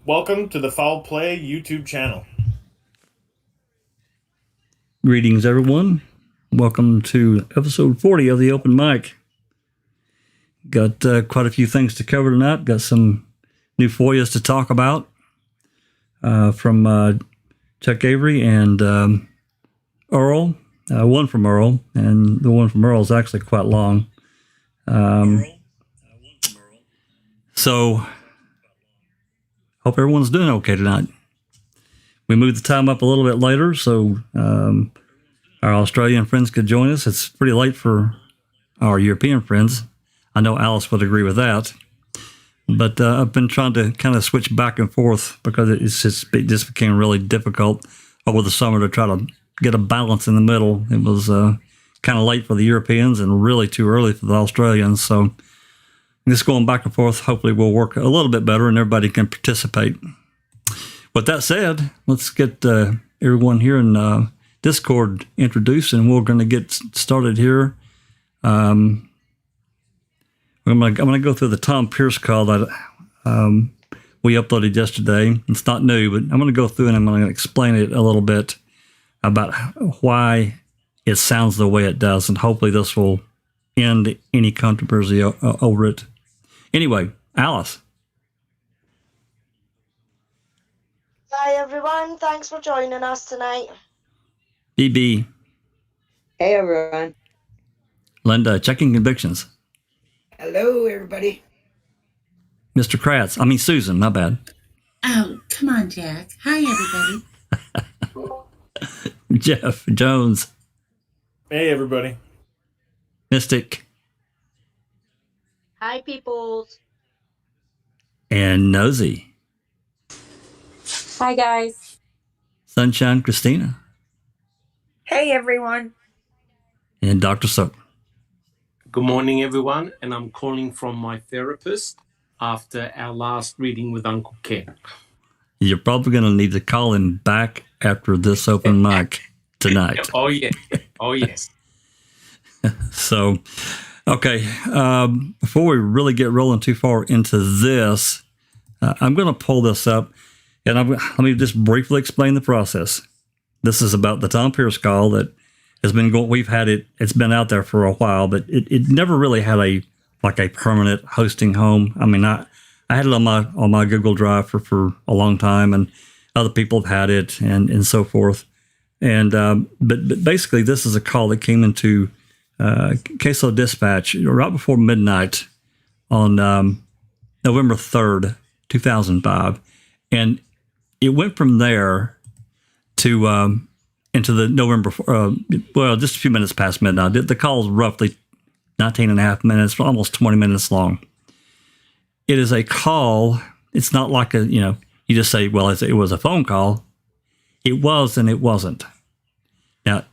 Welcome to the Foul Play YouTube channel. Greetings, everyone. Welcome to episode 40 of the Open Mic. Got quite a few things to cover tonight. Got some new FOIAs to talk about from Chuck Avery and Earl. One from Earl, and the one from Earl is actually quite long. So, hope everyone's doing okay tonight. We moved the time up a little bit later, so our Australian friends could join us. It's pretty late for our European friends. I know Alice would agree with that. But I've been trying to kind of switch back and forth because it just became really difficult over the summer to try to get a balance in the middle. It was kind of late for the Europeans and really too early for the Australians. So just going back and forth, hopefully will work a little bit better and everybody can participate. With that said, let's get everyone here in Discord introduced, and we're going to get started here. I'm going to go through the Tom Pierce call that we uploaded yesterday. It's not new, but I'm going to go through and I'm going to explain it a little bit about why it sounds the way it does, and hopefully this will end any controversy over it. Anyway, Alice. Hi everyone, thanks for joining us tonight. BB. Hey everyone. Linda, checking convictions. Hello everybody. Mr. Kratz. Susan, my bad. Oh, come on, Jack. Hi, everybody. Jeff Jones. Hey, everybody. Mystic. Hi peoples. And Nosy. Hi, guys. Sunshine Christina. Hey everyone. And Dr. Soap. Good morning, everyone, and I'm calling from my therapist after our last reading with Uncle Ken. You're probably going to need to call him back after this open mic tonight. Oh, yeah. Oh, yes. So, okay, before we really get rolling too far into this, I'm going to pull this up, and let me just briefly explain the process. This is about the Tom Pierce call that has been going. We've had it. It's been out there for a while, but it never really had a permanent hosting home. I had it on my Google Drive for a long time, and other people have had it, and so forth. And but basically, this is a call that came into Queso Dispatch right before midnight on November 3rd, 2005, and it went from there to into the November, just a few minutes past midnight. The call is roughly 19 and a half minutes, almost 20 minutes long. It is a call. It's not like you just say, well, it was a phone call. It was and it wasn't. Now,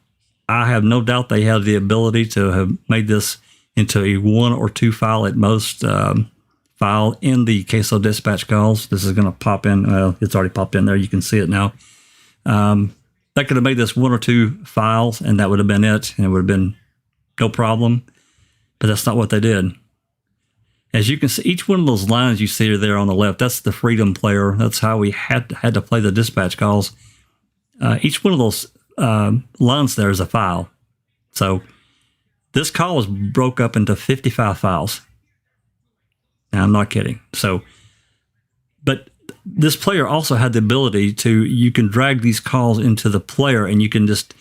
I have no doubt they had the ability to have made this into a 1 or 2 file at most file in the Queso Dispatch calls. This is going to pop in. Well, it's already popped in there. You can see it now. That could have made this 1 or 2 files, and that would have been it, and it would have been no problem. But that's not what they did. As you can see, each one of those lines you see there on the left, that's the freedom player. That's how we had to play the dispatch calls. Each one of those lines there is a file. So this call was broke up into 55 files. Now, I'm not kidding. But this player also had the ability you can drag these calls into the player, and you can just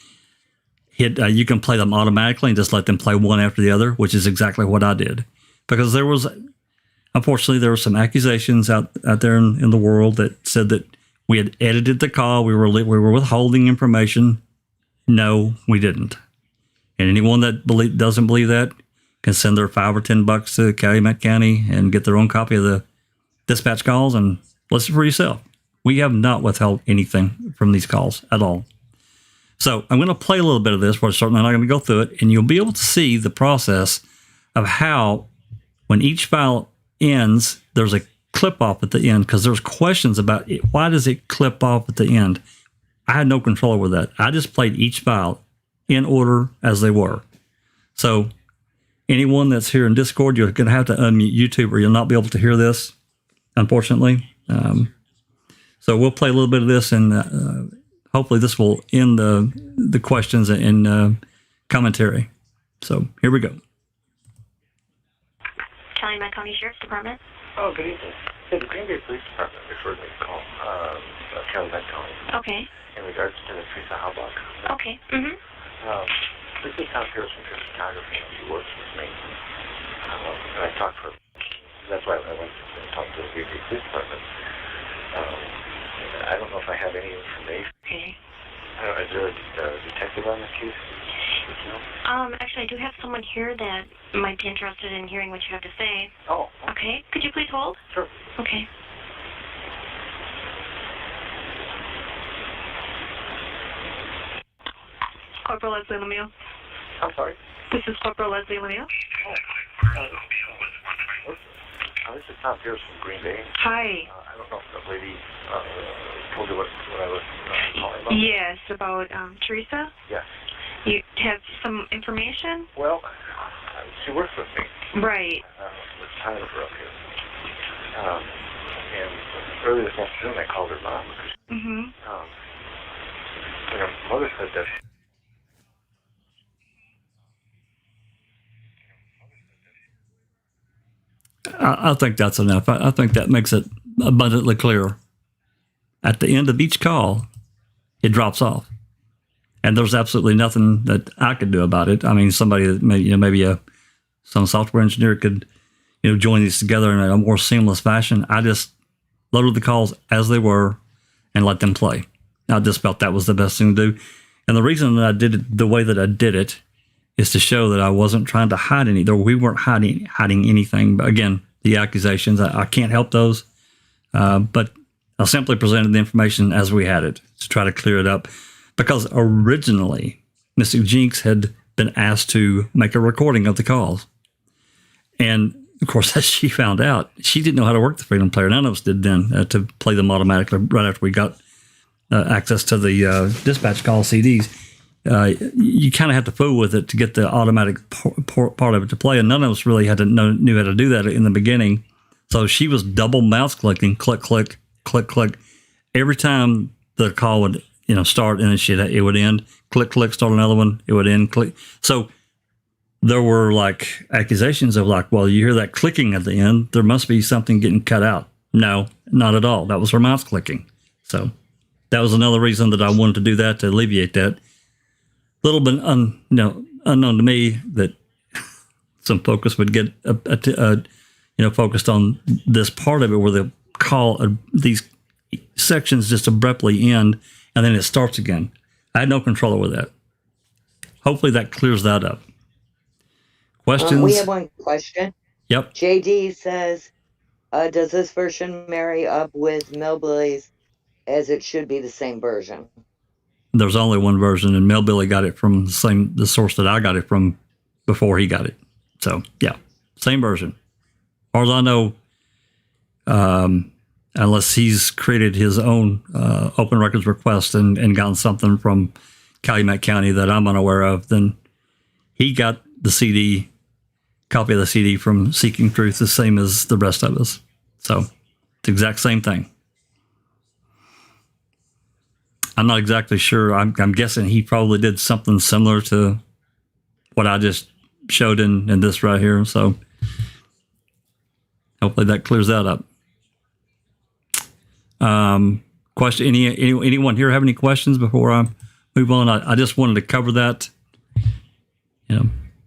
you can play them automatically and just let them play one after the other, which is exactly what I did. Because unfortunately, there were some accusations out there in the world that said that we had edited the call, we were withholding information. No, we didn't. And anyone that doesn't believe that can send their $5 or $10 to Calumet County and get their own copy of the dispatch calls and listen for yourself. We have not withheld anything from these calls at all. So I'm going to play a little bit of this. We're certainly not going to go through it, and you'll be able to see the process of how, when each file ends, there's a clip off at the end, because there's questions about it. Why does it clip off at the end? I had no control over that. I just played each file in order as they were. So anyone that's here in Discord, you're going to have to unmute YouTube or you'll not be able to hear this, unfortunately. So we'll play a little bit of this, and hopefully this will end the questions and commentary. So here we go. Calumet County Sheriff's Department. Oh, good evening. Yeah, the Green Bay Police Department referred me to call Calumet County. Okay. In regards to the Teresa Haubach. Okay. Mm-hmm. This is Tom Pierce from Pierce Photography, and she works with me. And I talked to her. That's why I went and talked to the Green Bay Police Department. I don't know if I have any information. Okay. Is there a detective on this case? Actually, I do have someone here that might be interested in hearing what you have to say. Oh. Okay. Could you please hold? Sure. Okay. Corporal Leslie Lemieux. I'm sorry? This is Corporal Leslie Lemieux. This is Tom Pierce from Green Bay. Hi. I don't know if the lady told you what I was calling about. Yes, about Teresa. Yes. You have some information? Well, she works with me. Right. With Tyler up here. And early this afternoon, I called her mom. Mm-hmm. Her mother said that I think that's enough. I think that makes it abundantly clear. At the end of each call, it drops off, and there's absolutely nothing that I could do about it. I mean, somebody that maybe some software engineer could join these together in a more seamless fashion. I just loaded the calls as they were and let them play. I just felt that was the best thing to do, and the reason that I did it the way that I did it is to show that I wasn't trying to hide anything. We weren't hiding anything. But again, the accusations, I can't help those. But I simply presented the information as we had it to try to clear it up. Because originally, Mr. Jinks had been asked to make a recording of the calls. And, of course, as she found out, she didn't know how to work the Freedom Player. None of us did then to play them automatically right after we got access to the dispatch call CDs. You kind of have to fool with it to get the automatic part of it to play, and none of us really knew how to do that in the beginning. So she was double mouse clicking, click, click, click, click, every time the call would start, and then it would end. Click, click, start another one. It would end. Click. So there were like accusations of like, well, you hear that clicking at the end, there must be something getting cut out. No, not at all. That was her mouse clicking. So that was another reason that I wanted to do that, to alleviate that. Little bit unknown to me that some focus would get focused on this part of it where the call these sections just abruptly end and then it starts again. I had no control over that. Hopefully that clears that up. Questions? We have one question. Yep. JD says, does this version marry up with Millbilly's as it should be the same version? There's only one version, and Mel Billy got it from the source that I got it from before he got it. So, yeah, same version. As far as I know, unless he's created his own open records request and gotten something from Calumet County that I'm unaware of, then he got the copy of the CD from Seeking Truth, the same as the rest of us. So, it's the exact same thing. I'm not exactly sure. I'm guessing he probably did something similar to what I just showed in this right here. So hopefully that clears that up. Question? Anyone here have any questions before I move on? I just wanted to cover that.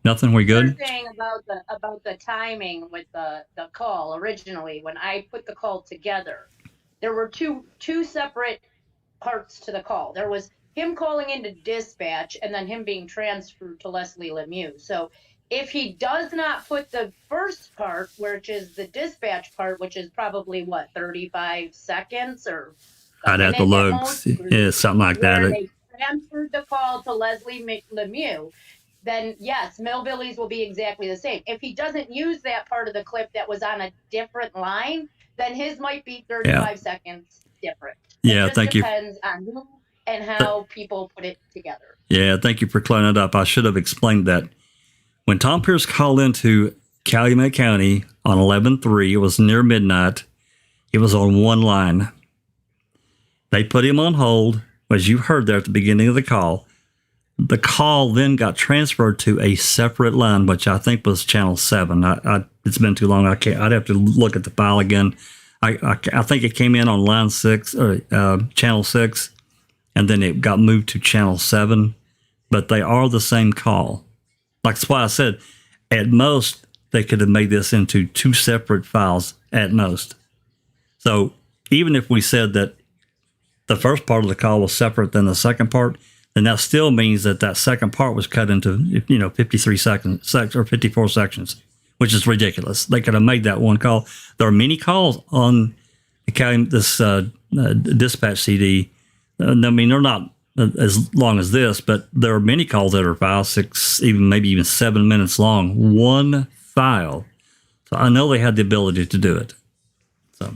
Nothing. We good? Saying about the timing with the call originally, when I put the call together, there were two separate parts to the call. There was him calling into dispatch and then him being transferred to Leslie Lemieux. So if he does not put the first part, which is the dispatch part, which is probably 35 seconds or I'd have to look. Yeah, something like that. They transferred the call to Leslie Lemieux, then yes, Millbillies will be exactly the same. If he doesn't use that part of the clip that was on a different line, then his might be 35 seconds different. Yeah, thank you. It depends on who and how people put it together. Yeah, thank you for clearing it up. I should have explained that. When Tom Pierce called into Calumet County on 11/3, it was near midnight. It was on one line. They put him on hold, as you heard there at the beginning of the call. The call then got transferred to a separate line, which I think was channel 7. It's been too long. I'd have to look at the file again. I think it came in on line 6 or channel 6, and then it got moved to channel 7. But they are the same call. That's why I said, at most, they could have made this into 2 separate files at most. So even if we said that the first part of the call was separate than the second part, then that still means that that second part was cut into 53 seconds or 54 sections, which is ridiculous. They could have made that one call. There are many calls on this dispatch CD. I mean, they're not as long as this, but there are many calls that are 5, 6, maybe even 7 minutes long. One file. So I know they had the ability to do it. So,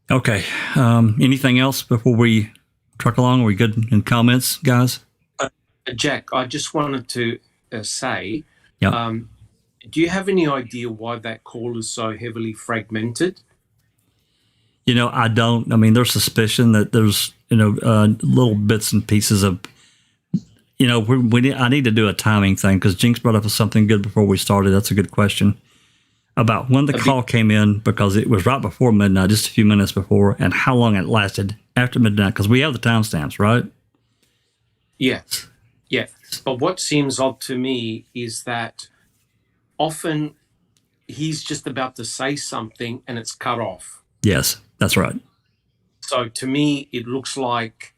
okay. Anything else before we truck along? Are we good in comments, guys? Jack, I just wanted to say, yep. Do you have any idea why that call is so heavily fragmented? I don't. I mean, there's suspicion that there's, little bits and pieces of, I need to do a timing thing because Jinx brought up something good before we started. That's a good question about when the call came in, because it was right before midnight, just a few minutes before, and how long it lasted after midnight, because we have the timestamps, right? Yes. Yeah. But what seems odd to me is that often he's just about to say something and it's cut off. Yes, that's right. So to me, it looks like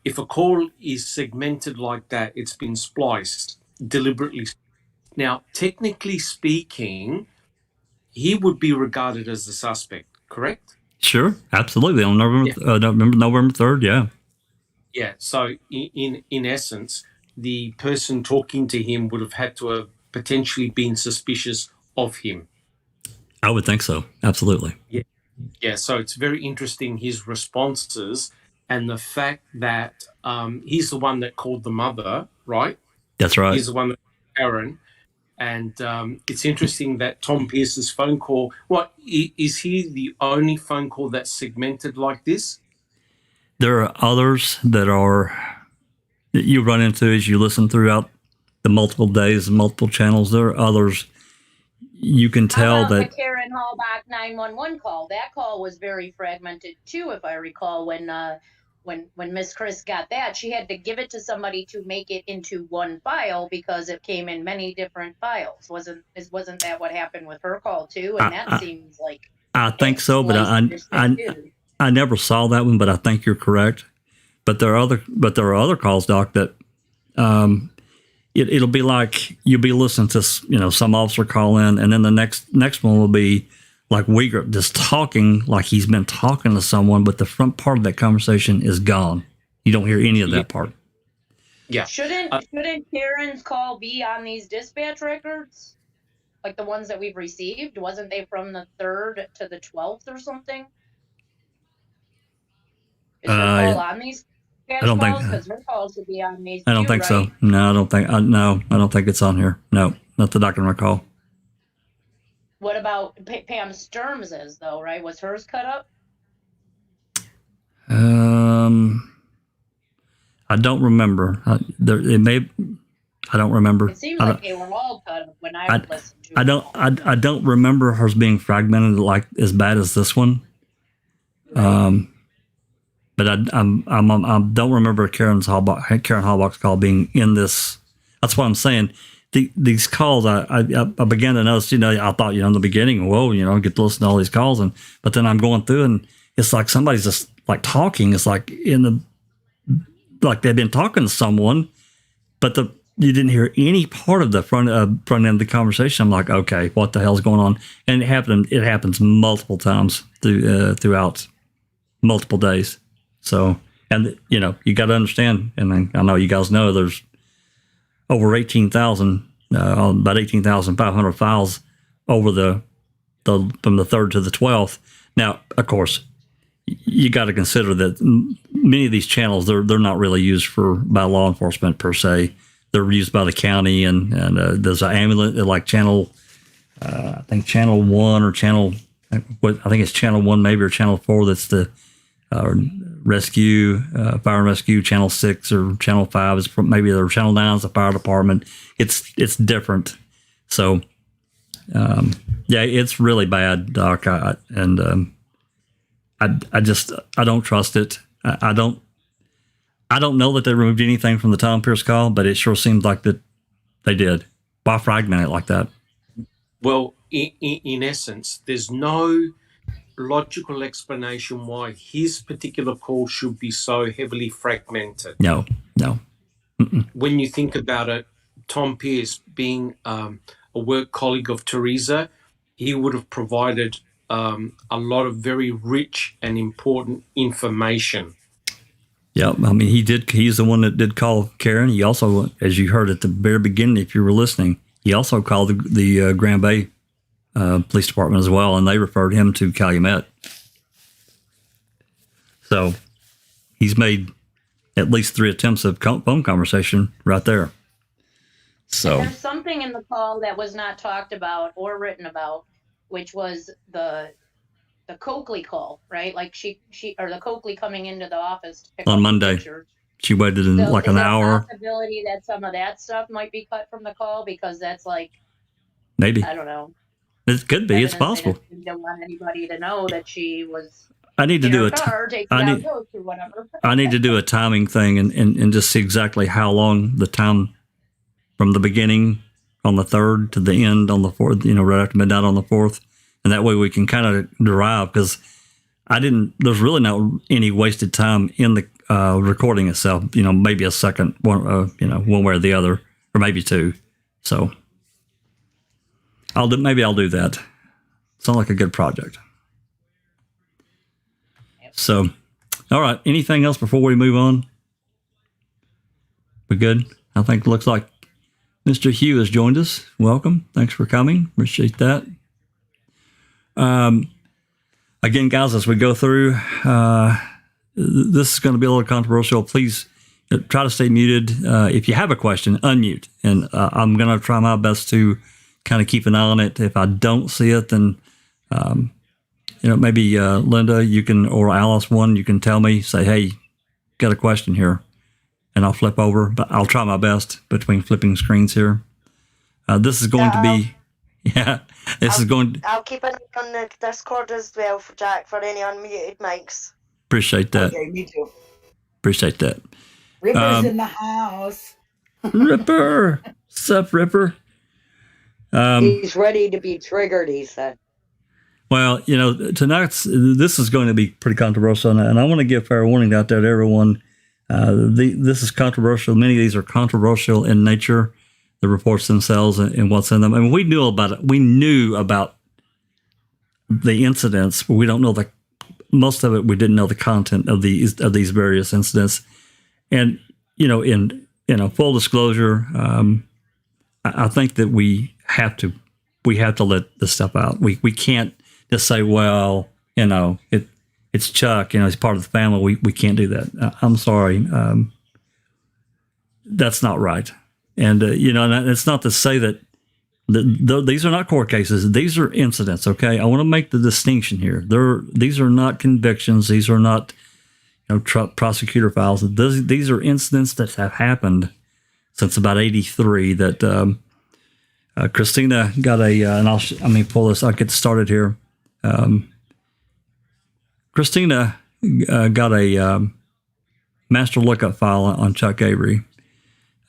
if a call is segmented like that, it's been spliced deliberately. Now, technically speaking, he would be regarded as the suspect, correct? Sure, absolutely. On November 3rd, yeah. Yeah, so in essence, the person talking to him would have had to have potentially been suspicious of him. I would think so, absolutely. Yeah. Yeah, so it's very interesting, his responses, and the fact that he's the one that called the mother, right? That's right. He's the one that called Aaron. And it's interesting that Tom Pierce's phone call, is he the only phone call that's segmented like this? There are others that you run into as you listen throughout the multiple days and multiple channels. There are others you can tell that. The Karen Hallbach 911 call. That call was very fragmented too, if I recall. When Miss Chris got that, she had to give it to somebody to make it into one file because it came in many different files. Wasn't that what happened with her call too? And that seems like I think so, but I never saw that one, but I think you're correct. But there are other calls, Doc, that it'll be like you'll be listening to some officer call in, and then the next one will be like Uyghur just talking like he's been talking to someone, but the front part of that conversation is gone. You don't hear any of that part. Yeah. Shouldn't Karen's call be on these dispatch records? Like the ones that we've received? Wasn't they from the 3rd to the 12th or something? Is her call on these dispatch calls? Because her call should be on these. I don't think so. No, I don't think. No, I don't think it's on here. No, not that I can recall. What about Pam Sturms's though? Right? Was hers cut up? I don't remember. I don't remember. It seems like they were all cut up when I listened to it. I don't remember hers being fragmented like as bad as this one. But I don't remember Karen Hallbach's call being in this. That's what I'm saying. These calls, I began to notice. I thought in the beginning, whoa, get to listen to all these calls, but then I'm going through and it's like somebody's just like talking. It's like like they've been talking to someone, but you didn't hear any part of the front end of the conversation. I'm like, okay, what the hell's going on? And it happens multiple times throughout multiple days. So, and you got to understand, and I know you guys know there's over 18,000, about 18,500 files over from the 3rd to the 12th. Now, of course, you got to consider that many of these channels they're not really used by law enforcement per se. They're used by the county, and there's an ambulance like channel, I think channel 1 or channel I think it's Channel 1 maybe, or Channel 4 that's the rescue, fire and rescue. Channel 6 or Channel 5 is maybe, the Channel 9 is the fire department. It's different. So, yeah, it's really bad, Doc. I don't trust it. I don't know that they removed anything from the Tom Pierce call, but it sure seems like that they did. Why fragment it like that? Well, in essence, there's no logical explanation why his particular call should be so heavily fragmented. No. Mm-mm. When you think about it, Tom Pierce being a work colleague of Teresa, he would have provided a lot of very rich and important information. Yeah, I mean, he's the one that did call Karen. He also, as you heard at the very beginning, if you were listening, he also called the Grand Bay Police Department as well, and they referred him to Calumet. So he's made at least 3 attempts of phone conversation right there. So there's something in the call that was not talked about or written about, which was the Coakley call, right? Like she or the Coakley coming into the office to pick on up Monday, pictures. she waited in like an hour. Possibility that some of that stuff might be cut from the call, because that's like, maybe, I don't know. It could be. It's possible. They don't want anybody to know that she was. I need to do I need to do a timing thing and just see exactly how long the time from the beginning on the 3rd to the end on the 4th. Right after midnight on the 4th. And that way we can kind of derive, because there's really not any wasted time in the recording itself. Maybe a second, one way or the other, or maybe 2. So maybe I'll do that. Sounds like a good project. So, all right. Anything else before we move on? We good? I think it looks like Mr. Hugh has joined us. Welcome. Thanks for coming. Appreciate that. Again, guys, as we go through, this is going to be a little controversial. Please try to stay muted. If you have a question, unmute. And I'm going to try my best to kind of keep an eye on it. If I don't see it, then, maybe Linda, you can, or Alice, you can tell me, say, hey, got a question here. And I'll flip over. But I'll try my best between flipping screens here. This is going to be, I'll keep an eye on the Discord as well for Jack for any unmuted mics. Appreciate that. Okay, me too. Appreciate that. Ripper's in the house. Ripper. Sup, Ripper? He's ready to be triggered, he said. Well, this is going to be pretty controversial, and I want to give fair warning out there to everyone. This is controversial. Many of these are controversial in nature, the reports themselves and what's in them. I mean, we knew about it. We knew about the incidents, but we don't know most of it. We didn't know the content of these various incidents. And in full disclosure, I think that we have to let this stuff out. We can't just say, well, it's Chuck, he's part of the family. We can't do that. I'm sorry. That's not right. And, and it's not to say that these are not court cases. These are incidents. Okay. I want to make the distinction here. These are not convictions. These are not, prosecutor files. These are incidents that have happened since about 1983 that, Christina got and let me pull this. I'll get started here. Christina got a master lookup file on Chuck Avery,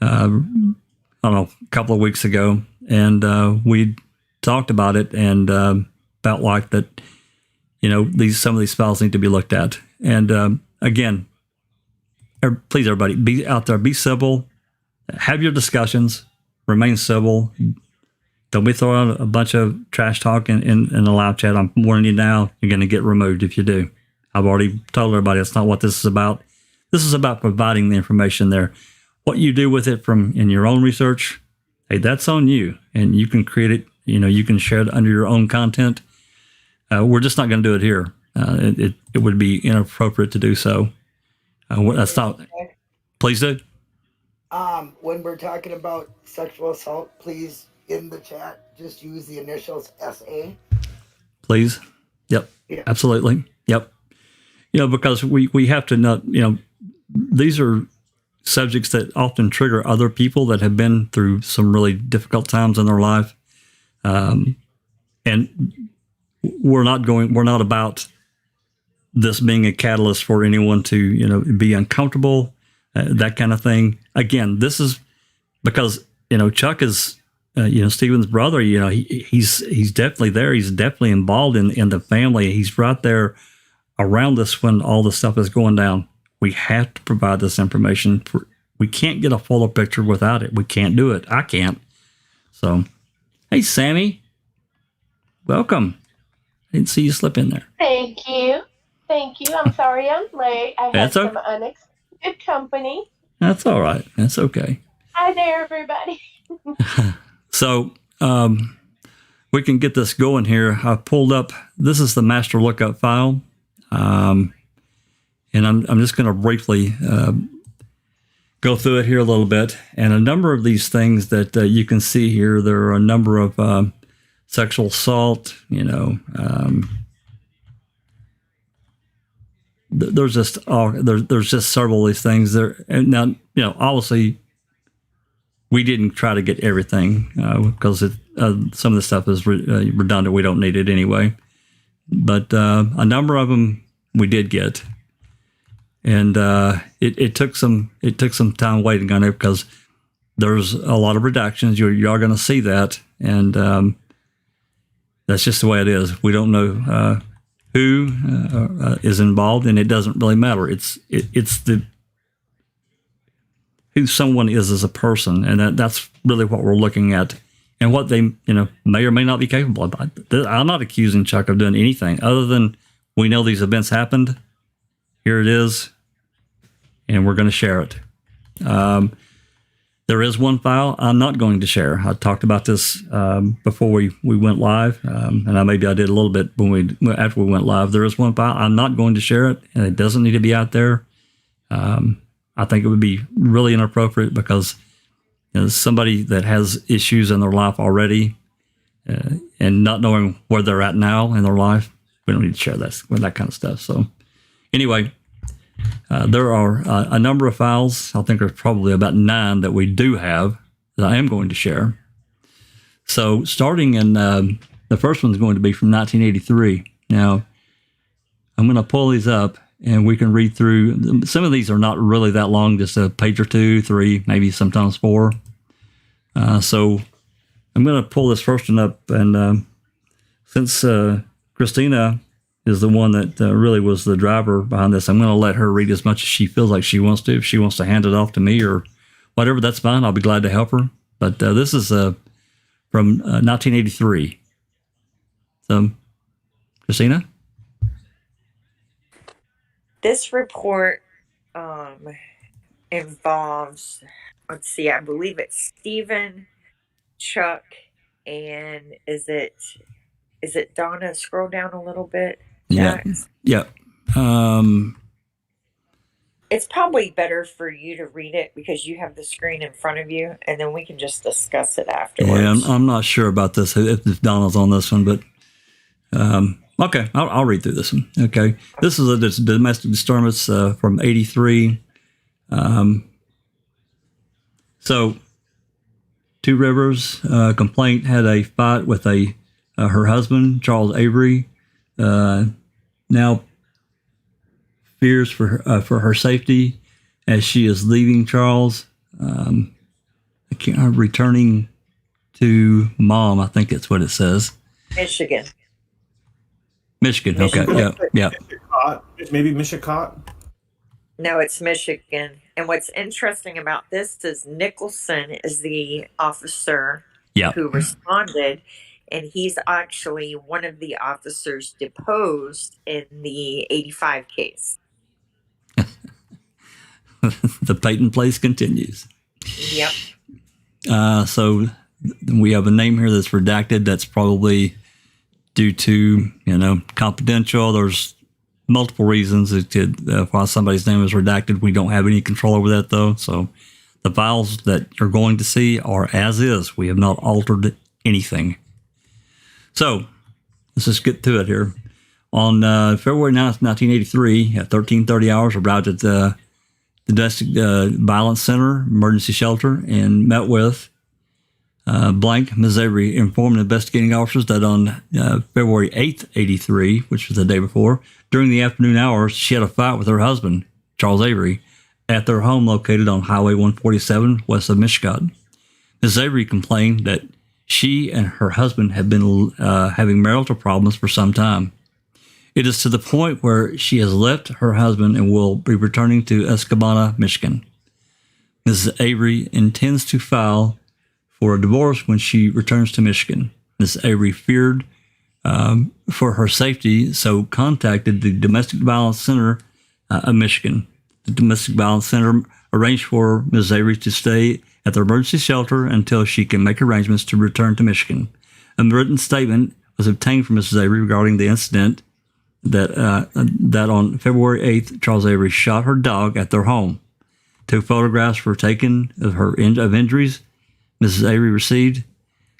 I don't know, a couple of weeks ago. And we talked about it and felt like that, some of these files need to be looked at. And again, please, everybody, be out there, be civil, have your discussions, remain civil. Don't be throwing out a bunch of trash talk in the live chat. I'm warning you now, you're going to get removed if you do. I've already told everybody that's not what this is about. This is about providing the information there. What you do with it in your own research, hey, that's on you. And you can create it, you can share it under your own content. We're just not going to do it here. It would be inappropriate to do so. That's not. Please do. When we're talking about sexual assault, please, in the chat, just use the initials SA. Please. Yep. Yeah. Absolutely. Yep. Because we have to not, these are subjects that often trigger other people that have been through some really difficult times in their life. And we're not about this being a catalyst for anyone to, be uncomfortable, that kind of thing. Again, this is because, Chuck is, Stephen's brother, he's definitely there. He's definitely involved in the family. He's right there around us when all this stuff is going down. We have to provide this information. We can't get a fuller picture without it. We can't do it. I can't. So, hey, Sammy, welcome. I didn't see you slip in there. Thank you. I'm sorry I'm late. I had some unexpected company. That's all right. That's okay. Hi there, everybody. So we can get this going here. I pulled up, this is the master lookup file. And I'm just going to briefly go through it here a little bit. And a number of these things that you can see here, there are a number of sexual assault, there's just several of these things there. And now, obviously we didn't try to get everything because some of the stuff is redundant. We don't need it anyway. But a number of them we did get, and it took some time waiting on it because there's a lot of redactions. You are going to see that, and that's just the way it is. We don't know who is involved, and it doesn't really matter. It's the who someone is as a person, and that's really what we're looking at, and what they may or may not be capable of. I'm not accusing Chuck of doing anything other than we know these events happened. Here it is, and we're going to share it. There is one file I'm not going to share. I talked about this before we went live, and maybe I did a little bit after we went live. There is one file I'm not going to share it, and it doesn't need to be out there. I think it would be really inappropriate because somebody that has issues in their life already and not knowing where they're at now in their life, we don't need to share that kind of stuff. So anyway, there are a number of files. I think there's probably about 9 that we do have that I am going to share. So starting in the first one's going to be from 1983. Now, I'm going to pull these up and we can read through. Some of these are not really that long, just a page or 2, 3, maybe sometimes 4. So I'm going to pull this first one up. And since Christina is the one that really was the driver behind this, I'm going to let her read as much as she feels like she wants to. If she wants to hand it off to me or whatever, that's fine. I'll be glad to help her. But this is from 1983. So, Christina? This report involves, let's see, I believe it's Stephen, Chuck, and is it Donna? Scroll down a little bit. Yeah. Yeah. It's probably better for you to read it because you have the screen in front of you, and then we can just discuss it afterwards. Yeah, I'm not sure about this, if Donna's on this one, but okay, I'll read through this one. Okay. This is a domestic disturbance from 83. So, Two Rivers complaint had a fight with her husband, Charles Avery. Now fears for her safety as she is leaving Charles. Returning to mom, I think that's what it says. Michigan. Okay. Yeah. Maybe Michicot. No, it's Michigan. And what's interesting about this is Nicholson is the officer who responded, and he's actually one of the officers deposed in the 85 case. The Peyton place continues. Yep. So we have a name here that's redacted. That's probably due to, confidential. There's multiple reasons why somebody's name is redacted. We don't have any control over that, though. So the files that you're going to see are as is. We have not altered anything. So let's just get to it here. On February 9th, 1983, at 13:30 hours, arrived at the Domestic Violence Center emergency shelter and met with blank. Ms. Avery informed investigating officers that on February 8th, 83, which was the day before, during the afternoon hours, she had a fight with her husband, Charles Avery, at their home located on Highway 147 west of Michigan. Ms. Avery complained that she and her husband had been having marital problems for some time. It is to the point where she has left her husband and will be returning to Escanaba, Michigan. Mrs. Avery intends to file for a divorce when she returns to Michigan. Mrs. Avery feared for her safety, so contacted the Domestic Violence Center of Michigan. The Domestic Violence Center arranged for Ms. Avery to stay at the emergency shelter until she can make arrangements to return to Michigan. A written statement was obtained from Mrs. Avery regarding the incident that on February 8th, Charles Avery shot her dog at their home. 2 photographs were taken of her of injuries Mrs. Avery received,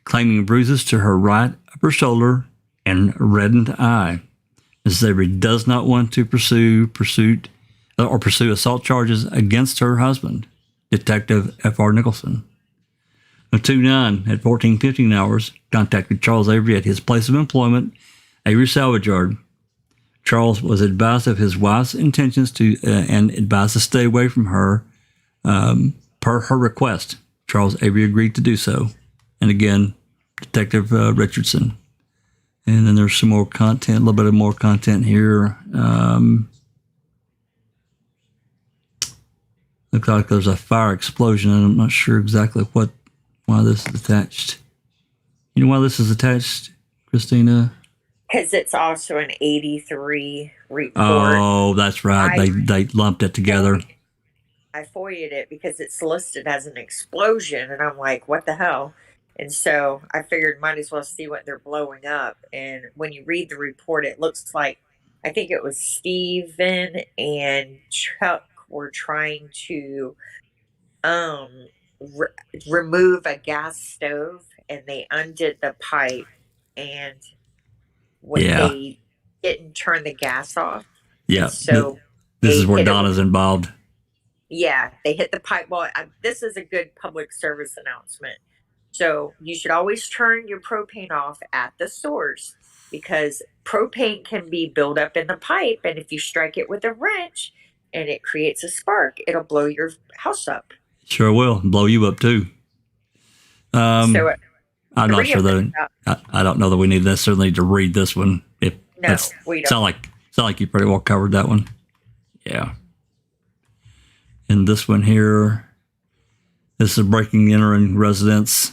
claiming bruises to her right upper shoulder and reddened eye. Mrs. Avery does not want to pursue assault charges against her husband, Detective F.R. Nicholson. On 2/9 at 14:15 hours, contacted Charles Avery at his place of employment, Avery Salvage Yard. Charles was advised of his wife's intentions and advised to stay away from her per her request. Charles Avery agreed to do so. And again, Detective Richardson. And then there's some more content, a little bit of more content here. Looks like there's a fire explosion, and I'm not sure exactly why this is attached. You know why this is attached, Christina? Because it's also an 83 report. Oh, that's right. They lumped it together. I FOIA'd it because it's listed as an explosion, and I'm like, what the hell? And so I figured might as well see what they're blowing up. And when you read the report, it looks like, I think it was Steven and Chuck were trying to remove a gas stove, and they undid the pipe, and when they didn't turn the gas off. Yeah. So this is where Donna's involved. Yeah, they hit the pipe. Well, this is a good public service announcement. So you should always turn your propane off at the source, because propane can be built up in the pipe, and if you strike it with a wrench and it creates a spark, it'll blow your house up. Sure will. Blow you up too. I'm not sure that I don't know that we necessarily need to read this one. We don't. Sound like you pretty well covered that one. Yeah. And this one here, this is breaking entering residence.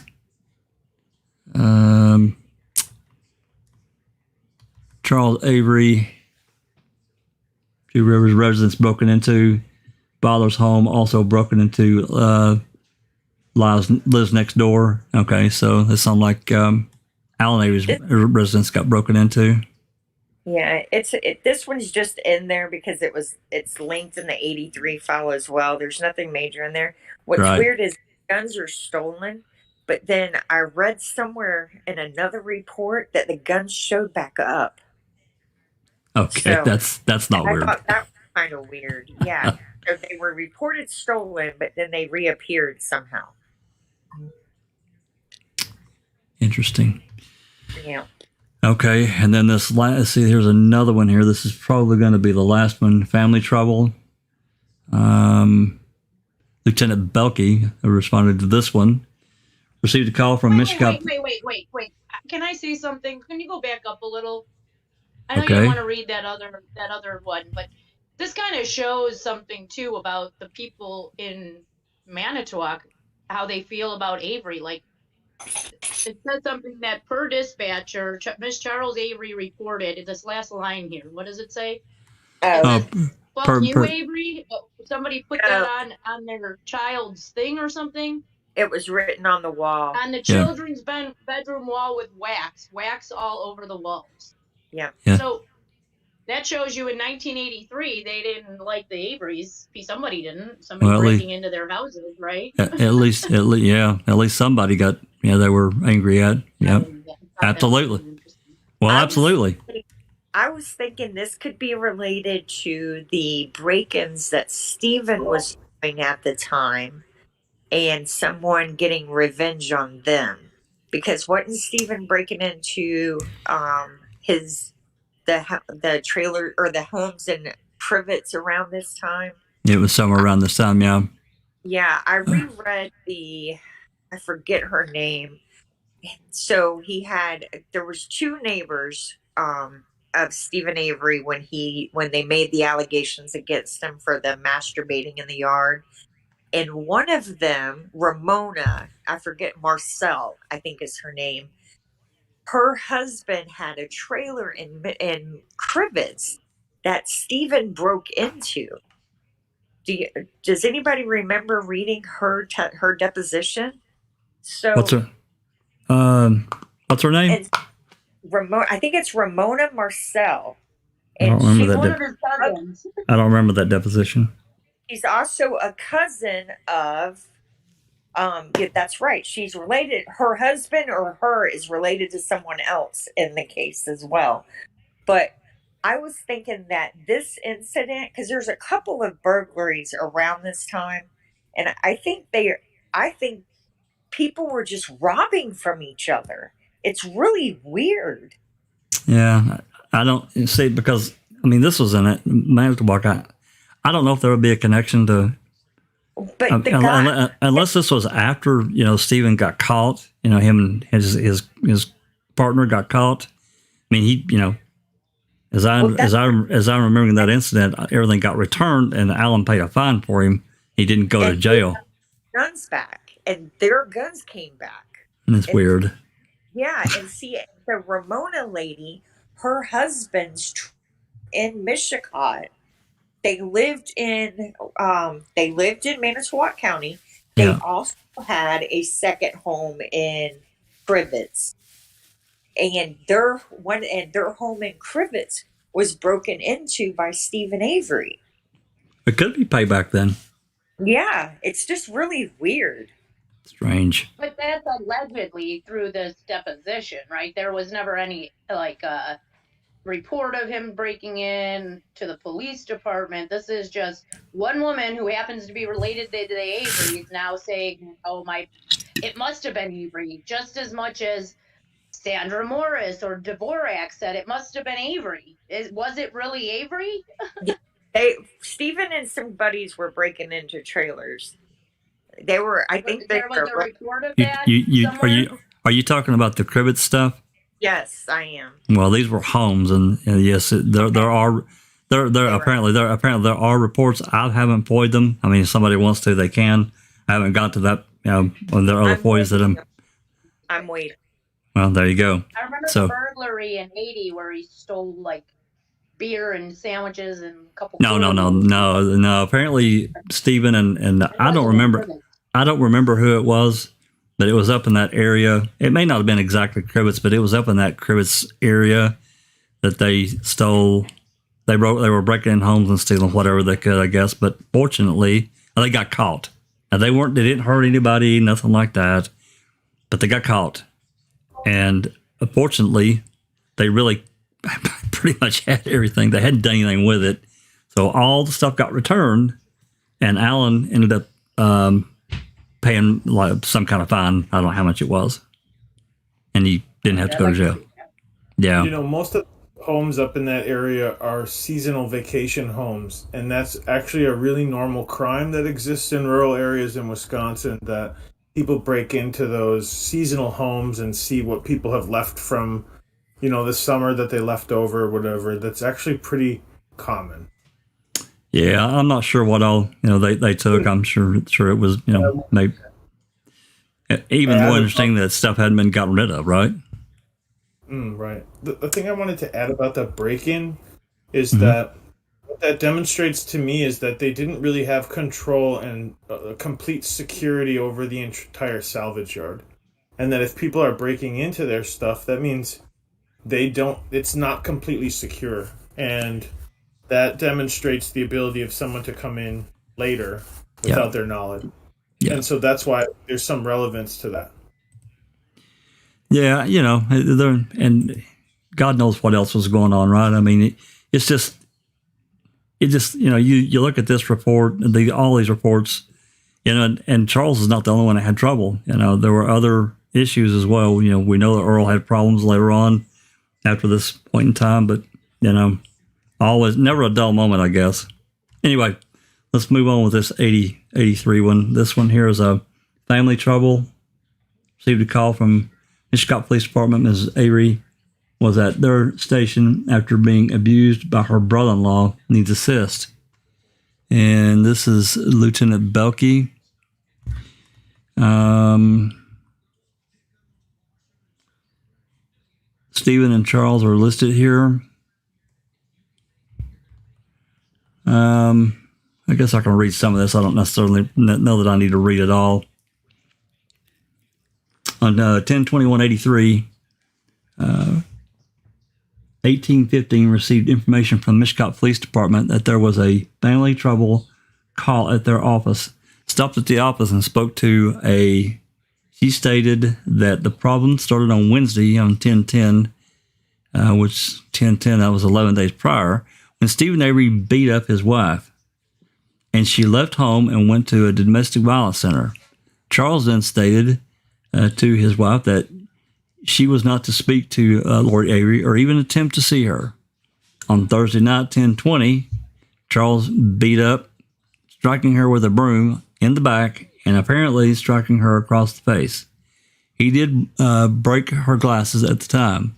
Charles Avery, Two Rivers residence broken into. Father's home also broken into. Lives next door. Okay, so this sounds like Alan Avery's residence got broken into. Yeah, this one's just in there because it's linked in the 83 file as well. There's nothing major in there. What's weird is guns are stolen, but then I read somewhere in another report that the guns showed back up. Okay, so that's not weird. I thought that was kind of weird. Yeah, so they were reported stolen, but then they reappeared somehow. Interesting. Yeah. Okay, and then this last, see, here's another one here. This is probably going to be the last one. Family trouble. Lieutenant Belkey, who responded to this one, received a call from Michigan. Wait. Can I say something? Can you go back up a little? I know you don't want to read that other one, but this kind of shows something too about the people in Manitowoc, how they feel about Avery. Like, it says something that per dispatcher, Miss Charles Avery reported this last line here. What does it say? Fuck you, Avery. Somebody put that on their child's thing or something. It was written on the wall. On the children's bedroom wall with wax all over the walls. Yeah. So that shows you in 1983 they didn't like the Averys. Somebody didn't. Somebody breaking into their houses, right? At least somebody got. Yeah, they were angry at. Yeah, absolutely. Well, absolutely. I was thinking this could be related to the break-ins that Stephen was doing at the time and someone getting revenge on them. Because wasn't Stephen breaking into the trailer or the homes in Privets around this time? It was somewhere around this time, yeah. Yeah, I reread I forget her name. So there was two neighbors of Stephen Avery when they made the allegations against him for the masturbating in the yard. And one of them, Ramona, I forget, Marcel, I think is her name. Her husband had a trailer in Crivets that Stephen broke into. Does anybody remember reading her deposition? So what's her name? I think it's Ramona Marcel. I don't remember I don't remember that deposition. She's also a cousin of. Yeah, that's right. She's related. Her husband or her is related to someone else in the case as well. But I was thinking that this incident, because there's a couple of burglaries around this time, and I think people were just robbing from each other. It's really weird. Yeah, I don't see, because I mean, this was in it. Manitowoc. I don't know if there would be a connection to. But unless this was after Stephen got caught, him and his partner got caught. I mean, he as I'm remembering that incident, everything got returned and Alan paid a fine for him. He didn't go to jail. Guns back, and their guns came back. And it's weird. Yeah, and see, the Ramona lady, her husband's in Michigan. They lived in Manitowoc County. They also had a second home in Crivets, and their home in Crivets was broken into by Stephen Avery. It could be payback then. Yeah, it's just really weird. Strange. But that's allegedly through this deposition, right? There was never any report of him breaking in to the police department. This is just one woman who happens to be related to the Averys now saying, it must have been Avery, just as much as Sandra Morris or Dvorak said it must have been Avery. Was it really Avery? Stephen and some buddies were breaking into trailers. They were, I think there was a report of that. Are you talking about the Crivets stuff? Yes, I am. Well, these were homes, and yes, there apparently there are reports. I haven't FOIA'd them. I mean, if somebody wants to, they can. I haven't got to that. When there are other FOIAs that I'm waiting. Well, there you go. I remember the burglary in Haiti where he stole beer and sandwiches and a couple. No. Apparently, Stephen and I don't remember who it was. But it was up in that area. It may not have been exactly Crivets, but it was up in that Crivets area that they stole. They were breaking in homes and stealing whatever they could, I guess. But fortunately, they got caught. Now they didn't hurt anybody, nothing like that. But they got caught, and fortunately, they really pretty much had everything. They hadn't done anything with it, so all the stuff got returned, and Alan ended up. Paying some kind of fine. I don't know how much it was. And he didn't have to go to jail. Yeah. Most of the homes up in that area are seasonal vacation homes. And that's actually a really normal crime that exists in rural areas in Wisconsin, that people break into those seasonal homes and see what people have left from, the summer that they left over or whatever. That's actually pretty common. Yeah, I'm not sure what all they took. I'm sure it was maybe even more interesting that stuff hadn't been gotten rid of, right? Right. The thing I wanted to add about that break-in is that what that demonstrates to me is that they didn't really have control and complete security over the entire salvage yard, and that if people are breaking into their stuff, that means it's not completely secure, and that demonstrates the ability of someone to come in later without their knowledge. Yeah. And so that's why there's some relevance to that. Yeah, and God knows what else was going on, right? I mean, it's just, you look at this report, all these reports, and Charles is not the only one that had trouble. There were other issues as well. We know that Earl had problems later on after this point in time, but, always, never a dull moment, I guess. Anyway, let's move on with this 83 one. This one here is a family trouble. Received a call from Mishcot Police Department. Mrs. Avery was at their station after being abused by her brother-in-law, needs assist. And this is Lieutenant Belkey. Stephen and Charles are listed here. I guess I can read some of this. I don't necessarily know that I need to read it all. On 10/21/83, 1815 received information from the Mishcot Police Department that there was a family trouble call at their office. Stopped at the office and spoke to she stated that the problem started on Wednesday on 10/10, which 10/10, that was 11 days prior, when Stephen Avery beat up his wife. And she left home and went to a domestic violence center. Charles then stated to his wife that she was not to speak to Lord Avery or even attempt to see her. On Thursday night, 10/20, Charles beat up, striking her with a broom in the back and apparently striking her across the face. He did break her glasses at the time.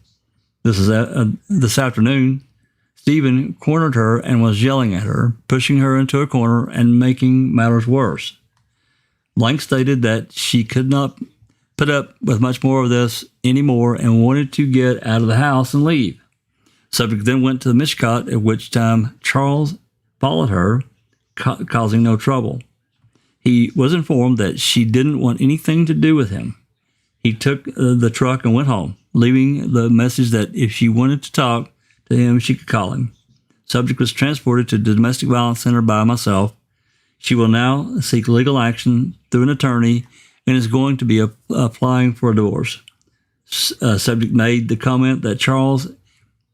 This afternoon, Stephen cornered her and was yelling at her, pushing her into a corner and making matters worse. Blank stated that she could not put up with much more of this anymore and wanted to get out of the house and leave. Subject then went to the Mishcot, at which time Charles followed her, causing no trouble. He was informed that she didn't want anything to do with him. He took the truck and went home, leaving the message that if she wanted to talk to him, she could call him. Subject was transported to the Domestic Violence Center by myself. She will now seek legal action through an attorney and is going to be applying for a divorce. Subject made the comment that Charles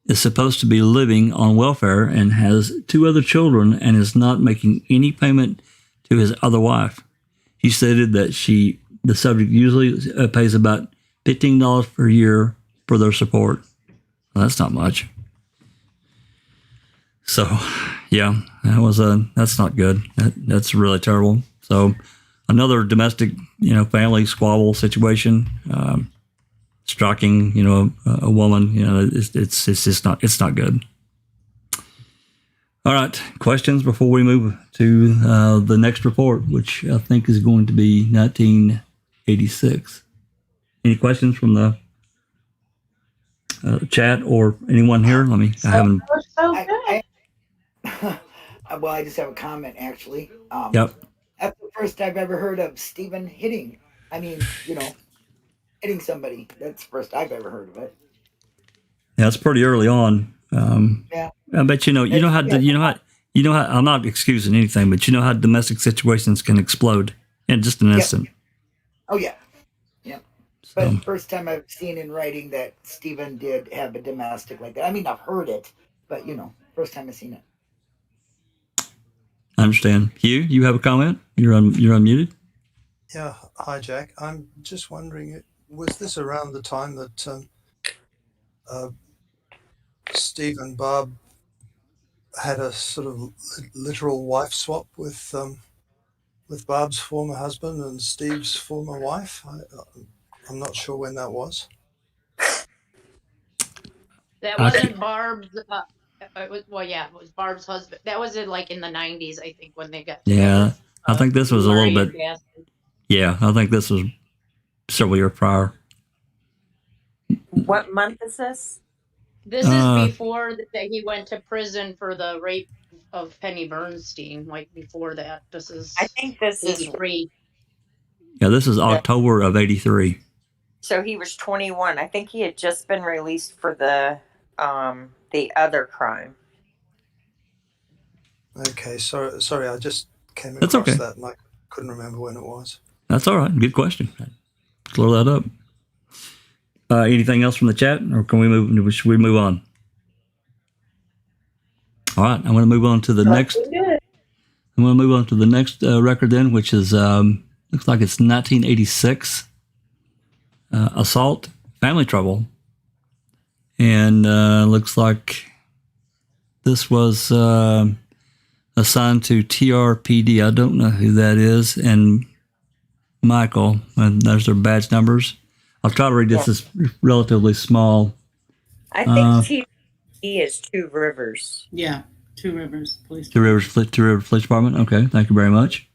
is supposed to be living on welfare and has 2 other children and is not making any payment to his other wife. He stated that the subject usually pays about $15 per year for their support. Well, that's not much. So, yeah, that's not good. That's really terrible. So, another domestic, family squabble situation, striking, a woman, it's just not, it's not good. All right, questions before we move to the next report, which I think is going to be 1986. Any questions from the chat or anyone here? I haven't. Well, I just have a comment, actually. Yep. That's the first I've ever heard of Stephen hitting somebody. That's the first I've ever heard of it. Yeah, it's pretty early on. Yeah. I bet you know how. I'm not excusing anything, but you know how domestic situations can explode in just an instant. Oh yeah, yeah. But first time I've seen in writing that Stephen did have a domestic like that. I mean, I've heard it, but first time I've seen it. I understand. Hugh, you have a comment? You're unmuted. Yeah. Hi, Jack. I'm just wondering, was this around the time that Steve and Barb had a sort of literal wife swap with Barb's former husband and Steve's former wife? I'm not sure when that was. That wasn't Barb's. It was Barb's husband. That was in the 90s, I think, when they got together. Yeah, I think this was a little bit. Yeah, I think this was several years prior. What month is this? This is before that he went to prison for the rape of Penny Bernstein. Before that, I think this is 83. Yeah, this is October of 83. So he was 21. I think he had just been released for the other crime. Okay, sorry, I just came across that and I couldn't remember when it was. That's all right. Good question. Clear that up. Anything else from the chat, or can we move? Should we move on? All right, I'm going to move on to the next. I'm going to move on to the next record then, which is looks like it's 1986 assault, family trouble, and looks like this was assigned to TRPD. I don't know who that is, and Michael, and there's their badge numbers. I'll try to read this. It's relatively small. I think TRPD is Two Rivers. Yeah, Two Rivers Police Department. Two Rivers Police Department. Okay, thank you very much.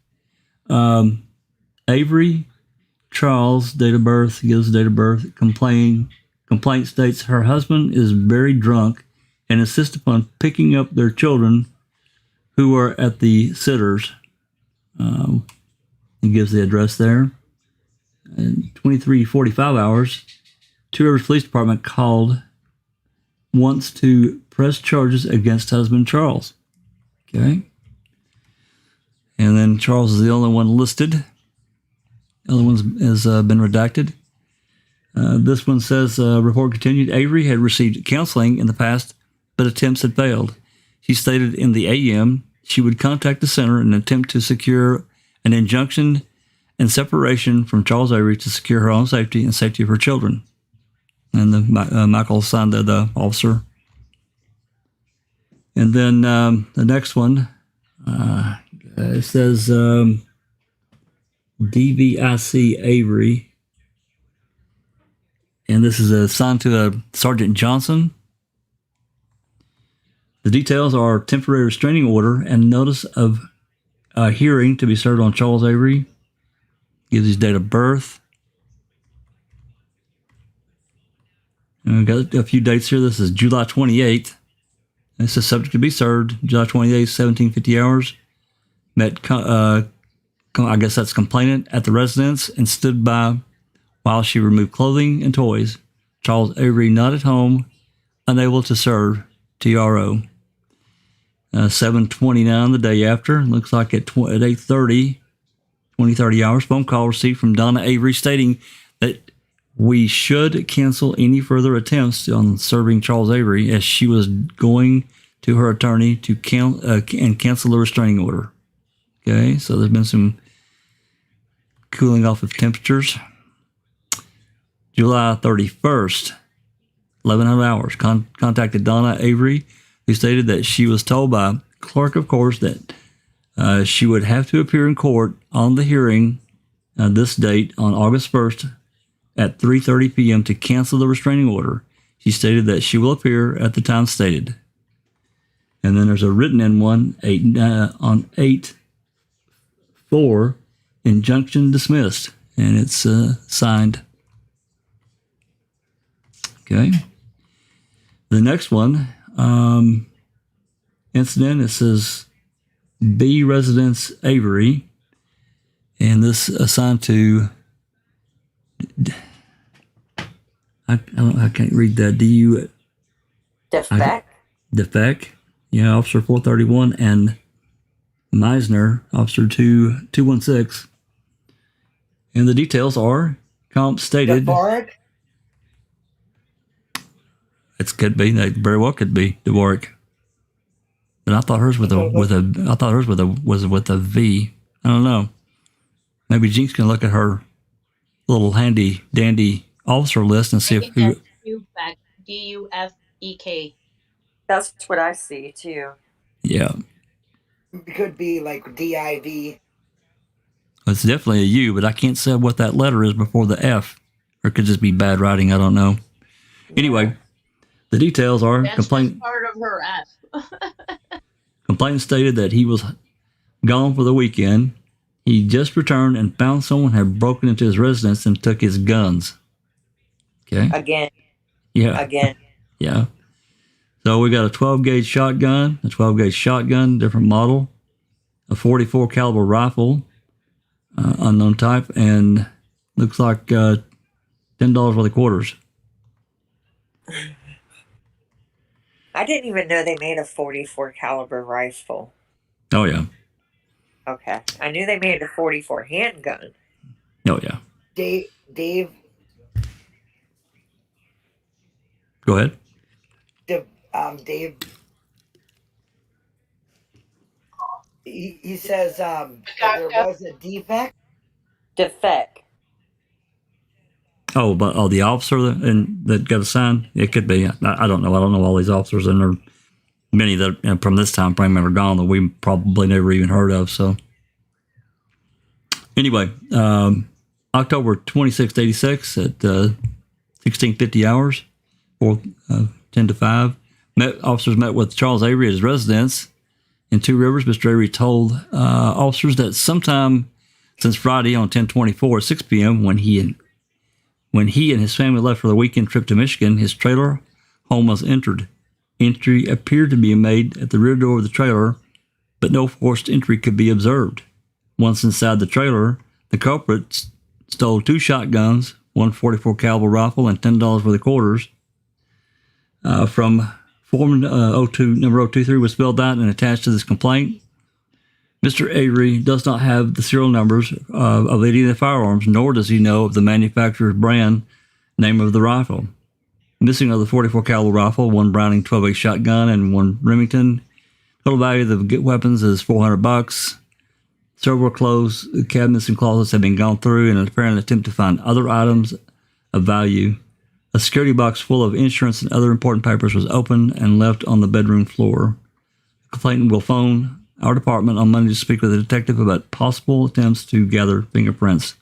Avery Charles, date of birth, gives the date of birth. Complaint states her husband is very drunk and insists upon picking up their children who are at the sitters. He gives the address there. In 23:45 hours, Two Rivers Police Department wants to press charges against husband Charles. Okay. And then Charles is the only one listed. The other one has been redacted. This one says, report continued, Avery had received counseling in the past, but attempts had failed. She stated in the AM she would contact the center and attempt to secure an injunction and separation from Charles Avery to secure her own safety and safety of her children. And Michael signed the officer. And then the next one, it says DVIC Avery. And this is assigned to Sergeant Johnson. The details are temporary restraining order and notice of a hearing to be served on Charles Avery. Gives his date of birth. And we've got a few dates here. This is July 28th. This is subject to be served. July 28th, 1750 hours. Met, I guess that's complainant at the residence and stood by while she removed clothing and toys. Charles Avery not at home, unable to serve. TRO. 7:29 the day after. Looks like at 8:30. 20-30 hours, phone call received from Donna Avery stating that we should cancel any further attempts on serving Charles Avery as she was going to her attorney to cancel the restraining order. Okay, so there's been some cooling off of temperatures. July 31st, 1100 hours, contacted Donna Avery, who stated that she was told by clerk of course that she would have to appear in court on the hearing this date on August 1st at 3:30 p.m. to cancel the restraining order. She stated that she will appear at the time stated. And then there's a written in one on 8/4, injunction dismissed, and it's signed. Okay. The next one, incident, it says B Residence Avery, and this assigned to I can't read that. Defect. Yeah, Officer 431 and Meisner, Officer 216. And the details are comp stated. Dvorak? It could be. That very well could be Dvorak. But I thought hers was with a V. I don't know. Maybe Jinx can look at her little handy dandy officer list and see if who. Dufek. That's what I see too. Yeah. It could be like DIV. It's definitely a U, but I can't say what that letter is before the F. Or it could just be bad writing. I don't know. Anyway, the details are complaint. Part of her F. Complainant stated that he was gone for the weekend. He just returned and found someone had broken into his residence and took his guns. Okay. Again. Yeah. Again. Yeah. So we got a 12-gauge shotgun, different model, a 44 caliber rifle, unknown type, and looks like $10 worth of quarters. I didn't even know they made a 44 caliber rifle. Oh yeah. Okay, I knew they made a 44 handgun. Oh yeah. Dave. Go ahead. Dave, he says there was a defect. Defect. Oh, but the officer that got assigned? It could be. I don't know. I don't know all these officers, and there are many that from this time frame are gone that we probably never even heard of. So anyway, October 26th, 86 at 1650 hours, 10 to 5. Officers met with Charles Avery at his residence in Two Rivers. Mr. Avery told officers that sometime since Friday on 10/24 at 6 p.m. when he and his family left for the weekend trip to Michigan, his trailer home was entered. Entry appeared to be made at the rear door of the trailer, but no forced entry could be observed. Once inside the trailer, the culprit stole 2 shotguns, one .44 caliber rifle, and $10 worth of quarters. From Form number 023 was filled out and attached to this complaint. Mr. Avery does not have the serial numbers of any of the firearms, nor does he know of the manufacturer's brand name of the rifle. Missing of the .44 caliber rifle, one Browning 12-8 shotgun, and one Remington. Total value of the weapons is $400. Several clothes, cabinets, and closets have been gone through in an apparent attempt to find other items of value. A security box full of insurance and other important papers was opened and left on the bedroom floor. The complainant will phone our department on Monday to speak with a detective about possible attempts to gather fingerprints.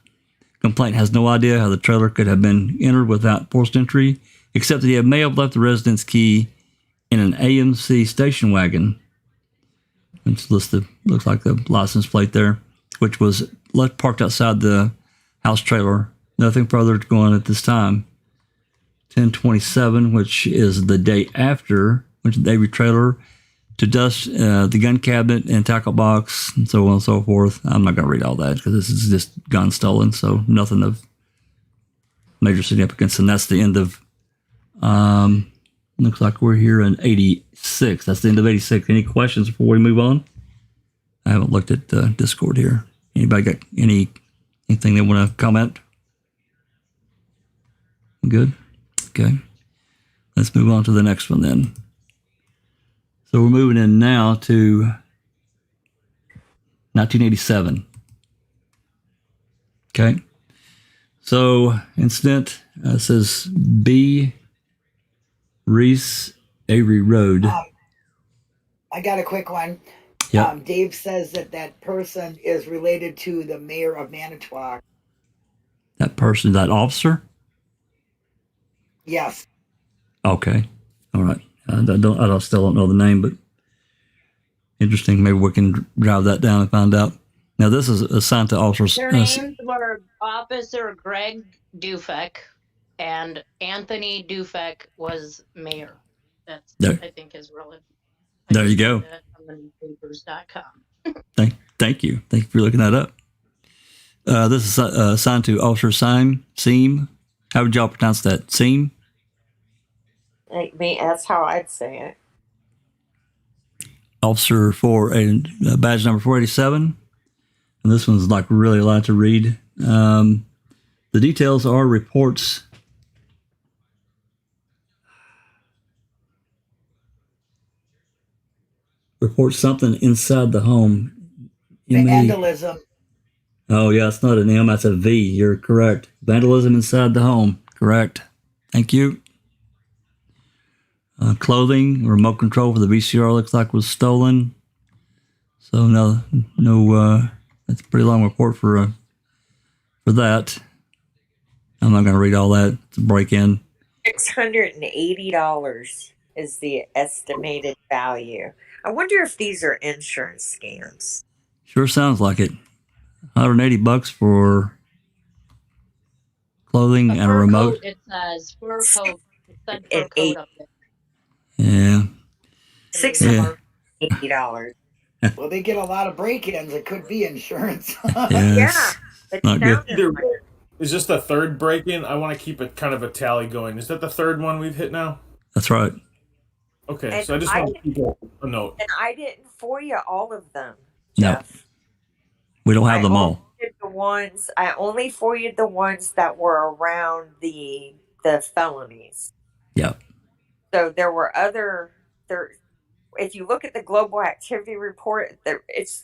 Complainant has no idea how the trailer could have been entered without forced entry, except that he may have left the residence key in an AMC station wagon. It's listed, looks like the license plate there, which was left parked outside the house trailer. Nothing further to go on at this time. 10/27, which is the day after, went to the Avery trailer to dust the gun cabinet and tackle box and so on and so forth. I'm not going to read all that because this is just gun stolen, so nothing of major significance. And that's the end of, looks like we're here in 86. That's the end of 86. Any questions before we move on? I haven't looked at Discord here. Anybody got anything they want to comment? Good? Okay. Let's move on to the next one then. So we're moving in now to 1987. Okay. So incident says B. Reese Avery Road. I got a quick one. Yep. Dave says that person is related to the mayor of Manitowoc. That person, that officer? Yes. Okay. All right. I still don't know the name, but interesting. Maybe we can drive that down and find out. Now, this is assigned to officers. Their names were Officer Greg Dufek and Anthony Dufek was mayor. That's, there. I think, is relevant. There you go. From newspapers.com. Thank you. Thank you for looking that up. This is assigned to Officer Seam. How would y'all pronounce that? Seam? That's how I'd say it. Officer for badge number 487. And this one's like really a lot to read. The details are reports. Report something inside the home. Vandalism. Oh, yeah, it's not an M, that's a V. You're correct. Vandalism inside the home. Correct. Thank you. Clothing, remote control for the VCR looks like was stolen. So no, that's a pretty long report for that. I'm not going to read all that. It's a break-in. $680 is the estimated value. I wonder if these are insurance scams. Sure sounds like it. $180 for clothing and a remote. Coat, it says fur coat. It said fur coat up there. Yeah. $680. Well, they get a lot of break-ins. It could be insurance. Yeah. Not good. Is this the third break-in? I want to keep a kind of a tally going. Is that the third one we've hit now? That's right. Okay, and so I just want to keep a note. And I didn't FOIA all of them, No. Jeff. We don't have them all. I only FOIA'd the ones that were around the felonies. Yeah. So there were other there. If you look at the global activity report, there's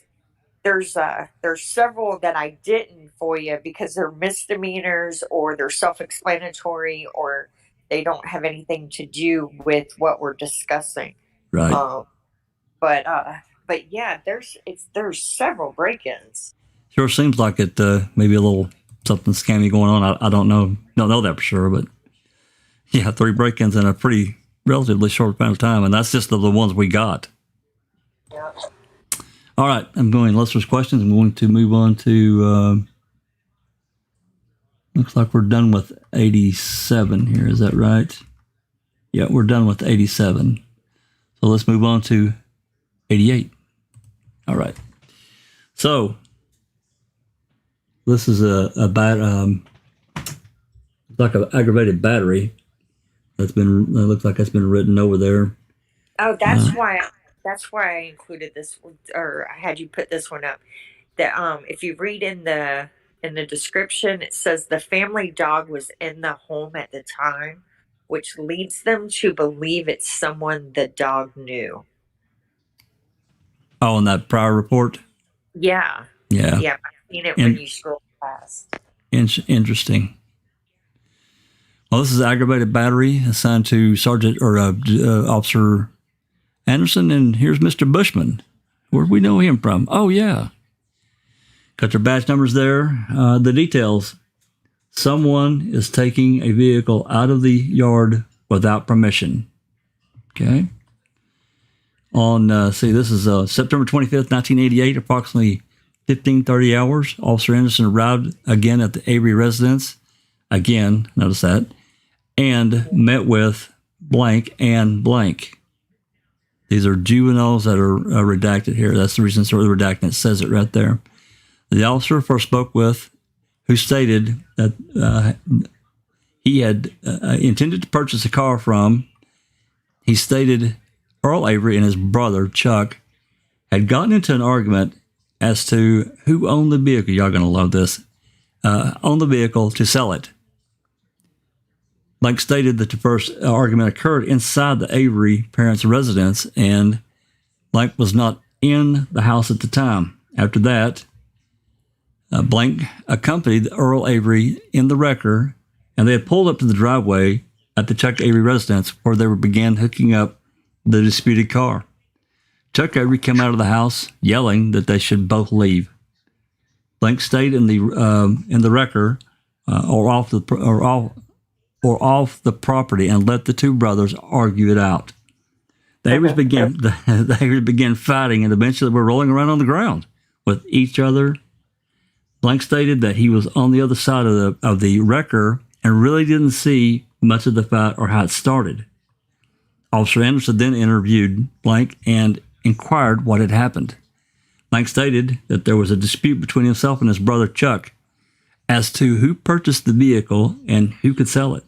several that I didn't FOIA because they're misdemeanors or they're self-explanatory or they don't have anything to do with what we're discussing. Right. But yeah, there's several break-ins. Sure seems like it. Maybe a little something scammy going on. I don't know. Don't know that for sure, but yeah, 3 break-ins in a pretty relatively short amount of time, and that's just the ones we got. Yeah. All right, I'm going listeners' questions. I'm going to move on to. Looks like we're done with 87 here. Is that right? Yeah, we're done with 87. So let's move on to 88. All right. So this is like an aggravated battery that looks like it's been written over there. Oh, that's why I included this, or I had you put this one up. That if you read in the description, it says the family dog was in the home at the time, which leads them to believe it's someone the dog knew. Oh, in that prior report? Yeah. Yeah. Yeah, I've seen it when you scroll past. Interesting. Well, this is aggravated battery assigned to Sergeant or Officer Anderson, and here's Mr. Bushman. Where do we know him from? Oh, yeah. Got their badge numbers there. The details. Someone is taking a vehicle out of the yard without permission. Okay. On, this is September 25th, 1988, approximately 15:30 hours. Officer Anderson arrived again at the Avery residence. Again, notice that. And met with blank and blank. These are juveniles that are redacted here. That's the reason it's redacted. It says it right there. The officer first spoke with, who stated that he had intended to purchase a car from. He stated Earl Avery and his brother, Chuck, had gotten into an argument as to who owned the vehicle. Y'all going to love this. Owned the vehicle to sell it. Blank stated that the first argument occurred inside the Avery parents' residence, and Blank was not in the house at the time. After that, Blank accompanied Earl Avery in the wrecker, and they had pulled up to the driveway at the Chuck Avery residence where they began hooking up the disputed car. Chuck Avery came out of the house yelling that they should both leave. Blank stayed in the wrecker or off the property and let the two brothers argue it out. The Averys began fighting and eventually were rolling around on the ground with each other. Blank stated that he was on the other side of the wrecker and really didn't see much of the fight or how it started. Officer Anderson then interviewed Blank and inquired what had happened. Blank stated that there was a dispute between himself and his brother Chuck as to who purchased the vehicle and who could sell it.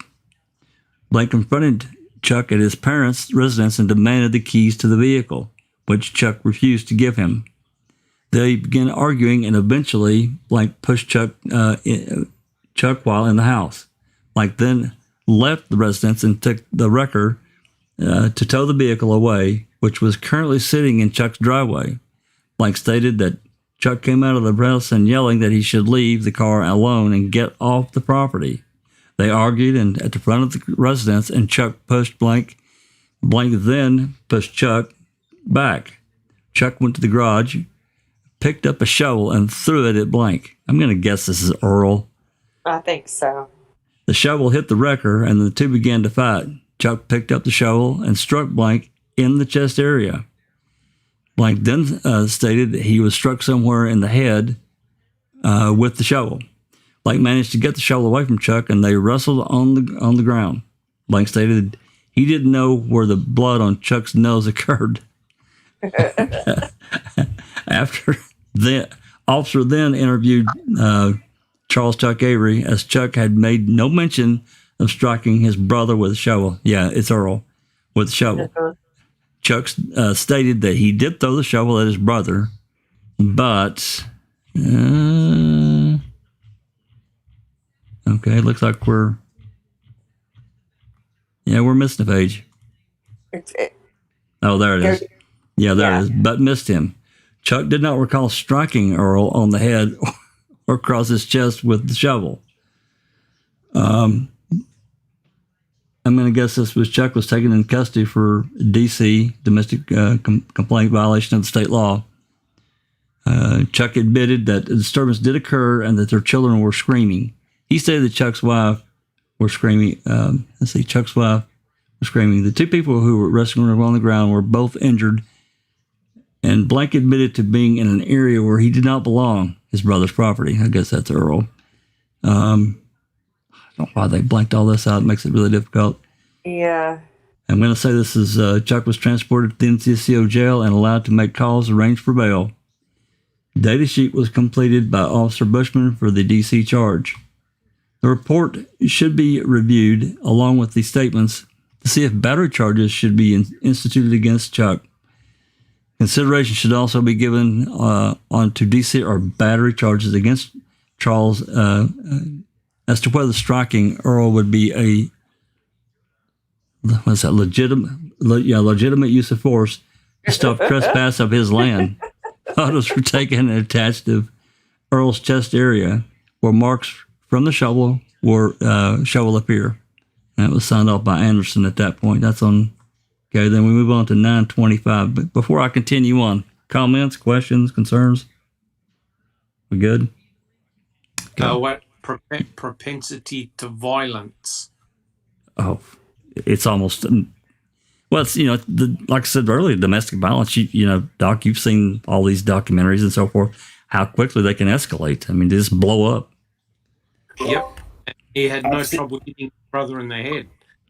Blank confronted Chuck at his parents' residence and demanded the keys to the vehicle, which Chuck refused to give him. They began arguing, and eventually Blank pushed Chuck while in the house. Blank then left the residence and took the wrecker to tow the vehicle away, which was currently sitting in Chuck's driveway. Blank stated that Chuck came out of the house and yelling that he should leave the car alone and get off the property. They argued and at the front of the residence, and Chuck pushed Blank. Blank then pushed Chuck back. Chuck went to the garage, picked up a shovel, and threw it at Blank. I'm going to guess this is Earl. I think so. The shovel hit the wrecker, and the two began to fight. Chuck picked up the shovel and struck Blank in the chest area. Blank then stated that he was struck somewhere in the head with the shovel. Blank managed to get the shovel away from Chuck, and they wrestled on the ground. Blank stated he didn't know where the blood on Chuck's nose occurred. After the officer then interviewed Charles Chuck Avery, as Chuck had made no mention of striking his brother with a shovel. Yeah, it's Earl with a shovel. Chuck stated that he did throw the shovel at his brother, but okay, looks like we're missing a page. Oh, there it is. Yeah, there it is. But missed him. Chuck did not recall striking Earl on the head or across his chest with the shovel. I'm going to guess this was Chuck was taken in custody for DC, domestic complaint violation of the state law. Chuck admitted that the disturbance did occur and that their children were screaming. He stated that Chuck's wife were screaming. Chuck's wife was screaming. The two people who were wrestling on the ground were both injured, and Blank admitted to being in an area where he did not belong, his brother's property. I guess that's Earl. I don't know why they blanked all this out. It makes it really difficult. Yeah. I'm going to say this is Chuck was transported to the NCCO jail and allowed to make calls arranged for bail. Data sheet was completed by Officer Bushman for the DC charge. The report should be reviewed along with the statements to see if battery charges should be instituted against Chuck. Consideration should also be given onto DC or battery charges against Charles as to whether striking Earl would be a legitimate use of force to stop trespass of his land. Photos were taken and attached to Earl's chest area where marks from the shovel appear. That was signed off by Anderson at that point. That's on. Okay, then we move on to 925. But before I continue on, comments, questions, concerns? We good? What propensity to violence? Oh, it's almost. Well, it's, like I said earlier, domestic violence, Doc, you've seen all these documentaries and so forth, how quickly they can escalate. I mean, they just blow up. Yep. He had no trouble hitting his brother in the head.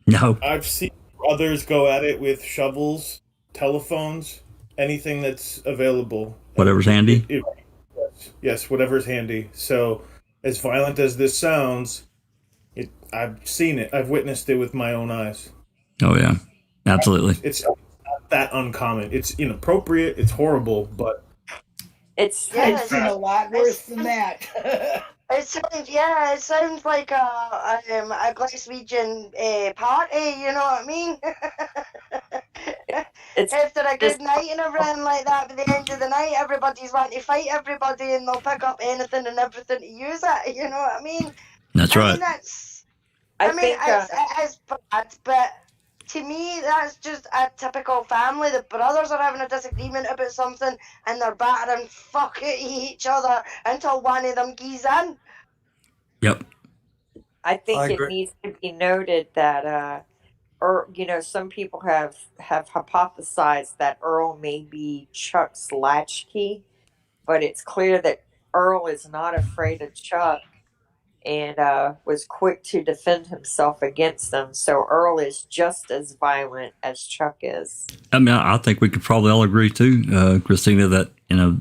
No. I've seen brothers go at it with shovels, telephones, anything that's available. Whatever's handy? Yes, whatever's handy. So, as violent as this sounds, I've seen it. I've witnessed it with my own eyes. Oh, yeah. Absolutely. It's not that uncommon. It's inappropriate. It's horrible, but I've seen a lot worse than that. It sounds like a Glaswegian party, you know what I mean? After a good night and everything like that, by the end of the night, everybody's wanting to fight everybody and they'll pick up anything and everything to use it, you know what I mean? That's right. It's bad, but to me, that's just a typical family. The brothers are having a disagreement about something and they're battering fuck at each other until one of them gees in. Yep. I think it needs to be noted that, some people have hypothesized that Earl may be Chuck's latchkey, but it's clear that Earl is not afraid of Chuck and was quick to defend himself against them. So Earl is just as violent as Chuck is. I mean, I think we could probably all agree too, Christina, that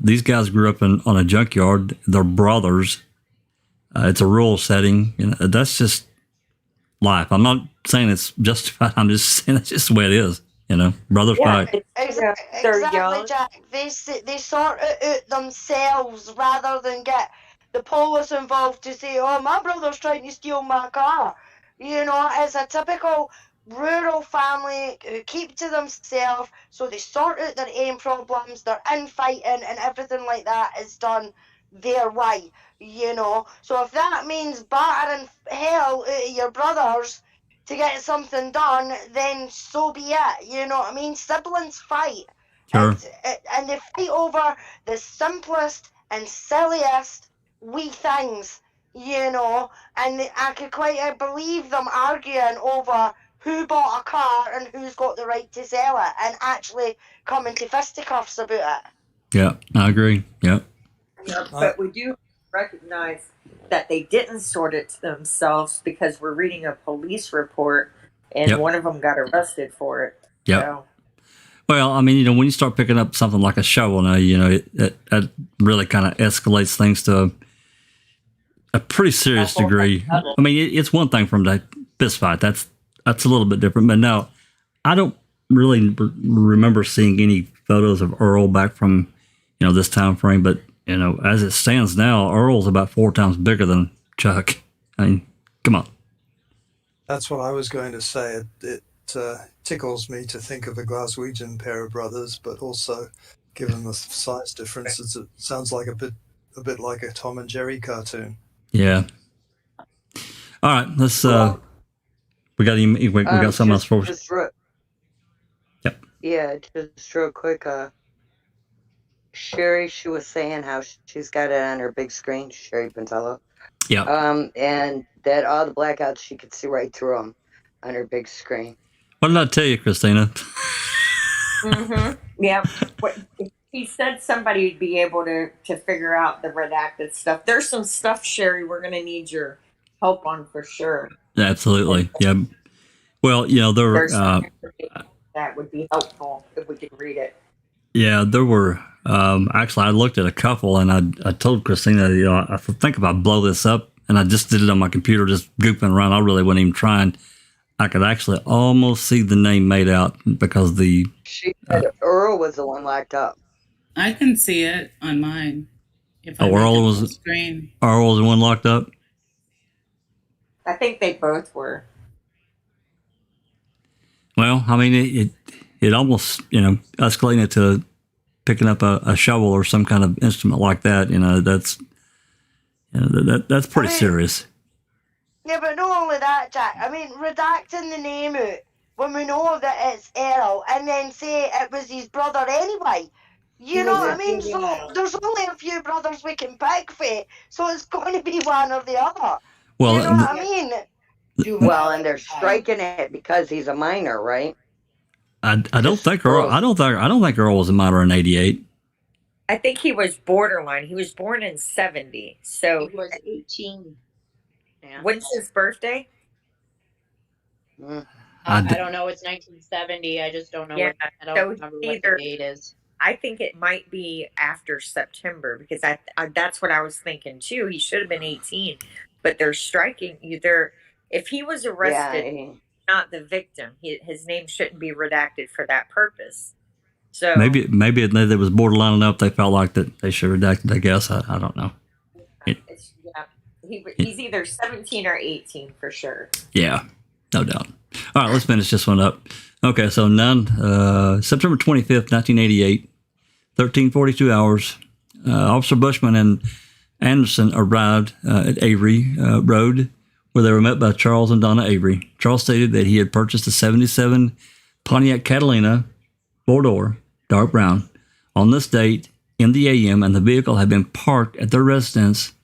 these guys grew up on a junkyard. They're brothers. It's a rural setting. That's just life. I'm not saying it's justified. I'm just saying that's just the way it is. Brothers fight. Exactly, Jack. They sort it out themselves rather than get the police involved to say, oh, my brother's trying to steal my car. It's a typical rural family who keep to themselves, so they sort out their own problems, their infighting and everything like that is done their way, So if that means battering hell out of your brothers to get something done, then so be it, you know what I mean? Siblings fight. Sure. And they fight over the simplest and silliest wee things, and I could quite believe them arguing over who bought a car and who's got the right to sell it and actually coming to fisticuffs about it. Yeah, I agree. Yeah. But we do recognize that they didn't sort it to themselves because we're reading a police report and one of them got arrested for it. Yeah. So. Well, I mean, when you start picking up something like a shovel now, it really kind of escalates things to a pretty serious degree. I mean, it's one thing from the fist fight. That's a little bit different. But no, I don't really remember seeing any photos of Earl back from, this time frame. But, as it stands now, Earl's about 4 times bigger than Chuck. I mean, come on. That's what I was going to say. tickles me to think of a Glaswegian pair of brothers, but also, given the size differences, it sounds like a bit like a Tom and Jerry cartoon. Yeah. All right, let's. We got something else for us. Yep. Yeah, just real quick. Sherry, she was saying how she's got it on her big screen. Sherry Pintello. Yeah. And that all the blackouts, she could see right through them on her big screen. What did I tell you, Christina? Yeah. He said somebody would be able to figure out the redacted stuff. There's some stuff, Sherry, we're going to need your help on for sure. Absolutely. Yeah. Well, there were that would be helpful if we could read it. Yeah, there were. Actually, I looked at a couple, and I told Christina, I think if I blow this up, and I just did it on my computer, just goofing around. I really wasn't even trying. I could actually almost see the name made out because she said Earl was the one locked up. I can see it on mine. Earl was the one locked up. I think they both were. Well, I mean, it almost, escalated to picking up a shovel or some kind of instrument like that. That's pretty serious. Yeah, but not only that, Jack. I mean, redacting the name out when we know that it's Earl, and then say it was his brother anyway. You know what I mean? So there's only a few brothers we can pick for, so it's going to be one or the other. Well, you know what I mean? Well, and they're striking it because he's a minor, right? I don't think Earl. I don't think Earl was a minor in '88. I think he was borderline. He was born in '70, so he was 18. Yeah. When's his birthday? I don't know. It's 1970. I just don't know. I don't remember what the date is. I think it might be after September because I that's what I was thinking too. He should have been 18, but they're striking either if he was arrested, not the victim. His name shouldn't be redacted for that purpose. So maybe it was borderline enough they felt like that they should redact it. I guess I don't know. He's either 17 or 18 for sure. Yeah, no doubt. All right, let's finish this one up. Okay, so September 25th, 1988, 13:42 hours. Officer Bushman and Anderson arrived at Avery Road, where they were met by Charles and Donna Avery. Charles stated that he had purchased a '77 Pontiac Catalina 4-door, dark brown, on this date in the AM, and the vehicle had been parked at their residence.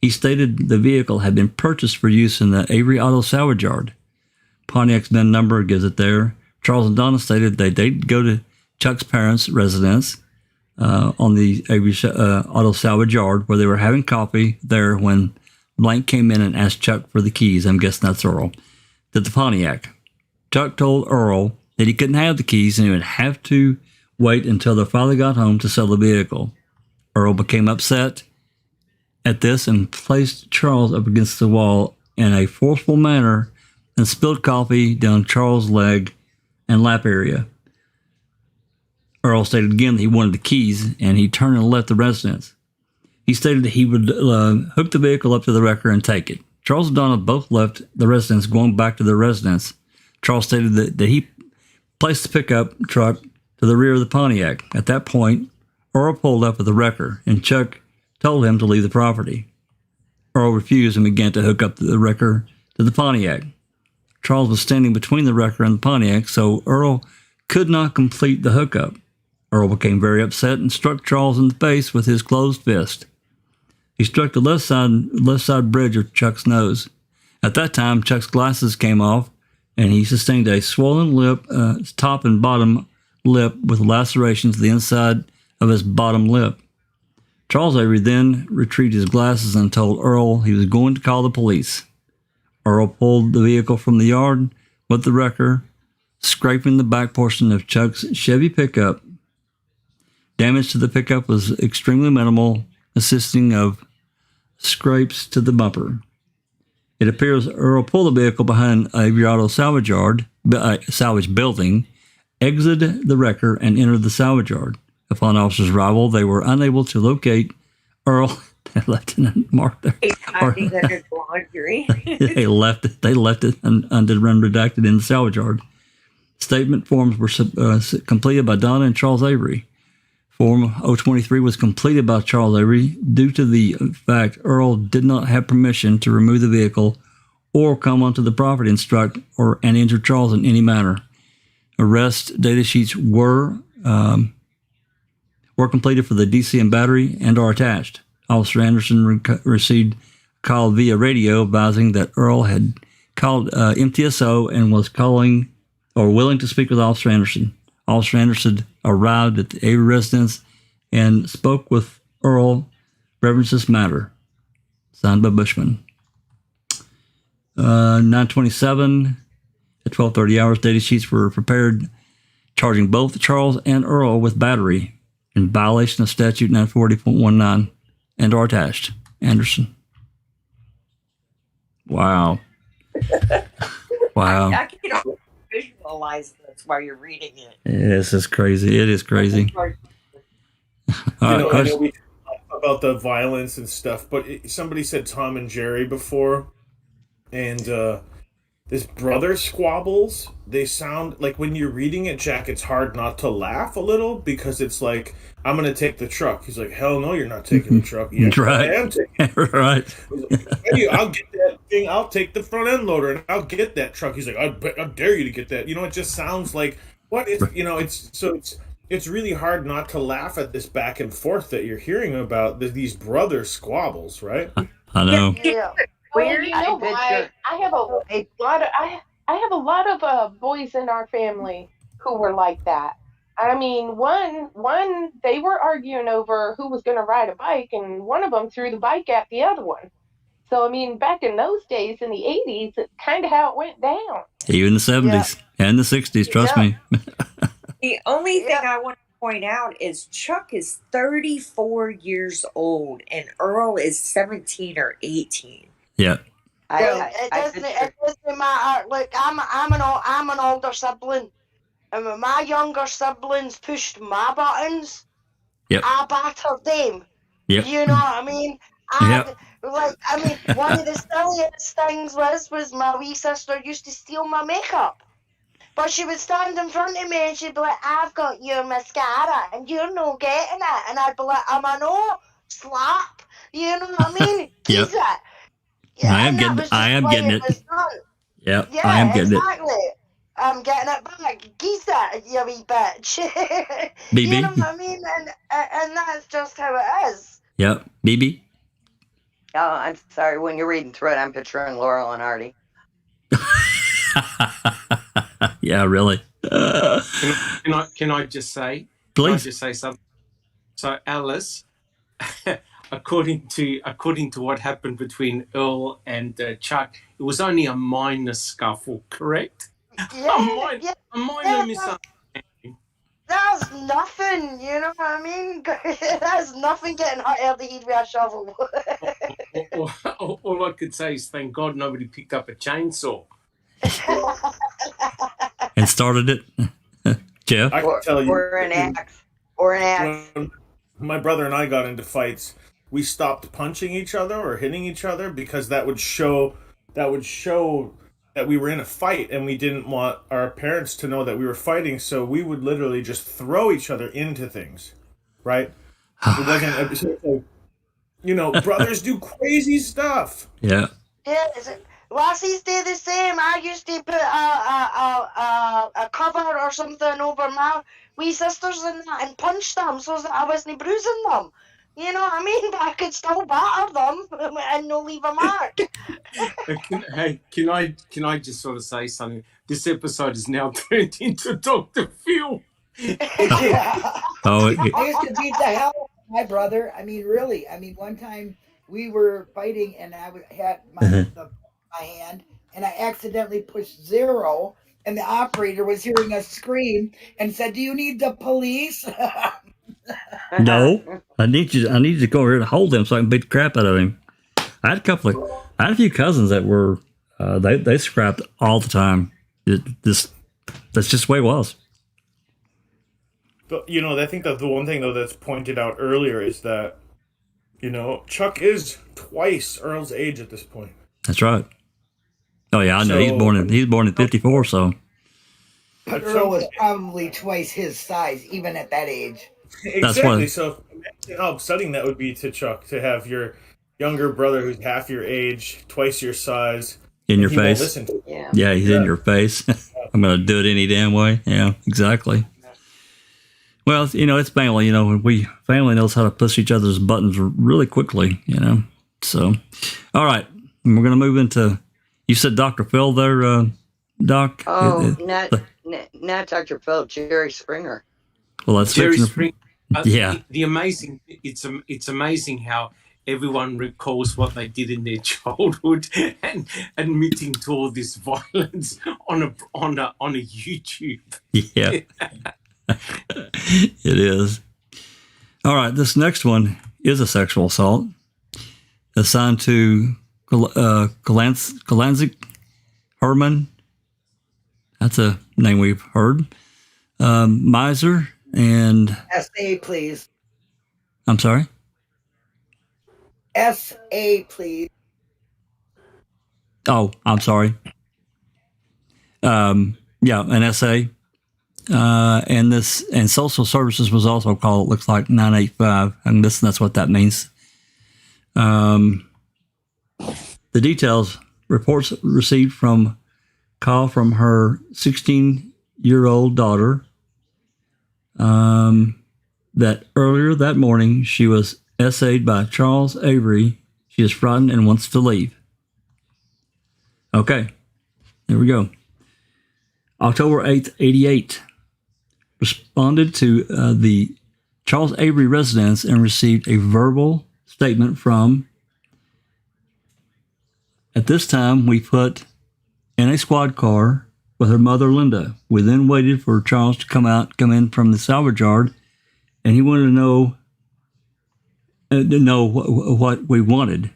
He stated the vehicle had been purchased for use in the Avery Auto Salvage Yard. Pontiac's VIN number gives it there. Charles and Donna stated they did go to Chuck's parents' residence on the Avery Auto Salvage Yard, where they were having coffee there when Blank came in and asked Chuck for the keys. I'm guessing that's Earl. To the Pontiac. Chuck told Earl that he couldn't have the keys and he would have to wait until their father got home to sell the vehicle. Earl became upset at this and placed Charles up against the wall in a forceful manner and spilled coffee down Charles' leg and lap area. Earl stated again that he wanted the keys, and he turned and left the residence. He stated that he would hook the vehicle up to the wrecker and take it. Charles and Donna both left the residence, going back to their residence. Charles stated that he placed the pickup truck to the rear of the Pontiac. At that point, Earl pulled up with the wrecker, and Chuck told him to leave the property. Earl refused and began to hook up the wrecker to the Pontiac. Charles was standing between the wrecker and the Pontiac, so Earl could not complete the hookup. Earl became very upset and struck Charles in the face with his closed fist. He struck the left side bridge of Chuck's nose. At that time, Chuck's glasses came off, and he sustained a swollen lip, top and bottom lip, with lacerations to the inside of his bottom lip. Charles Avery then retrieved his glasses and told Earl he was going to call the police. Earl pulled the vehicle from the yard with the wrecker, scraping the back portion of Chuck's Chevy pickup. Damage to the pickup was extremely minimal, consisting of scrapes to the bumper. It appears Earl pulled the vehicle behind Avery Auto Salvage Yard, salvage building, exited the wrecker, and entered the salvage yard. Upon officers' arrival, they were unable to locate Earl. They left it unmarked there. They left it undid run redacted in the salvage yard. Statement forms were completed by Donna and Charles Avery. Form 023 was completed by Charles Avery due to the fact Earl did not have permission to remove the vehicle or come onto the property and strike and injure Charles in any manner. Arrest data sheets were completed for the DC and battery and are attached. Officer Anderson received a call via radio advising that Earl had called MTSO and was calling or willing to speak with Officer Anderson. Officer Anderson arrived at the Avery residence and spoke with Earl, referenced this matter. Signed by Bushman. 9/27 at 12:30 hours, data sheets were prepared, charging both Charles and Earl with battery in violation of Statute 940.19 and are attached. Anderson. Wow. Wow. I can visualize this while you're reading it. This is crazy. It is crazy. I know we talk about the violence and stuff, but somebody said Tom and Jerry before, and this brother squabbles, they sound like when you're reading it, Jack, it's hard not to laugh a little because it's like, I'm going to take the truck. He's like, hell no, you're not taking the truck. Yes, right. I am taking it. Right. Like, hey, I'll get that thing. I'll take the front end loader and I'll get that truck. He's like, I dare you to get that. It just sounds like, what is, it's really hard not to laugh at this back and forth that you're hearing about these brother squabbles, right? I know. Yeah. Well, you know why? I have a lot of boys in our family who were like that. I mean, one they were arguing over who was going to ride a bike, and one of them threw the bike at the other one. So I mean, back in those days, in the 80s, it's kind of how it went down. Even the 70s and the 60s, trust me. The only thing I want to point out is Chuck is 34 years old and Earl is 17 or 18. Yeah. It doesn't matter. Look, I'm an older sibling, and when my younger siblings pushed my buttons, I battered them. Yep. You know what I mean? One of the silliest things was my wee sister used to steal my makeup. But she would stand in front of me and she'd be like, I've got your mascara and you're not getting it. And I'd be like, am I not? Slap. You know what I mean? Yep. Yeah, I am getting it. Yep, yeah, I am getting exactly. I'm getting it back. Giza, you wee bitch. BB. You know what I mean? And that's just how it is. Yep. BB. Oh, I'm sorry. When you're reading through it, I'm picturing Laurel and Artie. Yeah, really. Can I just say? Please. Can I just say something? So, Alice, according to what happened between Earl and Chuck, it was only a minor scuffle, correct? Yeah, a minor misunderstanding. That's nothing, you know what I mean? That's nothing getting hot out the heat with a shovel. All I could say is thank God nobody picked up a chainsaw. And started it. Jeff? I can tell you. Or an axe. When my brother and I got into fights, we stopped punching each other or hitting each other because that would show that we were in a fight and we didn't want our parents to know that we were fighting, so we would literally just throw each other into things, right? It wasn't, brothers do crazy stuff. Yeah. Yeah, lassies do the same. I used to put a cover or something over my wee sisters and punch them so that I wasn't bruising them. You know what I mean? But I could still batter them and not leave a mark. Hey, can I just sort of say something? This episode is now turned into Dr. Phil. I used to beat the hell out of my brother. I mean, really. I mean, one time we were fighting and I had my hand and I accidentally pushed 0 and the operator was hearing us scream and said, "Do you need the police?" No, I need you to go over here and hold him so I can beat the crap out of him. I had a few cousins that were they scrapped all the time. That's just the way it was. But I think that the one thing though that's pointed out earlier is that Chuck is twice Earl's age at this point. That's right. Oh yeah, I know. He's born in 54, so But Earl was probably twice his size, even at that age. Exactly. So imagine how upsetting that would be to Chuck to have your younger brother who's half your age, twice your size, in your he won't face. listen to Yeah. Yeah, he's in your face. I'm going to do it any damn way. Yeah, exactly. Well, it's family. Family knows how to push each other's buttons really quickly. So, all right, and we're going to move into. You said Dr. Phil there, Doc. Oh, not Dr. Phil, Jerry Springer. Well, that's Jerry Springer. Yeah. It's amazing how everyone recalls what they did in their childhood and admitting to all this violence on a YouTube. Yeah. It is. All right, this next one is a sexual assault assigned to Galanzik Herman. That's a name we've heard. Miser and... S.A., please. I'm sorry? S.A., please. Oh, I'm sorry. Yeah, an S.A. And social services was also called, it looks like 985, and that's what that means. The details, reports received call from her 16-year-old daughter that earlier that morning she was essayed by Charles Avery. She is frightened and wants to leave. Okay, there we go. October 8th, 88. Responded to the Charles Avery residence and received a verbal statement from, at this time, we put in a squad car with her mother, Linda. We then waited for Charles to come in from the salvage yard, and he wanted to know what we wanted.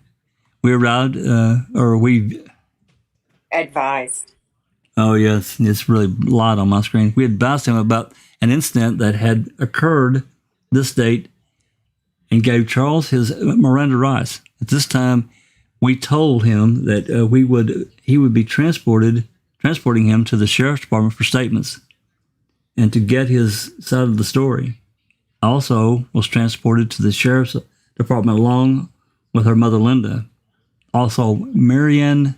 We arrived, we advised. Oh, yes, it's really light on my screen. We advised him about an incident that had occurred this date and gave Charles his Miranda rights. At this time, we told him that he would be transporting him to the sheriff's department for statements and to get his side of the story. Also was transported to the sheriff's department along with her mother, Linda. Also, Marianne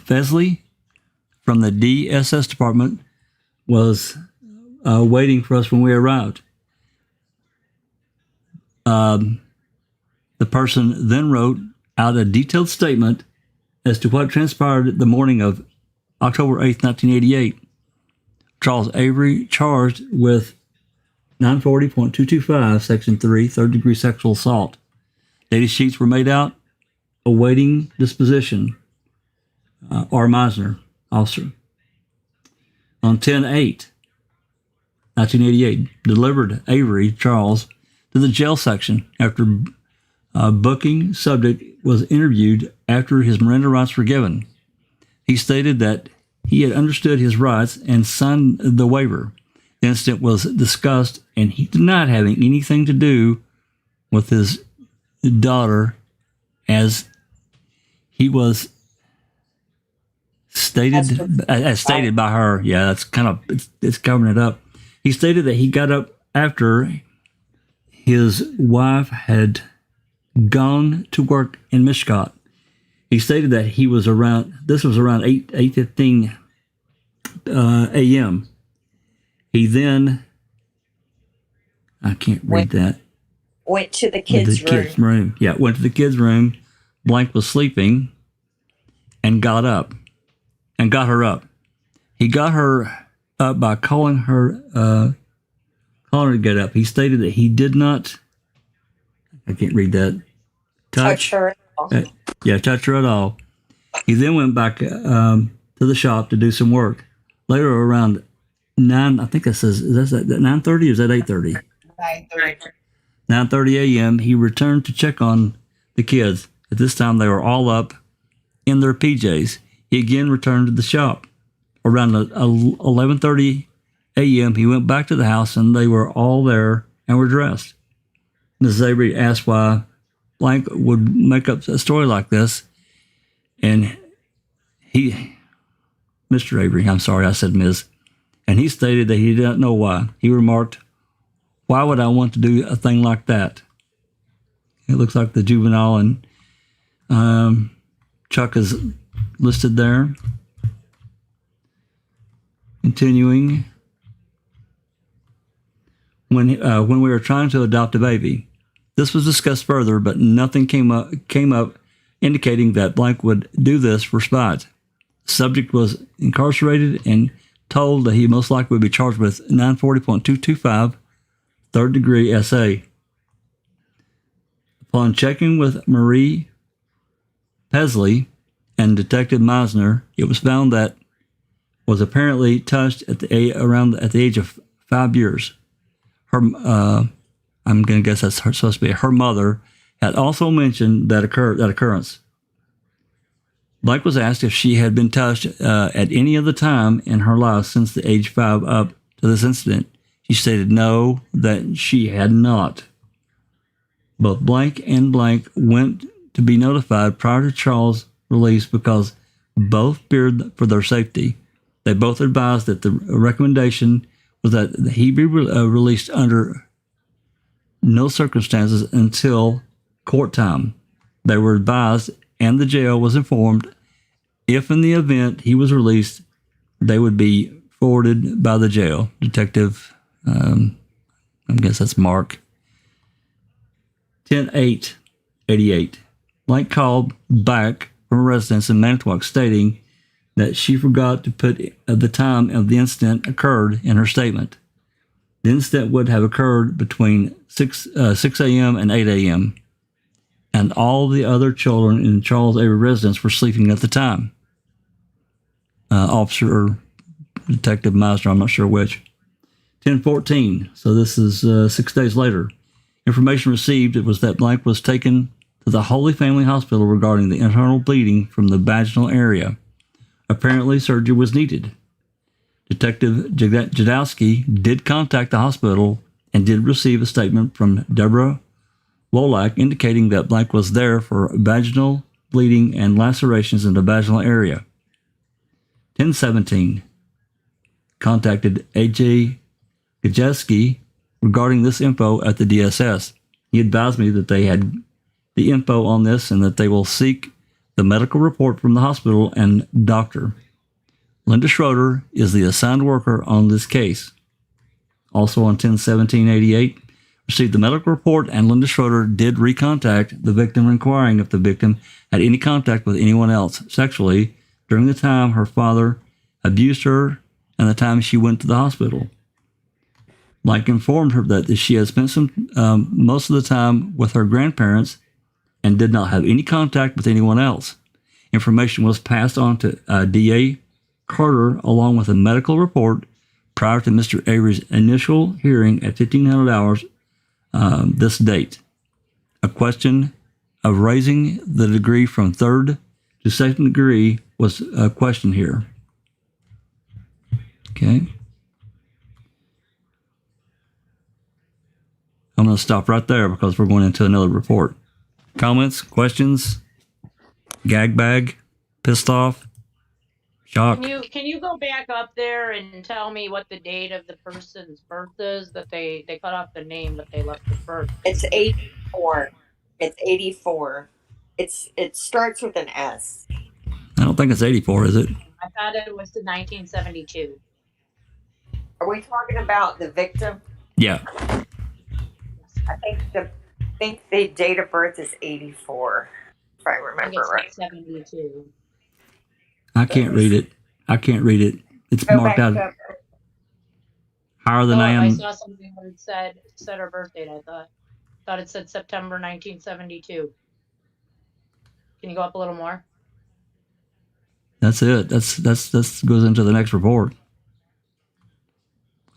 Fesley from the DSS department was waiting for us when we arrived. The person then wrote out a detailed statement as to what transpired the morning of October 8th, 1988. Charles Avery charged with 940.225, Section 3, third-degree sexual assault. Data sheets were made out, awaiting disposition. R. Meisner, officer. On 10/8, 1988, delivered Avery Charles to the jail section after booking subject was interviewed after his Miranda rights were given. He stated that he had understood his rights and signed the waiver. The incident was discussed, and he denied having anything to do with his daughter, as he was stated by her. Yeah, that's kind of it's covering it up. He stated that he got up after his wife had gone to work in Mishcot. He stated that he was around 8:15 a.m. He then, I can't read that. Went to the kids' room. Yeah, went to the kids' room. Blank was sleeping and got up and got her up. He got her up by calling her to get up. He stated that he did not, I can't read that. Touch her at all. Touch her at all. He then went back to the shop to do some work. Later around 9, I think that says, is that 9:30 or is that 8:30? 9:30. 9:30 a.m. He returned to check on the kids. At this time, they were all up in their PJs. He again returned to the shop. Around 11:30 a.m., he went back to the house, and they were all there and were dressed. Mrs. Avery asked why Blank would make up a story like this, and Mr. Avery, I'm sorry, I said Ms., and he stated that he didn't know why. He remarked, "Why would I want to do a thing like that?" It looks like the juvenile and Chuck is listed there. Continuing, when we were trying to adopt a baby, this was discussed further, but nothing came up indicating that blank would do this for spite. The subject was incarcerated and told that he most likely would be charged with 940.225, third degree SA. Upon checking with Marie Pesley and Detective Meisner, it was found that was apparently touched at the age of 5 years. Her, I'm going to guess that's supposed to be her mother, had also mentioned that occurrence. Blank was asked if she had been touched at any other time in her life since the age 5 up to this incident. She stated no, that she had not. Both Blank and Blank went to be notified prior to Charles' release because both feared for their safety. They both advised that the recommendation was that he be released under no circumstances until court time. They were advised, and the jail was informed, if in the event he was released, they would be forwarded by the jail. Detective, I guess that's Mark. 10/8/88. Blank called back from a residence in Manitowoc stating that she forgot to put the time of the incident occurred in her statement. The incident would have occurred between 6 a.m. and 8 a.m., and all the other children in Charles Avery residence were sleeping at the time. Officer or Detective Meisner, I'm not sure which. 10/14, so this is 6 days later. Information received was that Blank was taken to the Holy Family Hospital regarding the internal bleeding from the vaginal area. Apparently, surgery was needed. Detective Jadowski did contact the hospital and did receive a statement from Deborah Wolak indicating that Blank was there for vaginal bleeding and lacerations in the vaginal area. 10/17, contacted A.J. Gajeski regarding this info at the DSS. He advised me that they had the info on this and that they will seek the medical report from the hospital and doctor. Linda Schroeder is the assigned worker on this case. Also on 10/17/88, received the medical report, and Linda Schroeder did recontact the victim inquiring if the victim had any contact with anyone else sexually during the time her father abused her and the time she went to the hospital. Blank informed her that she had spent most of the time with her grandparents and did not have any contact with anyone else. Information was passed on to D.A. Carter along with a medical report prior to Mr. Avery's initial hearing at 1500 hours this date. A question of raising the degree from third to second degree was a question here. Okay. I'm going to stop right there because we're going into another report. Comments, questions, gag bag, pissed off, shock. Can you go back up there and tell me what the date of the person's birth is that they cut off the name but they left the birth? It's 84. It's 84. It starts with an S. I don't think it's 84, is it? I thought it was to 1972. Are we talking about the victim? Yeah. I think the date of birth is 84, if I remember right. 72. I can't read it. It's marked out higher than I am. I saw something where it said her birth date. I thought it said September 1972. Can you go up a little more? That's it. That's goes into the next report.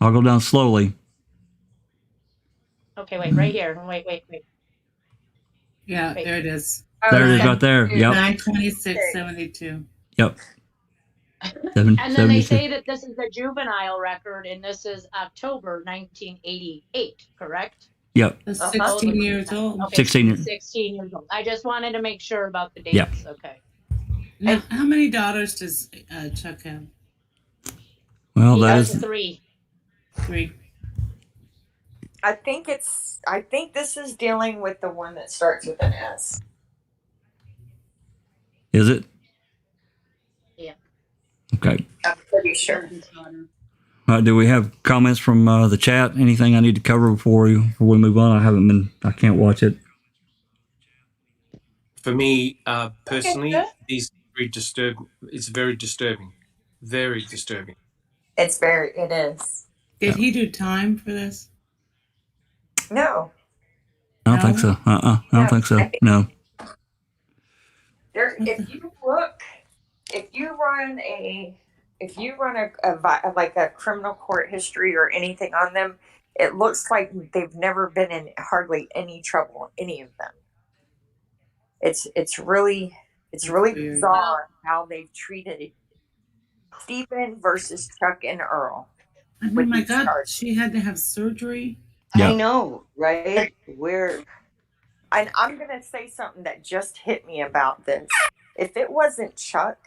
I'll go down slowly. Okay, wait, right here. Wait. Yeah, Wait. there it is. There it is right there. Yep. 9/26/72. Yep. And then they say that this is a juvenile record and this is October 1988, correct? Yep. 16 years old. Okay, 16 years old. I just wanted to make sure about the dates. Yep. Okay. Now, how many daughters does Chuck have? Well, that That's is 3. 3. I think this is dealing with the one that starts with an S. Is it? Yeah. Okay. I'm pretty sure. Do we have comments from the chat? Anything I need to cover before we move on? I can't watch it. For me, personally, these very disturbing. It's very disturbing. Very disturbing. It is. Did he do time for this? No. I don't think so. I don't think so. No. If you look, if you run a criminal court history or anything on them, it looks like they've never been in hardly any trouble, any of them. It's really bizarre how they've treated Stephen versus Chuck and Earl. I mean, my God, she had to have surgery. I know, right? And I'm going to say something that just hit me about this. If it wasn't Chuck,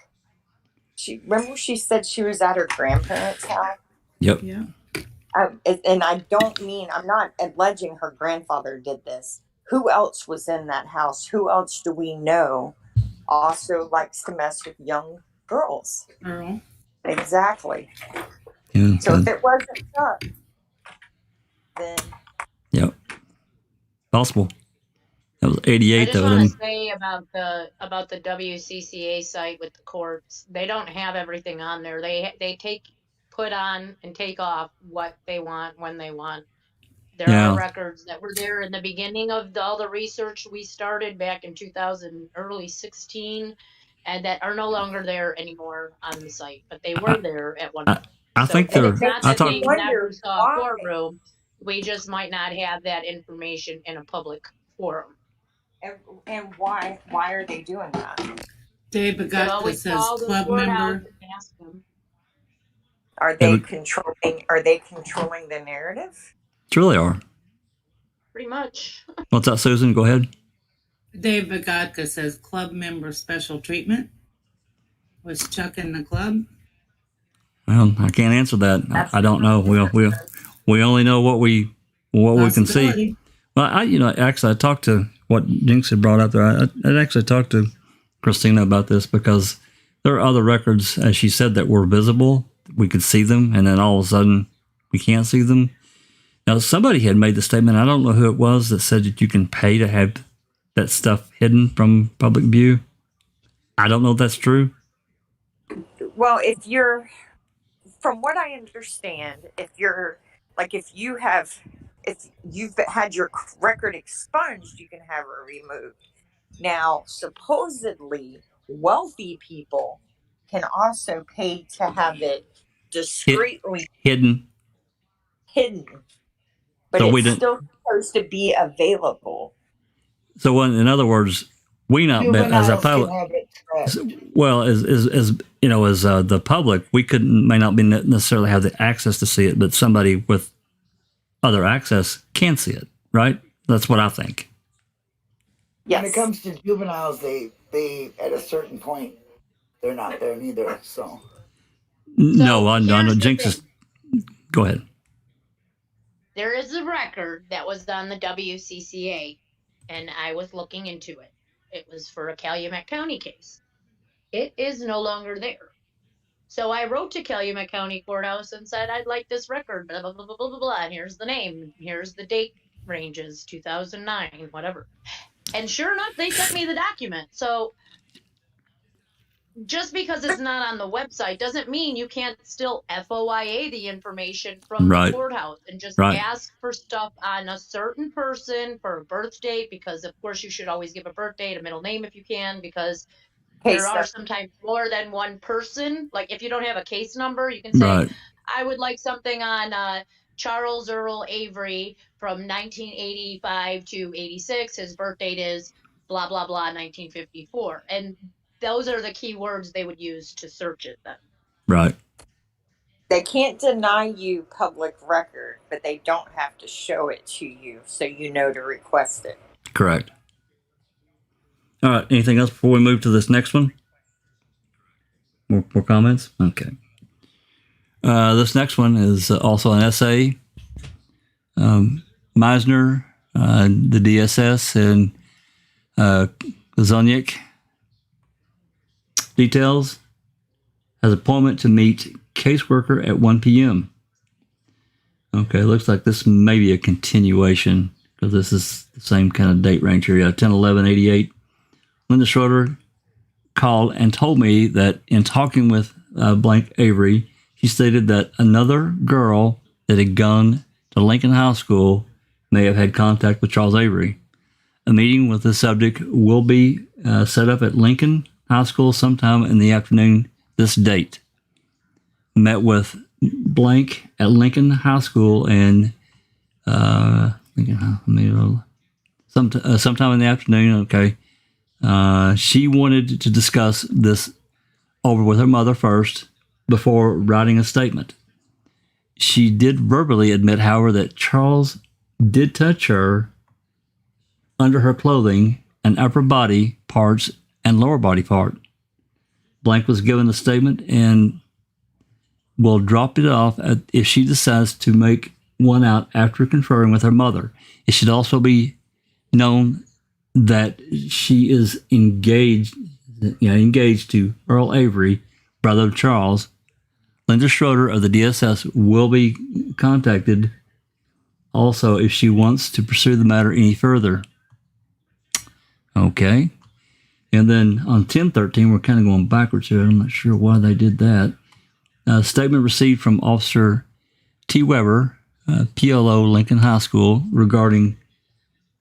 remember she said she was at her grandparents' house? Yep. Yeah. And I'm not alleging her grandfather did this. Who else was in that house? Who else do we know also likes to mess with young girls? Earl. Exactly. Yeah, so if it wasn't Chuck, then... Yep. Possible. That was 88 I just though. want to say about the WCCA site with the courts. They don't have everything on there. They put on and take off what they want when they want. There are records that were there in the beginning of all the research we started back in 2000, early 16, and that are no longer there anymore on the site, but they were there at one point. I think they're. It's not that they never saw a courtroom. We just might not have that information in a public forum. And why are they doing that? Dave Bagatka says club member. Are they controlling the narrative? It really are. Pretty much. What's that, Susan? Go ahead. Dave Bagatka says club member special treatment. Was Chuck in the club? Well, I can't answer that. I don't know. We only know what we can see. Well, actually, I talked to what Jinx had brought up there. I actually talked to Christina about this because there are other records, as she said, that were visible. We could see them, and then all of a sudden, we can't see them. Now, somebody had made the statement, I don't know who it was, that said that you can pay to have that stuff hidden from public view. I don't know if that's true. Well, from what I understand, if you've had your record expunged, you can have it removed. Now, supposedly, wealthy people can also pay to have it discreetly hidden. But so it's still supposed to be available. So, in other words, we not as a public. Well, as the public, we may not be necessarily have the access to see it, but somebody with other access can see it, right? That's what I think. Yes. When it comes to juveniles, they at a certain point, they're not there neither. So no, I know. Jinx is. Go ahead. There is a record that was on the WCCA, and I was looking into it. It was for a Calumet County case. It is no longer there. So I wrote to Calumet County Courthouse and said, I'd like this record, blah, blah, blah, blah, blah, blah. And here's the name. Here's the date ranges, 2009, whatever. And sure enough, they sent me the document. So just because it's not on the website doesn't mean you can't still FOIA the information from the courthouse and just ask for stuff on a certain person for a birth date, because of course you should always give a birth date, a middle name if you can, because there are sometimes more than one person. Like if you don't have a case number, you can say, I would like something on Charles Earl Avery from 1985 to 86. His birth date is blah, blah, blah, 1954. And those are the key words they would use to search it then. Right. They can't deny you public record, but they don't have to show it to you so you know to request it. Correct. All right. Anything else before we move to this next one? More comments? Okay. This next one is also an essay. Meisner, the DSS, and Zoniak details has appointment to meet caseworker at 1 p.m. Okay, looks like this may be a continuation because this is the same kind of date range here. Yeah, 10/11/88. Linda Schroeder called and told me that in talking with blank Avery, she stated that another girl that had gone to Lincoln High School may have had contact with Charles Avery. A meeting with the subject will be set up at Lincoln High School sometime in the afternoon this date. Met with blank at Lincoln High School and sometime in the afternoon. Okay. She wanted to discuss this over with her mother first before writing a statement. She did verbally admit, however, that Charles did touch her under her clothing and upper body parts and lower body part. Blank was given the statement and will drop it off if she decides to make one out after conferring with her mother. It should also be known that she is engaged to Earl Avery, brother of Charles. Linda Schroeder of the DSS will be contacted also if she wants to pursue the matter any further. Okay. And then on 10/13, we're kind of going backwards here. I'm not sure why they did that. A statement received from Officer T. Weber, PLO, Lincoln High School, regarding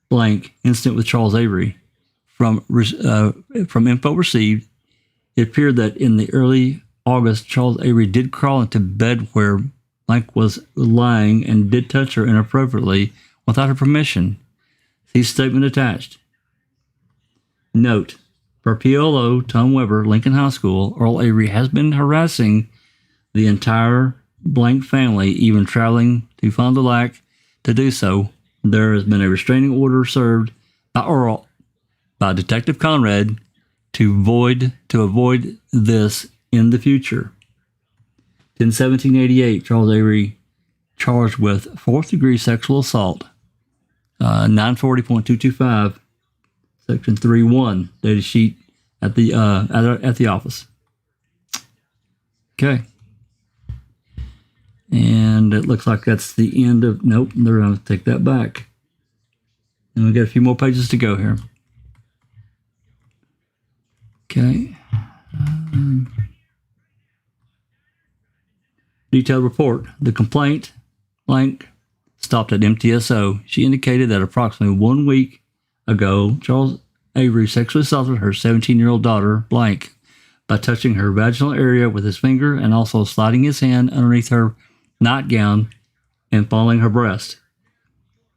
blank incident with Charles Avery. From info received, it appeared that in the early August, Charles Avery did crawl into bed where blank was lying and did touch her inappropriately without her permission. See statement attached. Note, for PLO Tom Weber, Lincoln High School, Earl Avery has been harassing the entire blank family, even traveling to Fond du Lac to do so. There has been a restraining order served by Detective Conrad to avoid this in the future. 10/17/88, Charles Avery charged with 4th-degree sexual assault. 940.225, Section 3-1, data sheet at the office. Okay. And it looks like that's the end of... Nope, they're going to take that back. And we've got a few more pages to go here. Okay. Detailed report. The complaint, blank, stopped at MTSO. She indicated that approximately 1 week ago, Charles Avery sexually assaulted her 17-year-old daughter, blank, by touching her vaginal area with his finger and also sliding his hand underneath her nightgown and fondling her breast.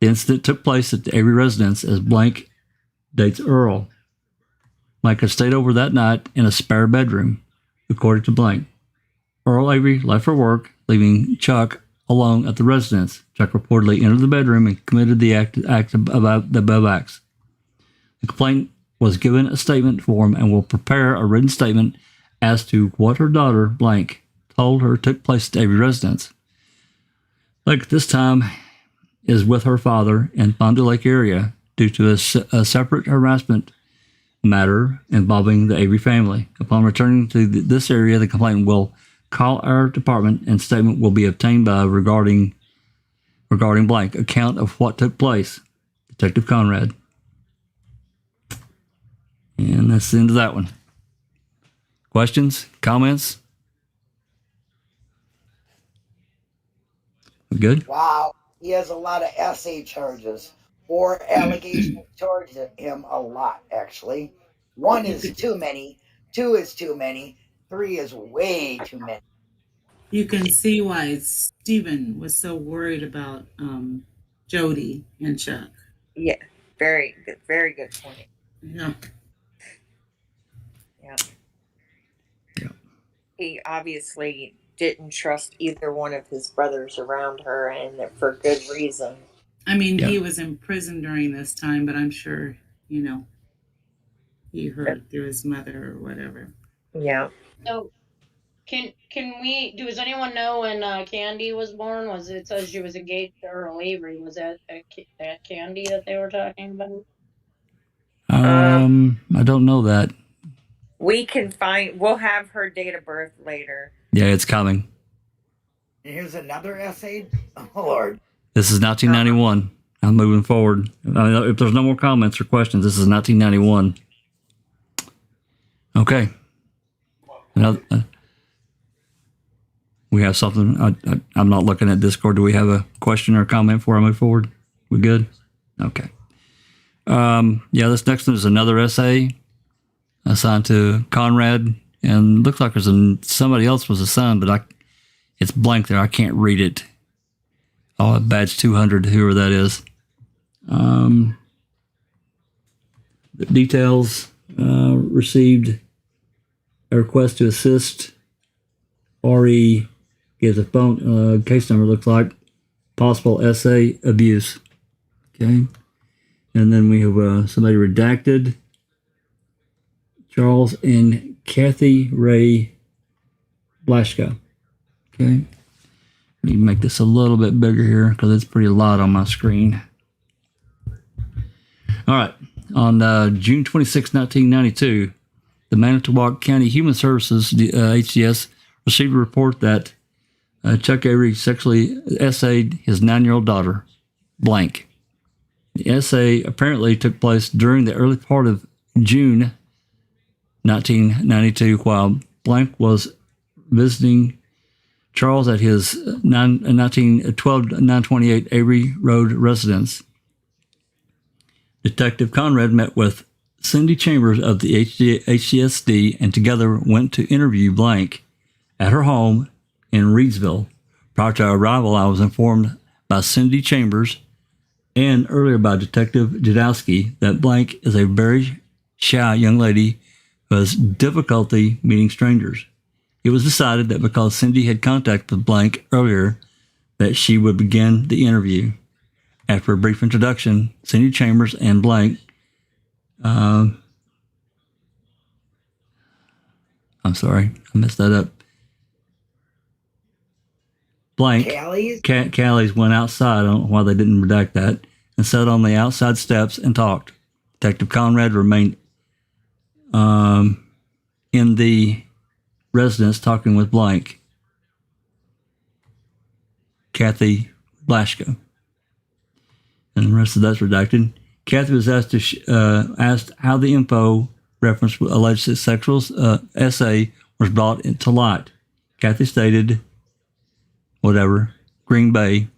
The incident took place at the Avery residence as blank dates Earl. Blank had stayed over that night in a spare bedroom, according to blank. Earl Avery left for work, leaving Chuck alone at the residence. Chuck reportedly entered the bedroom and committed the act about the above acts. The complainant was given a statement form and will prepare a written statement as to what her daughter, blank, told her took place at the Avery residence. Like this time is with her father in Fond du Lac area due to a separate harassment matter involving the Avery family. Upon returning to this area, the complainant will call our department and statement will be obtained by regarding blank account of what took place. Detective Conrad. And that's the end of that one. Questions? Comments? Good? Wow. He has a lot of essay charges. 4 allegations charged him a lot, actually. 1 is too many. 2 is too many. 3 is way too many. You can see why Stephen was so worried about Jody and Chuck. Yeah, very good point. Yeah. Yeah. He obviously didn't trust either one of his brothers around her, and for good reason. I mean, he was in prison during this time, but I'm sure, he heard through his mother or whatever. Yeah. So Can we? Does anyone know when Candy was born? It says she was engaged to Earl Avery? Was that that Candy that they were talking about? I don't know that. We'll have her date of birth later. Yeah, it's coming. Here's another essay. Oh, Lord. This is 1991. I'm moving forward. If there's no more comments or questions, this is 1991. Okay. We have something. I'm not looking at Discord. Do we have a question or comment before I move forward? We good? Okay. This next one is another essay assigned to Conrad, and looks like somebody else was assigned, but it's blank there. I can't read it. Oh, badge 200, whoever that is. The details received a request to assist. RE gives a phone case number, looks like possible essay abuse. Okay. And then we have somebody redacted. Charles and Kathy Ray Blaschka. Okay. Need to make this a little bit bigger here because it's pretty lot on my screen. All right. On June 26, 1992, the Manitowoc County Human Services, HCS, received a report that Chuck Avery sexually essayed his 9-year-old daughter, blank. The essay apparently took place during the early part of June 1992 while blank was visiting Charles at his 928 Avery Road residence. Detective Conrad met with Cindy Chambers of the HCSD and together went to interview blank at her home in Reedsville. Prior to our arrival, I was informed by Cindy Chambers and earlier by Detective Jadowski that blank is a very shy young lady who has difficulty meeting strangers. It was decided that because Cindy had contacted blank earlier, that she would begin the interview. After a brief introduction, Cindy Chambers and blank, I'm sorry, I messed that up. Blank, Callie's went outside, I don't know why they didn't redact that, and sat on the outside steps and talked. Detective Conrad remained in the residence talking with blank, Kathy Blaschka. And the rest of that's redacted. Kathy was asked how the info reference alleged sexual essay was brought into light. Kathy stated, whatever, Green Bay.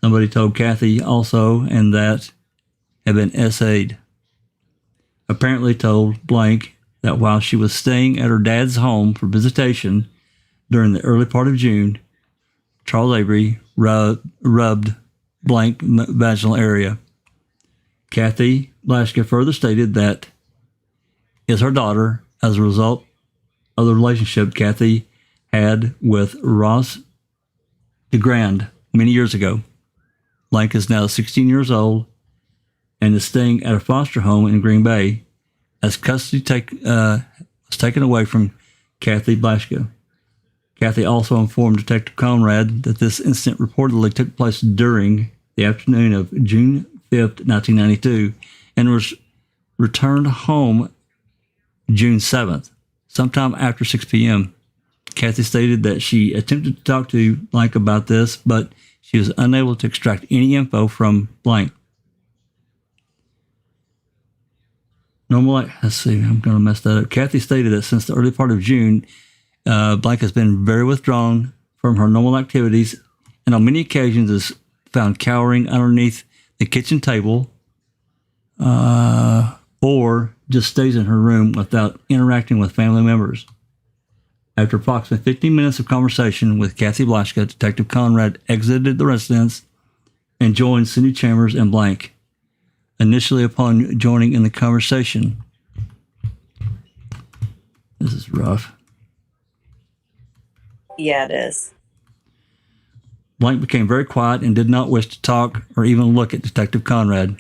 Somebody told Kathy also, and that had been essayed. Apparently told blank that while she was staying at her dad's home for visitation during the early part of June, Charles Avery rubbed blank vaginal area. Kathy Blaschka further stated that is her daughter as a result of the relationship Kathy had with Ross DeGrand many years ago. Blank is now 16 years old and is staying at a foster home in Green Bay as custody was taken away from Kathy Blaschka. Kathy also informed Detective Conrad that this incident reportedly took place during the afternoon of June 5th, 1992, and was returned home June 7th, sometime after 6 p.m. Kathy stated that she attempted to talk to blank about this, but she was unable to extract any info from blank. Let's see, I'm going to mess that up. Kathy stated that since the early part of June, blank has been very withdrawn from her normal activities and on many occasions is found cowering underneath the kitchen table or just stays in her room without interacting with family members. After approximately 15 minutes of conversation with Kathy Blaschka, Detective Conrad exited the residence and joined Cindy Chambers and blank. Initially, upon joining in the conversation, this is rough. Yeah, it is. Blank became very quiet and did not wish to talk or even look at Detective Conrad.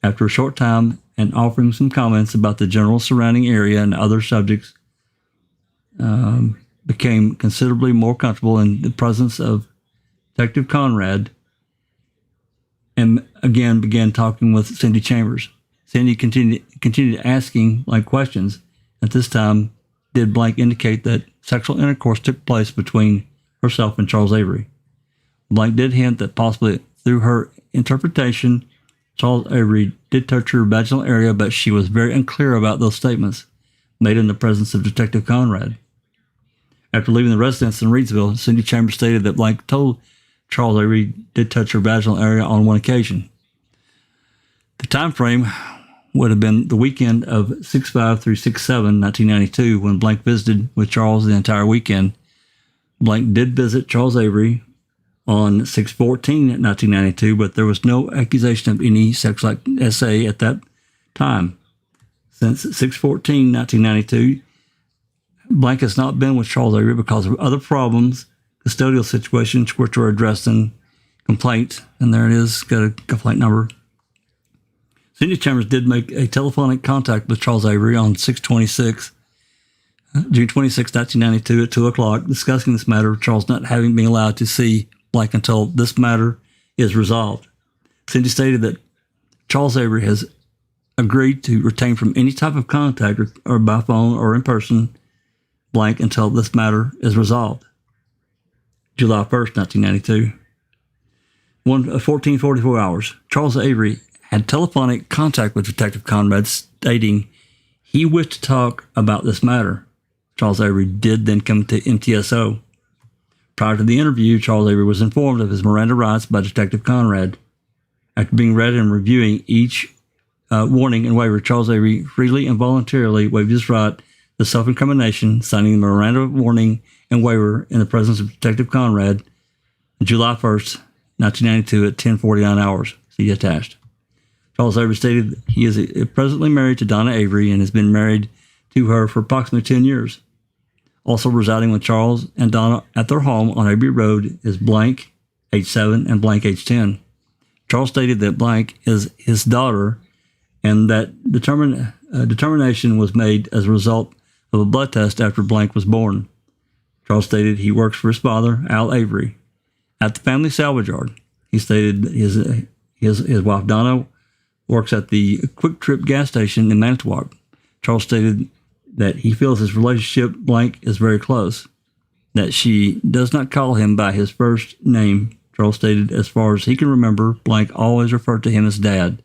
After a short time and offering some comments about the general surrounding area and other subjects, became considerably more comfortable in the presence of Detective Conrad and again began talking with Cindy Chambers. Cindy continued asking Blank questions. At this time, did Blank indicate that sexual intercourse took place between herself and Charles Avery? Blank did hint that possibly through her interpretation, Charles Avery did touch her vaginal area, but she was very unclear about those statements made in the presence of Detective Conrad. After leaving the residence in Reedsville, Cindy Chambers stated that Blank told Charles Avery did touch her vaginal area on one occasion. The time frame would have been the weekend of 6/5 through 6/7, 1992, when Blank visited with Charles the entire weekend. Blank did visit Charles Avery on 6/14, 1992, but there was no accusation of any sex-like SA at that time. Since 6/14, 1992, Blank has not been with Charles Avery because of other problems, custodial situations which were addressed in complaint, and there it is, got a complaint number. Cindy Chambers did make a telephonic contact with Charles Avery on June 26, 1992 at 2 o'clock, discussing this matter of Charles not having been allowed to see Blank until this matter is resolved. Cindy stated that Charles Avery has agreed to retain from any type of contact or by phone or in person Blank until this matter is resolved. July 1st, 1992. 14:44 hours. Charles Avery had telephonic contact with Detective Conrad stating he wished to talk about this matter. Charles Avery did then come to MTSO. Prior to the interview, Charles Avery was informed of his Miranda rights by Detective Conrad. After being read and reviewing each warning and waiver, Charles Avery freely and voluntarily waived his right to self-incrimination, signing the Miranda warning and waiver in the presence of Detective Conrad on July 1st, 1992 at 10:49 hours. See attached. Charles Avery stated he is presently married to Donna Avery and has been married to her for approximately 10 years. Also residing with Charles and Donna at their home on Avery Road is Blank, age 7, and Blank, age 10. Charles stated that Blank is his daughter and that determination was made as a result of a blood test after Blank was born. Charles stated he works for his father, Al Avery, at the family salvage yard. He stated his wife, Donna, works at the Quick Trip gas station in Manitowoc. Charles stated that he feels his relationship, Blank, is very close, that she does not call him by his first name. Charles stated as far as he can remember, Blank always referred to him as Dad.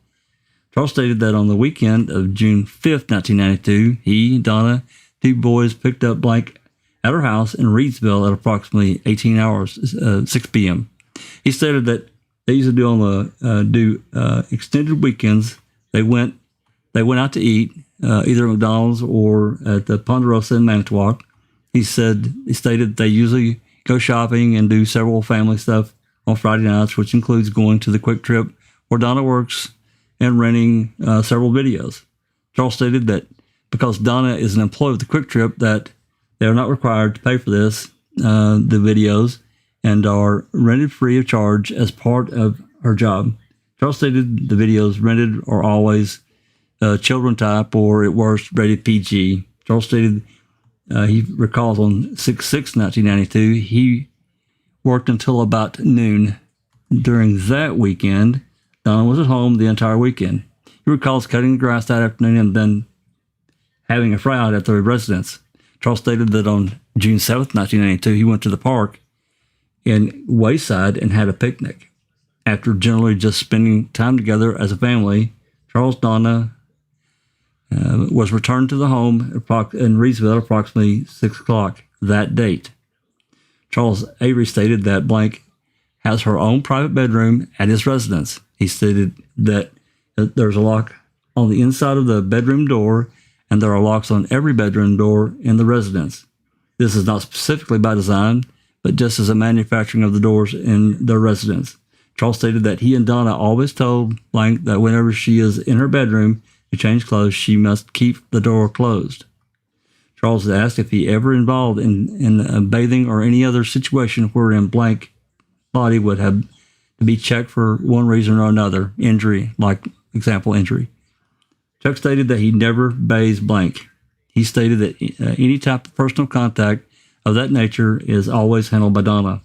Charles stated that on the weekend of June 5th, 1992, he, Donna, two boys picked up Blank at her house in Reedsville at approximately 18 hours, 6 p.m. He stated that they used to do extended weekends. They went out to eat, either at McDonald's or at the Ponderosa in Manitowoc. He stated they usually go shopping and do several family stuff on Friday nights, which includes going to the Quick Trip where Donna works and renting several videos. Charles stated that because Donna is an employee of the Quick Trip, that they are not required to pay for this, the videos, and are rented free of charge as part of her job. Charles stated the videos rented are always children type or at worst rated PG. Charles stated he recalls on 6/6/1992 he worked until about noon. During that weekend, Donna was at home the entire weekend. He recalls cutting the grass that afternoon and then having a fry out at their residence. Charles stated that on June 7th, 1992, he went to the park in Wayside and had a picnic. After generally just spending time together as a family, Charles Donna was returned to the home in Reedsville at approximately 6 o'clock that date. Charles Avery stated that Blank has her own private bedroom at his residence. He stated that there's a lock on the inside of the bedroom door and there are locks on every bedroom door in the residence. This is not specifically by design, but just as a manufacturing of the doors in their residence. Charles stated that he and Donna always told Blank that whenever she is in her bedroom to change clothes, she must keep the door closed. Charles asked if he ever involved in bathing or any other situation wherein Blank body would have to be checked for one reason or another, injury, like example injury. Chuck stated that he never bathes Blank. He stated that any type of personal contact of that nature is always handled by Donna.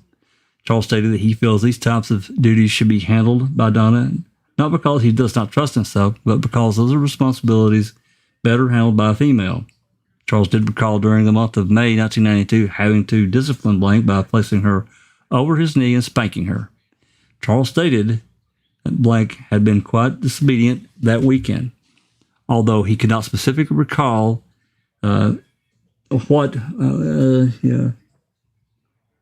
Charles stated that he feels these types of duties should be handled by Donna, not because he does not trust himself, but because those are responsibilities better handled by a female. Charles did recall during the month of May 1992 having to discipline Blank by placing her over his knee and spanking her. Charles stated that Blank had been quite disobedient that weekend, although he could not specifically recall what. An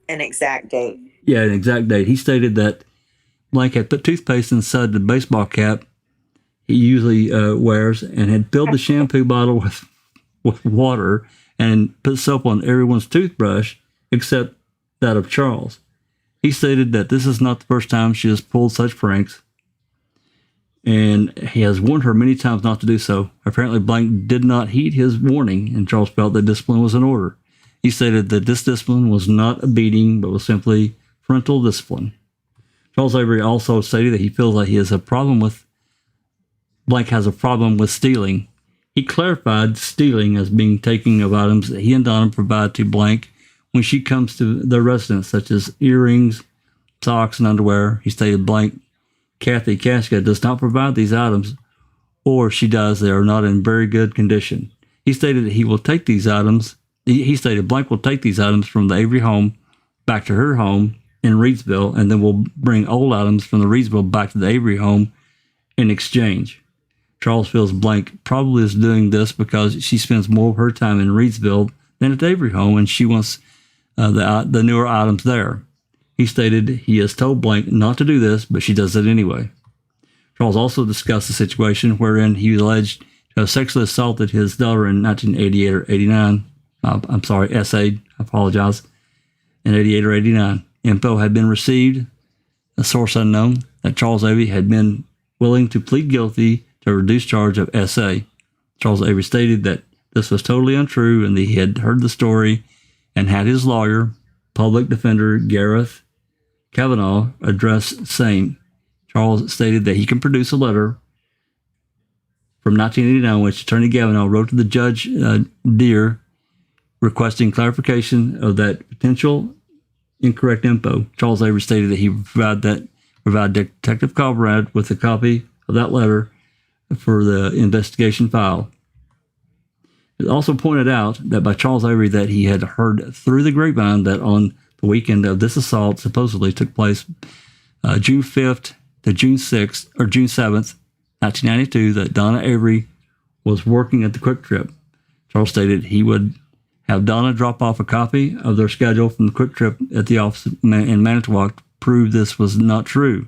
exact date. Yeah, an exact date. He stated that Blank had put toothpaste inside the baseball cap he usually wears and had filled the shampoo bottle with water and put soap on everyone's toothbrush except that of Charles. He stated that this is not the first time she has pulled such pranks, and he has warned her many times not to do so. Apparently, Blank did not heed his warning, and Charles felt that discipline was in order. He stated that this discipline was not a beating, but was simply parental discipline. Charles Avery also stated that he feels like Blank has a problem with stealing. He clarified stealing as being taking of items that he and Donna provide to Blank when she comes to their residence, such as earrings, socks, and underwear. He stated Blank, Kathy Kashka, does not provide these items, or she does, they are not in very good condition. He stated that he will take these items. He stated Blank will take these items from the Avery home back to her home in Reedsville, and then will bring old items from the Reedsville back to the Avery home in exchange. Charles feels Blank probably is doing this because she spends more of her time in Reedsville than at the Avery home, and she wants the newer items there. He stated he has told Blank not to do this, but she does it anyway. Charles also discussed the situation wherein he was alleged to have sexually assaulted his daughter in 1988 or 89. Essayed, I apologize, in 88 or 89. Info had been received, a source unknown, that Charles Avery had been willing to plead guilty to a reduced charge of essay. Charles Avery stated that this was totally untrue and that he had heard the story and had his lawyer, public defender Gareth Kavanaugh, address same. Charles stated that he can produce a letter from 1989 which Attorney Kavanaugh wrote to the Judge Deere requesting clarification of that potential incorrect info. Charles Avery stated that he would provide Detective Conrad with a copy of that letter for the investigation file. It also pointed out that by Charles Avery that he had heard through the grapevine that on the weekend of this assault supposedly took place June 5th to June 6th or June 7th, 1992, that Donna Avery was working at the Quick Trip. Charles stated he would have Donna drop off a copy of their schedule from the Quick Trip at the office in Manitowoc to prove this was not true.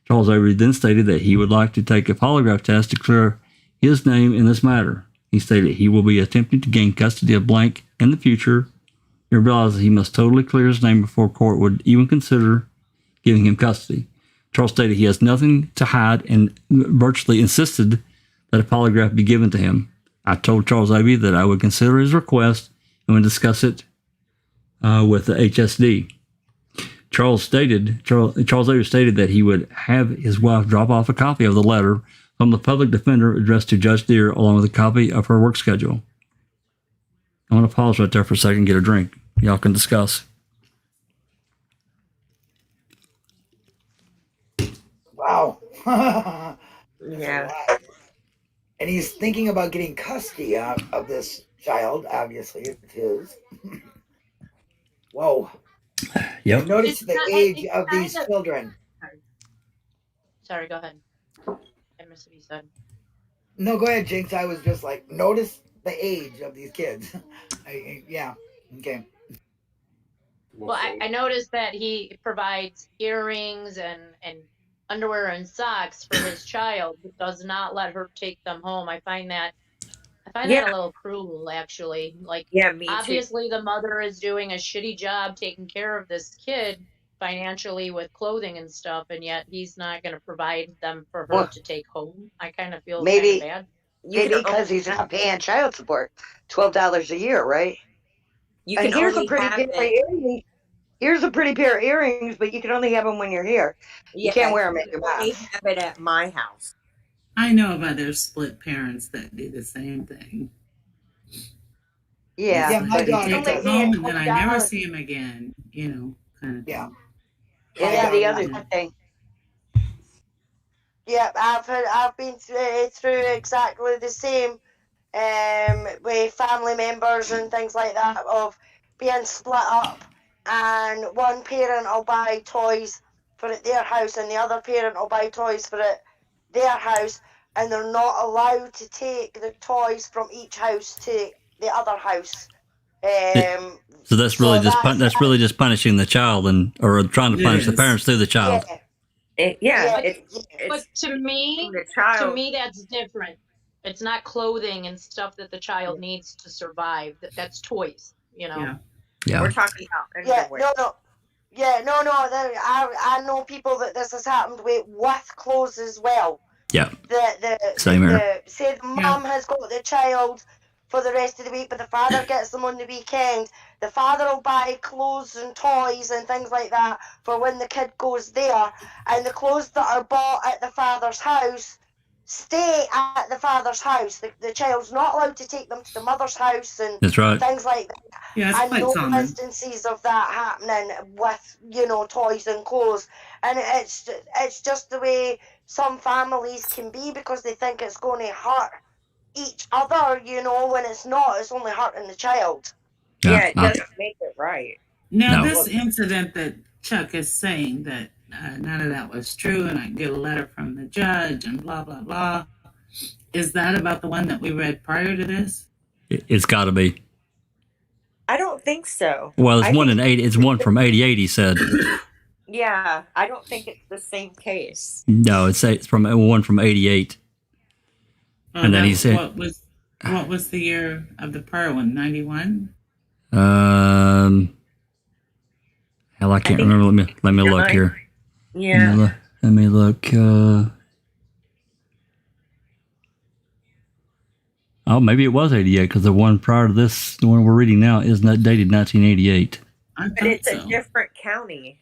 Charles Avery then stated that he would like to take a polygraph test to clear his name in this matter. He stated he will be attempting to gain custody of Blank in the future. He realized he must totally clear his name before court would even consider giving him custody. Charles stated he has nothing to hide and virtually insisted that a polygraph be given to him. I told Charles Avery that I would consider his request and would discuss it with the HSD. Charles Avery stated that he would have his wife drop off a copy of the letter from the public defender addressed to Judge Deere along with a copy of her work schedule. I'm going to pause right there for a second and get a drink. Y'all can discuss. Wow. Yeah. And he's thinking about getting custody of this child. Obviously, it's his. Whoa. Yep. Notice the age of these children. Sorry, go ahead. I missed what you said. No, go ahead, Jinx. I was just like, notice the age of these kids. Yeah. Okay. Well, I noticed that he provides earrings and underwear and socks for his child, but does not let her take them home. I find that a little cruel, actually. Like, yeah, me obviously too. the mother is doing a shitty job taking care of this kid financially with clothing and stuff, and yet he's not going to provide them for her to take home. I kind of feel kind of bad. Maybe because he's not paying child support, $12 a year, right? You can here's only a pretty pair of earrings. Here's a pretty pair of earrings, but you can only have them when you're here. You can't wear them at your mom's. They have it at my house. I know of other split parents that do the same thing. Yeah, Yeah, my He daughter takes does. it home, and then I never see him again. Kind of. Yeah. And the other Yeah. thing, Yep, I've been through exactly the same with family members and things like that, of being split up, and one parent will buy toys for at their house and the other parent will buy toys for at their house, and they're not allowed to take the toys from each house to the other house. So that's really that's really just punishing the child or trying to punish the parents through the child. But to me, that's different. It's not clothing and stuff that the child needs to survive. That's toys, Yeah. We're talking about underwear. I know people that this has happened with clothes as well. Yeah. Same here. Say the mum has got the child for the rest of the week, but the father gets them on the weekend. The father will buy clothes and toys and things like that for when the kid goes there, and the clothes that are bought at the father's house stay at the father's house. The child's not allowed to take them to the mother's house and That's right. things like that. Yeah, it's I quite know common. instances of that happening with toys and clothes, and it's just the way some families can be, because they think it's going to hurt each other, when it's not. It's only hurting the child. Yeah, it doesn't make it right. Now, this incident that Chuck is saying that none of that was true, and I get a letter from the judge and blah, blah, blah. Is that about the one that we read prior to this? It's got to be. I don't think so. Well, it's one from 88, he said. Yeah, I don't think it's the same case. No, it's from one from 88. And then he said, what was the year of the prior one? 91? Hell, I can't remember. Let me look here. Yeah. Let me look. Oh, maybe it was 88, because the one prior to this, the one we're reading now, is not dated 1988. But it's a different county.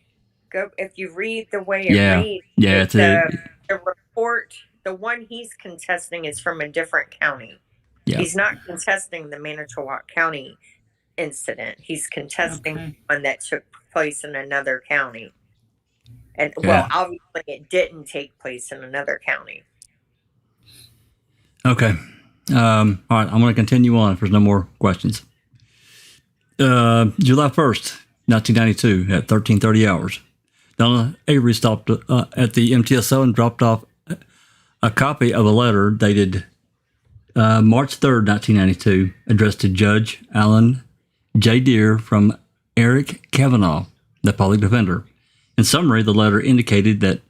If you read the way it reads. Yeah, the report, the one he's contesting is from a different county. Yeah. He's not contesting the Manitowoc County incident. He's contesting one that took place in another county. And obviously it didn't take place in another county. Okay. All right, I'm going to continue on if there's no more questions. July 1st, 1992, at 13:30 hours, Donna Avery stopped at the MTSO and dropped off a copy of a letter dated March 3rd, 1992, addressed to Judge Alan J. Deere from Eric Kavanaugh, the public defender. In summary, the letter indicated that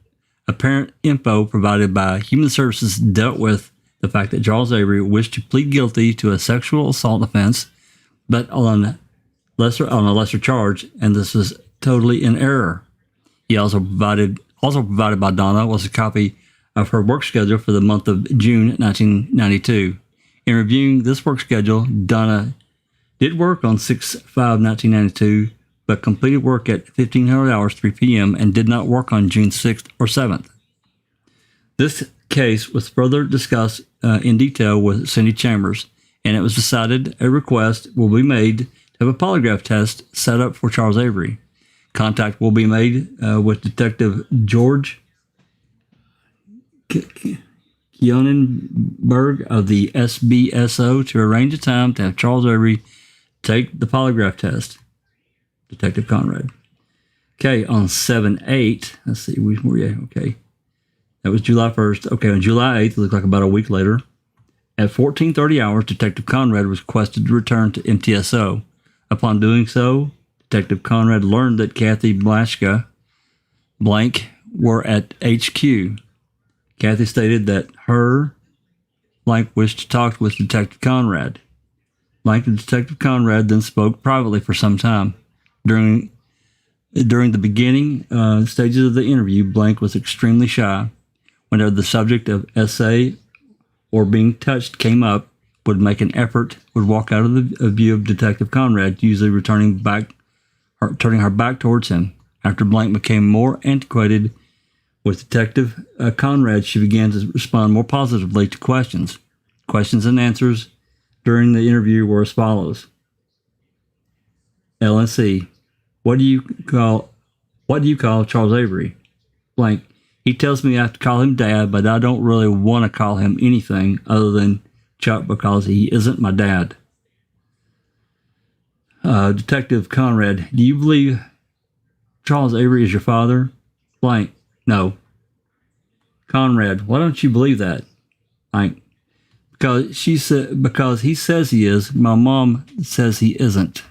apparent info provided by Human Services dealt with the fact that Charles Avery wished to plead guilty to a sexual assault offense, but on a lesser charge, and this was totally in error. He also provided by Donna was a copy of her work schedule for the month of June 1992. In reviewing this work schedule, Donna did work on 6/5/1992, but completed work at 1500 hours 3 p.m. and did not work on June 6th or 7th. This case was further discussed in detail with Cindy Chambers, and it was decided a request will be made to have a polygraph test set up for Charles Avery. Contact will be made with Detective George Kionenberg of the SBSO to arrange a time to have Charles Avery take the polygraph test. Detective Conrad. Okay, on 7/8, let's see, okay. That was July 1st. Okay, on July 8th, it looked like about a week later, at 14:30 hours, Detective Conrad was requested to return to MTSO. Upon doing so, Detective Conrad learned that Kathy Blaschka blank were at HQ. Kathy stated that her blank wished to talk with Detective Conrad. Blank and Detective Conrad then spoke privately for some time. During the beginning stages of the interview, blank was extremely shy. Whenever the subject of essay or being touched came up, would make an effort, would walk out of the view of Detective Conrad, usually turning her back towards him. After blank became more antiquated with Detective Conrad, she began to respond more positively to questions. Questions and answers during the interview were as follows. LNC. What do you call Charles Avery? Blank. He tells me I have to call him Dad, but I don't really want to call him anything other than Chuck because he isn't my dad. Detective Conrad, do you believe Charles Avery is your father? Blank. No. Conrad, why don't you believe that? Blank. Because he says he is. My mom says he isn't.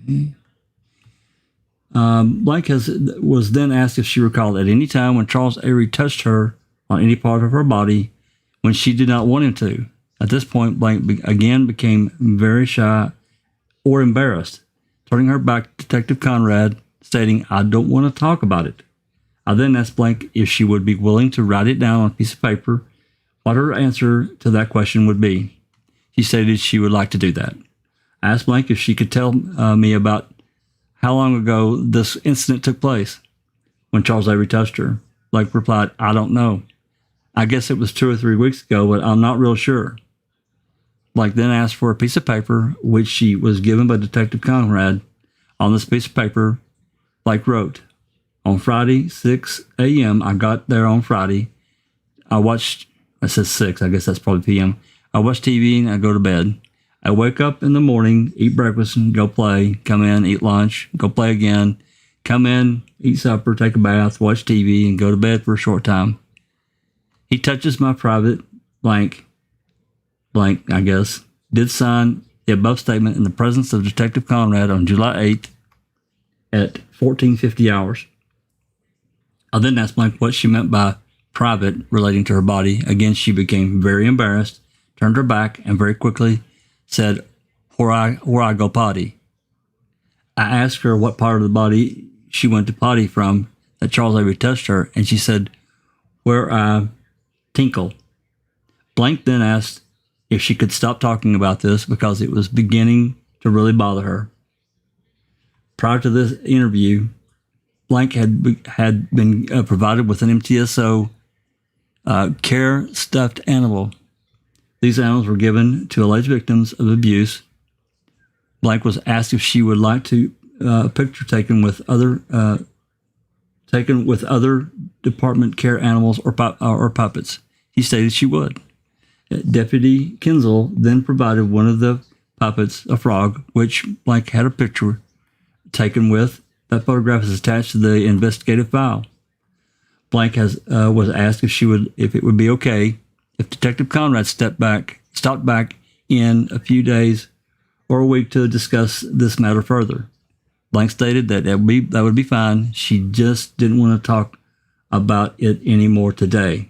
Okay. Blank was then asked if she recalled at any time when Charles Avery touched her on any part of her body when she did not want him to. At this point, Blank again became very shy or embarrassed, turning her back to Detective Conrad, stating, I don't want to talk about it. I then asked Blank if she would be willing to write it down on a piece of paper, what her answer to that question would be. She stated she would like to do that. I asked Blank if she could tell me about how long ago this incident took place when Charles Avery touched her. Blank replied, I don't know. I guess it was 2 or 3 weeks ago, but I'm not real sure. Blank then asked for a piece of paper, which she was given by Detective Conrad. On this piece of paper, Blank wrote, on Friday, 6 a.m., I got there on Friday. I said 6, I guess that's probably p.m. I watch TV and I go to bed. I wake up in the morning, eat breakfast and go play, come in, eat lunch, go play again, come in, eat supper, take a bath, watch TV, and go to bed for a short time. He touches my private, blank, I guess, did sign the above statement in the presence of Detective Conrad on July 8th at 14:50 hours. I then asked Blank what she meant by private relating to her body. Again, she became very embarrassed, turned her back, and very quickly said, where I go potty. I asked her what part of the body she went to potty from that Charles Avery touched her, and she said, where I tinkle. Blank then asked if she could stop talking about this because it was beginning to really bother her. Prior to this interview, Blank had been provided with an MTSO care stuffed animal. These animals were given to alleged victims of abuse. Blank was asked if she would like to a picture taken with other department care animals or puppets. He stated she would. Deputy Kinzel then provided one of the puppets, a frog, which Blank had a picture taken with. That photograph is attached to the investigative file. Blank was asked if it would be okay if Detective Conrad stopped back in a few days or a week to discuss this matter further. Blank stated that would be fine. She just didn't want to talk about it anymore today.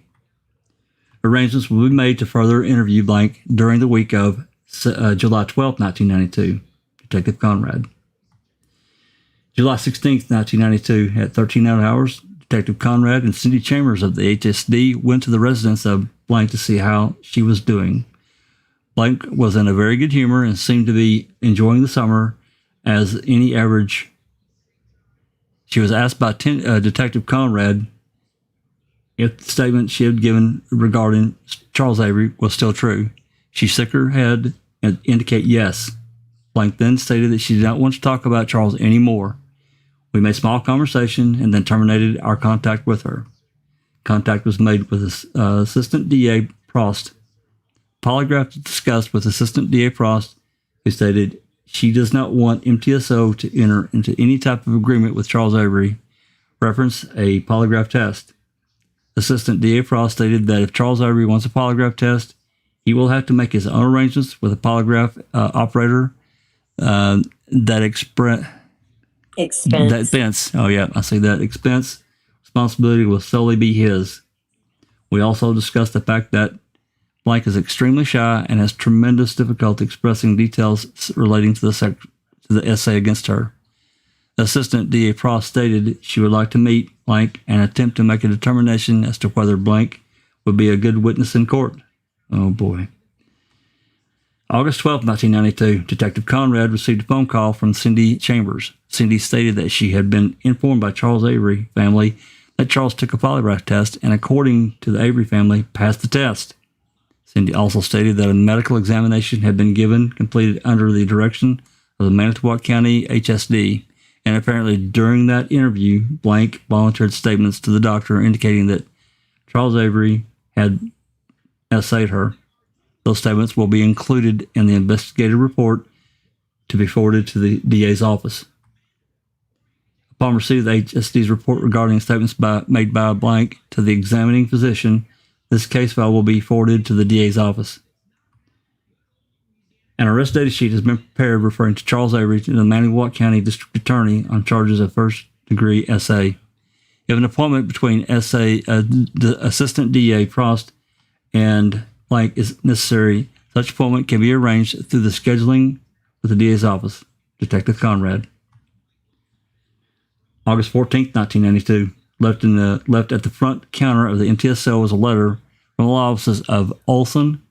Arrangements will be made to further interview Blank during the week of July 12, 1992. Detective Conrad. July 16, 1992, at 1300 hours, Detective Conrad and Cindy Chambers of the HSD went to the residence of Blank to see how she was doing. Blank was in a very good humor and seemed to be enjoying the summer as any average. She was asked by Detective Conrad if the statement she had given regarding Charles Avery was still true. She shook her head and indicated yes. Blank then stated that she did not want to talk about Charles anymore. We made small conversation and then terminated our contact with her. Contact was made with Assistant DA Prost. Polygraph discussed with Assistant DA Prost, who stated she does not want MTSO to enter into any type of agreement with Charles Avery. Reference a polygraph test. Assistant DA Frost stated that if Charles Avery wants a polygraph test, he will have to make his own arrangements with a polygraph operator that expense. Oh yeah, I see that. Expense responsibility will solely be his. We also discussed the fact that Blank is extremely shy and has tremendous difficulty expressing details relating to the essay against her. Assistant DA Frost stated she would like to meet Blank and attempt to make a determination as to whether Blank would be a good witness in court. Oh boy. August 12, 1992, Detective Conrad received a phone call from Cindy Chambers. Cindy stated that she had been informed by Charles Avery family that Charles took a polygraph test and, according to the Avery family, passed the test. Cindy also stated that a medical examination had been completed under the direction of the Manitowoc County HSD, and apparently during that interview, Blank volunteered statements to the doctor indicating that Charles Avery had essayed her. Those statements will be included in the investigative report to be forwarded to the DA's office. Upon receipt of the HSD's report regarding statements made by Blank to the examining physician, this case file will be forwarded to the DA's office. An arrest data sheet has been prepared referring to Charles Avery to the Manitowoc County District Attorney on charges of first-degree SA. If an appointment between the Assistant DA Prost and Blank is necessary, such appointment can be arranged through the scheduling with the DA's office. Detective Conrad. August 14th, 1992. Left at the front counter of the MTSL was a letter from the law offices of Olson,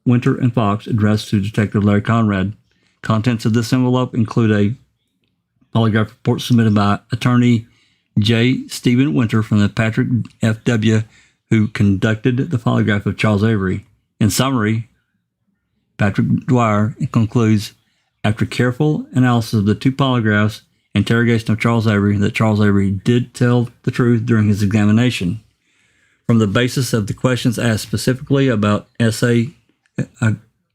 Winter, and Fox addressed to Detective Larry Conrad. Contents of this envelope include a polygraph report submitted by attorney J. Stephen Winter from the Patrick F.W., who conducted the polygraph of Charles Avery. In summary, Patrick Dwyer concludes, after careful analysis of the two polygraphs, interrogation of Charles Avery, that Charles Avery did tell the truth during his examination. From the basis of the questions asked specifically about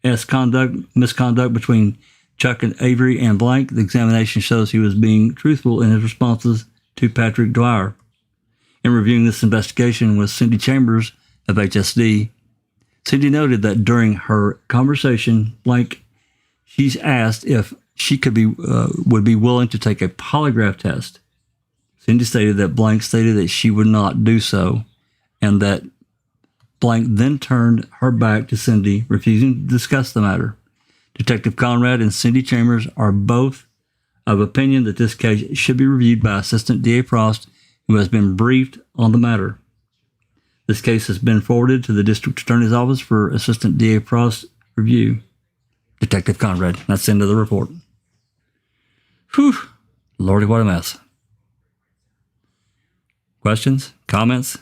misconduct between Chuck and Avery and Blank, the examination shows he was being truthful in his responses to Patrick Dwyer. In reviewing this investigation with Cindy Chambers of HSD, Cindy noted that during her conversation, Blank, she's asked if she would be willing to take a polygraph test. Cindy stated that Blank stated that she would not do so, and that Blank then turned her back to Cindy, refusing to discuss the matter. Detective Conrad and Cindy Chambers are both of opinion that this case should be reviewed by Assistant DA Prost, who has been briefed on the matter. This case has been forwarded to the District Attorney's Office for Assistant DA Prost review. Detective Conrad. That's the end of the report. Whew. Lordy, what a mess. Questions? Comments?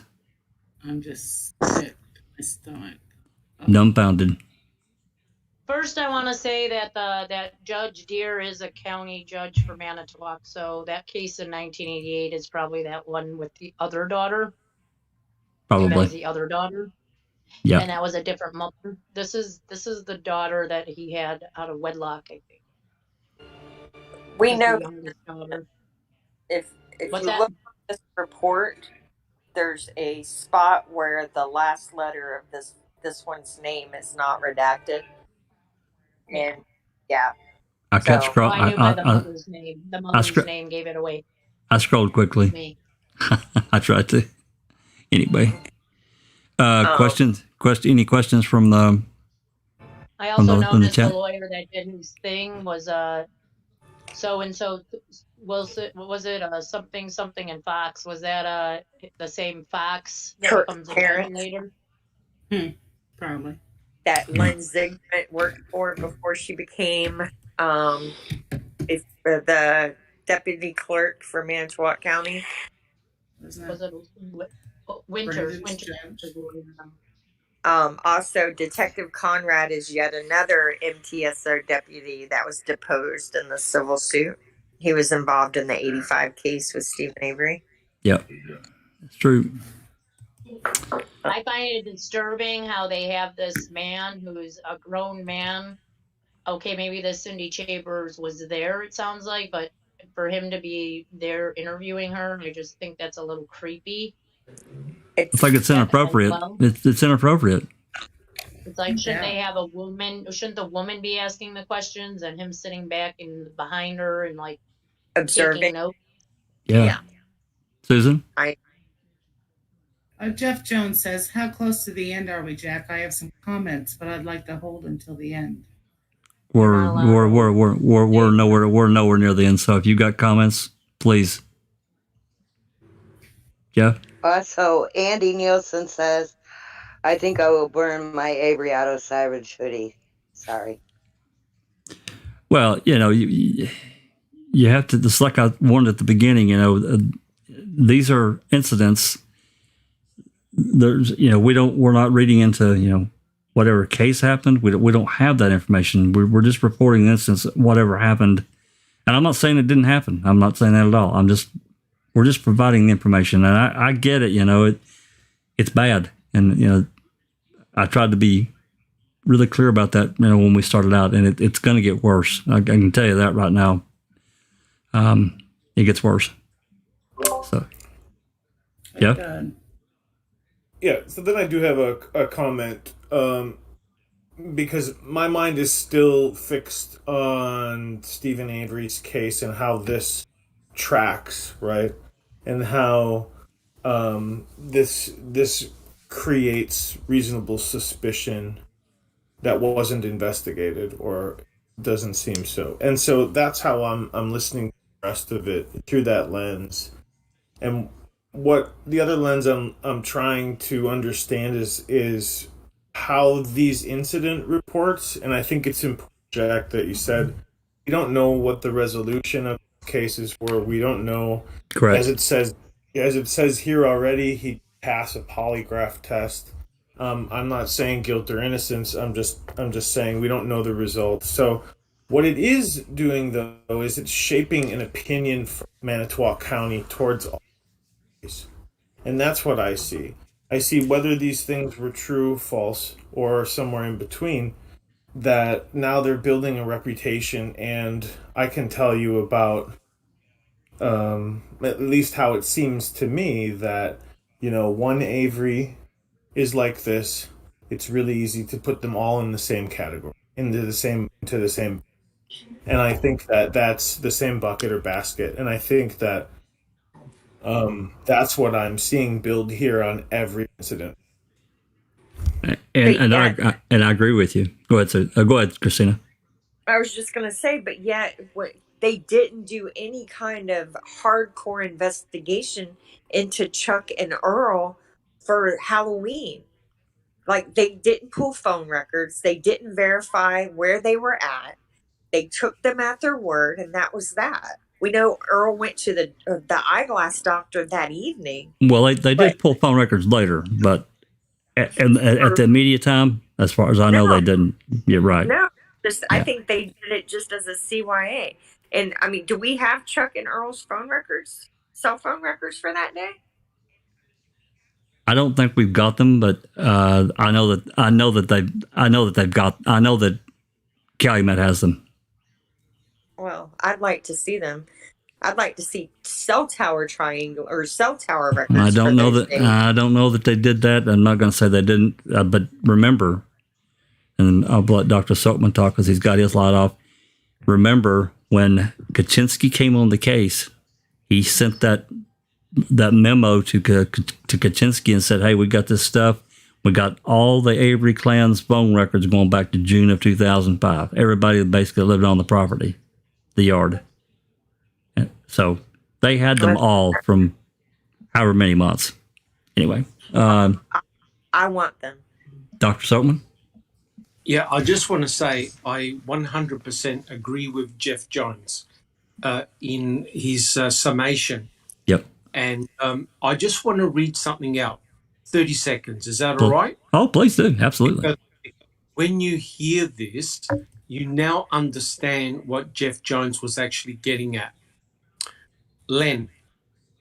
I'm just sick to my stomach. Dumbfounded. First, I want to say that that Judge Deere is a county judge for Manitowoc, so that case in 1988 is probably that one with the other daughter. Probably. That was the other daughter. Yeah. And that was a different mother. This is the daughter that he had out of wedlock, I think. We That's know the youngest daughter. if What's you that? look at this report, there's a spot where the last letter of this one's name is not redacted. And yeah. I kept scrolling. I knew by the mother's name. The mother's name gave it away. I scrolled quickly. Me. I tried to. Anyway. Questions? Any questions from the I also from the noticed the chat? lawyer that did his thing was so and so. Was it something in Fox? Was that the same Fox that comes in later? Probably. That Lynn Zigmund worked for before she became the deputy clerk for Manitowoc County. Was it Winter? Also, Detective Conrad is yet another MTSO deputy that was deposed in the civil suit. He was involved in the 85 case with Stephen Avery. Yep, it's true. I find it disturbing how they have this man who's a grown man. Okay, maybe the Cindy Chambers was there, it sounds like, but for him to be there interviewing her, I just think that's a little creepy. It's like it's inappropriate. Well. It's inappropriate. It's like, shouldn't they have a woman? Shouldn't the woman be asking the questions and him sitting back and behind her and like observing? Notes? Yeah. Susan? Jeff Jones says, "How close to the end are we, Jack? I have some comments, but I'd like to hold until the end." We're nowhere near the end. So if you got comments, please. Jeff? So Andy Nielsen says, I think I will burn my Avery Auto Savage hoodie. Sorry. Well, you have to, just like I warned at the beginning, these are incidents. We're not reading into, whatever case happened. We don't have that information. We're just reporting the instance, whatever happened. And I'm not saying it didn't happen. I'm not saying that at all. We're just providing the information. And I get it, it's bad. And, I tried to be really clear about that, when we started out, and it's going to get worse. I can tell you that right now. It gets worse. So, yeah. Yeah. So then I do have a comment, because my mind is still fixed on Stephen Avery's case and how this tracks, right, and how this creates reasonable suspicion that wasn't investigated or doesn't seem so. And so that's how I'm listening to the rest of it through that lens. And what the other lens I'm trying to understand is how these incident reports, and I think it's important, Jack, that you said we don't know what the resolution of cases were. We don't know. Correct. As it says here already, he passed a polygraph test. I'm not saying guilt or innocence. I'm just saying we don't know the results. So what it is doing, though, is it's shaping an opinion for Manitowoc County towards all these. And that's what I see. I see whether these things were true, false, or somewhere in between, that now they're building a reputation. And I can tell you about at least how it seems to me that, one Avery is like this. It's really easy to put them all in the same category, into the same. And I think that that's the same bucket or basket. And I think that that's what I'm seeing build here on every incident. And I agree with you. Go ahead, Christina. I was just going to say, but yet they didn't do any kind of hardcore investigation into Chuck and Earl for Halloween. Like, they didn't pull phone records. They didn't verify where they were at. They took them at their word, and that was that. We know Earl went to the eyeglass doctor that evening. Well, they did pull phone records later, but at the immediate time, as far as I know, they didn't. You're right. No, I think they did it just as a CYA. And I mean, do we have Chuck and Earl's phone records, cell phone records for that day? I don't think we've got them, but I know that Calumet has them. Well, I'd like to see them. I'd like to see cell tower triangle or cell tower records. I don't know that they did that. I'm not going to say they didn't, but remember, and I'll let Dr. Silkman talk because he's got his light off. Remember when Kaczynski came on the case, he sent that memo to Kaczynski and said, "Hey, we got this stuff. We got all the Avery clan's phone records going back to June of 2005. Everybody that basically lived on the property, the yard." So they had them all from however many months. Anyway. I want them. Dr. Silkman? Yeah, I just want to say I 100% agree with Jeff Jones in his summation. Yep. And I just want to read something out. 30 seconds. Is that all right? Oh, please do. Absolutely. Because when you hear this, you now understand what Jeff Jones was actually getting at. Len,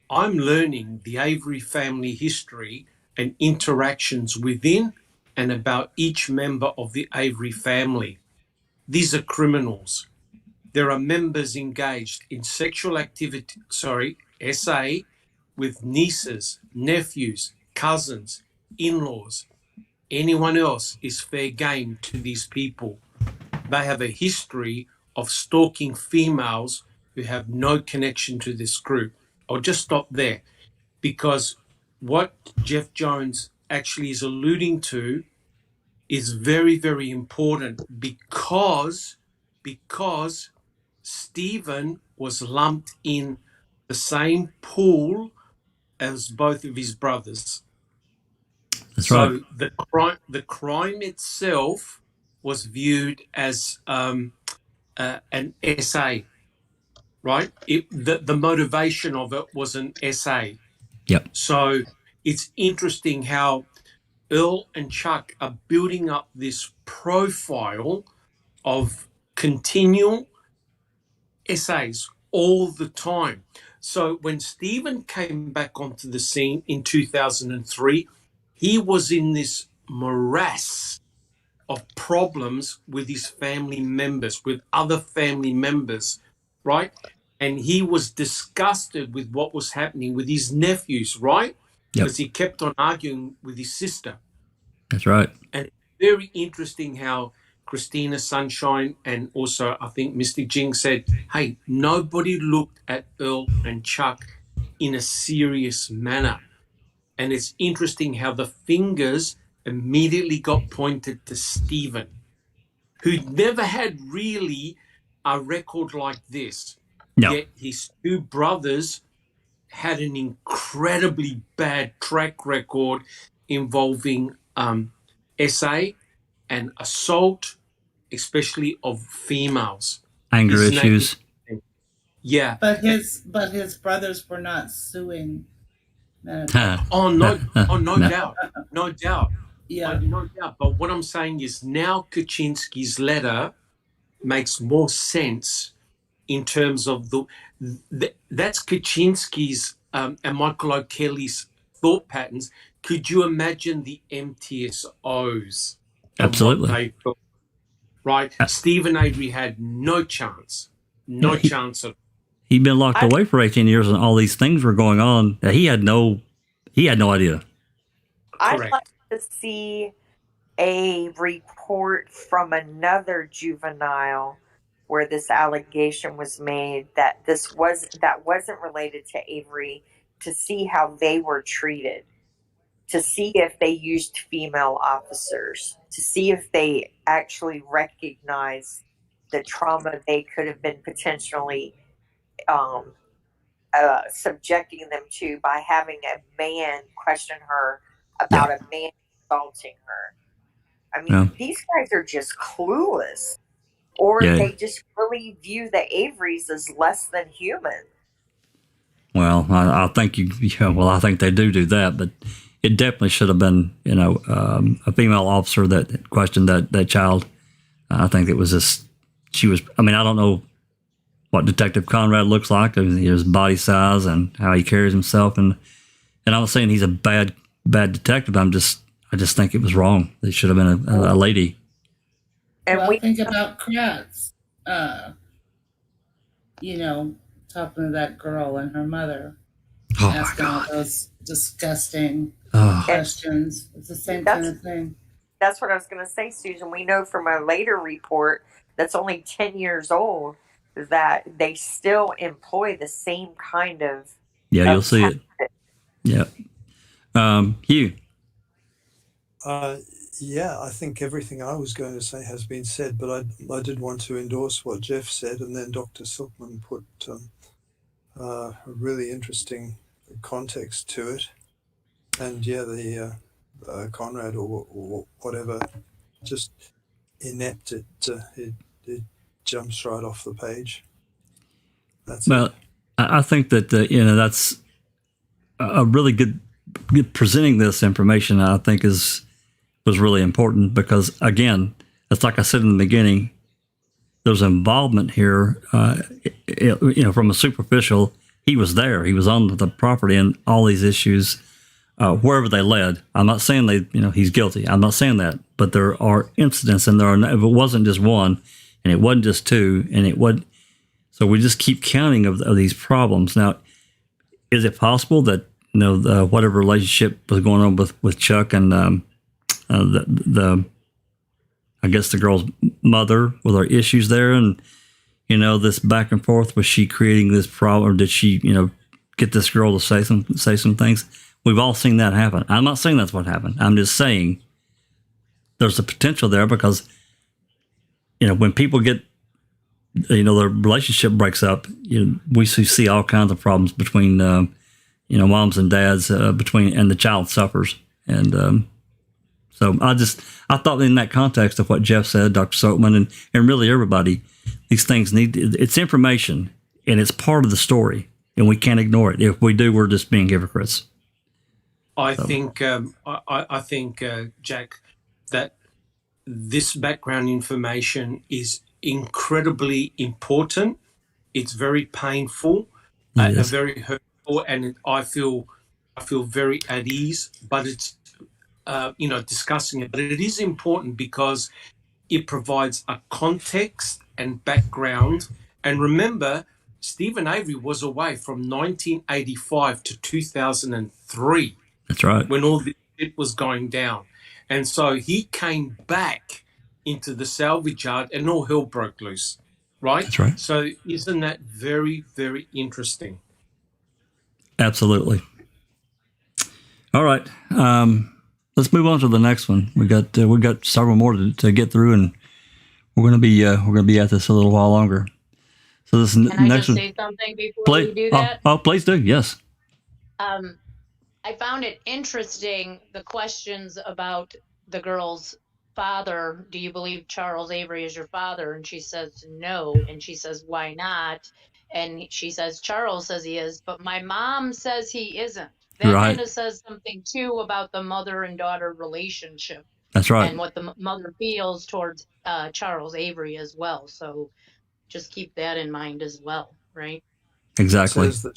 I'm learning the Avery family history and interactions within and about each member of the Avery family. These are criminals. There are members engaged in sexual activity, SA, with nieces, nephews, cousins, in-laws. Anyone else is fair game to these people. They have a history of stalking females who have no connection to this group. I'll just stop there because what Jeff Jones actually is alluding to is very, very important because Stephen was lumped in the same pool as both of his brothers. That's right. So the crime itself was viewed as an SA, right? The motivation of it was an SA. Yep. So it's interesting how Earl and Chuck are building up this profile of continual essays all the time. So when Stephen came back onto the scene in 2003, he was in this morass of problems with his family members, with other family members, right? And he was disgusted with what was happening with his nephews, right? Yep. Because he kept on arguing with his sister. That's right. And very interesting how Christina Sunshine and also I think Mystic Jing said, hey, nobody looked at Earl and Chuck in a serious manner. And it's interesting how the fingers immediately got pointed to Stephen, who never had really a record like this. No. Yet his two brothers had an incredibly bad track record involving SA and assault, especially of females. Anger issues. Yeah. But his brothers were not suing. No doubt. No doubt. Yeah. No doubt. But what I'm saying is now Kaczynski's letter makes more sense in terms of that's Kaczynski's and Michael O'Kelly's thought patterns. Could you imagine the MTSOs? Absolutely. Right? Stephen Avery had no chance. No chance of. He'd been locked away for 18 years and all these things were going on. He had no idea. I'd like to see a report from another juvenile where this allegation was made that wasn't related to Avery, to see how they were treated, to see if they used female officers, to see if they actually recognized the trauma they could have been potentially subjecting them to by having a man question her about a man assaulting her. I mean, these guys are just clueless, or they just really view the Averys as less than human. Well, I think I think they do that, but it definitely should have been, a female officer that questioned that child. I think it was I don't know what Detective Conrad looks like, his body size and how he carries himself. And I'm not saying he's a bad detective. I just think it was wrong. They should have been a lady. And we think about Kratz, talking to that girl and her mother, asking all those disgusting questions. It's the same kind of thing. That's what I was going to say, Susan. We know from a later report that's only 10 years old that they still employ the same kind of. Yeah, you'll see it. Yeah. Hugh. Yeah, I think everything I was going to say has been said, but I did want to endorse what Jeff said, and then Dr. Silkman put a really interesting context to it. And yeah, the Conrad or whatever, just inept. It jumps right off the page. I think that that's a really good presenting this information. I think was really important because, again, it's like I said in the beginning, there's involvement here. From a superficial, he was there. He was on the property, and all these issues, wherever they led. I'm not saying he's guilty. I'm not saying that, but there are incidents, and if it wasn't just one, and it wasn't just two, and it wasn't. So we just keep counting of these problems. Now, is it possible that whatever relationship was going on with Chuck and I guess the girl's mother, with her issues there, and this back and forth, was she creating this problem, or did she get this girl to say some things? We've all seen that happen. I'm not saying that's what happened. I'm just saying there's a potential there because when people get their relationship breaks up, we see all kinds of problems between moms and dads, and the child suffers. And so I thought in that context of what Jeff said, Dr. Silkman, and really everybody, these things it's information, and it's part of the story, and we can't ignore it. If we do, we're just being hypocrites. I think, Jack, that this background information is incredibly important. It's very painful, very hurtful, and I feel very at ease. But it's discussing it. But it is important because it provides a context and background. And remember, Stephen Avery was away from 1985 to 2003. That's right. When all this shit was going down. And so he came back into the salvage yard and all hell broke loose, right? That's right. So isn't that very, very interesting? Absolutely. All right. Let's move on to the next one. We got several more to get through, and we're gonna be at this a little while longer. So this Can I next just one. say something before you do that? Oh, please do. Yes. I found it interesting, the questions about the girl's father. Do you believe Charles Avery is your father? And she says no. And she says, why not? And she says, Charles says he is, but my mom says he isn't. That kind of says something too about the mother and daughter relationship. That's right. And what the mother feels towards Charles Avery as well. So just keep that in mind as well, right? Exactly. It says that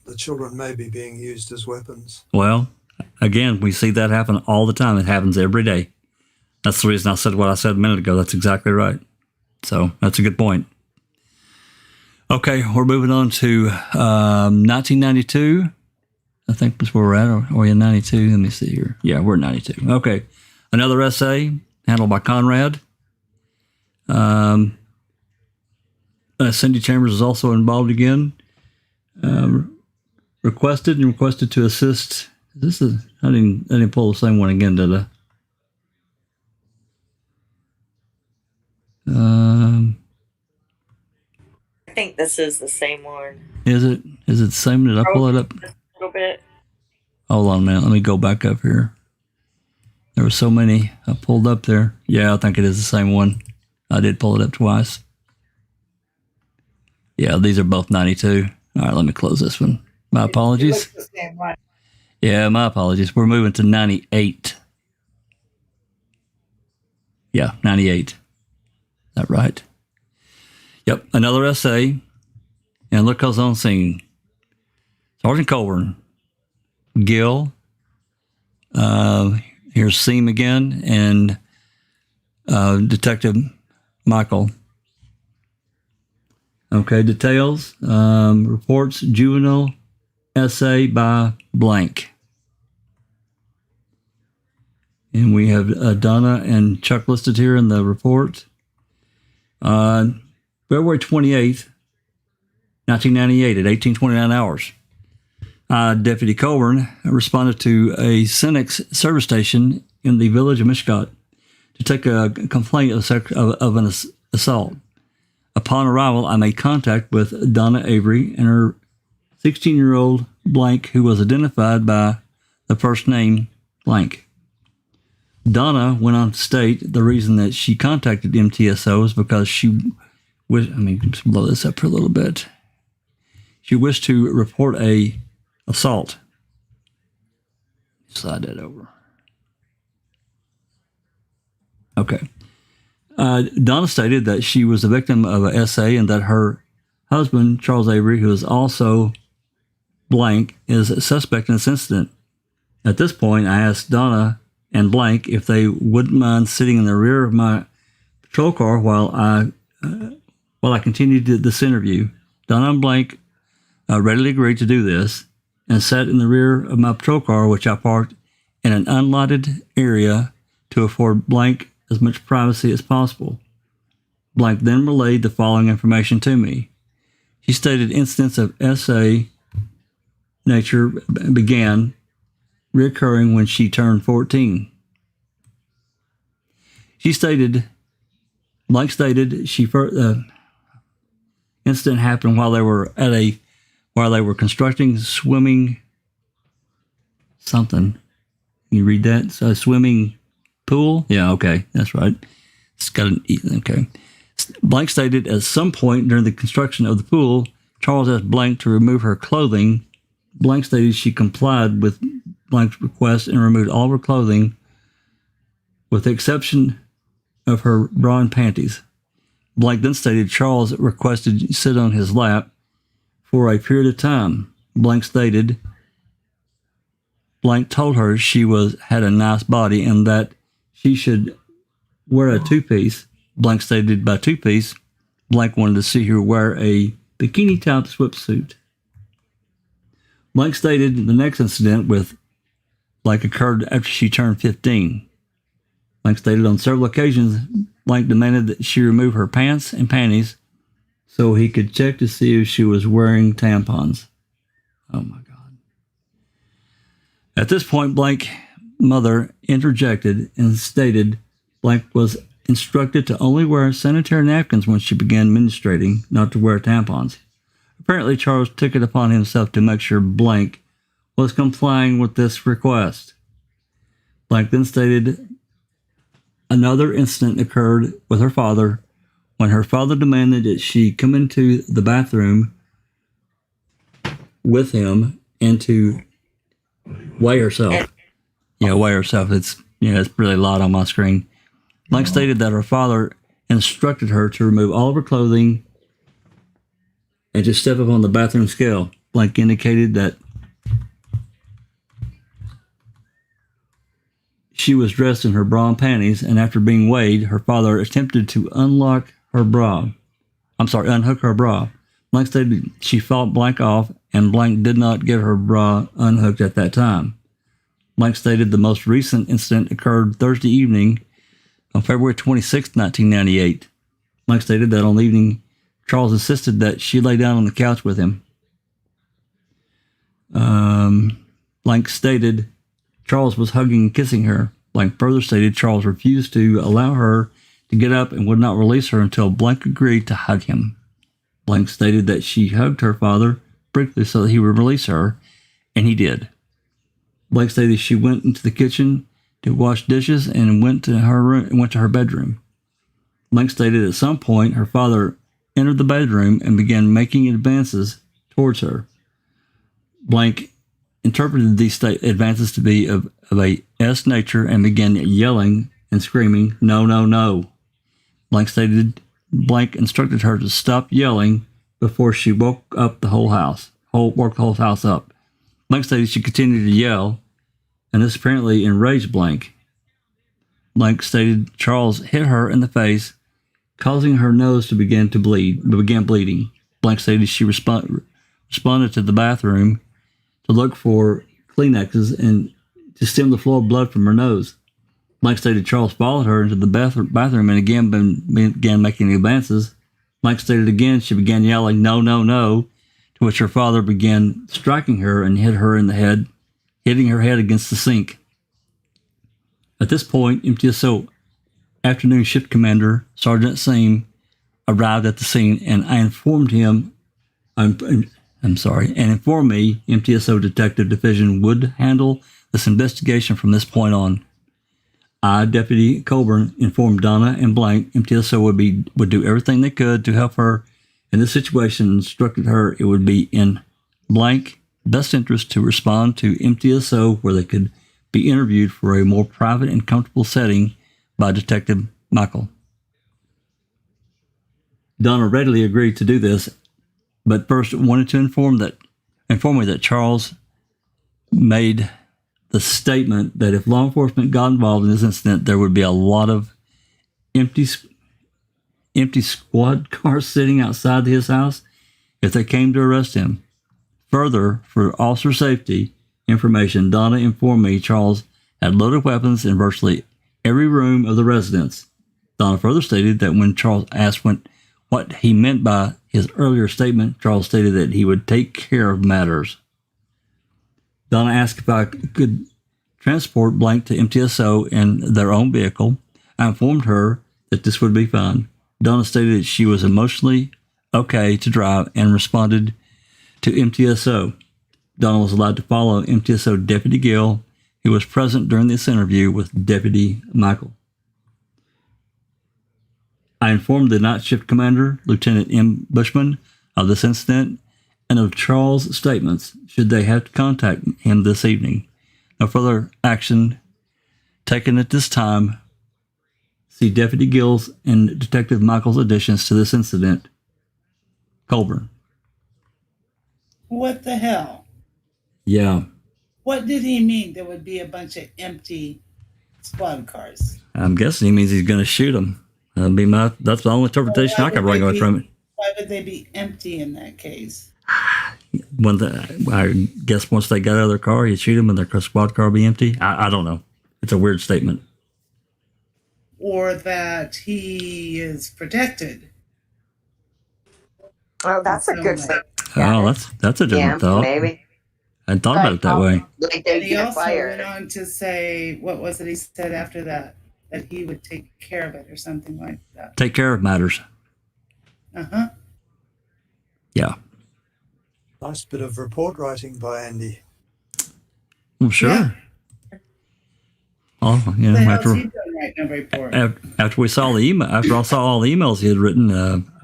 the children may be being used as weapons. Well, again, we see that happen all the time. It happens every day. That's the reason I said what I said a minute ago. That's exactly right. So that's a good point. Okay, we're moving on to 1992. I think that's where we're at. Are we in 92? Let me see here. Yeah, we're in 92. Okay. Another essay handled by Conrad. Cindy Chambers is also involved again. Requested to assist. I didn't pull the same one again, did I? I think this is the same one. Is it the same? Did I pull it up? A little bit. Hold on a minute. Let me go back up here. There were so many I pulled up there. Yeah, I think it is the same one. I did pull it up twice. Yeah, these are both 92. All right, let me close this one. My apologies. It looks the same one. Yeah, my apologies. We're moving to 98. Yeah, 98. Is that right? Yep, another essay. And look who's on scene. Sergeant Colburn, Gil, here's Seam again, and Detective Michael. Okay, details, reports, juvenile essay by blank. And we have Donna and Chuck listed here in the report. February 28th, 1998 at 18:29 hours. Deputy Colburn responded to a Senex service station in the village of Mishkat to take a complaint of an assault. Upon arrival, I made contact with Donna Avery and her 16-year-old blank, who was identified by the first name blank. Donna went on to state the reason that she contacted MTSO is because she wished, just blow this up for a little bit. She wished to report a assault. Slide that over. Okay. Donna stated that she was the victim of an SA and that her husband, Charles Avery, who is also blank, is a suspect in this incident. At this point, I asked Donna and blank if they wouldn't mind sitting in the rear of my patrol car while I continued this interview. Donna and blank readily agreed to do this and sat in the rear of my patrol car, which I parked in an unlighted area to afford blank as much privacy as possible. Blank then relayed the following information to me. She stated incidents of SA nature began reoccurring when she turned 14. Blank stated incident happened while they were constructing swimming something. Can you read that? So swimming pool? Yeah, okay, that's right. It's got an E. Okay. Blank stated at some point during the construction of the pool, Charles asked Blank to remove her clothing. Blank stated she complied with Blank's request and removed all of her clothing with the exception of her bra and panties. Blank then stated Charles requested to sit on his lap for a period of time. Blank stated Blank told her she had a nice body and that she should wear a two-piece. Blank stated by two-piece, Blank wanted to see her wear a bikini-type swimsuit. Blank stated the next incident with Blank occurred after she turned 15. Blank stated on several occasions, Blank demanded that she remove her pants and panties so he could check to see if she was wearing tampons. Oh my God. At this point, Blank mother interjected and stated Blank was instructed to only wear sanitary napkins when she began menstruating, not to wear tampons. Apparently, Charles took it upon himself to make sure Blank was complying with this request. Blank then stated another incident occurred with her father when her father demanded that she come into the bathroom with him and to weigh herself. Weigh herself. It's really loud on my screen. Blank stated that her father instructed her to remove all of her clothing and to step up on the bathroom scale. Blank indicated that she was dressed in her bra and panties, and after being weighed, her father attempted to unhook her bra. Blank stated she fought Blank off, and Blank did not get her bra unhooked at that time. Blank stated the most recent incident occurred Thursday evening on February 26, 1998. Blank stated that on the evening, Charles insisted that she lay down on the couch with him. Blank stated Charles was hugging and kissing her. Blank further stated Charles refused to allow her to get up and would not release her until Blank agreed to hug him. Blank stated that she hugged her father briefly so that he would release her, and he did. Blank stated she went into the kitchen to wash dishes and went to her bedroom. Blank stated at some point her father entered the bedroom and began making advances towards her. Blank interpreted these advances to be of a S nature and began yelling and screaming, "No, no, no." Blank stated Blank instructed her to stop yelling before she woke up the whole house up. Blank stated she continued to yell, and this apparently enraged Blank. Blank stated Charles hit her in the face, causing her nose to began bleeding. Blank stated she responded to the bathroom to look for Kleenexes and to stem the flow of blood from her nose. Blank stated Charles followed her into the bathroom and again began making advances. Blank stated again she began yelling, "No, no, no," to which her father began striking her and hit her in the head, hitting her head against the sink. At this point, MTSO afternoon shift commander, Sergeant Seam, arrived at the scene and I informed him, and informed me MTSO Detective Division would handle this investigation from this point on. I, Deputy Colburn, informed Donna and Blank MTSO would do everything they could to help her in this situation and instructed her it would be in Blank best interest to respond to MTSO where they could be interviewed for a more private and comfortable setting by Detective Michael. Donna readily agreed to do this, but first wanted to inform me that Charles made the statement that if law enforcement got involved in this incident, there would be a lot of empty squad cars sitting outside his house if they came to arrest him. Further, for officer safety information, Donna informed me Charles had loaded weapons in virtually every room of the residence. Donna further stated that when Charles asked what he meant by his earlier statement, Charles stated that he would take care of matters. Donna asked if I could transport Blank to MTSO in their own vehicle. I informed her that this would be fine. Donna stated that she was emotionally okay to drive and responded to MTSO. Donna was allowed to follow MTSO Deputy Gill, who was present during this interview with Deputy Michael. I informed the night shift commander, Lieutenant M. Bushman, of this incident and of Charles' statements should they have to contact him this evening. No further action taken at this time. See Deputy Gill's and Detective Michael's additions to this incident. Colburn. What the hell? Yeah. What did he mean? There would be a bunch of empty squad cars. I'm guessing he means he's going to shoot them. That's the only interpretation I can bring away from it. Why would they be empty in that case? I guess once they got out of their car, he'd shoot them and their squad car be empty. I don't know. It's a weird statement. Or that he is protected. Oh, that's a good thing. Oh, that's a different thought. Maybe. I hadn't thought about it that way. Like And he also went on to say, what was it he said after that? That he would take care of it or something like that. Take care of matters. Uh-huh. Yeah. Nice bit of report writing by Andy. Well, sure. Yeah. Oh, you know, after we saw the email, after I saw all the emails he had written,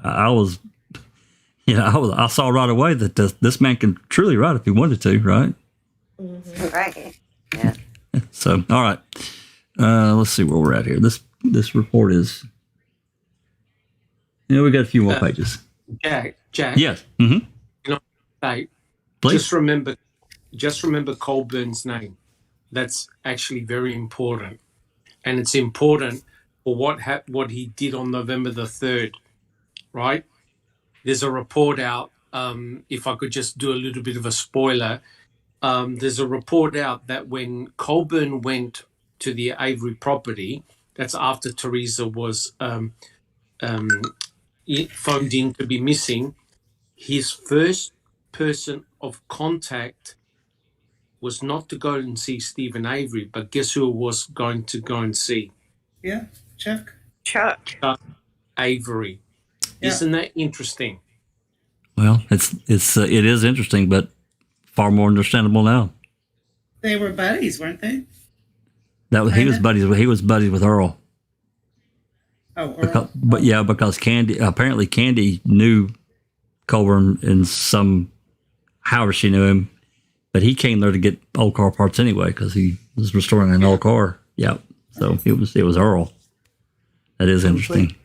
I saw right away that this man can truly write if he wanted to, right? Mm-hmm. Right. Yeah. So, all right. Let's see where we're at here. This report is. We got a few more pages. Jack. Yes. Mm-hmm. Please. Just remember Colburn's name. That's actually very important, and it's important for what he did on November the 3rd, right? There's a report out. If I could just do a little bit of a spoiler, there's a report out that when Colburn went to the Avery property, that's after Teresa was phoned in to be missing. His first person of contact was not to go and see Stephen Avery, but guess who was going to go and see? Yeah, Chuck Avery. Yeah. Isn't that interesting? Well, it is interesting, but far more understandable now. They were buddies, weren't they? He was buddies with Earl. Oh, Earl. Because Candy knew Colburn in however she knew him, but he came there to get old car parts anyway because he was restoring an old car. Yeah, so it was Earl. That is interesting.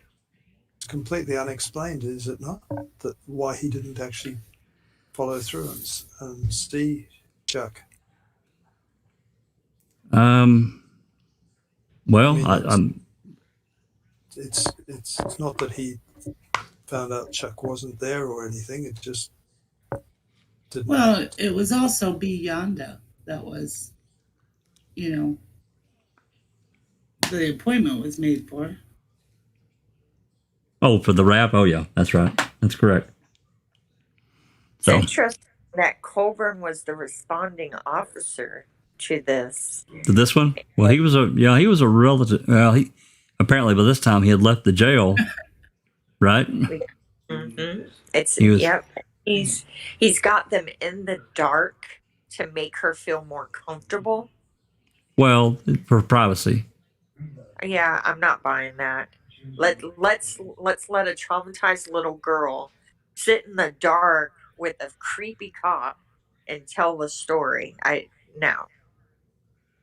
It's completely unexplained, is it not? That why he didn't actually follow through and see Chuck. Well, it's not that he found out Chuck wasn't there or anything. It just didn't. Well, it was also Beyonda that was, the appointment was made for. Oh, for the rap? Oh, yeah, that's right. That's correct. It's interesting that Colburn was the responding officer to this. To this one? Well, he was a relative. Well, apparently by this time he had left the jail, right? Mm-hmm. He's got them in the dark to make her feel more comfortable. Well, for privacy. Yeah, I'm not buying that. Let's let a traumatized little girl sit in the dark with a creepy cop and tell the story. No.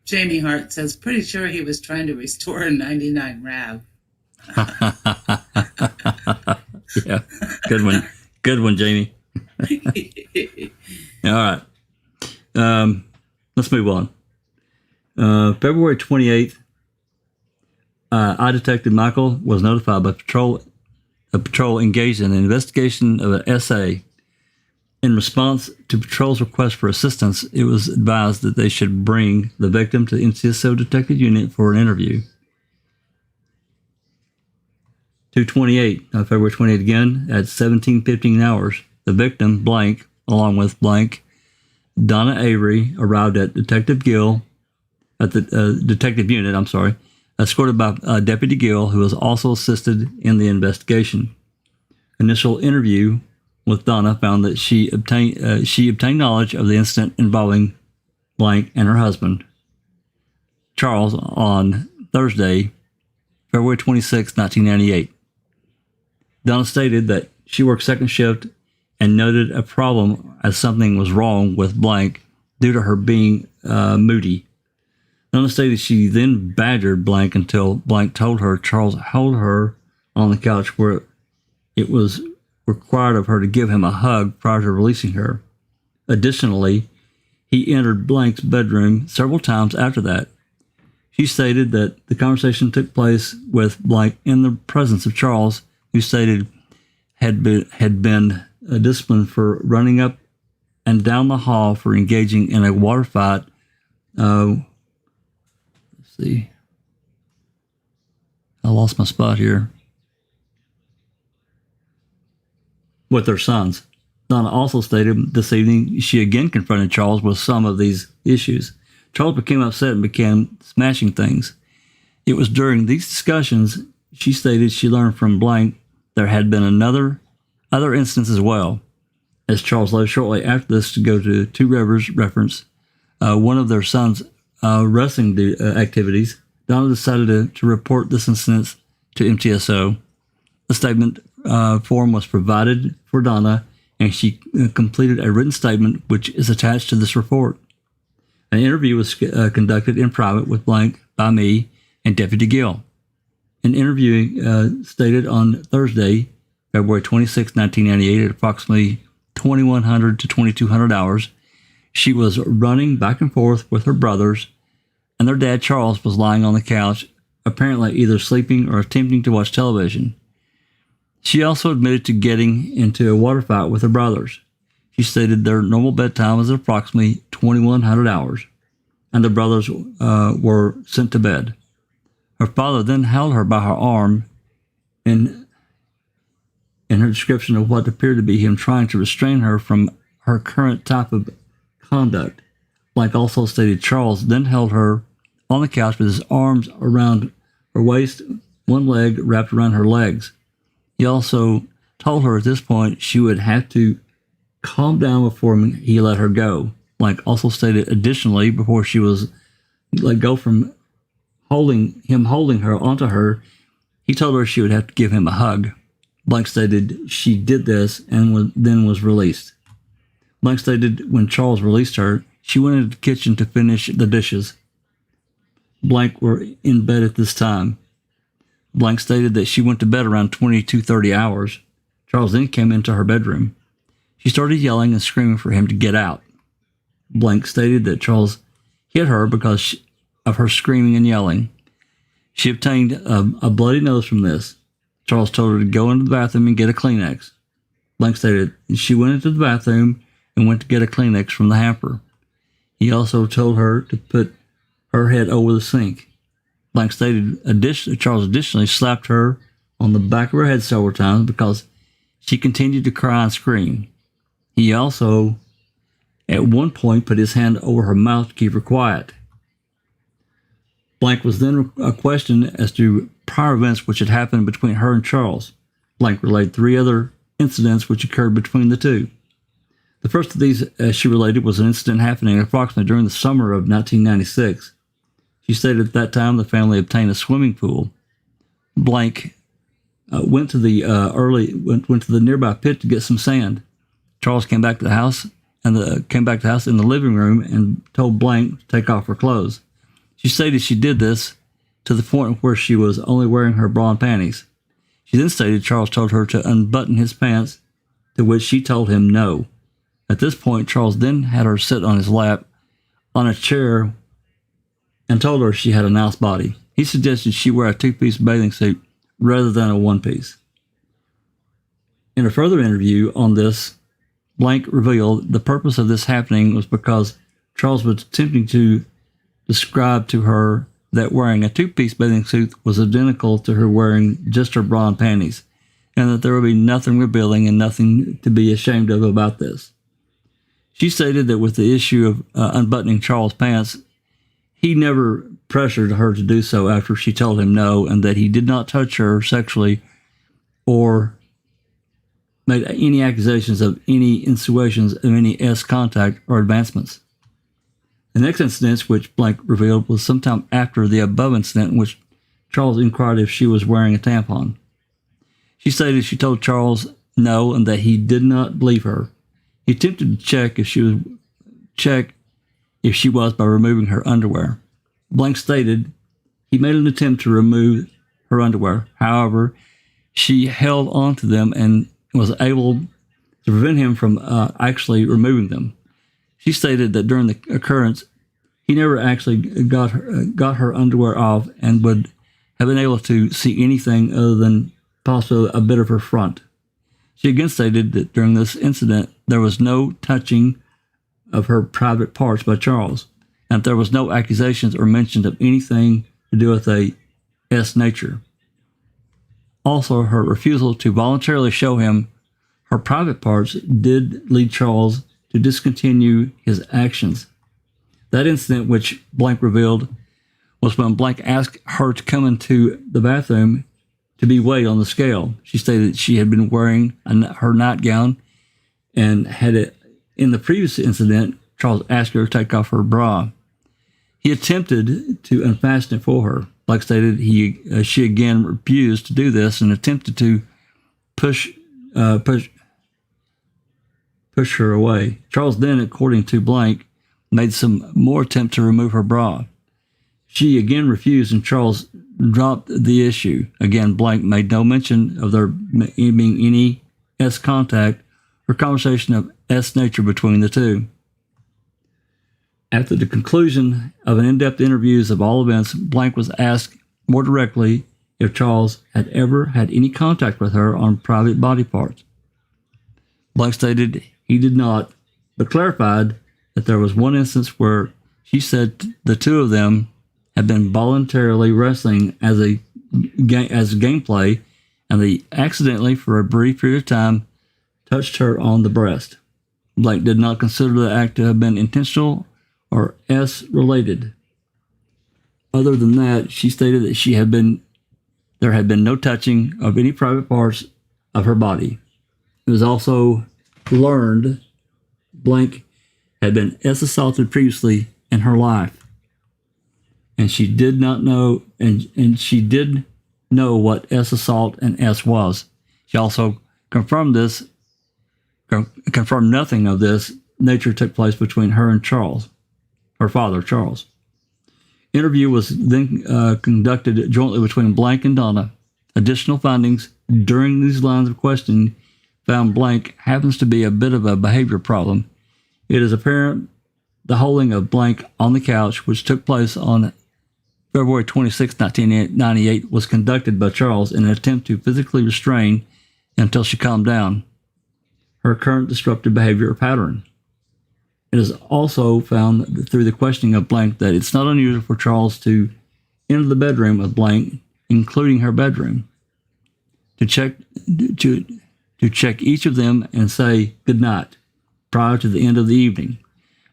Jamie Hart says, pretty sure he was trying to restore a 99 RAV. Yeah, good one, Jamie. All right, let's move on. February 28th, I Detective Michael was notified by a patrol engaged in an investigation of an SA. In response to patrol's request for assistance, it was advised that they should bring the victim to the NCSO detective unit for an interview. 2:28, February 28th again, at 17:15 hours, the victim, blank, along with blank, Donna Avery, arrived at Detective Gill, at the detective unit, escorted by Deputy Gill, who was also assisted in the investigation. Initial interview with Donna found that she obtained knowledge of the incident involving blank and her husband, Charles, on Thursday, February 26, 1998. Donna stated that she worked second shift and noted a problem as something was wrong with blank due to her being moody Donna stated she then badgered Blank until Blank told her Charles held her on the couch where it was required of her to give him a hug prior to releasing her. Additionally, he entered Blank's bedroom several times after that. She stated that the conversation took place with Blank in the presence of Charles, who stated had been disciplined for running up and down the hall for engaging in a water fight. Let's see. I lost my spot here. With their sons. Donna also stated this evening she again confronted Charles with some of these issues. Charles became upset and began smashing things. It was during these discussions she stated she learned from Blank there had been other instances as well. As Charles left shortly after this to go to Two Rivers reference one of their sons' wrestling activities, Donna decided to report this incident to MTSO. The statement form was provided for Donna, and she completed a written statement which is attached to this report. An interview was conducted in private with Blank by me and Deputy Gill. An interview stated on Thursday, February 26, 1998, at approximately 2100 to 2200 hours, she was running back and forth with her brothers, and their dad, Charles, was lying on the couch, apparently either sleeping or attempting to watch television. She also admitted to getting into a water fight with her brothers. She stated their normal bedtime was approximately 2100 hours, and the brothers were sent to bed. Her father then held her by her arm in her description of what appeared to be him trying to restrain her from her current type of conduct. Blank also stated Charles then held her on the couch with his arms around her waist, one leg wrapped around her legs. He also told her at this point she would have to calm down before he let her go. Blank also stated additionally, before she was let go from holding her onto her, he told her she would have to give him a hug. Blank stated she did this and then was released. Blank stated when Charles released her, she went into the kitchen to finish the dishes. Blank were in bed at this time. Blank stated that she went to bed around 22:30 hours. Charles then came into her bedroom. She started yelling and screaming for him to get out. Blank stated that Charles hit her because of her screaming and yelling. She obtained a bloody nose from this. Charles told her to go into the bathroom and get a Kleenex. Blank stated she went into the bathroom and went to get a Kleenex from the hamper. He also told her to put her head over the sink. Blank stated Charles additionally slapped her on the back of her head several times because she continued to cry and scream. He also, at one point, put his hand over her mouth to keep her quiet. Blank was then questioned as to prior events which had happened between her and Charles. Blank relayed 3 other incidents which occurred between the two. The first of these, as she related, was an incident happening approximately during the summer of 1996. She stated at that time the family obtained a swimming pool. Blank went to the nearby pit to get some sand. Charles came back to the house in the living room and told Blank to take off her clothes. She stated she did this to the point where she was only wearing her bra and panties. She then stated Charles told her to unbutton his pants, to which she told him no. At this point, Charles then had her sit on his lap on a chair and told her she had a nice body. He suggested she wear a 2-piece bathing suit rather than a 1-piece. In a further interview on this, Blank revealed the purpose of this happening was because Charles was attempting to describe to her that wearing a 2-piece bathing suit was identical to her wearing just her bra and panties, and that there would be nothing revealing and nothing to be ashamed of about this. She stated that with the issue of unbuttoning Charles' pants, he never pressured her to do so after she told him no, and that he did not touch her sexually or made any accusations of any insinuations of any S contact or advancements. The next incident, which Blank revealed, was sometime after the above incident in which Charles inquired if she was wearing a tampon. She stated she told Charles no and that he did not believe her. He attempted to check if she was by removing her underwear. Blank stated he made an attempt to remove her underwear. However, she held on to them and was able to prevent him from actually removing them. She stated that during the occurrence, he never actually got her underwear off and would have been able to see anything other than possibly a bit of her front. She again stated that during this incident, there was no touching of her private parts by Charles, and there was no accusations or mention of anything to do with a S nature. Also, her refusal to voluntarily show him her private parts did lead Charles to discontinue his actions. That incident, which Blank revealed, was when Blank asked her to come into the bathroom to be weighed on the scale. She stated she had been wearing her nightgown and had it. In the previous incident, Charles asked her to take off her bra. He attempted to unfasten it for her. Like stated, she again refused to do this and attempted to push her away. Charles then, according to Blank, made some more attempt to remove her bra. She again refused, and Charles dropped the issue. Again, Blank made no mention of there being any S contact or conversation of S nature between the two. After the conclusion of an in-depth interviews of all events, Blank was asked more directly if Charles had ever had any contact with her on private body parts. Blank stated he did not, but clarified that there was one instance where she said the two of them had been voluntarily wrestling as gameplay, and they accidentally, for a brief period of time, touched her on the breast. Blank did not consider the act to have been intentional or S-related. Other than that, she stated that there had been no touching of any private parts of her body. It was also learned Blank had been S-assaulted previously in her life, and she did not know, and she did know what S-assault and S was. She also confirmed nothing of this nature took place between her and Charles, her father, Charles. Interview was then conducted jointly between Blank and Donna. Additional findings during these lines of questioning found Blank happens to be a bit of a behavior problem. It is apparent the holding of Blank on the couch, which took place on February 26, 1998, was conducted by Charles in an attempt to physically restrain until she calmed down her current disruptive behavior or pattern. It is also found through the questioning of Blank that it's not unusual for Charles to enter the bedroom of Blank, including her bedroom, to check each of them and say good night prior to the end of the evening.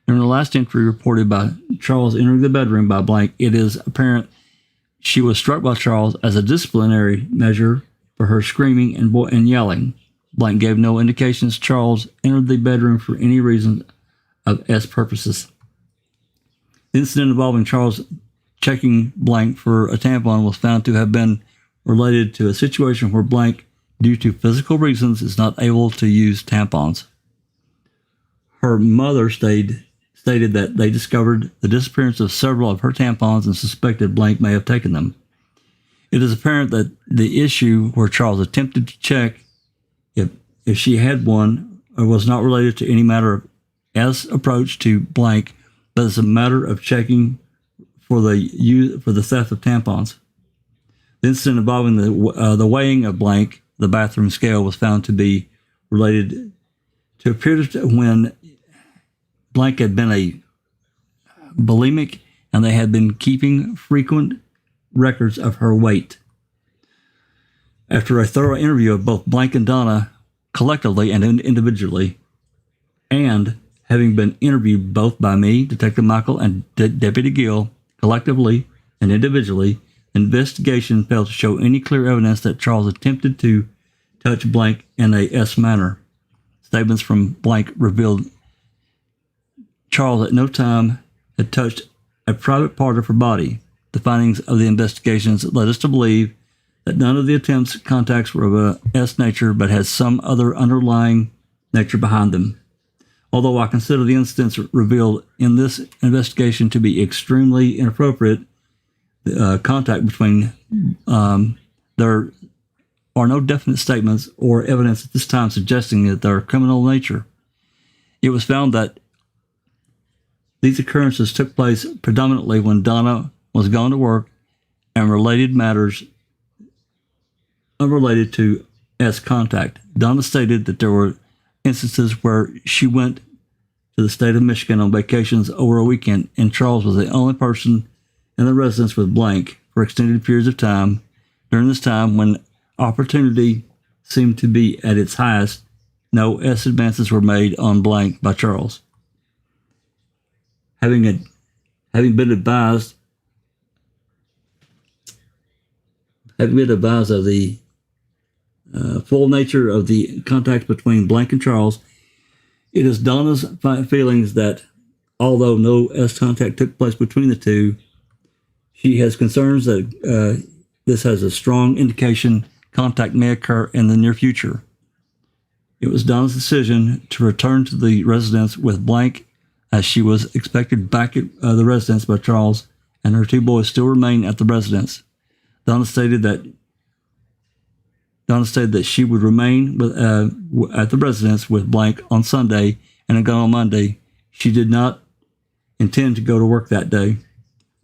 During the last entry reported by Charles entering the bedroom by Blank, it is apparent she was struck by Charles as a disciplinary measure for her screaming and yelling. Blank gave no indications Charles entered the bedroom for any reason of S purposes. The incident involving Charles checking Blank for a tampon was found to have been related to a situation where Blank, due to physical reasons, is not able to use tampons. Her mother stated that they discovered the disappearance of several of her tampons and suspected Blank may have taken them. It is apparent that the issue where Charles attempted to check if she had one was not related to any matter of S approach to Blank, but it's a matter of checking for the theft of tampons. The incident involving the weighing of Blank, the bathroom scale, was found to be related to a period when Blank had been a bulimic and they had been keeping frequent records of her weight. After a thorough interview of both Blank and Donna, collectively and individually, and having been interviewed both by me, Detective Michael, and Deputy Gill, collectively and individually, the investigation failed to show any clear evidence that Charles attempted to touch Blank in a S manner. Statements from Blank revealed Charles at no time had touched a private part of her body. The findings of the investigations led us to believe that none of the attempts contacts were of a S nature, but had some other underlying nature behind them. Although I consider the incidents revealed in this investigation to be extremely inappropriate, contact between there are no definite statements or evidence at this time suggesting that they're criminal in nature. It was found that these occurrences took place predominantly when Donna was gone to work and related matters unrelated to S contact. Donna stated that there were instances where she went to the state of Michigan on vacations over a weekend, and Charles was the only person in the residence with blank for extended periods of time. During this time, when opportunity seemed to be at its highest, no S advances were made on blank by Charles. Having been advised of the full nature of the contact between blank and Charles, it is Donna's feelings that although no S contact took place between the two, she has concerns that this has a strong indication contact may occur in the near future. It was Donna's decision to return to the residence with blank, as she was expected back at the residence by Charles, and her two boys still remain at the residence. Donna stated that she would remain at the residence with blank on Sunday and again on Monday. She did not intend to go to work that day.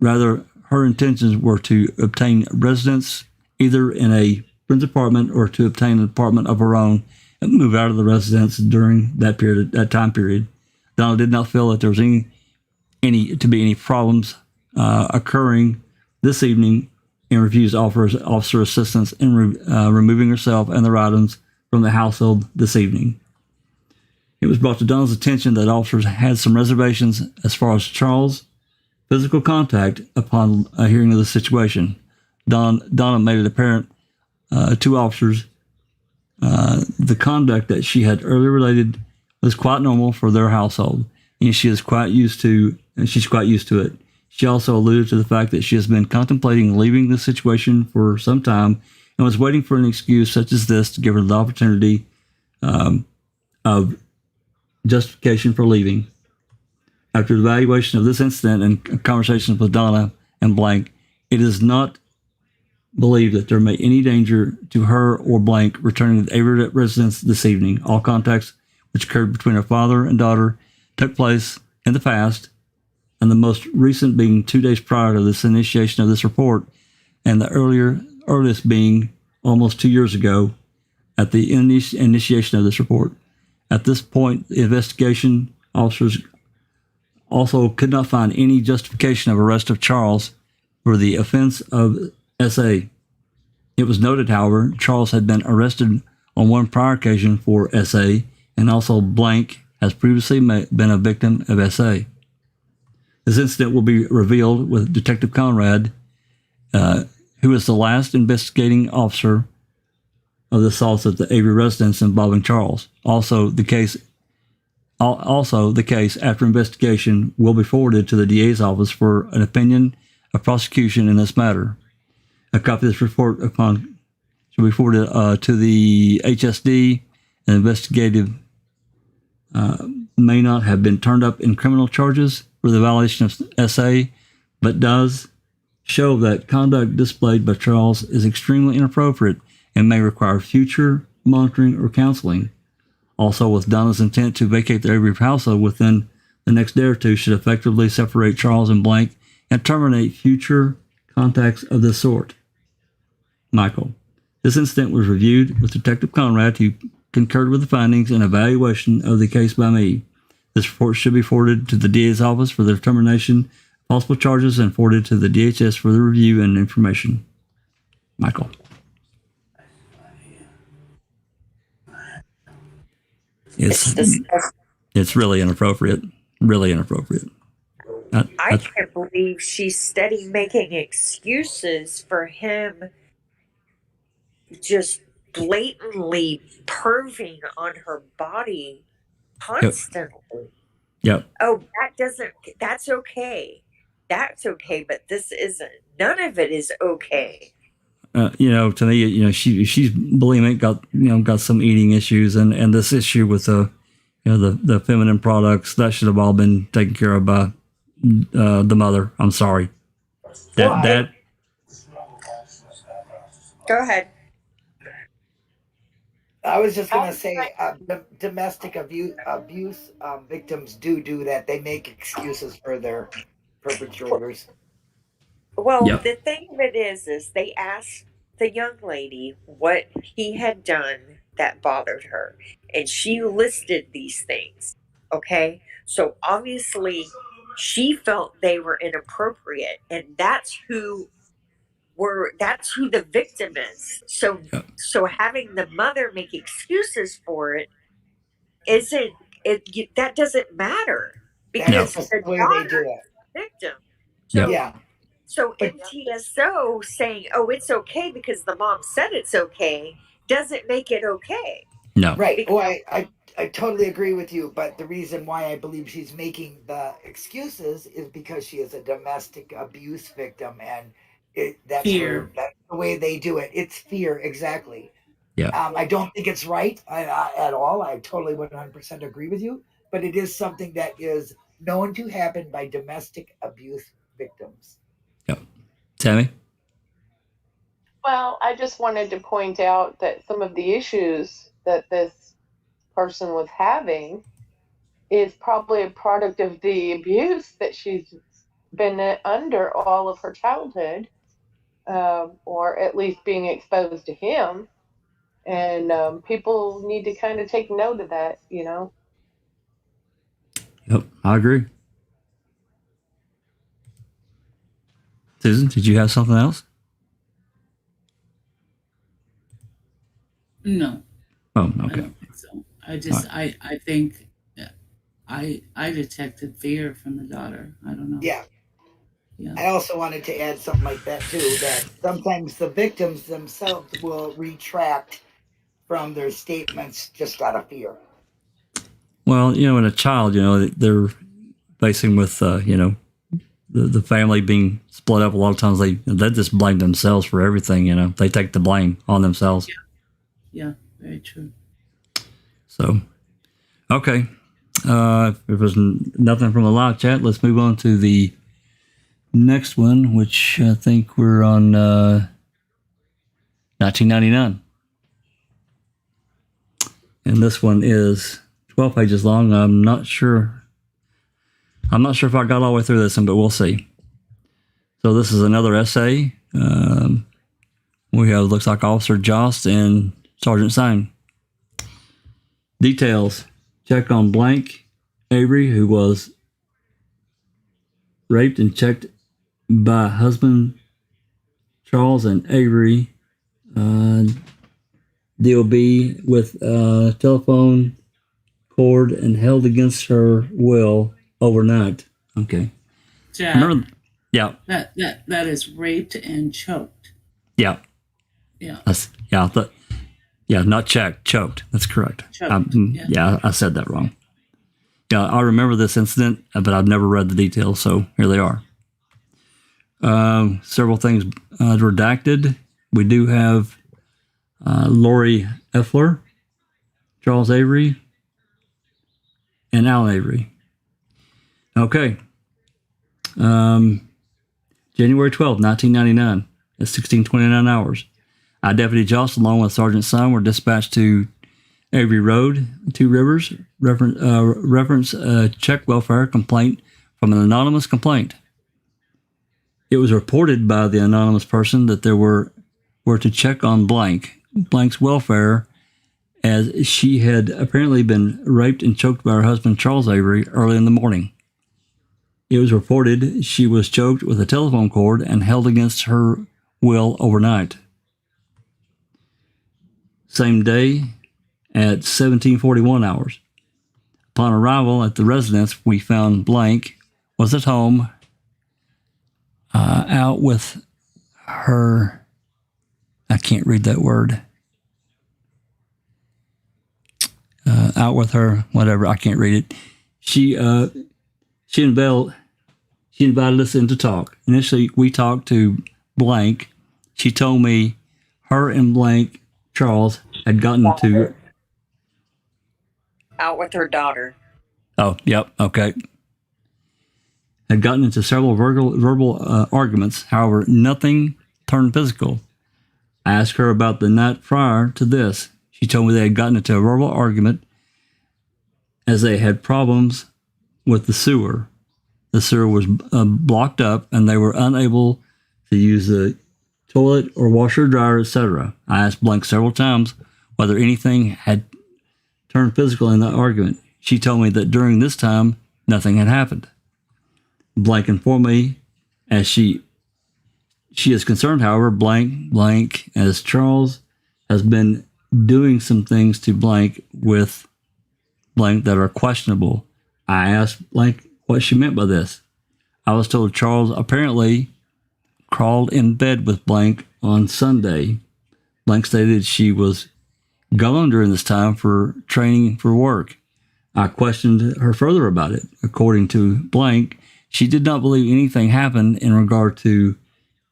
Rather, her intentions were to obtain residence either in a friend's apartment or to obtain an apartment of her own and move out of the residence during that time period. Donna did not feel that there was any problems occurring this evening and refused to offer officer assistance in removing herself and their items from the household this evening. It was brought to Donna's attention that officers had some reservations as far as Charles' physical contact upon hearing of the situation. Donna made it apparent to officers the conduct that she had earlier related was quite normal for their household, and she's quite used to it. She also alluded to the fact that she has been contemplating leaving the situation for some time and was waiting for an excuse such as this to give her the opportunity of justification for leaving. After the evaluation of this incident and conversations with Donna and blank, it is not believed that there may be any danger to her or blank returning to the Avery residence this evening. All contacts which occurred between her father and daughter took place in the past, and the most recent being 2 days prior to this initiation of this report, and the earliest being almost 2 years ago at the initiation of this report. At this point, the investigation officers also could not find any justification of arrest of Charles for the offense of SA. It was noted, however, Charles had been arrested on one prior occasion for SA, and also blank has previously been a victim of SA. This incident will be revealed with Detective Conrad, who is the last investigating officer of the assaults at the Avery residence involving Charles. Also, the case after investigation will be forwarded to the DA's office for an opinion of prosecution in this matter. A copy of this report should be forwarded to the HSD. An investigative may not have been turned up in criminal charges for the violation of SA, but does show that conduct displayed by Charles is extremely inappropriate and may require future monitoring or counseling. Also, with Donna's intent to vacate the Avery household within the next day or two should effectively separate Charles and blank and terminate future contacts of this sort. Michael. This incident was reviewed with Detective Conrad, who concurred with the findings and evaluation of the case by me. This report should be forwarded to the DA's office for the determination of possible charges and forwarded to the DHS for the review and information. Michael. It's really inappropriate. Really inappropriate. I can't believe she's steady making excuses for him just blatantly perving on her body constantly. Yep. Oh, that's okay. That's okay, but this isn't. None of it is okay. To me, she's bulimic, got some eating issues, and this issue with the feminine products, that should have all been taken care of by the mother. I'm sorry. That Go ahead. I was just going to say domestic abuse victims do that. They make excuses for their perpetrators. Well, Yep. the thing of it is they asked the young lady what he had done that bothered her, and she listed these things. Okay, so obviously she felt they were inappropriate, and that's who the victim is. So having the mother make excuses for it isn't that doesn't matter because That's the the way they do daughter it. is the victim. Yep. So Yeah. so MTSO saying, "Oh, it's okay because the mom said it's okay," doesn't make it okay. No. Right. Well, I totally agree with you, but the reason why I believe she's making the excuses is because she is a domestic abuse victim, and that's Fear. that's the way they do it. It's fear, exactly. Yeah. I don't think it's right at all. I totally 100% agree with you, but it is something that is known to happen by domestic abuse victims. Yep. Tammy? Well, I just wanted to point out that some of the issues that this person was having is probably a product of the abuse that she's been under all of her childhood, or at least being exposed to him. And people need to kind of take note of that, you know. Yep, I agree. Susan, did you have something else? No. Oh, I okay. don't think so. I think I detected fear from the daughter. I don't know. Yeah. Yeah. I also wanted to add something like that too, that sometimes the victims themselves will retract from their statements just out of fear. Well, in a child, they're facing with, the family being split up. A lot of times they just blame themselves for everything. They take the blame on themselves. Yeah, very true. So, okay. If there's nothing from the live chat, let's move on to the next one, which I think we're on 1999. And this one is 12 pages long. I'm not sure if I got all the way through this one, but we'll see. So this is another essay. We have, looks like Officer Jost and Sergeant Syme. Details. Check on blank Avery, who was raped and checked by husband Charles and Avery. DOB with a telephone cord and held against her will overnight. Okay. Jack, remember, yeah. That is raped and choked. Yeah. Yeah. Not checked, choked. That's correct. Choked, yeah, I said that wrong. Yeah, I remember this incident, but I've never read the details, so here they are. Several things redacted. We do have Lori Effler, Charles Avery, and Alan Avery. Okay. January 12th, 1999, at 16:29 hours. I Deputy Jost, along with Sergeant Syme, were dispatched to Avery Road, Two Rivers, reference check welfare complaint from an anonymous complaint. It was reported by the anonymous person that there were to check on blank's welfare, as she had apparently been raped and choked by her husband Charles Avery early in the morning. It was reported she was choked with a telephone cord and held against her will overnight. Same day at 17:41 hours. Upon arrival at the residence, we found blank was at home, out with her, I can't read that word, out with her, whatever, I can't read it. She invited us in to talk. Initially, we talked to blank. She told me her and blank Charles had gotten to Out with her daughter. Oh, yep, okay. Had gotten into several verbal arguments. However, nothing turned physical. I asked her about the night prior to this. She told me they had gotten into a verbal argument as they had problems with the sewer. The sewer was blocked up and they were unable to use the toilet or washer, dryer, etc. I asked Blank several times whether anything had turned physical in that argument. She told me that during this time, nothing had happened. Blank informed me as she is concerned, however, blank, as Charles has been doing some things to blank with blank that are questionable. I asked blank what she meant by this. I was told Charles apparently crawled in bed with blank on Sunday. Blank stated she was gone during this time for training for work. I questioned her further about it. According to blank, she did not believe anything happened in regard to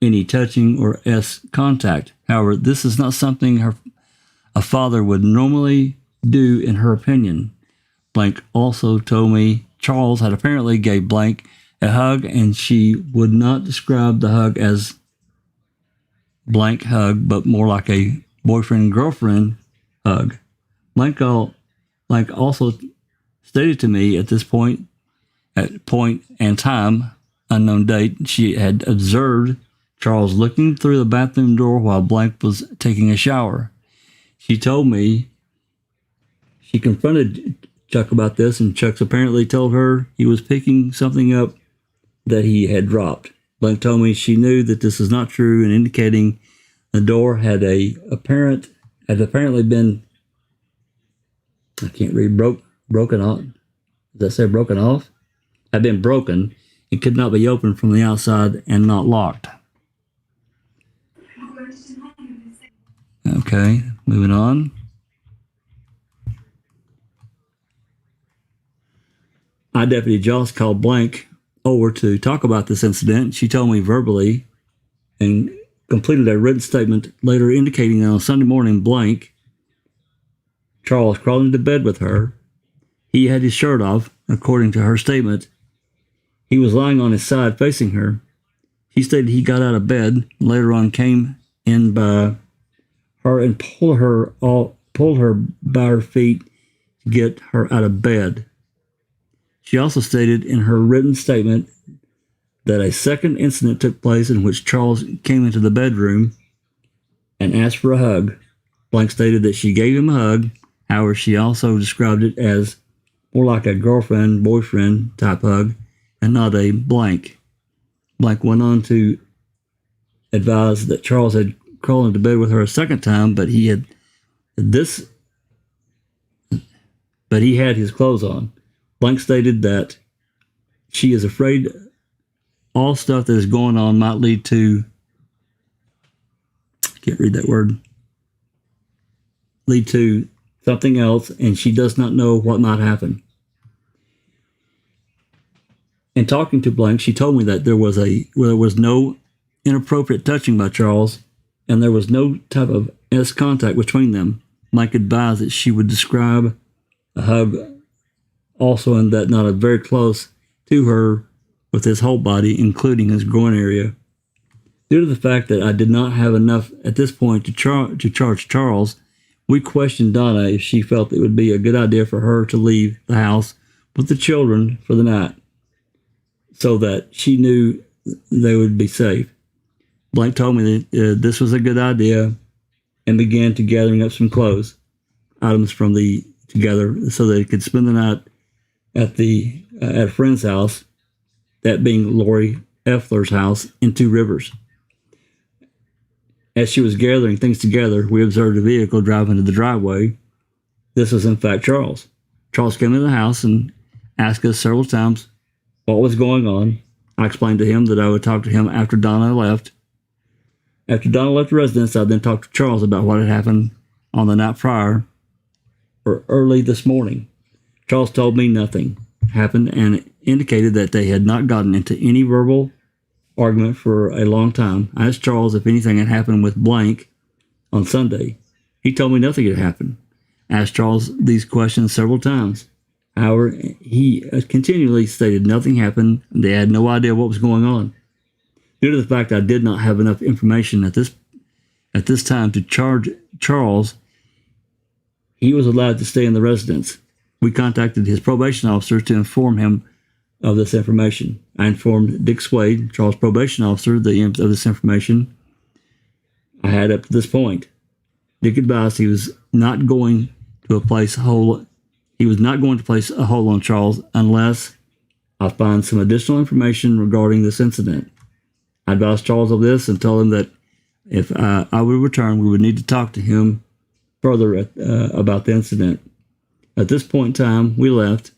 any touching or contact. However, this is not something a father would normally do in her opinion. Blank also told me Charles had apparently gave blank a hug and she would not describe the hug as blank hug, but more like a boyfriend-girlfriend hug. Blank also stated to me at this point and time, unknown date, she had observed Charles looking through the bathroom door while blank was taking a shower. She told me she confronted Chuck about this, and Chuck apparently told her he was picking something up that he had dropped. Blank told me she knew that this is not true and indicating the door had apparently been, I can't read, broken off. Does that say broken off? Had been broken. It could not be opened from the outside and not locked. Okay, moving on. Deputy Joss called blank over to talk about this incident. She told me verbally and completed a written statement later indicating that on Sunday morning, blank, Charles crawled into bed with her. He had his shirt off, according to her statement. He was lying on his side facing her. He stated he got out of bed, later on came in by her and pulled her by her feet to get her out of bed. She also stated in her written statement that a second incident took place in which Charles came into the bedroom and asked for a hug. Blank stated that she gave him a hug. However, she also described it as more like a girlfriend, boyfriend type hug and not a blank. Blank went on to advise that Charles had crawled into bed with her a second time, but he had his clothes on. Blank stated that she is afraid all stuff that is going on might lead to, I can't read that word, lead to something else, and she does not know what might happen. In talking to blank, she told me that there was no inappropriate touching by Charles, and there was no type of contact between them. Blank advised that she would describe a hug also, and that not a very close to her with his whole body, including his groin area. Due to the fact that I did not have enough at this point to charge Charles, we questioned Donna if she felt it would be a good idea for her to leave the house with the children for the night so that she knew they would be safe. Blank told me that this was a good idea and began to gathering up some clothes items from together so they could spend the night at a friend's house, that being Lori Effler's house in Two Rivers. As she was gathering things together, we observed a vehicle drive into the driveway. This was in fact Charles. Charles came into the house and asked us several times what was going on. I explained to him that I would talk to him after Donna left. After Donna left the residence, I then talked to Charles about what had happened on the night prior or early this morning. Charles told me nothing happened and indicated that they had not gotten into any verbal argument for a long time. I asked Charles if anything had happened with blank on Sunday. He told me nothing had happened. asked Charles these questions several times. However, he continually stated nothing happened. They had no idea what was going on. Due to the fact I did not have enough information at this time to charge Charles, he was allowed to stay in the residence. We contacted his probation officer to inform him of this information. I informed Dick Swade, Charles' probation officer, of this information I had up to this point. Dick advised he was not going to place a hold on Charles unless I find some additional information regarding this incident. I advised Charles of this and told him that if I would return, we would need to talk to him further about the incident. At this point in time, we left.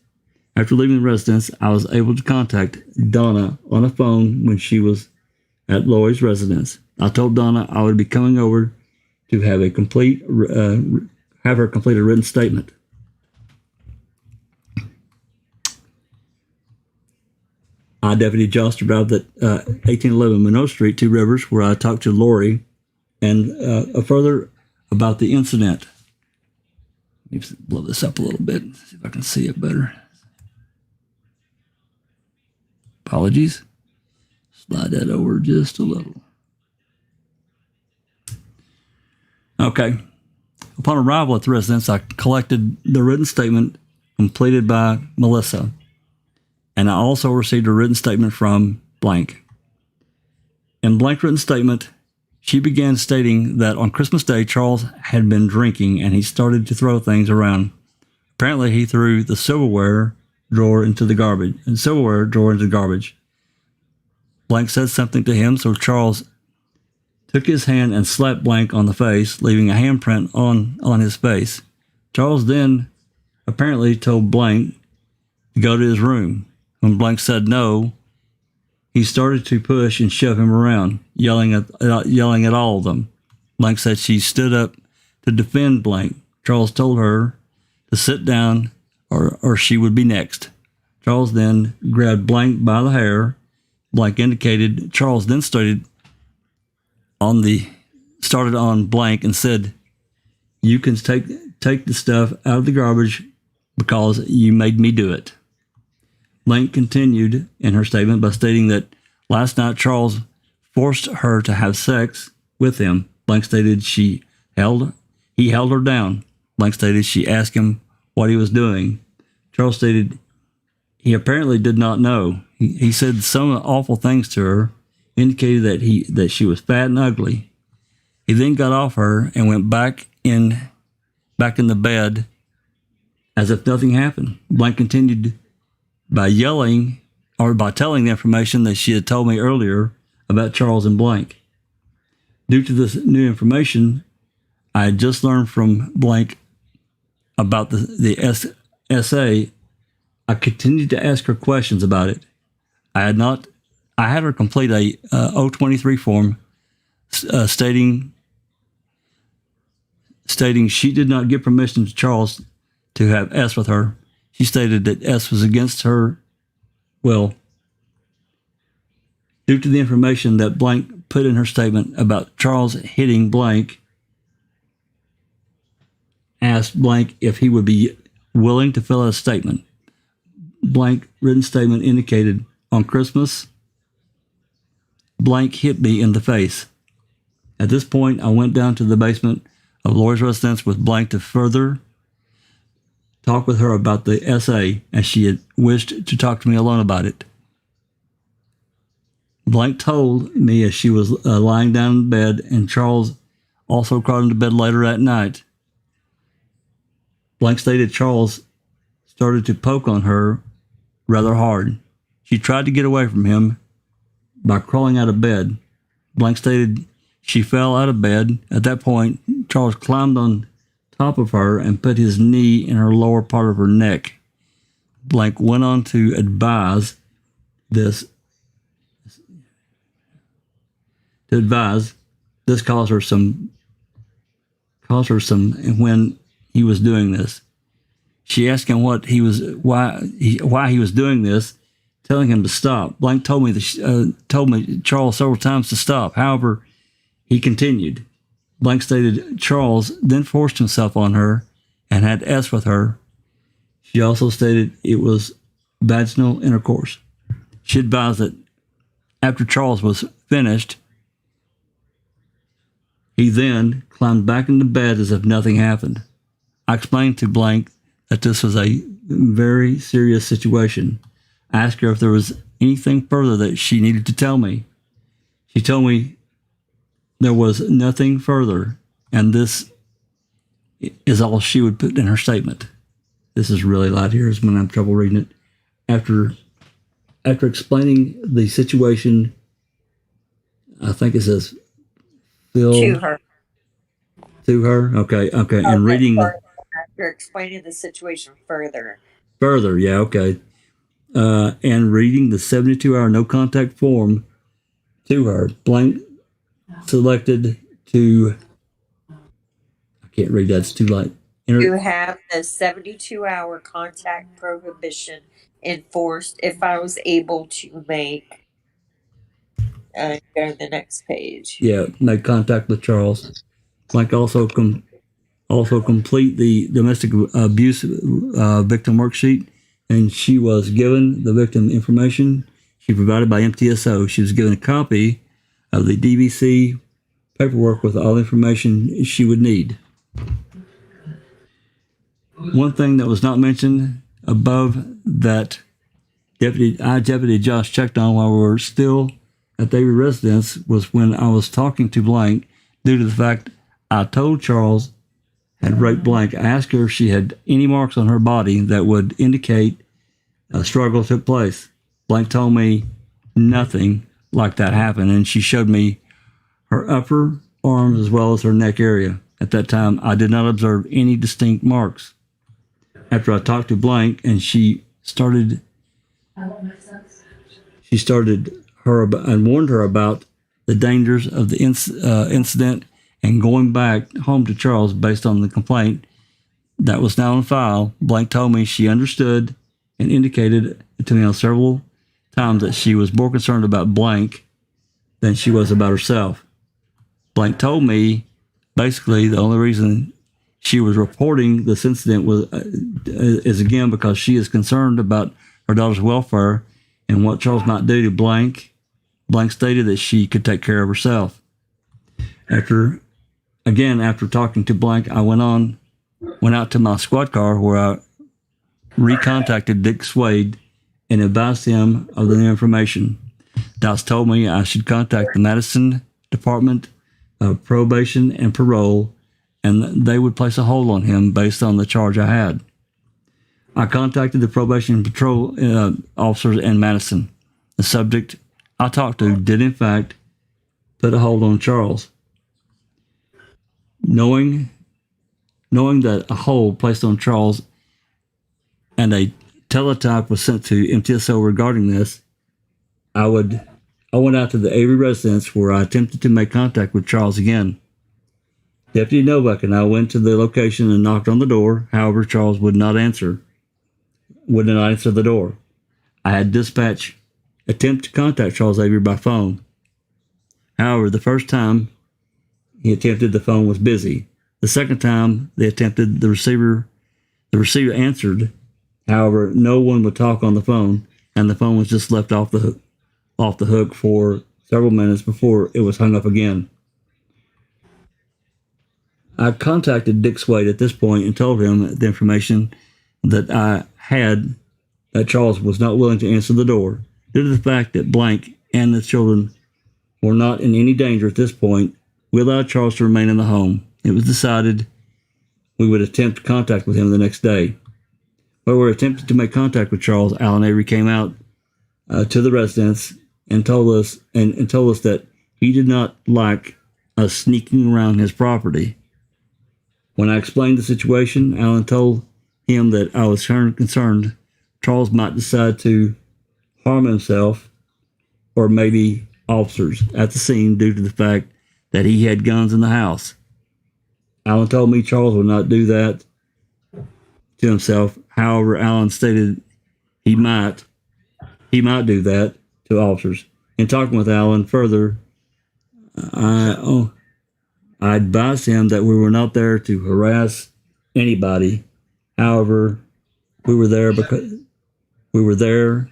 After leaving the residence, I was able to contact Donna on a phone when she was at Lori's residence. I told Donna I would be coming over to have her complete a written statement. I, Deputy Jost, arrived at 1811 Monroe Street, Two Rivers, where I talked to Lori and further about the incident. Let me blow this up a little bit, see if I can see it better. Apologies. Slide that over just a little. Okay. Upon arrival at the residence, I collected the written statement completed by Melissa, and I also received a written statement from Blank. In Blank's written statement, she began stating that on Christmas Day, Charles had been drinking and he started to throw things around. Apparently, he threw the silverware drawer into the garbage. Blank said something to him, so Charles took his hand and slapped Blank on the face, leaving a handprint on his face. Charles then apparently told Blank to go to his room. When Blank said no, he started to push and shove him around, yelling at all of them. Blank said she stood up to defend Blank. Charles told her to sit down or she would be next. Charles then grabbed Blank by the hair. Blank indicated. Charles then started on Blank and said, "You can take the stuff out of the garbage because you made me do it." Blank continued in her statement by stating that last night Charles forced her to have sex with him. Blank stated he held her down. Blank stated she asked him what he was doing. Charles stated he apparently did not know. He said some awful things to her, indicated that she was fat and ugly. He then got off her and went back in the bed as if nothing happened. Blank continued by telling the information that she had told me earlier about Charles and Blank. Due to this new information, I had just learned from Blank about the SA. I continued to ask her questions about it. I had her complete a 023 form stating she did not give permission to Charles to have S with her. She stated that S was against her will. Due to the information that Blank put in her statement about Charles hitting Blank, asked Blank if he would be willing to fill out a statement. Blank written statement indicated, on Christmas, Blank hit me in the face. At this point, I went down to the basement of Lori's residence with Blank to further talk with her about the SA, as she had wished to talk to me alone about it. Blank told me as she was lying down in bed, and Charles also crawled into bed later that night. Blank stated Charles started to poke on her rather hard. She tried to get away from him by crawling out of bed. Blank stated she fell out of bed. At that point, Charles climbed on top of her and put his knee in her lower part of her neck. Blank went on to advise this caused her some when he was doing this. She asked him why he was doing this, telling him to stop. Blank told me Charles several times to stop. However, he continued. Blank stated Charles then forced himself on her and had S with her. She also stated it was vaginal intercourse. She advised that after Charles was finished, he then climbed back into bed as if nothing happened. I explained to Blank that this was a very serious situation. I asked her if there was anything further that she needed to tell me. She told me there was nothing further, and this is all she would put in her statement. This is really loud here, is when I have trouble reading it. After explaining the situation, I think it says Phil To her. to her. Okay, and reading After explaining the situation further. Further, yeah, okay. And reading the 72-hour no contact form to her, Blank selected to. I can't read that; it's too light. To have the 72-hour contact prohibition enforced if I was able to make. Go to the next page. Yeah, make contact with Charles. Blank also complete the domestic abuse victim worksheet, and she was given the victim information she provided by MTSO. She was given a copy of the DVC paperwork with all the information she would need. One thing that was not mentioned above that Deputy Josh checked on while we were still at the Avery residence was when I was talking to Blank, due to the fact I told Charles had raped Blank. I asked her if she had any marks on her body that would indicate a struggle took place. Blank told me nothing like that happened, and she showed me her upper arms as well as her neck area. At that time, I did not observe any distinct marks. After I talked to Blank, and she started her and warned her about the dangers of the incident and going back home to Charles based on the complaint that was now on file. Blank told me she understood and indicated to me on several times that she was more concerned about Blank than she was about herself. Blank told me basically the only reason she was reporting this incident is again because she is concerned about her daughter's welfare and what Charles might do to Blank. Blank stated that she could take care of herself. After talking to Blank, I went out to my squad car where I recontacted Dick Swade and advised him of the new information. Doss told me I should contact the Madison Department of Probation and Parole, and they would place a hold on him based on the charge I had. I contacted the probation and patrol officers in Madison. The subject I talked to did in fact put a hold on Charles. Knowing that a hold placed on Charles and a teletype was sent to MTSO regarding this, I went out to the Avery residence where I attempted to make contact with Charles again. Deputy Novak and I went to the location and knocked on the door. However, Charles would not answer the door. I had dispatch attempt to contact Charles Avery by phone. However, the first time he attempted, the phone was busy. The second time they attempted, the receiver answered. However, no one would talk on the phone, and the phone was just left off the hook for several minutes before it was hung up again. I contacted Dick Swade at this point and told him the information that I had, that Charles was not willing to answer the door. Due to the fact that Blank and the children were not in any danger at this point, we allowed Charles to remain in the home. It was decided we would attempt contact with him the next day. While we were attempting to make contact with Charles, Alan Avery came out to the residence and told us that he did not like us sneaking around his property. When I explained the situation, Alan told him that I was concerned Charles might decide to harm himself or maybe officers at the scene due to the fact that he had guns in the house. Alan told me Charles would not do that to himself. However, Alan stated he might do that to officers. In talking with Alan further, I advised him that we were not there to harass anybody. However, we were there because we were there.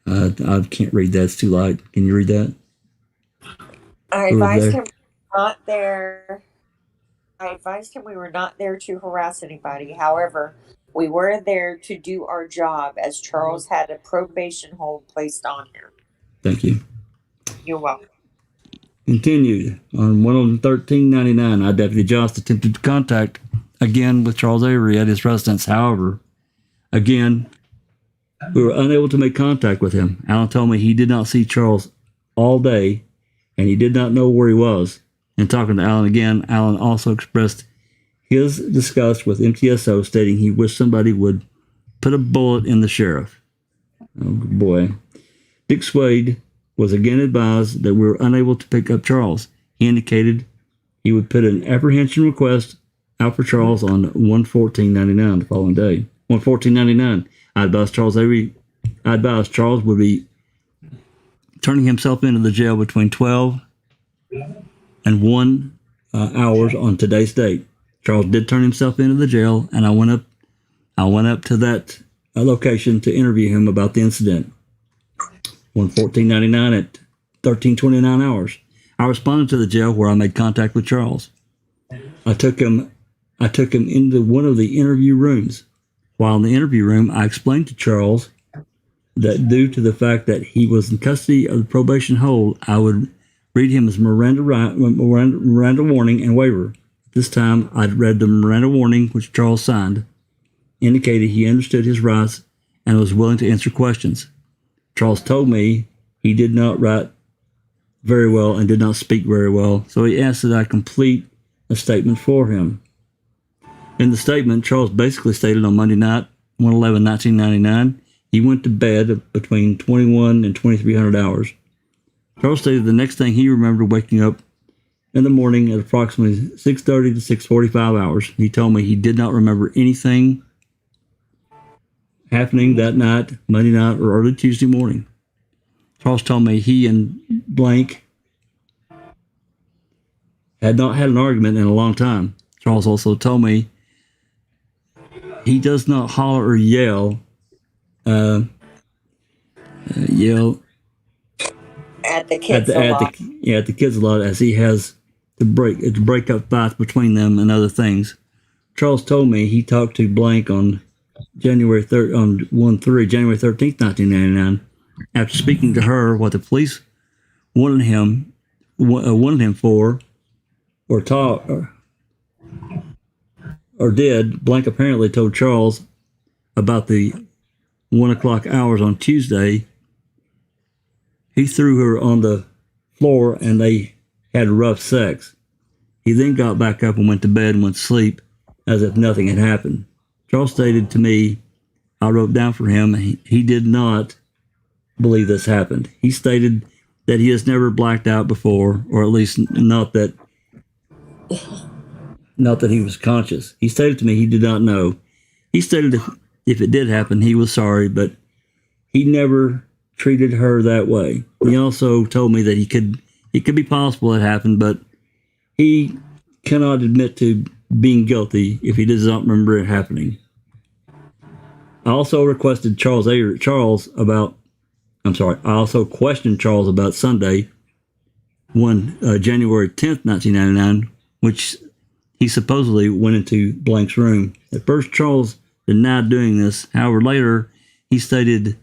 I can't read that. It's too light. Can you read that? I advised him not there. I advised him we were not there to harass anybody. However, we were there to do our job as Charles had a probation hold placed on him. Thank you. You're welcome. Continued. On 11399, I, Deputy Jost, attempted to contact again with Charles Avery at his residence. However, again, we were unable to make contact with him. Alan told me he did not see Charles all day and he did not know where he was. In talking to Alan again, Alan also expressed his disgust with MTSO, stating he wished somebody would put a bullet in the sheriff. Oh boy. Dick Swade was again advised that we were unable to pick up Charles. He indicated he would put an apprehension request out for Charles on 1/14/99 the following day. 1/14/99. I advised Charles would be turning himself into the jail between 12 and 1 hours on today's date. Charles did turn himself into the jail, and I went up to that location to interview him about the incident. 1/14/99 at 13:29 hours. I responded to the jail where I made contact with Charles. I took him into one of the interview rooms. While in the interview room, I explained to Charles that due to the fact that he was in custody of the probation hold, I would read him his Miranda warning and waiver. This time, I'd read the Miranda warning, which Charles signed, indicated he understood his rights and was willing to answer questions. Charles told me he did not write very well and did not speak very well, so he asked that I complete a statement for him. In the statement, Charles basically stated on Monday night, 1/11/1999, he went to bed between 21 and 2300 hours. Charles stated the next thing he remembered waking up in the morning at approximately 6:30 to 6:45 hours. He told me he did not remember anything happening that night, Monday night, or early Tuesday morning. Charles told me he and blank had not had an argument in a long time. Charles also told me he does not holler or yell at the kids a lot. At the kids a lot, as he has to break up fights between them and other things. Charles told me he talked to blank on January 13th, 1999. After speaking to her, what the police wanted him for, or did, blank apparently told Charles about the 1 o'clock hours on Tuesday. He threw her on the floor and they had rough sex. He then got back up and went to bed and went to sleep as if nothing had happened. Charles stated to me, I wrote down for him, he did not believe this happened. He stated that he has never blacked out before, or at least not that he was conscious. He stated to me he did not know. He stated if it did happen, he was sorry, but he never treated her that way. He also told me that it could be possible it happened, but he cannot admit to being guilty if he does not remember it happening. I also questioned Charles about Sunday, January 10th, 1999, which he supposedly went into blank's room. At first, Charles denied doing this. However, later he stated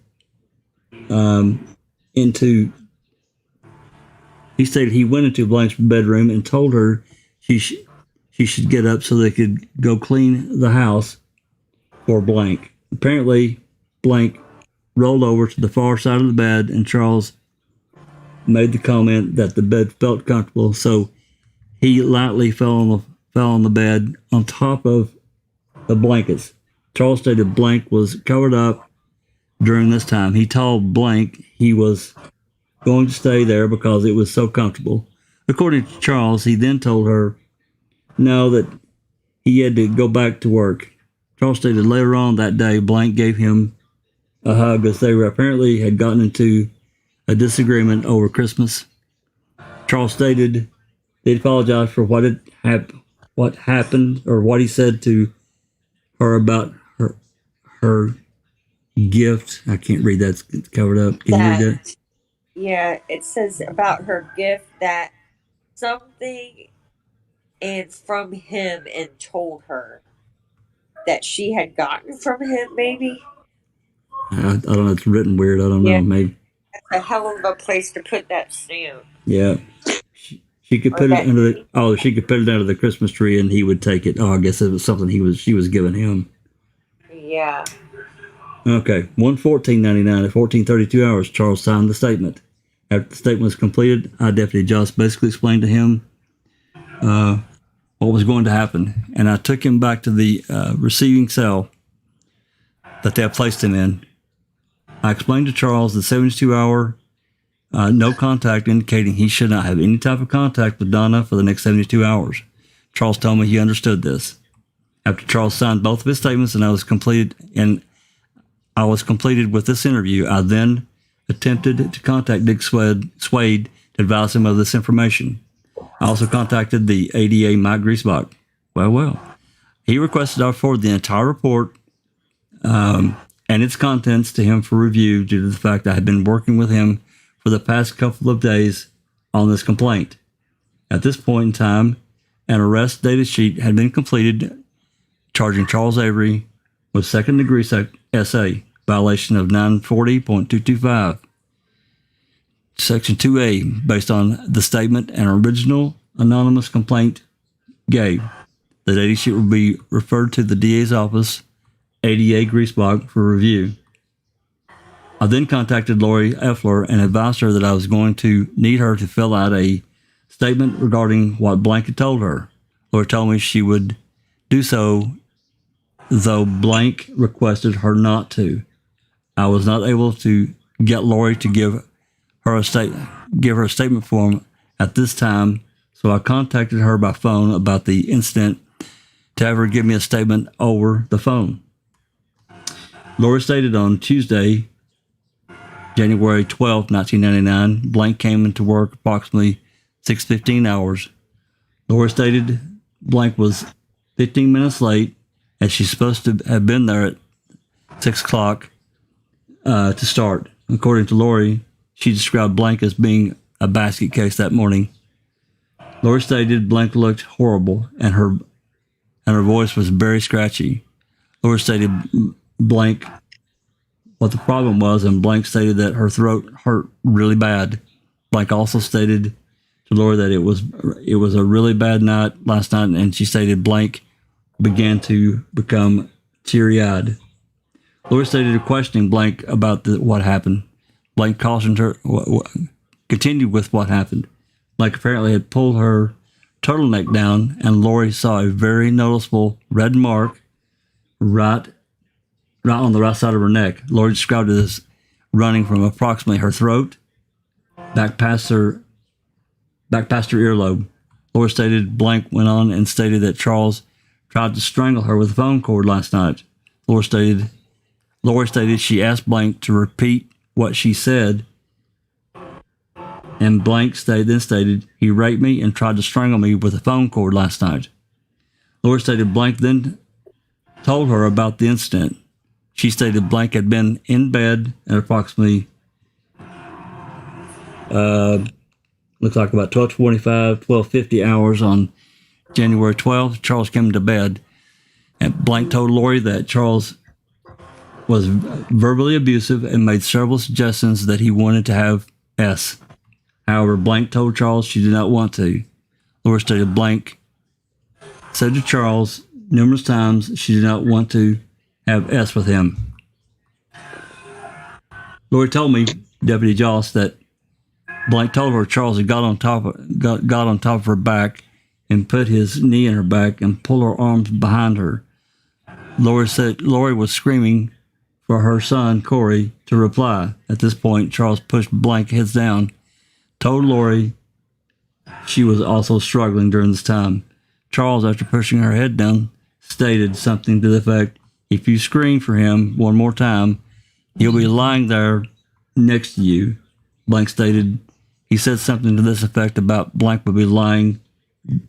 he went into blank's bedroom and told her she should get up so they could go clean the house for blank. Apparently, blank rolled over to the far side of the bed, and Charles made the comment that the bed felt comfortable, so he lightly fell on the bed on top of the blankets. Charles stated blank was covered up during this time. He told blank he was going to stay there because it was so comfortable. According to Charles, he then told her no, that he had to go back to work. Charles stated later on that day, blank gave him a hug as they apparently had gotten into a disagreement over Christmas. Charles stated they apologized for what had what happened or what he said to her about her gift. I can't read that. It's covered up. Can you read that? Yeah, it says about her gift that something and from him and told her that she had gotten from him, maybe. I don't know. It's written weird. I don't know. Maybe. That's a hell of a place to put that stamp. Yeah. She could put it under the she could put it under the Christmas tree and he would take it. Oh, I guess it was something she was giving him. Yeah. Okay. 1/14/99 at 14:32 hours, Charles signed the statement. After the statement was completed, Deputy Joss basically explained to him what was going to happen, and I took him back to the receiving cell that they had placed him in. I explained to Charles the 72-hour no contact, indicating he should not have any type of contact with Donna for the next 72 hours. Charles told me he understood this. After Charles signed both of his statements and I was completed with this interview, I then attempted to contact Dick Swade to advise him of this information. I also contacted the ADA Mike Griesbach. Well. He requested I forward the entire report and its contents to him for review due to the fact I had been working with him for the past couple of days on this complaint. At this point in time, an arrest data sheet had been completed charging Charles Avery with second-degree SA, violation of 940.225, Section 2A, based on the statement an original anonymous complaint gave. The data sheet will be referred to the DA's office, ADA Griesbach, for review. I then contacted Lori Effler and advised her that I was going to need her to fill out a statement regarding what Blank had told her. Lori told me she would do so, though Blank requested her not to. I was not able to get Lori to give her a statement form at this time, so I contacted her by phone about the incident to have her give me a statement over the phone. Lori stated on Tuesday, January 12, 1999, Blank came into work approximately 6:15 hours. Lori stated Blank was 15 minutes late, as she's supposed to have been there at 6 o'clock to start. According to Lori, she described Blank as being a basket case that morning. Lori stated Blank looked horrible, and her voice was very scratchy. Lori stated Blank what the problem was, and Blank stated that her throat hurt really bad. Blank also stated to Lori that it was a really bad night last night, and she stated Blank began to become teary-eyed. Lori stated questioning Blank about what happened. Blank cautioned her, continued with what happened. Blank apparently had pulled her turtleneck down, and Lori saw a very noticeable red mark right on the right side of her neck. Lori described it as running from approximately her throat back past her earlobe. Lori stated Blank went on and stated that Charles tried to strangle her with a phone cord last night. Lori stated she asked Blank to repeat what she said, and Blank then stated he raped me and tried to strangle me with a phone cord last night. Lori stated Blank then told her about the incident. She stated Blank had been in bed at approximately looks like about 12:50 hours on January 12th. Charles came to bed, and Blank told Lori that Charles was verbally abusive and made several suggestions that he wanted to have S. However, Blank told Charles she did not want to. Lori stated Blank said to Charles numerous times she did not want to have S with him. Lori told me, Deputy Joss, that Blank told her Charles had got on top of her back and put his knee in her back and pulled her arms behind her. Lori said Lori was screaming for her son, Corey, to reply. At this point, Charles pushed Blank heads down, told Lori she was also struggling during this time. Charles, after pushing her head down, stated something to the effect, if you scream for him one more time, he'll be lying there next to you. Blank stated he said something to this effect about Blank would be lying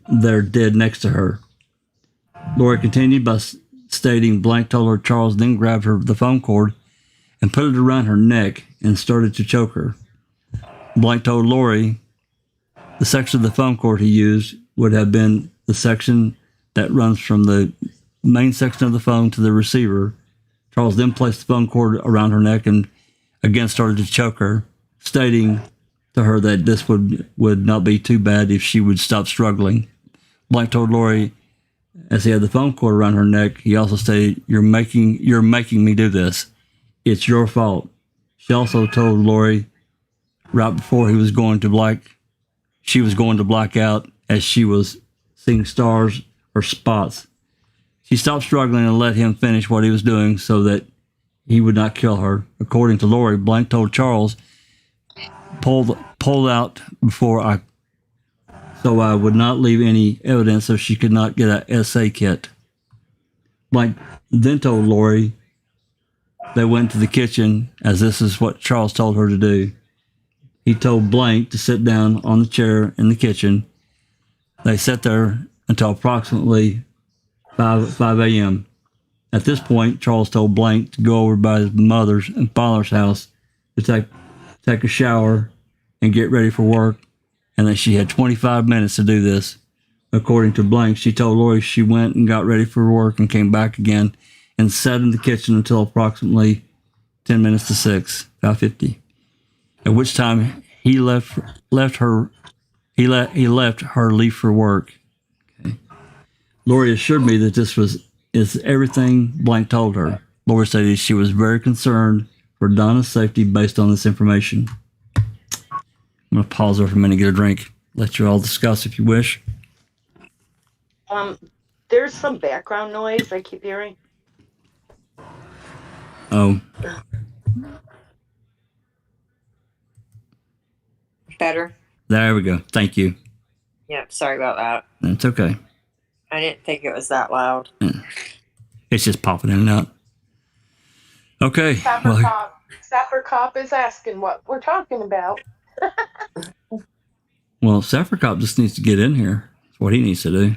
there dead next to her. Lori continued by stating Blank told her Charles then grabbed the phone cord and put it around her neck and started to choke her. Blank told Lori the section of the phone cord he used would have been the section that runs from the main section of the phone to the receiver. Charles then placed the phone cord around her neck and again started to choke her, stating to her that this would not be too bad if she would stop struggling. Blank told Lori, as he had the phone cord around her neck, he also stated, "You're making me do this. It's your fault." She also told Lori right before she was going to black out as she was seeing stars or spots. She stopped struggling and let him finish what he was doing so that he would not kill her. According to Lori, Blank told Charles, pulled out so I would not leave any evidence so she could not get an SA kit. Blank then told Lori they went to the kitchen as this is what Charles told her to do. He told Blank to sit down on the chair in the kitchen. They sat there until approximately 5 a.m. At this point, Charles told Blank to go over by his mother's and father's house to take a shower and get ready for work, and that she had 25 minutes to do this. According to Blank, she told Lori she went and got ready for work and came back again and sat in the kitchen until approximately 10 minutes to 6, 5:50. At which time he left her leave for work. Okay. Lori assured me that this is everything Blank told her. Lori stated she was very concerned for Donna's safety based on this information. I'm going to pause there for a minute and get a drink. Let you all discuss if you wish. There's some background noise I keep hearing. Oh. Better? There we go. Thank you. Yep, sorry about that. That's okay. I didn't think it was that loud. It's just popping in and out. Okay. Sapper Cop is asking what we're talking about. Well, Sapper Cop just needs to get in here. That's what he needs to do.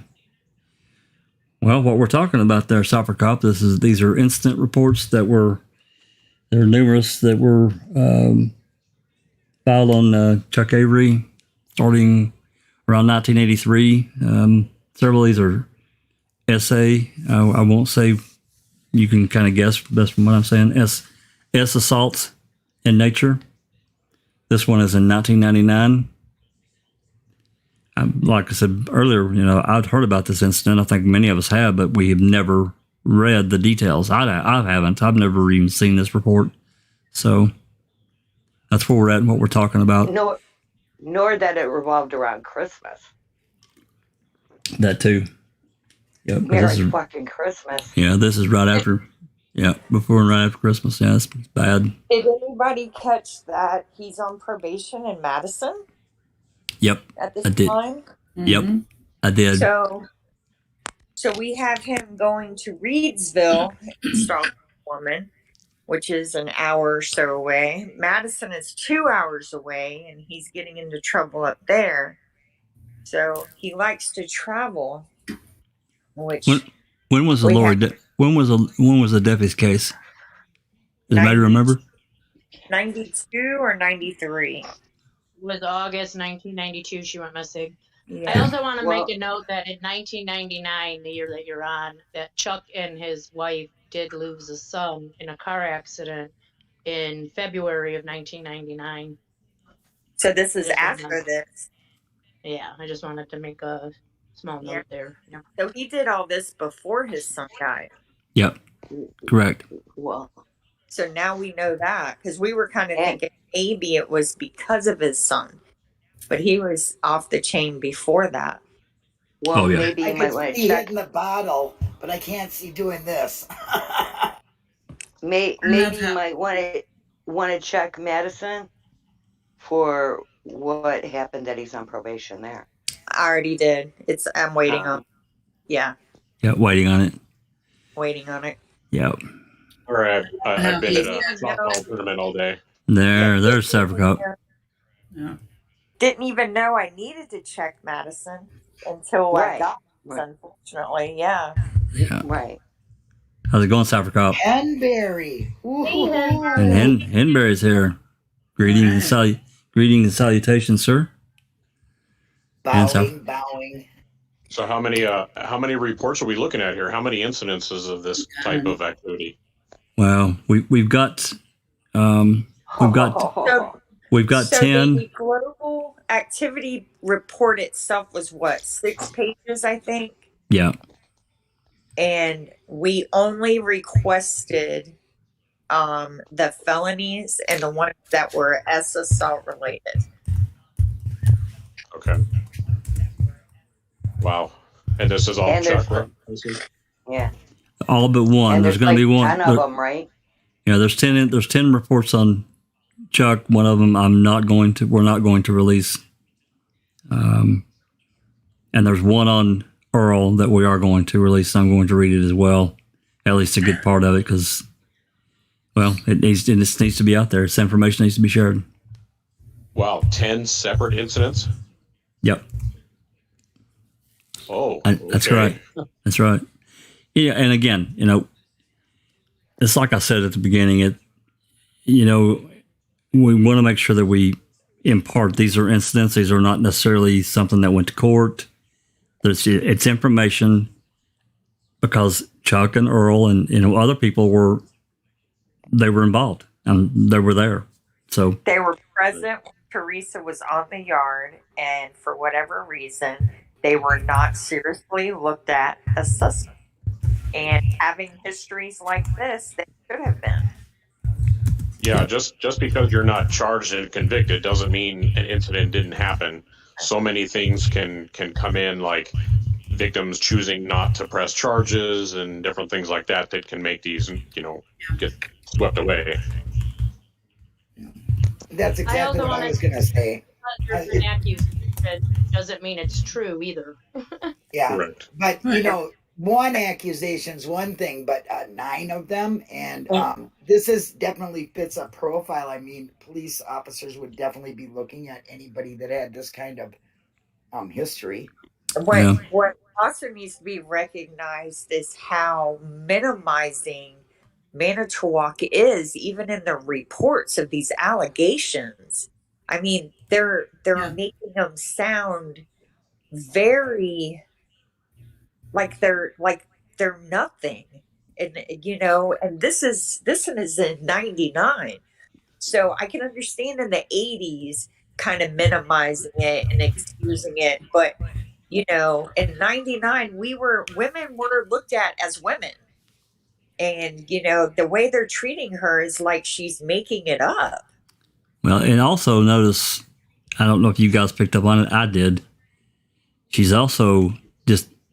Well, what we're talking about there, Sapper Cop, these are incident reports there are numerous that were filed on Chuck Avery starting around 1983. Several of these are SA. I won't say, you can kind of guess best from what I'm saying. S assaults in nature. This one is in 1999. Like I said earlier, I'd heard about this incident. I think many of us have, but we have never read the details. I haven't. I've never even seen this report. So that's where we're at and what we're talking about. Nor that it revolved around Christmas. That too. Yep. Merry fucking Christmas. Yeah, this is right after. Yeah, before and right after Christmas. Yeah, it's bad. Did anybody catch that he's on probation in Madison? Yep. At this I did. time? Yep, I did. So we have him going to Reedsville, Stockholm, Woman, which is an hour or so away. Madison is 2 hours away, and he's getting into trouble up there. So he likes to travel. Which when was the Lori? When was the Duffy's case? Does anybody remember? 92 or 93? It was August 1992 she went missing. Yeah. I also want to make a note that in 1999, the year that you're on, that Chuck and his wife did lose a son in a car accident in February of 1999. So this is after this. Yeah, I just wanted to make a small note there. Yeah. So he did all this before his son died. Yep, correct. Well, so now we know that, because we were kind of thinking maybe it was because of his son, but he was off the chain before that. Well, maybe you might want to check. Hitting the bottle, but I can't see doing this. Maybe you might want to check Madison for what happened that he's on probation there. I already did. I'm waiting on. Yeah. Yeah, waiting on it. Waiting on it. Yep. Or I've been in a softball tournament all day. There's Sapper Cop. Yeah. Didn't even know I needed to check Madison until I got this, unfortunately. Yeah. Yeah. Right. How's it going, Cypher Cop? Henberry. And Henberry's here. Greetings and salutations, sir. Bowing. So how many reports are we looking at here? How many incidences of this type of activity? Well, we've got So 10. the global activity report itself was what, 6 pages, I think? Yeah. And we only requested the felonies and the ones that were SSL related. Okay. Wow. And this is all And Chuck, there's- right? Yeah. All but one. And There's going to be one. 10 of them, right? Yeah, there's 10. There's 10 reports on Chuck. One of them we're not going to release. And there's one on Earl that we are going to release. I'm going to read it as well, at least a good part of it, because, well, it needs to be out there. This information needs to be shared. Wow, 10 separate incidents? Yep. Oh, that's okay. right. That's right. Yeah, and again, it's like I said at the beginning. We want to make sure that we impart. These are incidents. These are not necessarily something that went to court. It's information because Chuck and Earl and other people were involved and they were there. So they were present when Teresa was on the yard, and for whatever reason, they were not seriously looked at as suspects. And having histories like this, they should have been. Yeah, just because you're not charged and convicted doesn't mean an incident didn't happen. So many things can come in, like victims choosing not to press charges and different things like that can make these, get swept away. That's exactly what I was going to say. There's an accusation doesn't mean it's true either. Yeah, correct. But one accusation's one thing, but 9 of them, and this definitely fits a profile. I mean, police officers would definitely be looking at anybody that had this kind of history. What also needs to be recognized is how minimizing Manitowoc is, even in the reports of these allegations. I mean, they're making them sound very like they're nothing, and and this one is in 99, so I can understand in the 80s kind of minimizing it and excusing it, but in 99 women were looked at as women, and the way they're treating her is like she's making it up. Well, and also notice, I don't know if you guys picked up on it, I did, she's also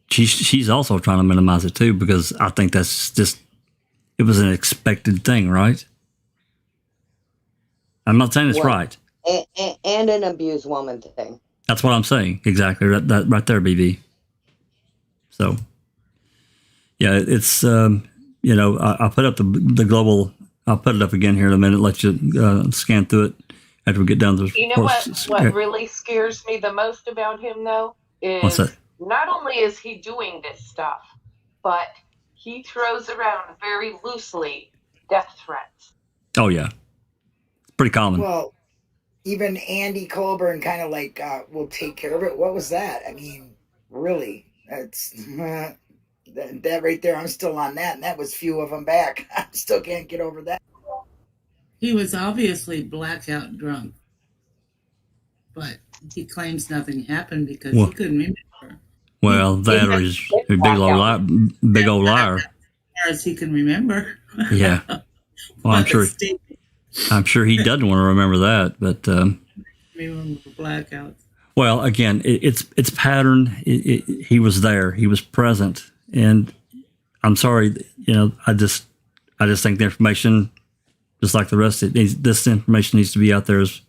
she's also trying to minimize it too, because I think that's just, it was an expected thing, right? I'm not saying it's right. And an abused woman thing. That's what I'm saying. Exactly. That right there, BB. So, yeah, it's, I'll put up the global, I'll put it up again here in a minute, let you scan through it after we get down to the You know what really scares me the most about him, though, is what's that? Not only is he doing this stuff, but he throws around very loosely death threats. Oh, yeah. It's pretty common. Well, even Andy Colburn kind of like, will take care of it. What was that? I mean, really, that's that right there. I'm still on that, and that was few of them back. I still can't get over that. He was obviously blackout drunk, but he claims nothing happened because he couldn't remember. Well, that or he's a big old liar. As far as he can remember. Yeah. Well, I'm sure he doesn't want to remember that, but remember blackouts. Well, again, it's pattern. He was there. He was present, and I'm sorry. I just think the information, just like the rest of it, this information needs to be out there as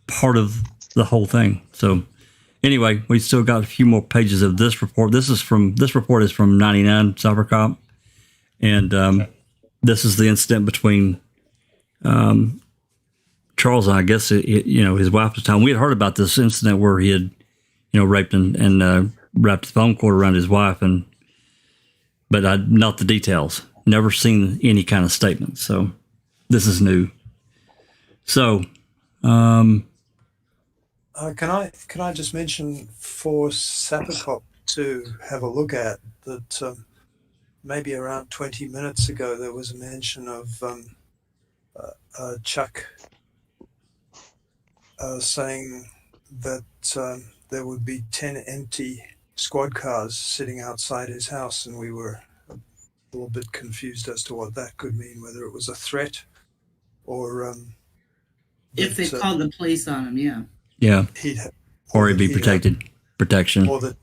part of the whole thing. So. Anyway, we still got a few more pages of this report. This report is from 99, Cyber Cop. And this is the incident between Charles and I guess, his wife at the time. We had heard about this incident where he had, raped and wrapped the phone cord around his wife. And but not the details. Never seen any kind of statement. So this is new. So, can I just mention for Sappercop to have a look at that? Maybe around 20 minutes ago, there was a mention of Chuck saying that there would be 10 empty squad cars sitting outside his house, and we were a little bit confused as to what that could mean, whether it was a threat or if they called the police on him, yeah. Yeah. Or he'd be protection. Or that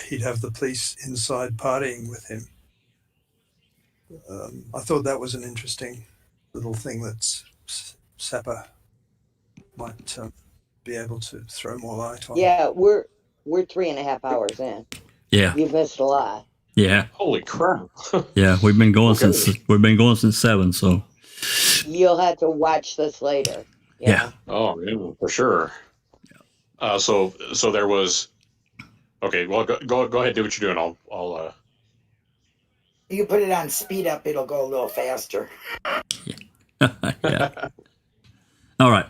he'd have the police inside partying with him. I thought that was an interesting little thing that Sapper might be able to throw more light on. Yeah, we're 3.5 hours in. Yeah. You've missed a lot. Yeah. Holy crap. Yeah, we've been going since 7, so you'll have to watch this later. Yeah. Oh, yeah, for sure. So there was. Okay, well, go ahead, do what you're doing. I'll. You can put it on speed up; it'll go a little faster. Yeah. All right.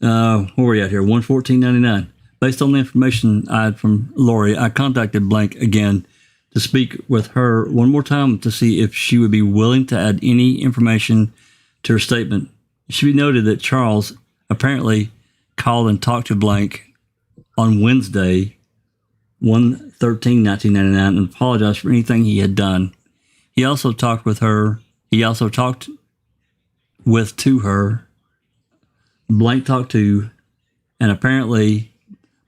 Where are we at here? 114.99. Based on the information I had from Lori, I contacted Blank again to speak with her one more time to see if she would be willing to add any information to her statement. It should be noted that Charles apparently called and talked to Blank on Wednesday, 1/13/1999, and apologized for anything he had done. He also talked with her. He also talked to her. Blank talked to, and apparently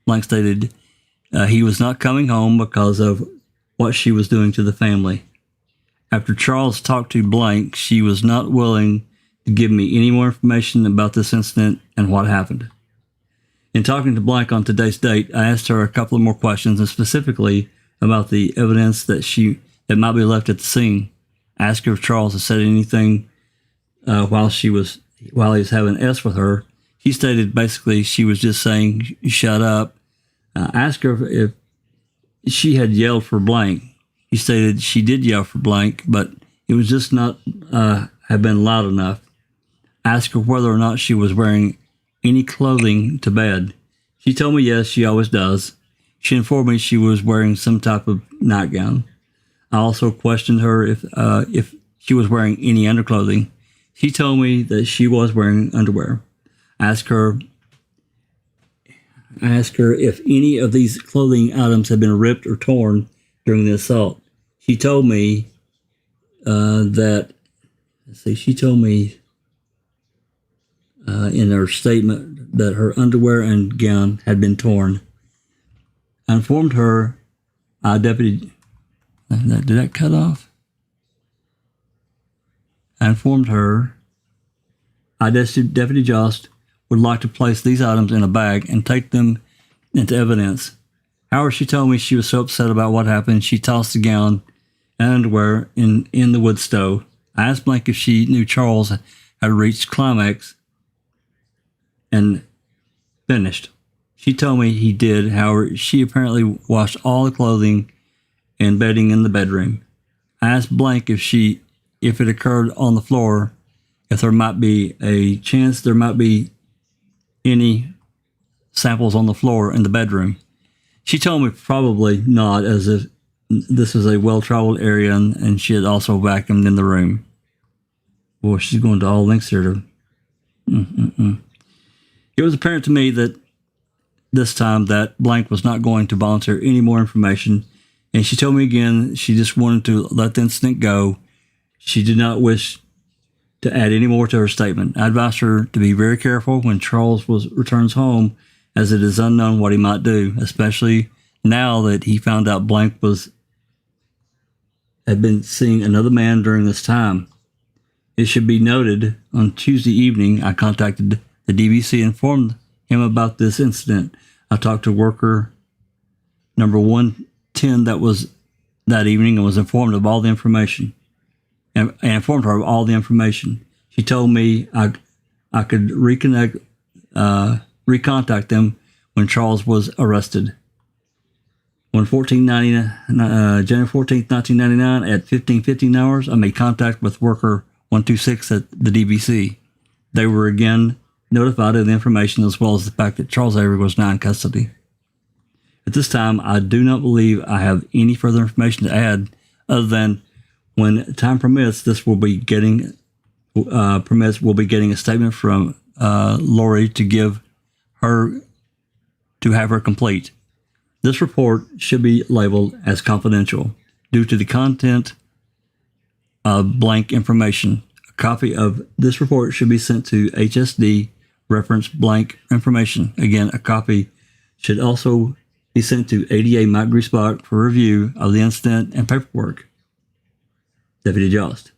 Blank stated he was not coming home because of what she was doing to the family. After Charles talked to Blank, she was not willing to give me any more information about this incident and what happened. In talking to Blank on today's date, I asked her a couple of more questions, and specifically about the evidence that might be left at the scene. I asked her if Charles had said anything while he was having S with her. She stated basically she was just saying, "Shut up." I asked her if she had yelled for Blank. She stated she did yell for Blank, but it was just not have been loud enough. I asked her whether or not she was wearing any clothing to bed. She told me yes, she always does. She informed me she was wearing some type of nightgown. I also questioned her if she was wearing any underclothing. She told me that she was wearing underwear. I asked her if any of these clothing items had been ripped or torn during the assault. She told me in her statement that her underwear and gown had been torn. I informed her did that cut off? I informed her Deputy Jost would like to place these items in a bag and take them into evidence. However, she told me she was so upset about what happened, she tossed the gown and underwear in the wood stove. I asked Blank if she knew Charles had reached climax and finished. She told me he did. However, she apparently washed all the clothing and bedding in the bedroom. I asked Blank if it occurred on the floor, if there might be a chance there might be any samples on the floor in the bedroom. She told me probably not, as if this was a well-traveled area and she had also vacuumed in the room. Boy, she's going to all lengths here to... It was apparent to me that this time that Blank was not going to volunteer any more information, and she told me again she just wanted to let the incident go. She did not wish to add any more to her statement. I advised her to be very careful when Charles returns home, as it is unknown what he might do, especially now that he found out Blank had been seeing another man during this time. It should be noted, on Tuesday evening, I contacted the DVC and informed him about this incident. I talked to worker number 110 that evening and was informed of all the information. And informed her of all the information. She told me I could recontact them when Charles was arrested. On January 14th, 1999, at 15:15 hours, I made contact with worker 126 at the DBC. They were again notified of the information as well as the fact that Charles Avery was now in custody. At this time, I do not believe I have any further information to add other than when time permits, we'll be getting a statement from Lori to have her complete. This report should be labeled as confidential due to the content of blank information. A copy of this report should be sent to HSD reference blank information. Again, a copy should also be sent to ADA Mike Griesbach for review of the incident and paperwork. Deputy Jost.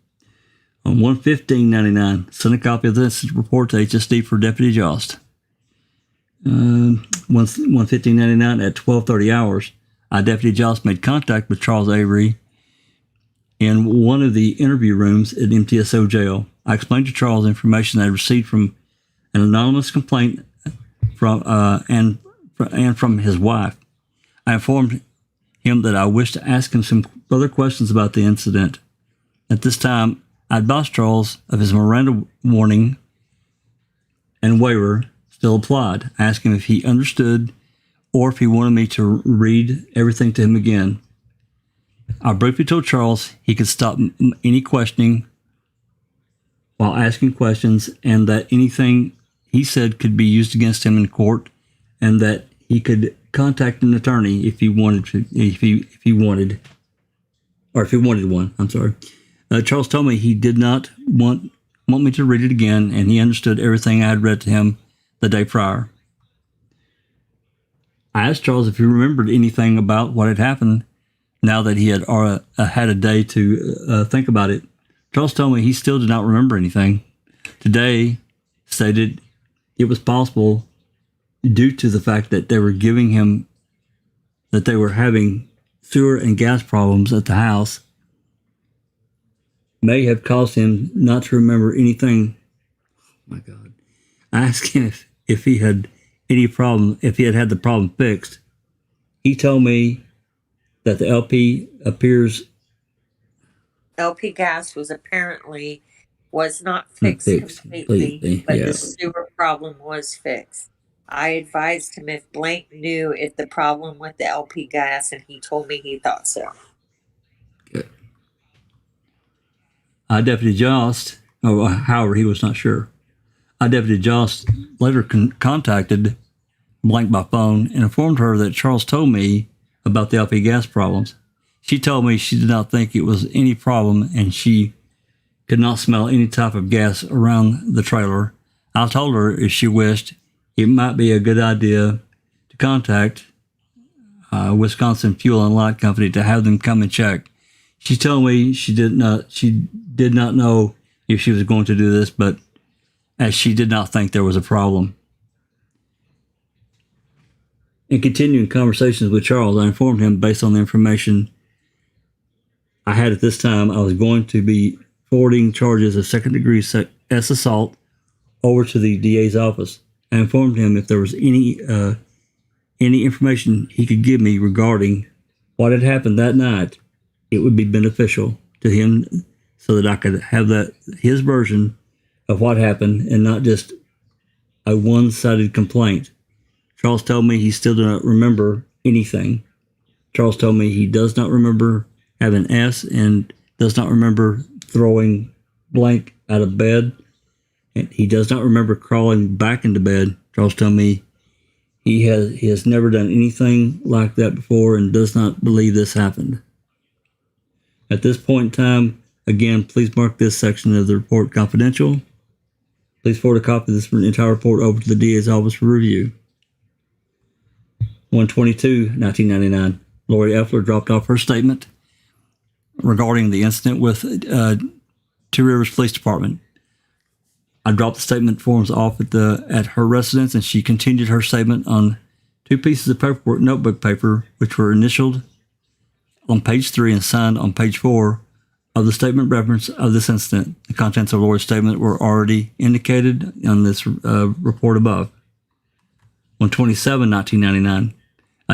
On 1/15/99, send a copy of this report to HSD for Deputy Jost. 1/15/99 at 12:30 hours, Deputy Jost made contact with Charles Avery in one of the interview rooms at MTSO jail. I explained to Charles information that I received from an anonymous complaint from from his wife. I informed him that I wished to ask him some further questions about the incident. At this time, I advised Charles of his Miranda warning and waiver still applied. I asked him if he understood or if he wanted me to read everything to him again. I briefly told Charles he could stop any questioning while asking questions and that anything he said could be used against him in court and that he could contact an attorney if he wanted one. I'm sorry. Charles told me he did not want me to read it again, and he understood everything I had read to him the day prior. I asked Charles if he remembered anything about what had happened now that he had had a day to think about it. Charles told me he still did not remember anything. Today stated it was possible due to the fact that they were having sewer and gas problems at the house may have caused him not to remember anything. Oh my God. I asked him if he had any problem, if he had the problem fixed. He told me that the LP gas was not fixed completely, but the sewer problem was fixed. I advised him if Blank knew if the problem with the LP gas, and he told me he thought so. Good. Deputy Jost, however, he was not sure. Deputy Jost later contacted Blank by phone and informed her that Charles told me about the LP gas problems. She told me she did not think it was any problem and she could not smell any type of gas around the trailer. I told her if she wished, it might be a good idea to contact Wisconsin Fuel and Light Company to have them come and check. She told me she did not know if she was going to do this, but as she did not think there was a problem. In continuing conversations with Charles, I informed him based on the information I had at this time, I was going to be forwarding charges of second-degree S assault over to the DA's office. I informed him if there was any information he could give me regarding what had happened that night, it would be beneficial to him so that I could have his version of what happened and not just a one-sided complaint. Charles told me he still did not remember anything. Charles told me he does not remember having S and does not remember throwing Blank out of bed. And he does not remember crawling back into bed. Charles told me he has never done anything like that before and does not believe this happened. At this point in time, again, please mark this section of the report confidential. Please forward a copy of this entire report over to the DA's office for review. 1/22/1999, Lori Effler dropped off her statement regarding the incident with Two Rivers Police Department. I dropped the statement forms off at her residence, and she continued her statement on 2 pieces of paperwork, notebook paper, which were initialed on page 3 and signed on page 4 of the statement reference of this incident. The contents of Lori's statement were already indicated on this report above. On 1/27/1999,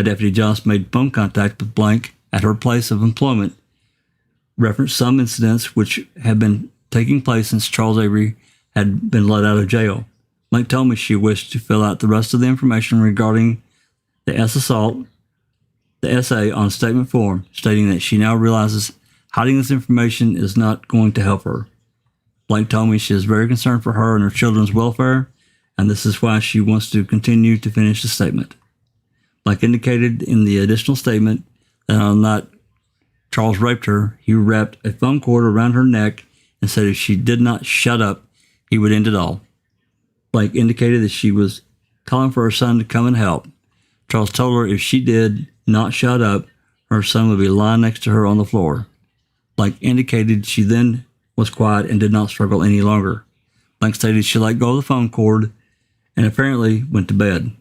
Deputy Johnson made phone contact with Blank at her place of employment, referenced some incidents which had been taking place since Charles Avery had been let out of jail. Blank told me she wished to fill out the rest of the information regarding the assault, the essay on statement form, stating that she now realizes hiding this information is not going to help her. Blank told me she is very concerned for her and her children's welfare, and this is why she wants to continue to finish the statement. Blank indicated in the additional statement that on not Charles raped her, he wrapped a phone cord around her neck and said if she did not shut up, he would end it all. Blank indicated that she was calling for her son to come and help. Charles told her if she did not shut up, her son would be lying next to her on the floor. Blank indicated she then was quiet and did not struggle any longer. Blank stated she let go of the phone cord and apparently went to bed.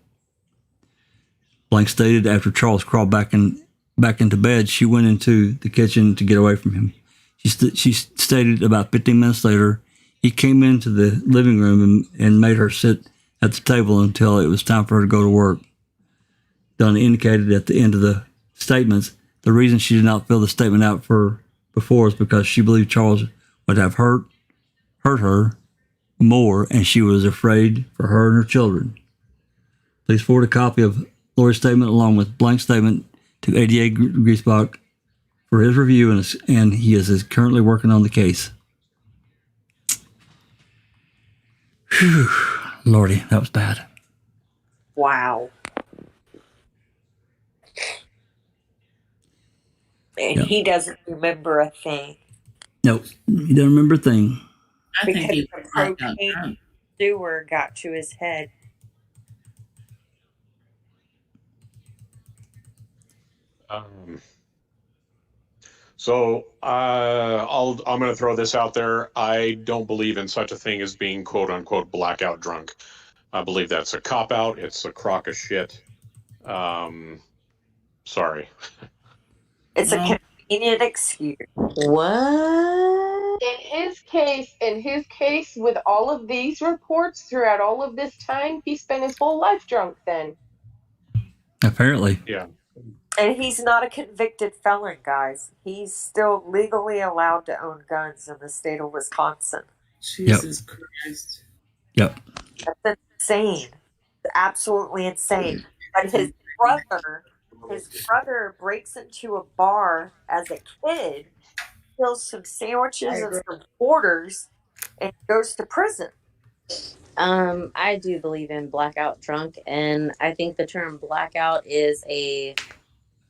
Blank stated after Charles crawled back into bed, she went into the kitchen to get away from him. She stated about 15 minutes later, he came into the living room and made her sit at the table until it was time for her to go to work. Donna indicated at the end of the statements the reason she did not fill the statement out before is because she believed Charles would have hurt her more, and she was afraid for her and her children. Please forward a copy of Lori's statement along with blank statement to ADA Griesbach for his review, and he is currently working on the case. Whew, Lordy, that was bad. Wow. And he doesn't remember a thing. Nope, he doesn't remember a thing. Because the propane sewer got to his head. So I'm going to throw this out there. I don't believe in such a thing as being quote unquote blackout drunk. I believe that's a cop out. It's a crock of shit. Sorry. It's a convenient excuse. What? In his case, with all of these reports throughout all of this time, he spent his whole life drunk then. Apparently. Yeah. And he's not a convicted felon, guys. He's still legally allowed to own guns in the state of Wisconsin. Jesus Christ. Yep. That's insane. Absolutely insane. But his brother breaks into a bar as a kid, steals some sandwiches and some quarters, and goes to prison. I do believe in blackout drunk, and I think the term blackout is a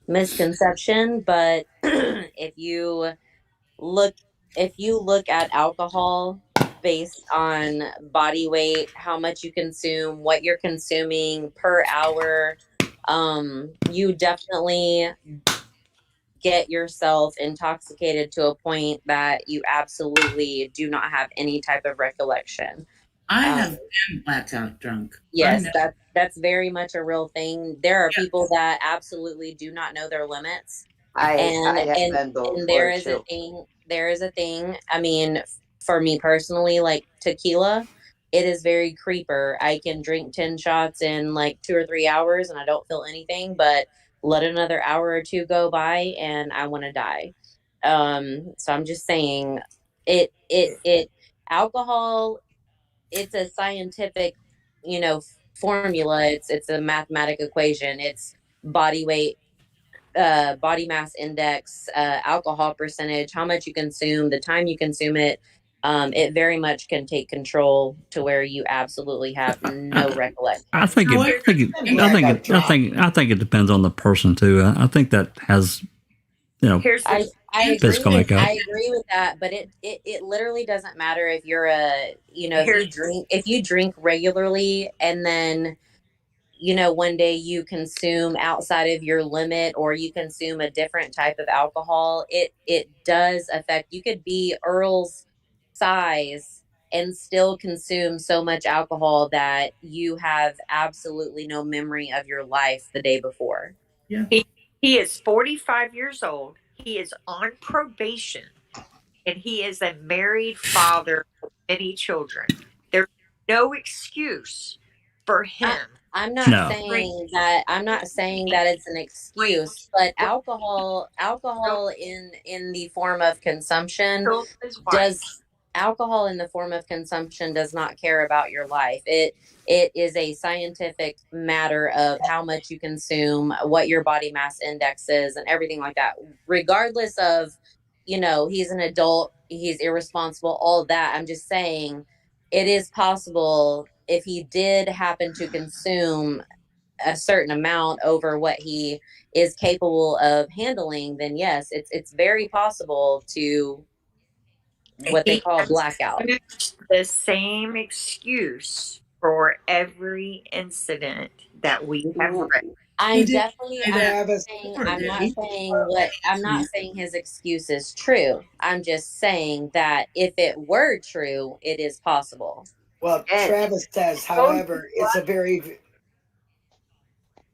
misconception, but if you look at alcohol based on body weight, how much you consume, what you're consuming per hour, you definitely get yourself intoxicated to a point that you absolutely do not have any type of recollection. I have been blackout drunk. Yes, that's very much a real thing. There are people that absolutely do not know their limits. And there is a thing. I mean, for me personally, like tequila, it is very creeper. I can drink 10 shots in like 2 or 3 hours and I don't feel anything, but let another hour or two go by and I want to die. So I'm just saying alcohol, it's a scientific, formula. It's a mathematic equation. It's body weight, body mass index, alcohol percentage, how much you consume, the time you consume it. It very much can take control to where you absolutely have no recollection. I think it depends on the person too. I think that has, I agree with that, but it literally doesn't matter if you're if you drink regularly and then one day you consume outside of your limit or you consume a different type of alcohol, it does affect. You could be Earl's size and still consume so much alcohol that you have absolutely no memory of your life the day before. Yeah. He is 45 years old. He is on probation, and he is a married father of many children. There's no excuse for him. I'm not saying that. I'm not saying that it's an excuse, but alcohol in the form of consumption does not care about your life. It is a scientific matter of how much you consume, what your body mass index is, and everything like that. Regardless of, he's an adult, he's irresponsible, all that. I'm just saying it is possible if he did happen to consume a certain amount over what he is capable of handling, then yes, it's very possible to what they call blackout. The same excuse for every incident that we have read. I'm not saying his excuse is true. I'm just saying that if it were true, it is possible. Well, Travis says, however, it's a very...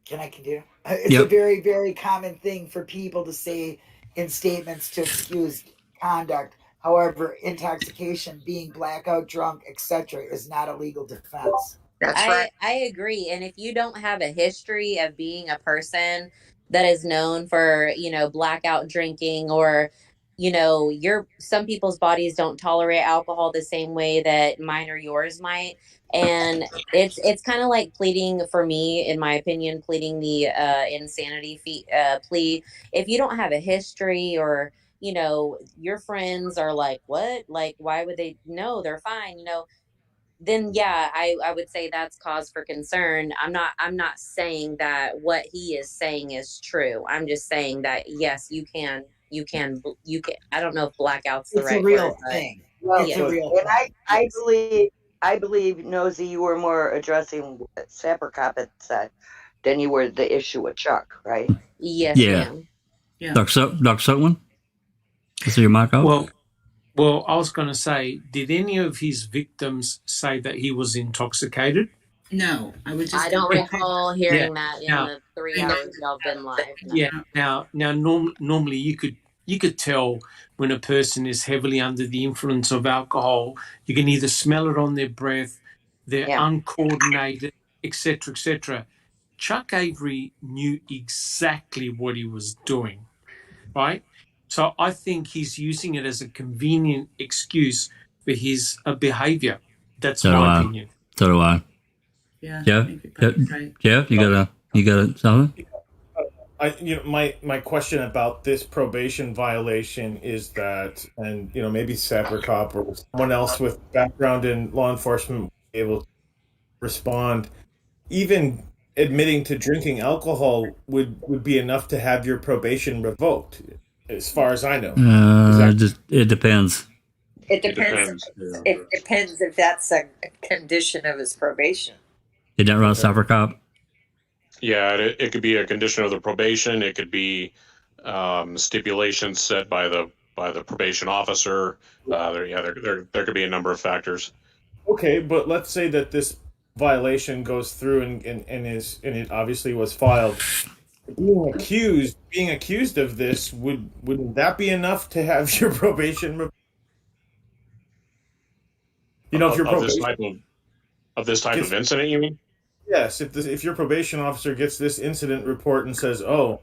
Can I continue? It's a very, very common thing for people to say in statements to excuse conduct. However, intoxication, being blackout drunk, etc., is not a legal defense. That's right. I agree. And if you don't have a history of being a person that is known for, blackout drinking, or, some people's bodies don't tolerate alcohol the same way that mine or yours might. And it's kind of like pleading, for me, in my opinion, pleading the insanity plea. If you don't have a history, or, your friends are like, what? Like, why would they? No, they're fine. Then yeah, I would say that's cause for concern. I'm not saying that what he is saying is true. I'm just saying that yes, you can. I don't know if blackout's the right word. Thing. Well, it's a real and thing. I believe, Nosy, you were more addressing what Sappercop had said than you were the issue with Chuck, right? Yes, ma'am. Yeah. Dr. Silkman? Is your mic off? Well, I was going to say, did any of his victims say that he was intoxicated? No, I don't recall hearing that in the 3 hours y'all been live. No. Yeah. Now, normally you could tell when a person is heavily under the influence of alcohol. You can either smell it on their breath, they're uncoordinated, etc., etc. Chuck Avery knew exactly what he was doing, right? So I think he's using it as a convenient excuse for his behavior. That's my opinion. So do I. Yeah. Right. Yeah. You got something? My question about this probation violation is that, and maybe Sappercop or someone else with background in law enforcement will be able to respond. Even admitting to drinking alcohol would be enough to have your probation revoked, as far as I know. It depends. It depends. It depends if that's a condition of his probation. Did that run Sappercop? Yeah, it could be a condition of the probation. It could be stipulations set by the probation officer. There could be a number of factors. Okay, but let's say that this violation goes through and it obviously was filed. Being accused of this, wouldn't that be enough to have your probation? If your probation of this type of incident, you mean? Yes, if your probation officer gets this incident report and says, "Oh,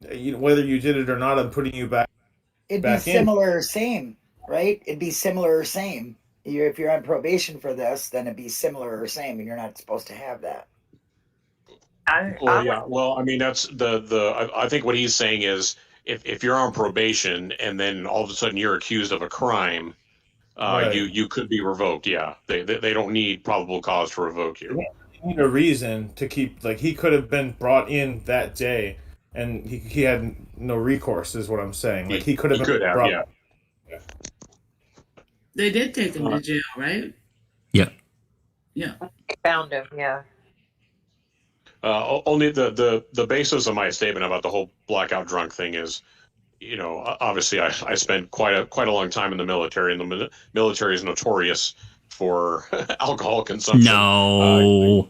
whether you did it or not, I'm putting you back." It'd be similar or same, right? It'd be similar or same. If you're on probation for this, then it'd be similar or same, and you're not supposed to have that. Well, I mean, that's I think what he's saying is if you're on probation and then all of a sudden you're accused of a crime, right. you could be revoked. Yeah, they don't need probable cause to revoke you. They need a reason to keep. Like, he could have been brought in that day, and he had no recourse. Is what I'm saying. Like, he could have been brought. Yeah. They did take him to jail, right? Yeah. Yeah. They found him. Yeah. Only the basis of my statement about the whole blackout drunk thing is, obviously I spent quite a long time in the military, and the military is notorious for alcohol consumption. No.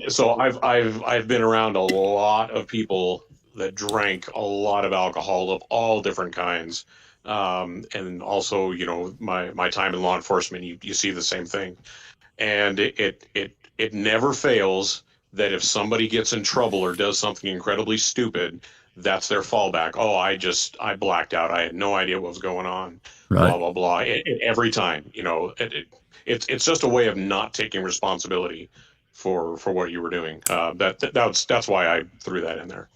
So I've been around a lot of people that drank a lot of alcohol of all different kinds, and also my time in law enforcement, you see the same thing. and it never fails that if somebody gets in trouble or does something incredibly stupid, that's their fallback. Oh, I blacked out. I had no idea what was going on. Right. Blah blah blah. Every time, it's just a way of not taking responsibility for what you were doing. That's why I threw that in there.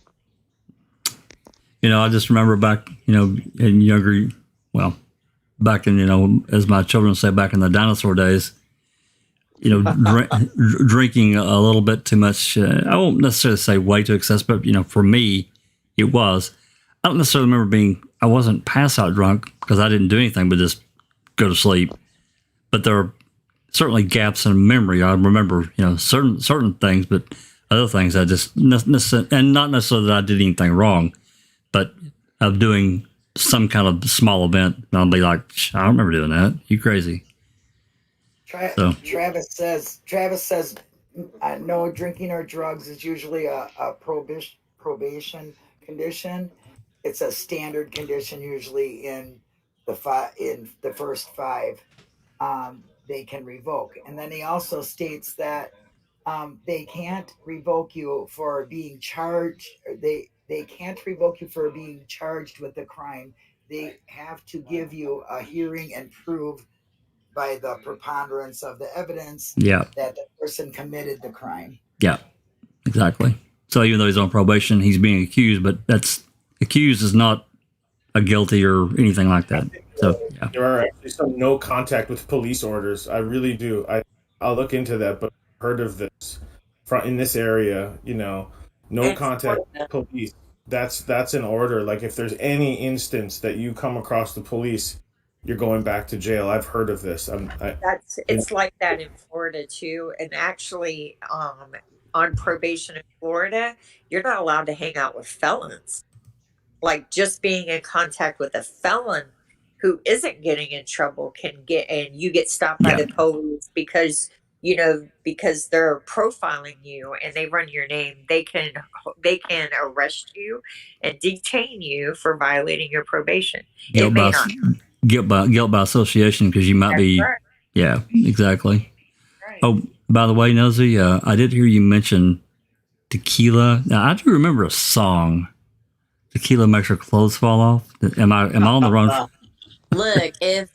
I just remember back, in younger, back in, as my children say, back in the dinosaur days, drinking a little bit too much. I won't necessarily say way too excess, but, for me, it was. I don't necessarily remember I wasn't pass out drunk because I didn't do anything but just go to sleep. But there are certainly gaps in memory. I remember, certain things, but other things I just, and not necessarily that I did anything wrong, but of doing some kind of small event, and I'll be like, I don't remember doing that. You crazy. Travis says no drinking or drugs is usually a probation condition. It's a standard condition usually in the first 5. They can revoke, and then he also states that they can't revoke you for being charged. They can't revoke you for being charged with the crime. They have to give you a hearing and prove by the preponderance of the evidence that the person committed the crime. Yeah, exactly. So even though he's on probation, he's being accused, but accused is not a guilty or anything like that. So yeah. There are actually some no contact with police orders. I really do. I'll look into that, but I've heard of this in this area, no contact with police. That's an order. Like if there's any instance that you come across the police, you're going back to jail. I've heard of this. It's like that in Florida too. And actually, on probation in Florida, you're not allowed to hang out with felons. Like just being in contact with a felon who isn't getting in trouble and you get stopped by the police because they're profiling you and they run your name. They can arrest you and detain you for violating your probation. Guilt by association, because you might be. Right. Yeah, exactly. Right. Oh, by the way, Nosy, I did hear you mention tequila. Now I do remember a song. Tequila makes your clothes fall off. Am I on the wrong? Look, if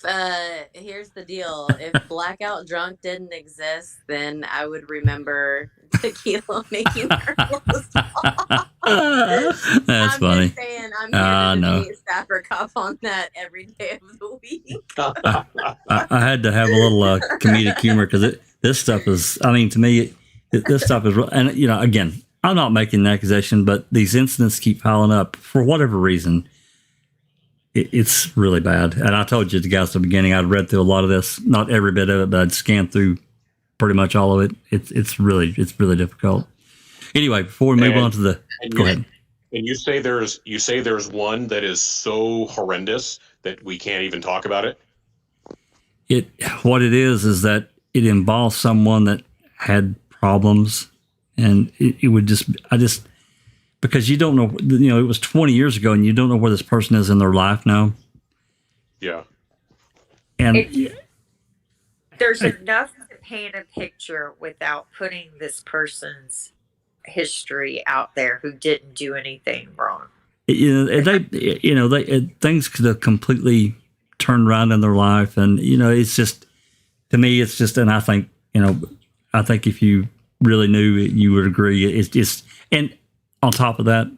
here's the deal. If blackout drunk didn't exist, then I would remember tequila making her clothes fall. That's funny. Just saying, I'm here to be Staffer Cop on that every day of the week. I had to have a little comedic humor because this stuff is. I mean, to me, this stuff is. And again, I'm not making an accusation, but these incidents keep piling up for whatever reason. It's really bad. And I told you guys at the beginning, I'd read through a lot of this, not every bit of it, but I'd scanned through pretty much all of it. It's really difficult. Anyway, before we move on to go ahead. And you say there's one that is so horrendous that we can't even talk about it. What it is that it involves someone that had problems, and it would because you don't know, it was 20 years ago and you don't know where this person is in their life now. Yeah. And there's enough to paint a picture without putting this person's history out there who didn't do anything wrong. Things could have completely turned around in their life. And, it's just, to me, it's just, and I think if you really knew, you would agree. It's just, and on top of that,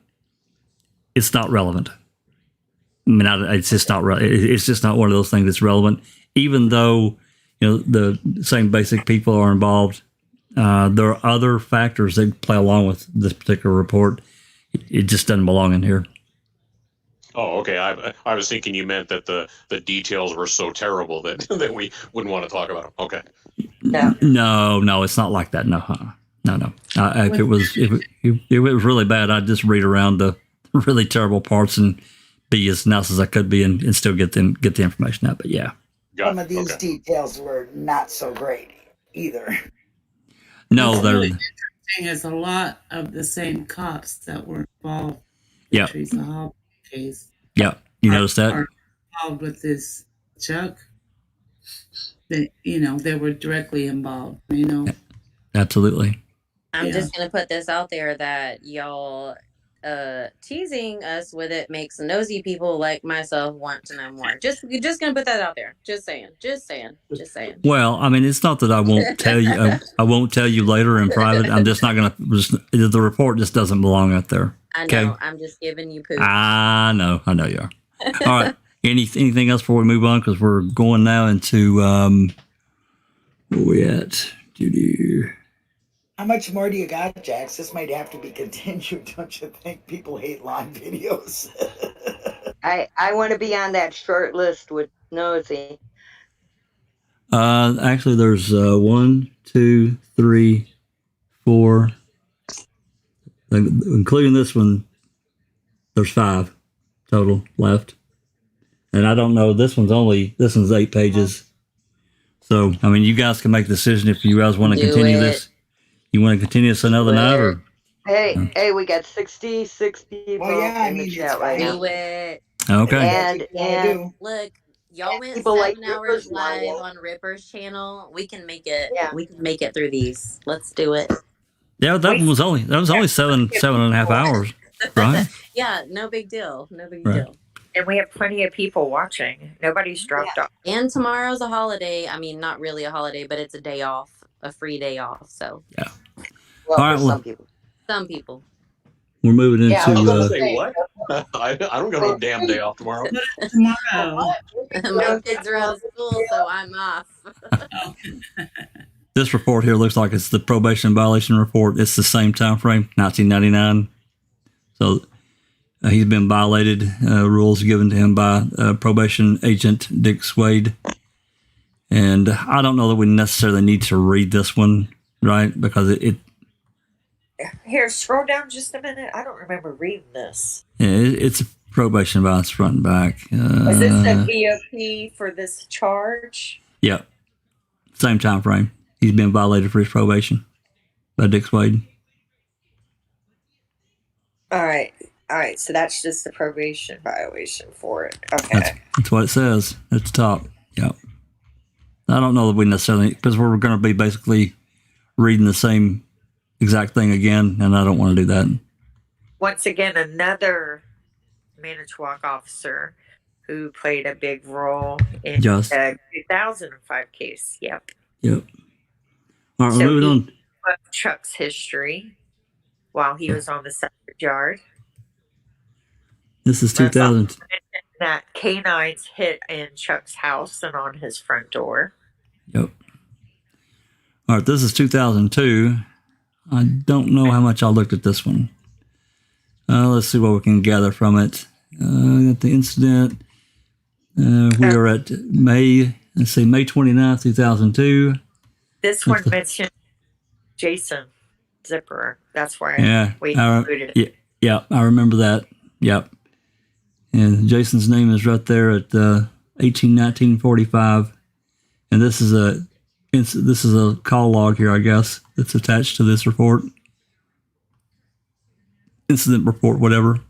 it's not relevant. I mean, it's just not. It's just not one of those things that's relevant. Even though the same basic people are involved, there are other factors that play along with this particular report. It just doesn't belong in here. Oh, okay. I was thinking you meant that the details were so terrible that we wouldn't want to talk about them. Okay. No, it's not like that. No. If it was really bad, I'd just read around the really terrible parts and be as nice as I could be and still get the information out. But yeah, some of these details were not so great either. No, they're interesting. Is a lot of the same cops that were involved. Yeah. Teresa Hall case. Yeah, you noticed that? Are involved with this Chuck. that, they were directly involved, Absolutely. I'm just going to put this out there that y'all teasing us with it makes nosy people like myself want to know more. Just going to put that out there. Just saying. Well, I mean, it's not that I won't tell you. I won't tell you later in private. I'm just not going to. The report just doesn't belong out there. I know. I'm just giving you poop. I know you are. All right. Anything else before we move on? Because we're going now into where we at? How much more do you got, Jax? This might have to be continued, don't you think? People hate long videos. I want to be on that short list with Nosy. Actually, there's 1, 2, 3, 4, including this one. There's 5 total left, and I don't know. This one's 8 pages. So, I mean, you guys can make a decision if you guys want to continue this. You want to continue this another night, or? Hey, we got 66 people in the chat right now. Do it. Okay. And look, y'all went 7 hours live on Ripper's channel. We can make it. Yeah. We can make it through these. Let's do it. Yeah, that was only 7.5 hours, right? Yeah, no big deal. And we have plenty of people watching. Nobody's dropped off. And tomorrow's a holiday. I mean, not really a holiday, but it's a day off, a free day off. So yeah. Well, all right, some people. We're moving into. I was gonna say what? I don't got no damn day off tomorrow. Tomorrow. My kids are out of school, so I'm off. This report here looks like it's the probation violation report. It's the same time frame, 1999. So he's been violated. Rules given to him by probation agent Dick Swade. And I don't know that we necessarily need to read this one, right? Because it Here, scroll down just a minute. I don't remember reading this. Yeah, it's a probation violence front and back. Is this the VOP for this charge? Yeah. Same time frame. He's been violated for his probation by Dick Swade. All right. So that's just the probation violation for it. Okay. That's what it says at the top. Yeah. I don't know that we necessarily, because we're going to be basically reading the same exact thing again, and I don't want to do that. Once again, another Manitowoc officer who played a big role in the 2005 case. Yep. All right, so moving on. Chuck's history while he was on the subject yard. This is 2000. That canines hit in Chuck's house and on his front door. Yep. All right, this is 2002. I don't know how much I looked at this one. Let's see what we can gather from it. At the incident, we are at May 29th, 2002. This one mentioned Jason Zipper. That's why we included it. Yeah, I remember that. Yep. And Jason's name is right there at 18/19/45. And this is a call log here, I guess, that's attached to this report. Incident report, whatever.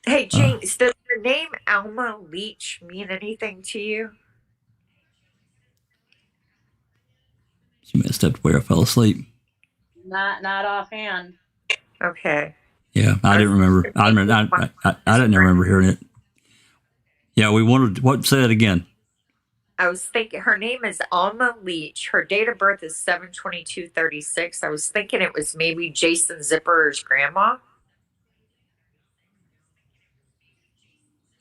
Hey, James, does your name Alma Leach mean anything to you? She may have stepped away or fell asleep. Not offhand. Okay. Yeah, I didn't remember. I didn't remember hearing it. Yeah, we wanted. What? Say that again. I was thinking her name is Alma Leach. Her date of birth is 7/22/36. I was thinking it was maybe Jason Zipper's grandma.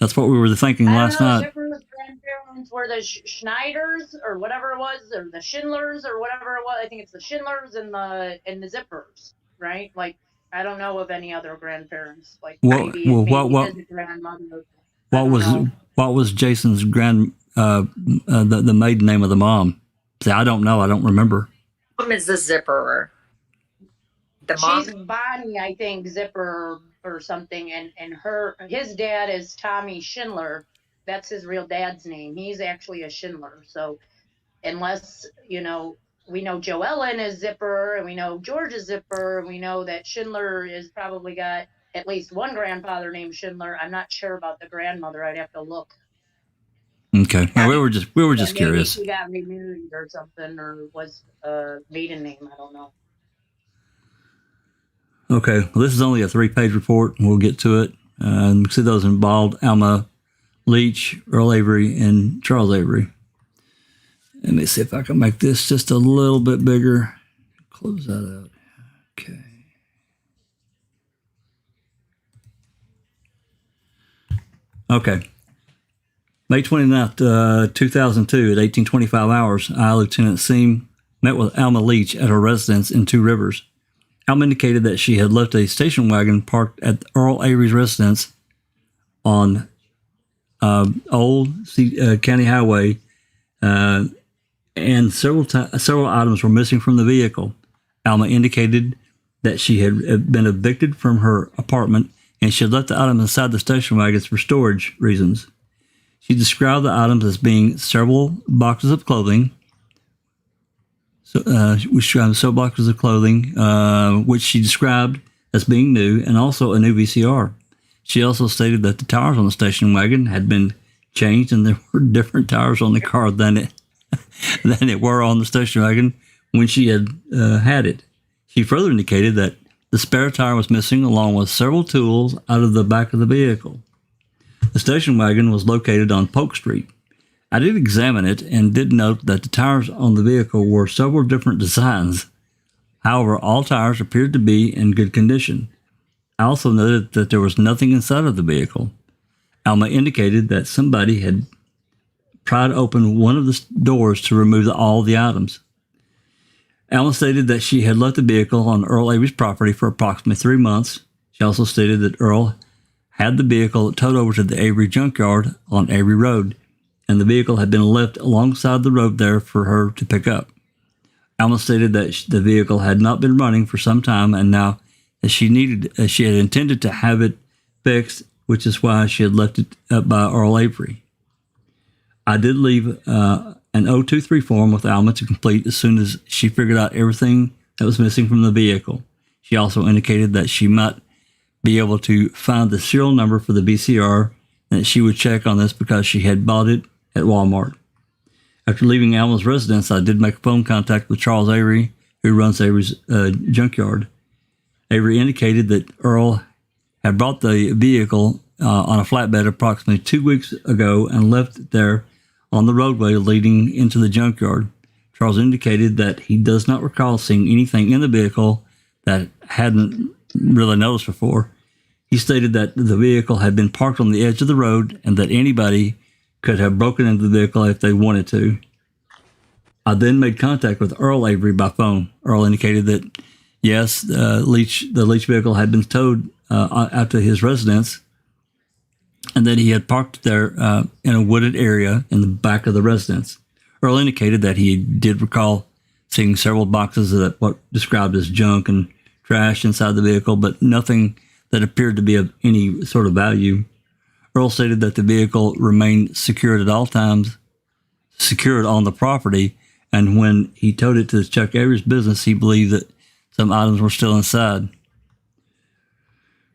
That's what we were thinking last night. Zipper's grandparents were the Schneiders or whatever it was, or the Schindlers or whatever it was. I think it's the Schindlers and the Zippers, right? Like, I don't know of any other grandparents. Like maybe his grandmother. What was Jason's the maiden name of the mom? See, I don't know. I don't remember. Mom is the Zipperer. She's Bonnie, I think, Zipper or something, and his dad is Tommy Schindler. That's his real dad's name. He's actually a Schindler. So unless, we know Joe Ellen is Zipper, and we know George is Zipper, and we know that Schindler is probably got at least one grandfather named Schindler. I'm not sure about the grandmother. I'd have to look. Okay. Well, we were just Maybe curious. she got removed or something, or was maiden name. I don't know. Okay. Well, this is only a 3-page report, and we'll get to it. See those involved: Alma Leach, Earl Avery, and Charles Avery. Let me see if I can make this just a little bit bigger. Close that out. Okay. Okay. May 29th, 2002, at 1825 hours, I, Lieutenant Seam, met with Alma Leach at her residence in Two Rivers. Alma indicated that she had left a station wagon parked at Earl Avery's residence on Old County Highway, and several items were missing from the vehicle. Alma indicated that she had been evicted from her apartment and she had left the items inside the station wagons for storage reasons. She described the items as being several boxes of clothing, several boxes of clothing, which she described as being new, and also a new VCR. She also stated that the tires on the station wagon had been changed, and there were different tires on the car than it were on the station wagon when she had had it. She further indicated that the spare tire was missing, along with several tools out of the back of the vehicle. The station wagon was located on Polk Street. I did examine it and did note that the tires on the vehicle were several different designs. However, all tires appeared to be in good condition. I also noted that there was nothing inside of the vehicle. Alma indicated that somebody had pried open one of the doors to remove all the items. Alma stated that she had left the vehicle on Earl Avery's property for approximately 3 months. She also stated that Earl had the vehicle towed over to the Avery junkyard on Avery Road, and the vehicle had been left alongside the road there for her to pick up. Alma stated that the vehicle had not been running for some time, and now she had intended to have it fixed, which is why she had left it up by Earl Avery. I did leave an 023 form with Alma to complete as soon as she figured out everything that was missing from the vehicle. She also indicated that she might be able to find the serial number for the VCR and that she would check on this because she had bought it at Walmart. After leaving Alma's residence, I did make phone contact with Charles Avery, who runs Avery's junkyard. Avery indicated that Earl had brought the vehicle on a flatbed approximately 2 weeks ago and left it there on the roadway leading into the junkyard. Charles indicated that he does not recall seeing anything in the vehicle that hadn't really noticed before. He stated that the vehicle had been parked on the edge of the road and that anybody could have broken into the vehicle if they wanted to. I then made contact with Earl Avery by phone. Earl indicated that, yes, the Leach vehicle had been towed out to his residence and that he had parked there in a wooded area in the back of the residence. Earl indicated that he did recall seeing several boxes of what described as junk and trash inside the vehicle, but nothing that appeared to be of any sort of value. Earl stated that the vehicle remained secured at all times, secured on the property, and when he towed it to Chuck Avery's business, he believed that some items were still inside.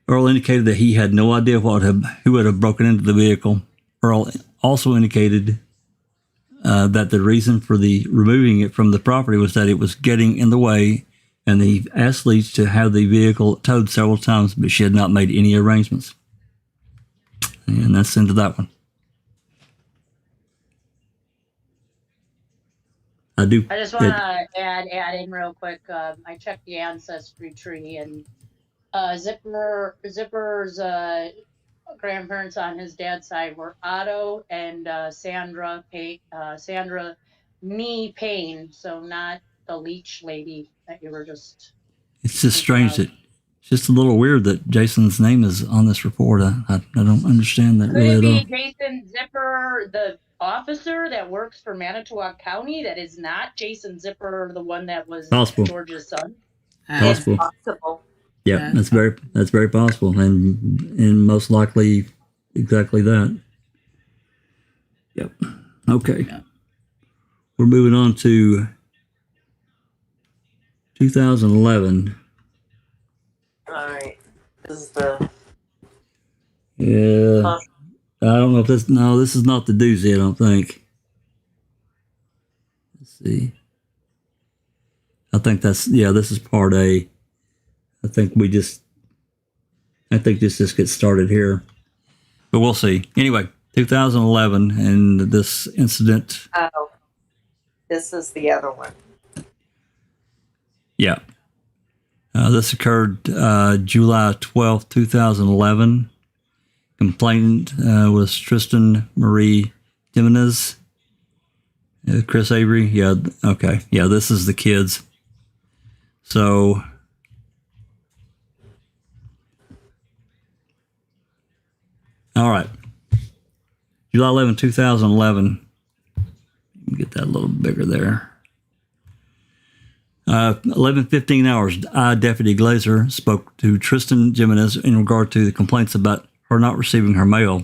Earl indicated that he had no idea who would have broken into the vehicle. Earl also indicated that the reason for the removing it from the property was that it was getting in the way, and he asked Leach to have the vehicle towed several times, but she had not made any arrangements. And that's into that one. I just want to add in real quick. I checked the ancestry tree, and Zipper's grandparents on his dad's side were Otto and Sandra Nee Payne, so not the Leach lady that you were just. It's just strange that it's just a little weird that Jason's name is on this report. I don't understand that really at all. Could it be Jason Zipper, the officer that works for Manitowoc County, that is not Jason Zipper, the one that was George's son? Possible. It's possible. Yeah, that's very possible, and most likely exactly that. Yep. Okay. Yeah. We're moving on to 2011. All right. This is the. Yeah. don't know if this. No, this is not the doozy. I don't think. Let's see. I think that's This is part A. I think this just gets started here, but we'll see. Anyway, 2011, and this incident. Oh, this is the other one. Yeah. This occurred July 12th, 2011. Complainant was Tristan Marie Jimenez. Chris Avery. Yeah. Okay. Yeah, this is the kids. So, all right. July 11, 2011. Get that a little bigger there. 11:15 hours. Deputy Glazer spoke to Tristan Jimenez in regard to the complaints about her not receiving her mail.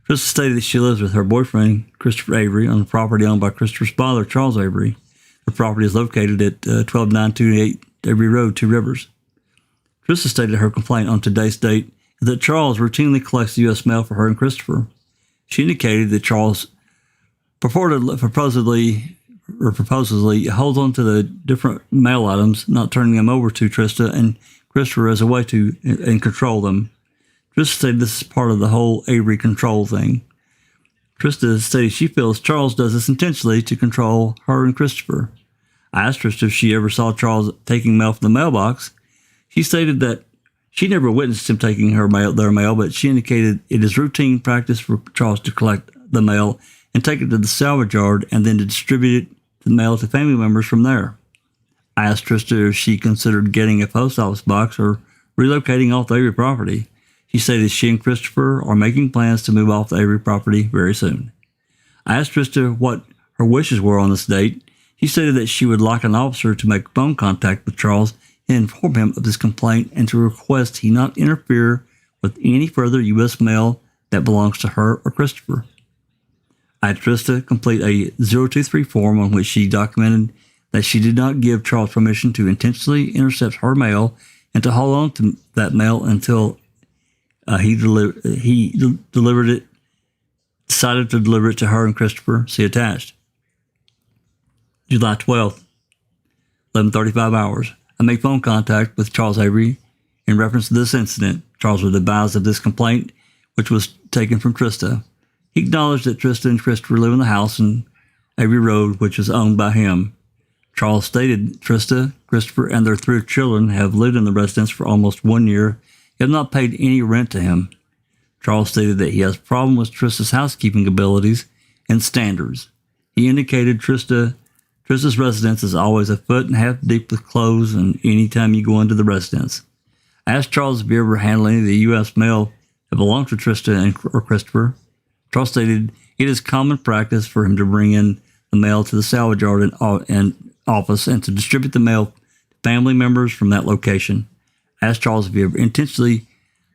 Tristan stated that she lives with her boyfriend, Christopher Avery, on the property owned by Christopher's father, Charles Avery. The property is located at 12928 Avery Road, Two Rivers. Tristan stated her complaint on today's date is that Charles routinely collects U.S. mail for her and Christopher. She indicated that Charles supposedly holds on to the different mail items, not turning them over to Trista and Christopher as a way to and control them. Trista stated this is part of the whole Avery control thing. Trista stated she feels Charles does this intentionally to control her and Christopher. I asked Trista if she ever saw Charles taking mail from the mailbox. She stated that she never witnessed him taking their mail, but she indicated it is routine practice for Charles to collect the mail and take it to the salvage yard and then to distribute the mail to family members from there. I asked Trista if she considered getting a post office box or relocating off the Avery property. She stated she and Christopher are making plans to move off the Avery property very soon. I asked Trista what her wishes were on this date. She stated that she would like an officer to make phone contact with Charles and inform him of this complaint and to request he not interfere with any further U.S. mail that belongs to her or Christopher. I had Trista complete a 023 form on which she documented that she did not give Charles permission to intentionally intercept her mail and to hold on to that mail until he decided to deliver it to her and Christopher. See attached. July 12th, 11:35 hours. I made phone contact with Charles Avery in reference to this incident. Charles was advised of this complaint, which was taken from Trista. He acknowledged that Trista and Christopher live in the house in Avery Road, which is owned by him. Charles stated Trista, Christopher, and their 3 children have lived in the residence for almost 1 year, yet have not paid any rent to him. Charles stated that he has a problem with Trista's housekeeping abilities and standards. He indicated Trista's residence is always a foot and a half deep with clothes and any time you go into the residence. I asked Charles if he ever handled any of the U.S. mail that belonged to Trista or Christopher. Charles stated it is common practice for him to bring in the mail to the salvage yard and office and to distribute the mail to family members from that location. I asked Charles if he ever intentionally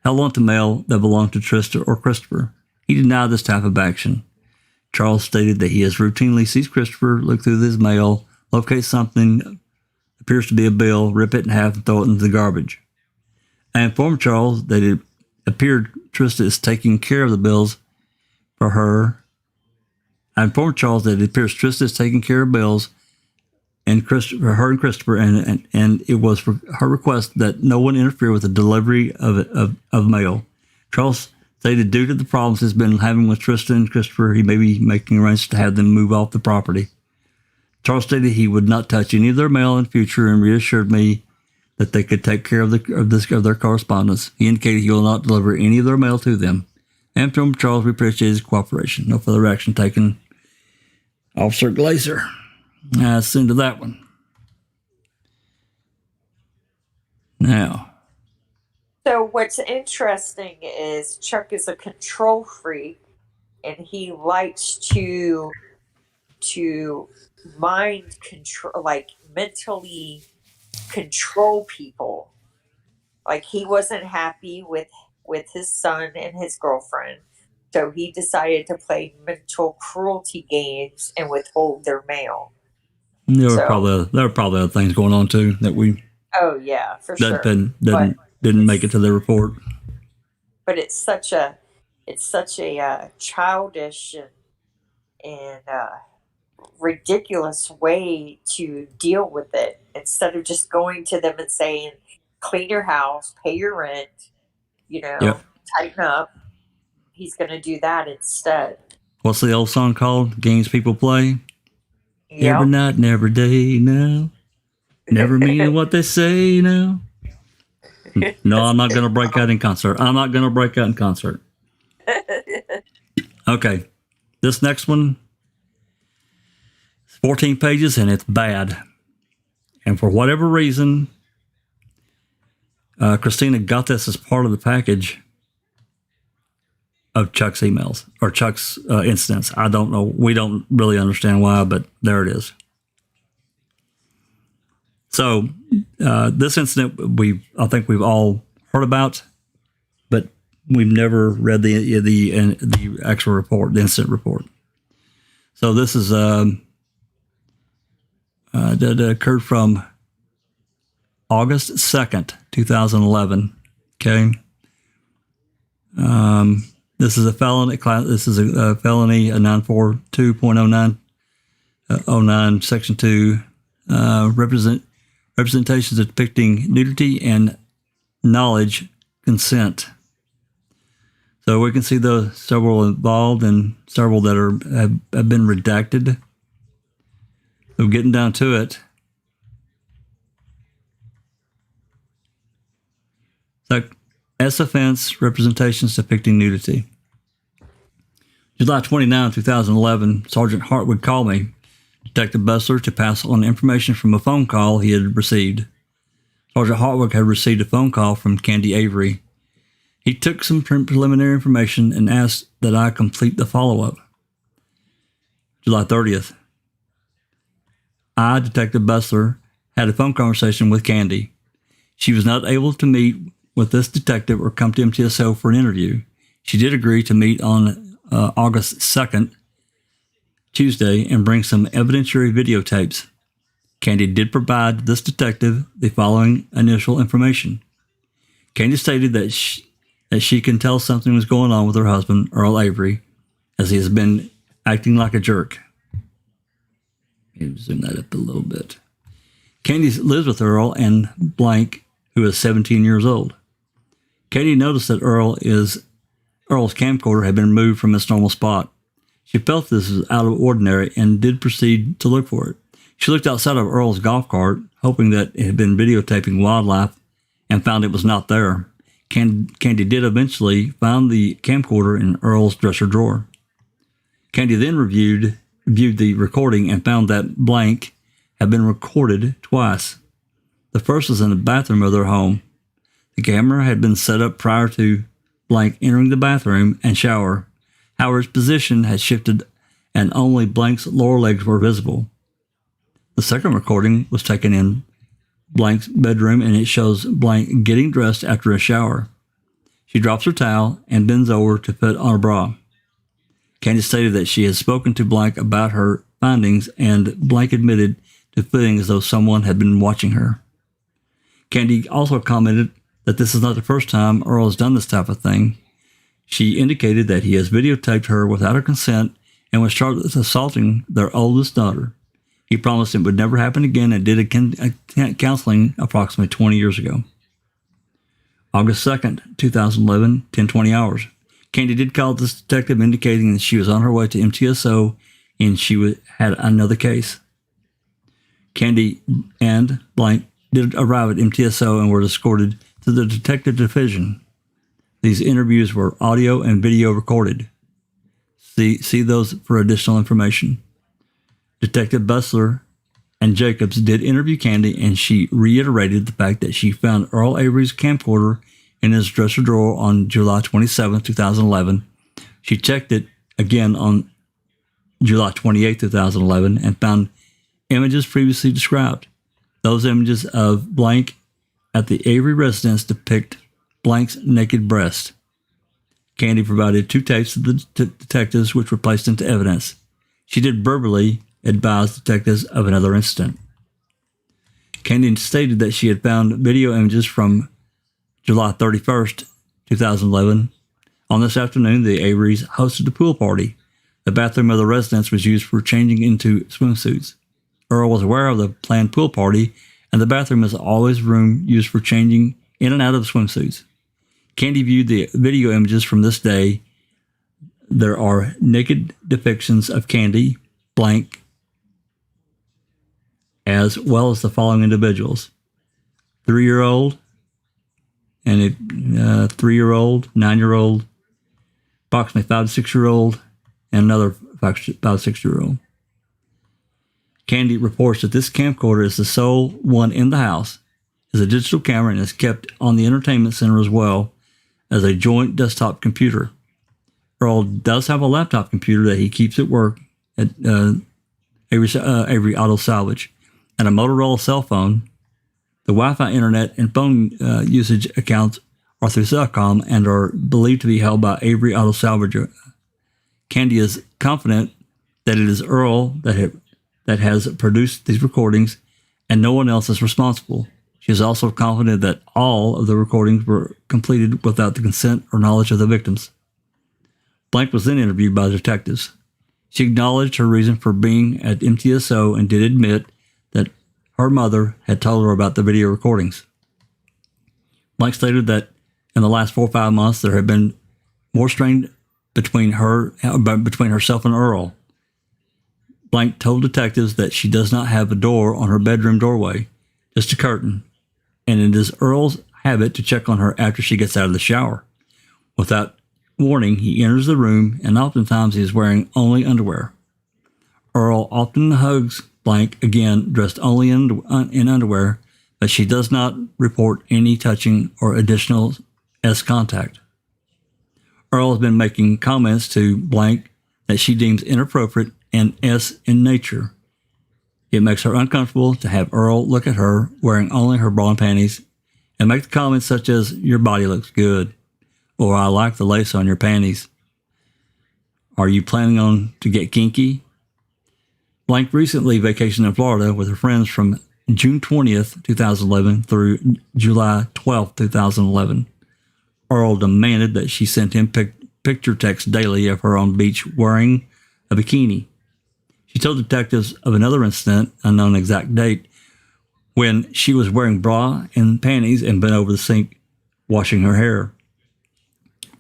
held on to mail that belonged to Trista or Christopher. He denied this type of action. Charles stated that he has routinely sees Christopher look through his mail, locate something, appears to be a bill, rip it in half, and throw it into the garbage. I informed Charles that it appeared Trista is taking care of the bills for her. I informed Charles that it appears Trista is taking care of bills and her and Christopher, and it was for her request that no one interfere with the delivery of mail. Charles stated due to the problems he's been having with Trista and Christopher, he may be making arrangements to have them move off the property. Charles stated he would not touch any of their mail in future and reassured me that they could take care of their correspondence. He indicated he will not deliver any of their mail to them. And from Charles, we appreciate his cooperation. No further action taken. Officer Glazer. That's into that one. Now. So what's interesting is Chuck is a control freak, and he likes to mind control, like mentally control people. Like he wasn't happy with his son and his girlfriend, so he decided to play mental cruelty games and withhold their mail. There were probably other things going on too that we. Oh yeah, for sure. Didn't make it to the report. But it's such a it's such a childish and ridiculous way to deal with it. Instead of just going to them and saying, clean your house, pay your rent, tighten up, he's going to do that instead. What's the old song called? Games people play? Yep. Every night and every day now. Never meaning what they say now. No, I'm not going to break out in concert. I'm not going to break out in concert. Okay. This next one, 14 pages, and it's bad. And for whatever reason, Christina got this as part of the package of Chuck's emails, or Chuck's incidents. I don't know. We don't really understand why, but there it is. So this incident, I think we've all heard about, but we've never read the actual report, the incident report. So this is that occurred from August 2nd, 2011. Okay. This is a felony class. This is a felony 942.09 Section 2 representations depicting nudity and knowledge consent. So we can see the several involved and several that have been redacted. So getting down to it. So S offense, representations depicting nudity. July 29, 2011, Sergeant Hartwood called me, Detective Bessler, to pass on information from a phone call he had received. Sergeant Hartwood had received a phone call from Candy Avery. He took some preliminary information and asked that I complete the follow-up. July 30th, I, Detective Bessler, had a phone conversation with Candy. She was not able to meet with this detective or come to MTSO for an interview. She did agree to meet on August 2nd, Tuesday, and bring some evidentiary videotapes. Candy did provide this detective the following initial information. Candy stated that she can tell something was going on with her husband, Earl Avery, as he has been acting like a jerk. Let me zoom that up a little bit. Candy lives with Earl and blank, who is 17 years old. Katie noticed that Earl's camcorder had been moved from its normal spot. She felt this was out of ordinary and did proceed to look for it. She looked outside of Earl's golf cart, hoping that it had been videotaping wildlife, and found it was not there. Candy did eventually find the camcorder in Earl's dresser drawer. Candy then viewed the recording and found that blank had been recorded twice. The first was in the bathroom of their home. The camera had been set up prior to blank entering the bathroom and shower. However, its position had shifted and only blank's lower legs were visible. The second recording was taken in blank's bedroom, and it shows blank getting dressed after a shower. She drops her towel and bends over to put on a bra. Candy stated that she had spoken to blank about her findings, and blank admitted to feeling as though someone had been watching her. Candy also commented that this is not the first time Earl has done this type of thing. She indicated that he has videotaped her without her consent and was charged with assaulting their oldest daughter. He promised it would never happen again and did a counseling approximately 20 years ago. August 2nd, 2011, 10:20 hours. Candy did call this detective indicating that she was on her way to MTSO and she had another case. Candy and blank did arrive at MTSO and were escorted to the detective division. These interviews were audio and video recorded. See those for additional information. Detective Bessler and Jacobs did interview Candy, and she reiterated the fact that she found Earl Avery's camcorder in his dresser drawer on July 27, 2011. She checked it again on July 28, 2011, and found images previously described. Those images of blank at the Avery residence depict blank's naked breast. Candy provided 2 tapes to the detectives, which were placed into evidence. She did verbally advise detectives of another incident. Candy stated that she had found video images from July 31st, 2011 On this afternoon, the Averys hosted a pool party. The bathroom of the residence was used for changing into swimsuits. Earl was aware of the planned pool party, and the bathroom is always a room used for changing in and out of swimsuits. Candy viewed the video images from this day. There are naked depictions of Candy, blank, as well as the following individuals: 3-year-old, and a 3-year-old, 9-year-old, approximately 5 to 6-year-old, and another 5 to 6-year-old. Candy reports that this camcorder is the sole one in the house, is a digital camera, and is kept on the entertainment center as well as a joint desktop computer. Earl does have a laptop computer that he keeps at work at Avery Auto Salvage, and a Motorola cell phone. The Wi-Fi internet and phone usage accounts are through Silkman and are believed to be held by Avery Auto Salvage. Candy is confident that it is Earl that has produced these recordings, and no one else is responsible. She is also confident that all of the recordings were completed without the consent or knowledge of the victims. Blank was then interviewed by detectives. She acknowledged her reason for being at MTSO and did admit that her mother had told her about the video recordings. Blank stated that in the last 4 or 5 months there had been more strain between herself and Earl. Blank told detectives that she does not have a door on her bedroom doorway, just a curtain, and it is Earl's habit to check on her after she gets out of the shower. Without warning, he enters the room, and oftentimes he is wearing only underwear. Earl often hugs Blank, again dressed only in underwear, but she does not report any touching or additional S contact. Earl has been making comments to Blank that she deems inappropriate and S in nature. It makes her uncomfortable to have Earl look at her wearing only her bra and panties and make the comments such as, "Your body looks good," or "I like the lace on your panties." "Are you planning on to get kinky?" Blank recently vacationed in Florida with her friends from June 20th, 2011 through July 12th, 2011. Earl demanded that she send him picture texts daily of her on beach wearing a bikini. She told detectives of another incident, unknown exact date, when she was wearing bra and panties and bent over the sink washing her hair.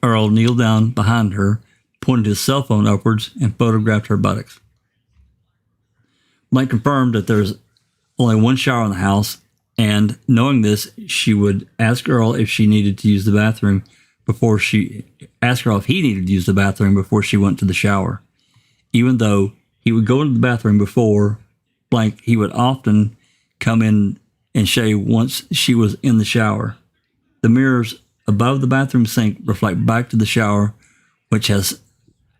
Earl kneeled down behind her, pointed his cell phone upwards, and photographed her buttocks. Blank confirmed that there's only one shower in the house, and knowing this, she would ask Earl if he needed to use the bathroom before she went to the shower. Even though he would go into the bathroom before Blank, he would often come in and shave once she was in the shower. The mirrors above the bathroom sink reflect back to the shower, which has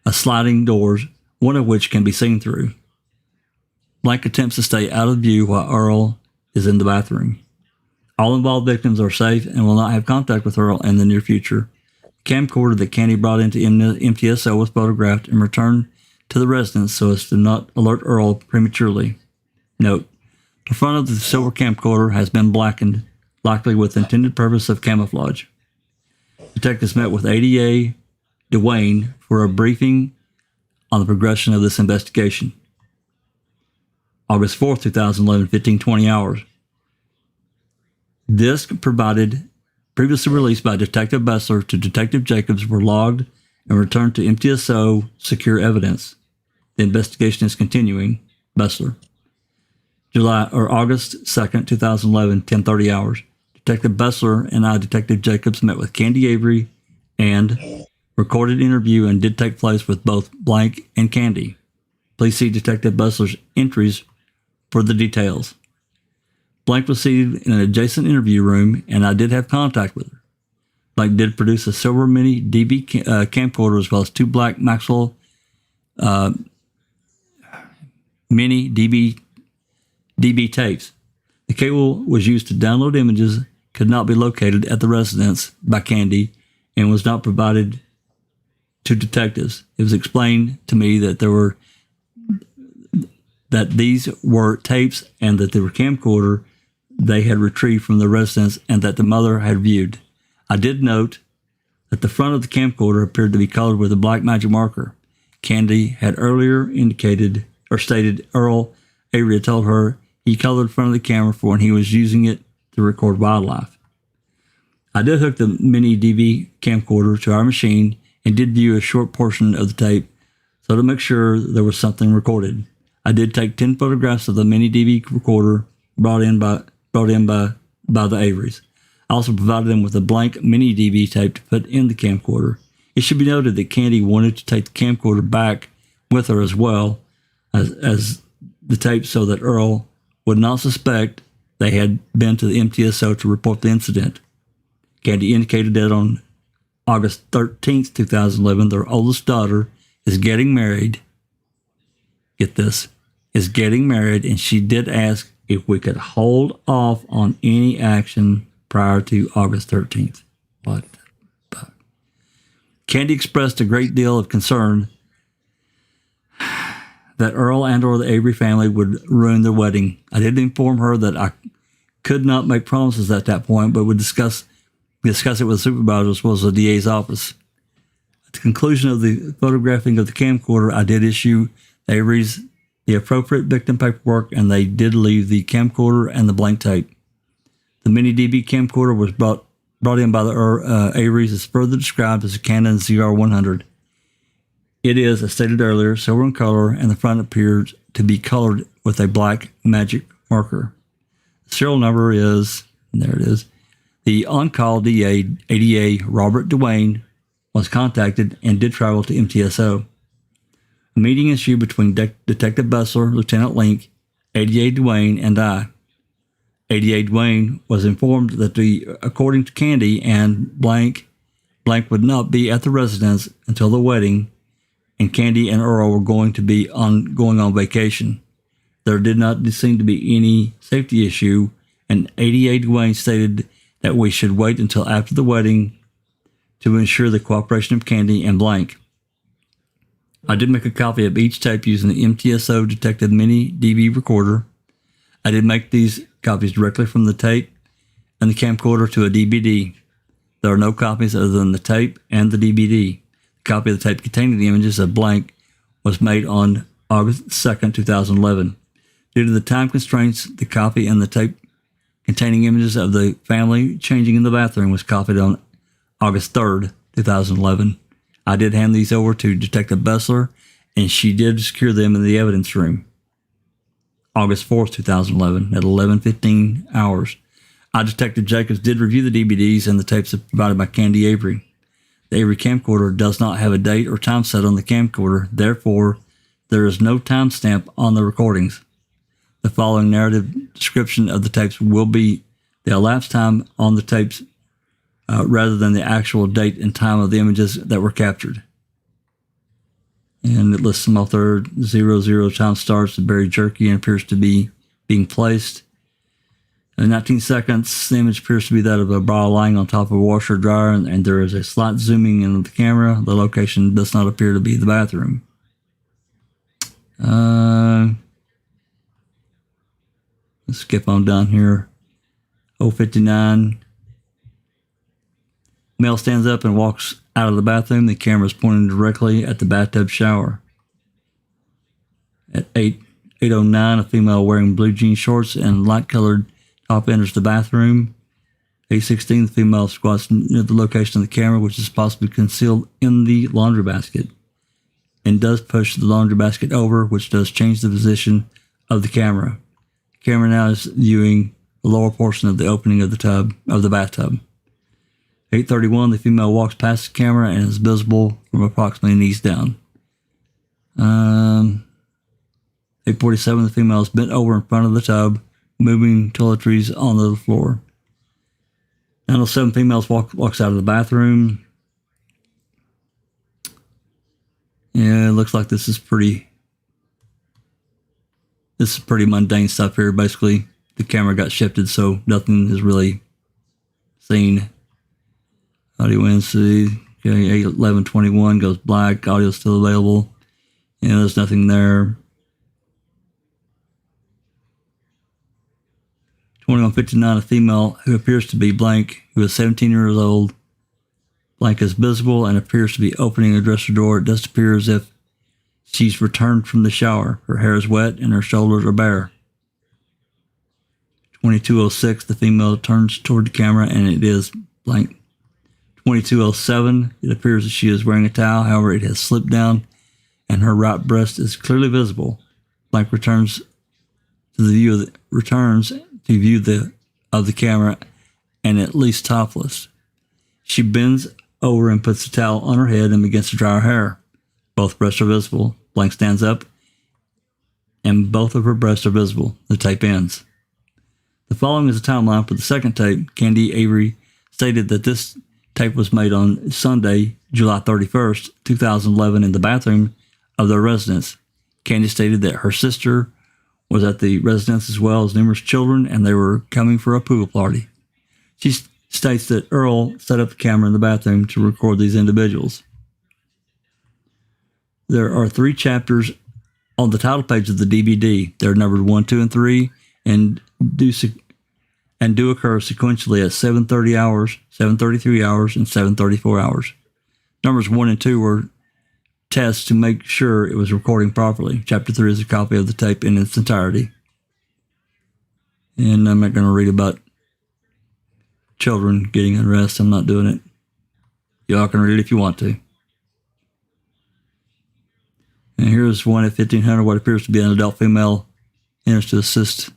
a sliding doors, one of which can be seen through. Blank attempts to stay out of view while Earl is in the bathroom. All involved victims are safe and will not have contact with Earl in the near future. The camcorder that Candy brought into MTSO was photographed and returned to the residence so as to not alert Earl prematurely. Note: the front of the silver camcorder has been blackened, likely with the intended purpose of camouflage. Detectives met with ADA Dwayne for a briefing on the progression of this investigation. August 4th, 2011, 15:20 hours. Discs previously released by Detective Bessler to Detective Jacobs were logged and returned to MTSO secure evidence. The investigation is continuing. Bessler. August 2nd, 2011, 10:30 hours. Detective Bessler and Detective Jacobs met with Candy Avery and recorded interview and did take place with both Blank and Candy. Please see Detective Bessler's entries for the details. Blank was seated in an adjacent interview room, and I did have contact with her. Blank did produce a silver mini DB camcorder as well as 2 black Maxwell mini DB tapes. The cable was used to download images, could not be located at the residence by Candy, and was not provided to detectives. It was explained to me that these were tapes and that they were camcorder they had retrieved from the residence and that the mother had viewed. I did note that the front of the camcorder appeared to be colored with a black magic marker. Candy had earlier indicated or stated Earl Avery had told her he colored the front of the camera for when he was using it to record wildlife. I did hook the mini DV camcorder to our machine and did view a short portion of the tape so to make sure there was something recorded. I did take 10 photographs of the mini DV recorder brought in by the Averys. I also provided them with a blank mini DV tape to put in the camcorder. It should be noted that Candy wanted to take the camcorder back with her as well as the tape so that Earl would not suspect they had been to the MTSO to report the incident. Candy indicated that on August 13th, 2011, their oldest daughter is getting married. Get this, is getting married, and she did ask if we could hold off on any action prior to August 13th. What the fuck? Candy expressed a great deal of concern that Earl and or the Avery family would ruin their wedding. I did inform her that I could not make promises at that point, but would discuss it with the supervisor as well as the DA's office. At the conclusion of the photographing of the camcorder, I did issue Avery's the appropriate victim paperwork, and they did leave the camcorder and the blank tape. The mini DV camcorder was brought in by the Averys is further described as a Canon ZR100. It is, as stated earlier, silver in color, and the front appears to be colored with a black magic marker. The serial number is, there it is, the on-call DA, ADA Robert Duane, was contacted and did travel to MTSO. A meeting ensued between Detective Bessler, Lieutenant Link, ADA Duane, and I. ADA Duane was informed that according to Candy and blank would not be at the residence until the wedding, and Candy and Earl were going on vacation. There did not seem to be any safety issue, and ADA Duane stated that we should wait until after the wedding to ensure the cooperation of Candy and blank. I did make a copy of each tape using the MTSO Detective Mini DV recorder. I did make these copies directly from the tape and the camcorder to a DVD. There are no copies other than the tape and the DVD. The copy of the tape containing the images of blank was made on August 2nd, 2011. Due to the time constraints, the copy and the tape containing images of the family changing in the bathroom was copied on August 3rd, 2011. I did hand these over to Detective Bessler, and she did secure them in the evidence room. August 4th, 2011, at 11:15 hours. Detective Jacobs did review the DVDs and the tapes provided by Candy Avery. The Avery camcorder does not have a date or time set on the camcorder, therefore, there is no timestamp on the recordings. The following narrative description of the tapes will be the elapsed time on the tapes rather than the actual date and time of the images that were captured. And it lists some author 00 time starts to buried jerky and appears to be being placed. In 19 seconds, the image appears to be that of a bra lying on top of a washer dryer, and there is a slight zooming in of the camera. The location does not appear to be the bathroom. Let's skip on down here. 059. Male stands up and walks out of the bathroom. The camera is pointing directly at the bathtub shower. At 8:09, a female wearing blue jean shorts and light-colored top enters the bathroom. 8:16, the female squats near the location of the camera, which is possibly concealed in the laundry basket, and does push the laundry basket over, which does change the position of the camera. The camera now is viewing the lower portion of the opening of the bathtub. 8:31, the female walks past the camera and is visible from approximately knees down. 8:47, the female is bent over in front of the tub, moving toiletries on the floor. 9:07, female walks out of the bathroom. Yeah, it looks like this is pretty mundane stuff here. Basically, the camera got shifted, so nothing is really seen. Audio NC, okay, 8:11:21 goes black. Audio still available. Yeah, there's nothing there. 21:59, a female who appears to be blank, who is 17 years old, blank is visible and appears to be opening a dresser door. It does appear as if she's returned from the shower. Her hair is wet and her shoulders are bare. 2206, the female turns toward the camera and it is blank. 2207, it appears that she is wearing a towel. However, it has slipped down and her right breast is clearly visible. Blank returns to view of the camera and at least topless. She bends over and puts the towel on her head and begins to dry her hair. Both breasts are visible. Blank stands up and both of her breasts are visible. The tape ends. The following is a timeline for the second tape. Candy Avery stated that this tape was made on Sunday, July 31st, 2011 in the bathroom of their residence. Candy stated that her sister was at the residence as well as numerous children and they were coming for a pool party. She states that Earl set up the camera in the bathroom to record these individuals. There are 3 chapters on the title page of the DVD. They're numbered 1, 2, and 3 and do occur sequentially at 7:30 hours, 7:33 hours, and 7:34 hours. Numbers 1 and 2 were tests to make sure it was recording properly. Chapter 3 is a copy of the tape in its entirety. And I'm not going to read about children getting undressed. I'm not doing it. Y'all can read it if you want to. And here's one at 1500, what appears to be an adult female enters to assist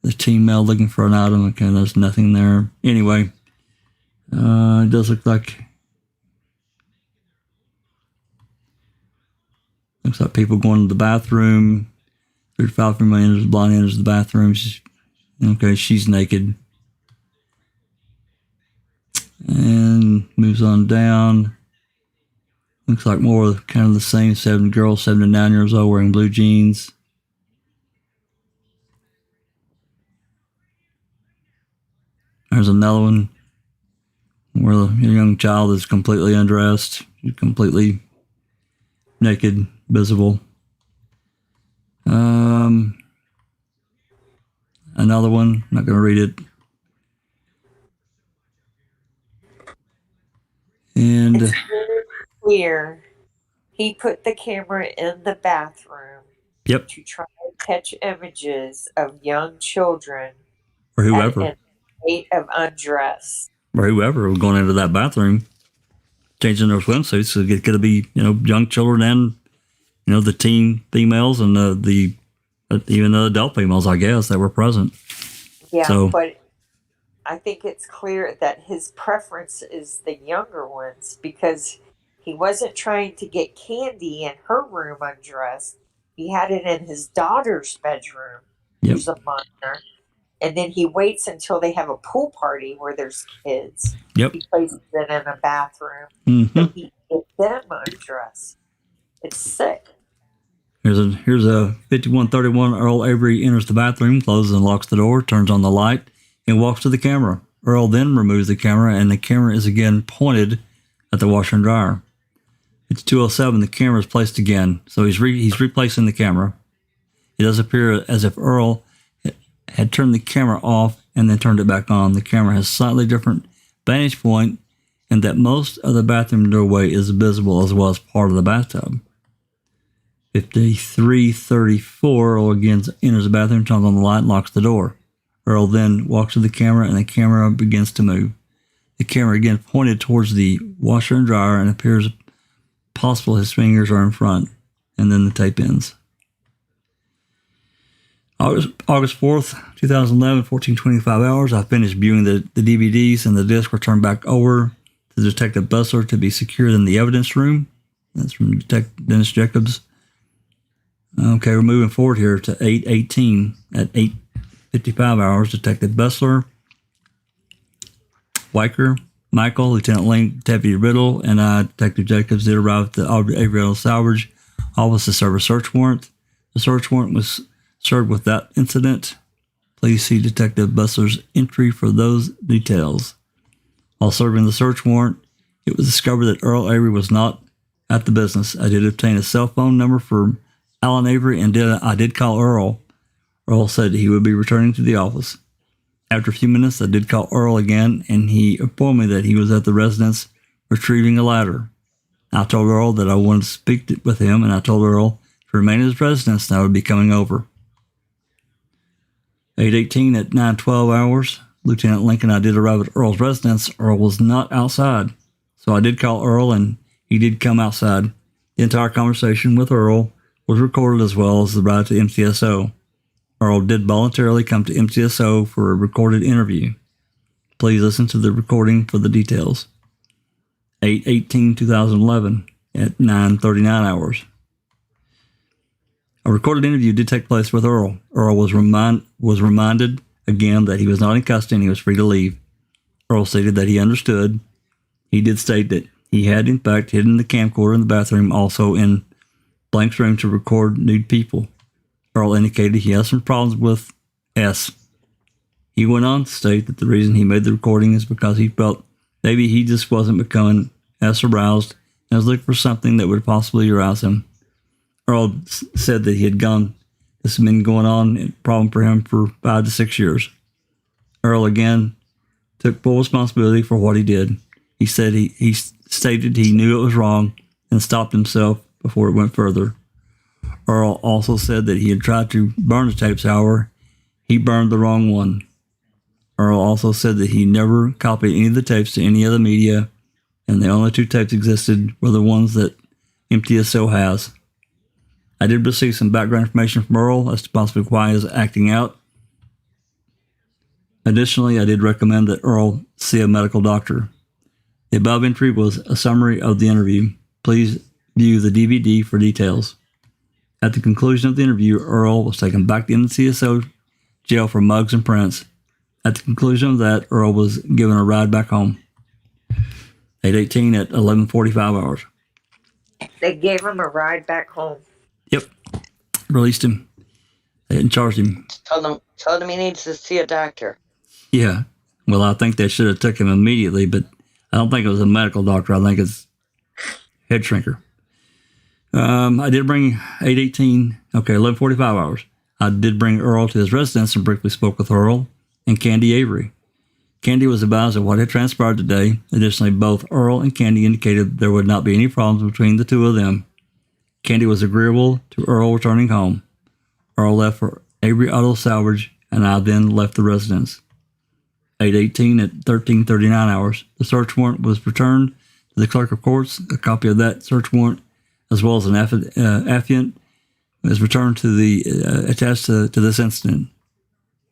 the teen male looking for an item. Okay, there's nothing there. Anyway, it does look like people going to the bathroom. 35 female enters, the blonde enters the bathroom. She's naked. And moves on down. Looks like more kind of the same 7 girls, 7 to 9 years old, wearing blue jeans. There's another one where the young child is completely undressed, completely naked, visible. Another one, I'm not going to read it. And it's very clear he put the camera in the bathroom to try to catch images of young children or whoever at a state of undress. Or whoever was going into that bathroom, changing their swimsuits. So it could be, young children and, the teen females and even the adult females, I guess, that were present. Yeah, but I think it's clear that his preference is the younger ones because he wasn't trying to get Candy in her room undressed. He had it in his daughter's bedroom, who's a minor. And then he waits until they have a pool party where there's kids. He places it in a bathroom. So he can get them undressed. It's sick. Here's a 5131. Earl Avery enters the bathroom, closes and locks the door, turns on the light, and walks to the camera. Earl then removes the camera, and the camera is again pointed at the washer and dryer. It's 207. The camera is placed again, so he's replacing the camera. It does appear as if Earl had turned the camera off and then turned it back on. The camera has slightly different vantage point, and that most of the bathroom doorway is visible as well as part of the bathtub. 5334. Earl again enters the bathroom, turns on the light, and locks the door. Earl then walks to the camera, and the camera begins to move. The camera again pointed towards the washer and dryer, and appears possible his fingers are in front. And then the tape ends. August 4th, 2011, 14:25 hours. I finished viewing the DVDs, and the discs were turned back over to Detective Bustler to be secured in the evidence room. That's from Detective Dennis Jacobs. Okay, we're moving forward here to 8:18 at 8:55 hours. Detective Bustler, Weicker, Michael, Lieutenant Lane, Deputy Riddle, and I, Detective Jacobs, did arrive at the Avery Salvage office to serve a search warrant. The search warrant was served with that incident. Please see Detective Bustler's entry for those details. While serving the search warrant, it was discovered that Earl Avery was not at the business. I did obtain a cell phone number for Alan Avery, and I did call Earl. Earl said he would be returning to the office. After a few minutes, I did call Earl again, and he informed me that he was at the residence retrieving a ladder. I told Earl that I wanted to speak with him, and I told Earl to remain at his residence and I would be coming over. 8:18 at 9:12 hours, Lieutenant Lincoln and I did arrive at Earl's residence. Earl was not outside, so I did call Earl, and he did come outside. The entire conversation with Earl was recorded, as well as the ride to MTSO. Earl did voluntarily come to MTSO for a recorded interview. Please listen to the recording for the details. 8/18/2011 at 9:39 hours. A recorded interview did take place with Earl. Earl was reminded again that he was not in custody and he was free to leave. Earl stated that he understood. He did state that he had, in fact, hidden the camcorder in the bathroom, also in Blank's room, to record nude people. Earl indicated he has some problems with S. He went on to state that the reason he made the recording is because he felt maybe he just wasn't becoming S aroused and was looking for something that would possibly arouse him. Earl said that this had been going on, a problem for him for 5 to 6 years. Earl again took full responsibility for what he did. He said he stated he knew it was wrong and stopped himself before it went further. Earl also said that he had tried to burn the tapes, however, he burned the wrong one. Earl also said that he never copied any of the tapes to any other media, and the only 2 tapes existed were the ones that MTSO has. I did receive some background information from Earl as to possibly why he is acting out. Additionally, I did recommend that Earl see a medical doctor. The above entry was a summary of the interview. Please view the DVD for details. At the conclusion of the interview, Earl was taken back to MTSO jail for mugs and prints. At the conclusion of that, Earl was given a ride back home. 8:18 at 11:45 hours. They gave him a ride back home. Yep. Released him. They didn't charge him. Told him he needs to see a doctor. Yeah. Well, I think they should have took him immediately, but I don't think it was a medical doctor. I think it's head shrinker. I did bring 11:45 hours. I did bring Earl to his residence and briefly spoke with Earl and Candy Avery. Candy was advised of what had transpired today. Additionally, both Earl and Candy indicated there would not be any problems between the two of them. Candy was agreeable to Earl returning home. Earl left for Avery Auto Salvage, and I then left the residence. 8:18 at 13:39 hours. The search warrant was returned to the clerk of courts. A copy of that search warrant, as well as an affiant, was returned to the attached to this incident.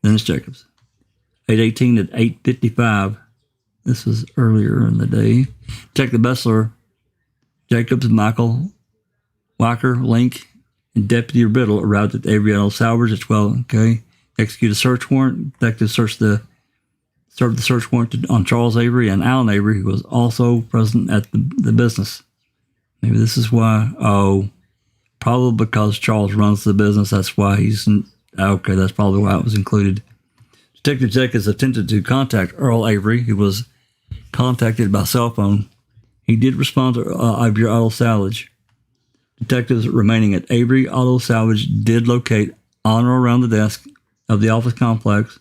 Dennis Jacobs. 8:18 at 8:55. This was earlier in the day. Detective Bessler, Jacobs, Michael, Walker, Link, and Deputy Riddle arrived at Avery Auto Salvage at 12. Okay. Execute a search warrant. Detectives served the search warrant on Charles Avery and Alan Avery, who was also present at the business. Maybe this is why. Probably because Charles runs the business. That's why he's. Okay, that's probably why it was included. Detective Jacobs attempted to contact Earl Avery, who was contacted by cell phone. He did respond to Avery Auto Salvage. Detectives remaining at Avery Auto Salvage did locate on or around the desk of the office complex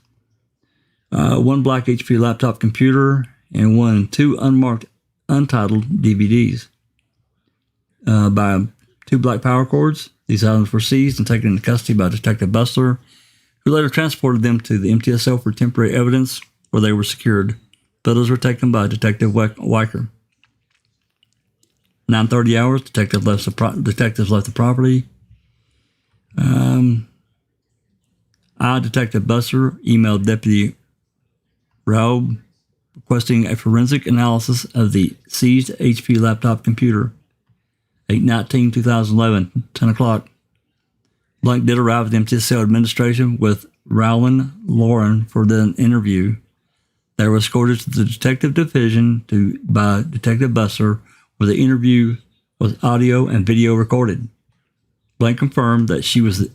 one black HP laptop computer and 2 unmarked, untitled DVDs. By 2 black power cords. These items were seized and taken into custody by Detective Bustler, who later transported them to the MTSO for temporary evidence, where they were secured. Photos were taken by Detective Weicker. 9:30 hours. Detectives left the property. Detective Bustler, emailed Deputy Raub requesting a forensic analysis of the seized HP laptop computer. 8/19/2011, 10 o'clock. Blank did arrive at the MTSO administration with Rowland Lauren for the interview. They were escorted to the detective division by Detective Bustler, where the interview was audio and video recorded. Blank confirmed that she was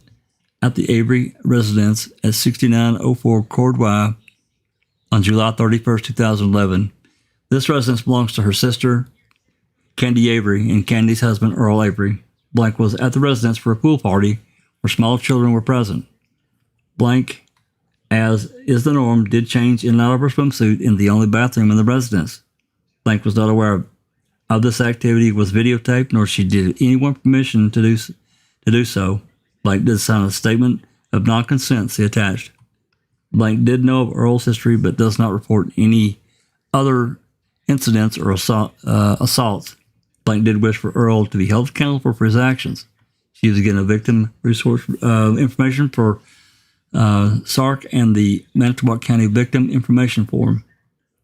at the Avery residence at 6904 Cord Y on July 31st, 2011. This residence belongs to her sister, Candy Avery, and Candy's husband, Earl Avery. Blank was at the residence for a pool party where small children were present. Blank as is the norm, did change in and out of her swimsuit in the only bathroom in the residence. Blank was not aware of this activity, was videotaped, nor she did anyone permission to do so. Blank did sign a statement of non-consent, see attached. Blank did know of Earl's history, but does not report any other incidents or assaults. Blank did wish for Earl to be held accountable for his actions. She was given a victim resource information for SARC and the Manitowoc County Victim Information Form.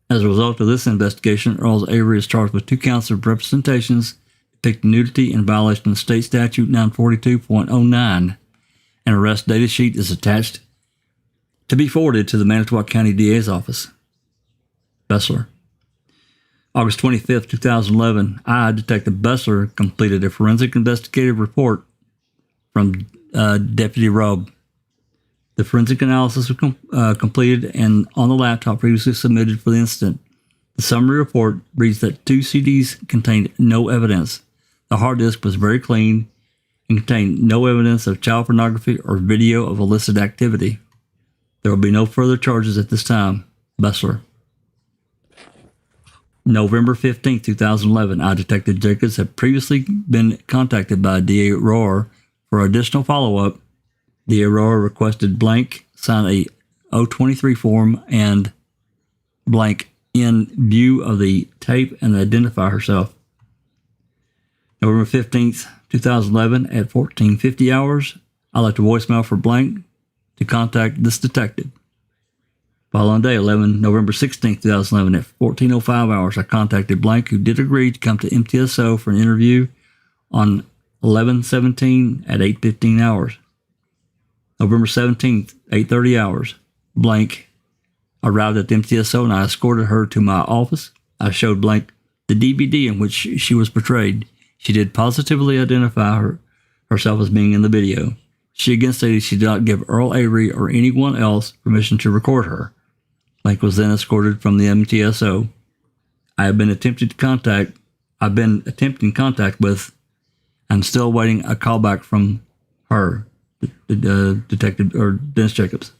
As a result of this investigation, Earl Avery is charged with 2 counts of representations depicting nudity in violation of State Statute 942.09. An arrest data sheet is attached to be forwarded to the Manitowoc County DA's office. Bessler. August 25th, 2011, Detective Bessler completed a forensic investigative report from Deputy Robb. The forensic analysis was completed and on the laptop previously submitted for the incident. The summary report reads that 2 CDs contained no evidence. The hard disk was very clean and contained no evidence of child pornography or video of illicit activity. There will be no further charges at this time. Bessler. November 15, 2011, Detective Jacobs had previously been contacted by DA Rohr for additional follow-up. DA Rohr requested blank sign a 023 form and blank in view of the tape and identify herself. November 15th, 2011, at 14:50 hours, I left a voicemail for blank to contact this detective. Following day, November 16th, 2011, at 14:05 hours, I contacted blank, who did agree to come to MTSO for an interview on 11/17 at 8:15 hours. November 17th, 8:30 hours, blank arrived at the MTSO and I escorted her to my office. I showed blank the DVD in which she was portrayed. She did positively identify herself as being in the video. She again stated she did not give Earl Avery or anyone else permission to record her. Blank was then escorted from the MTSO. I've been attempting contact with. I'm still awaiting a callback from her, Detective or Dennis Jacobs.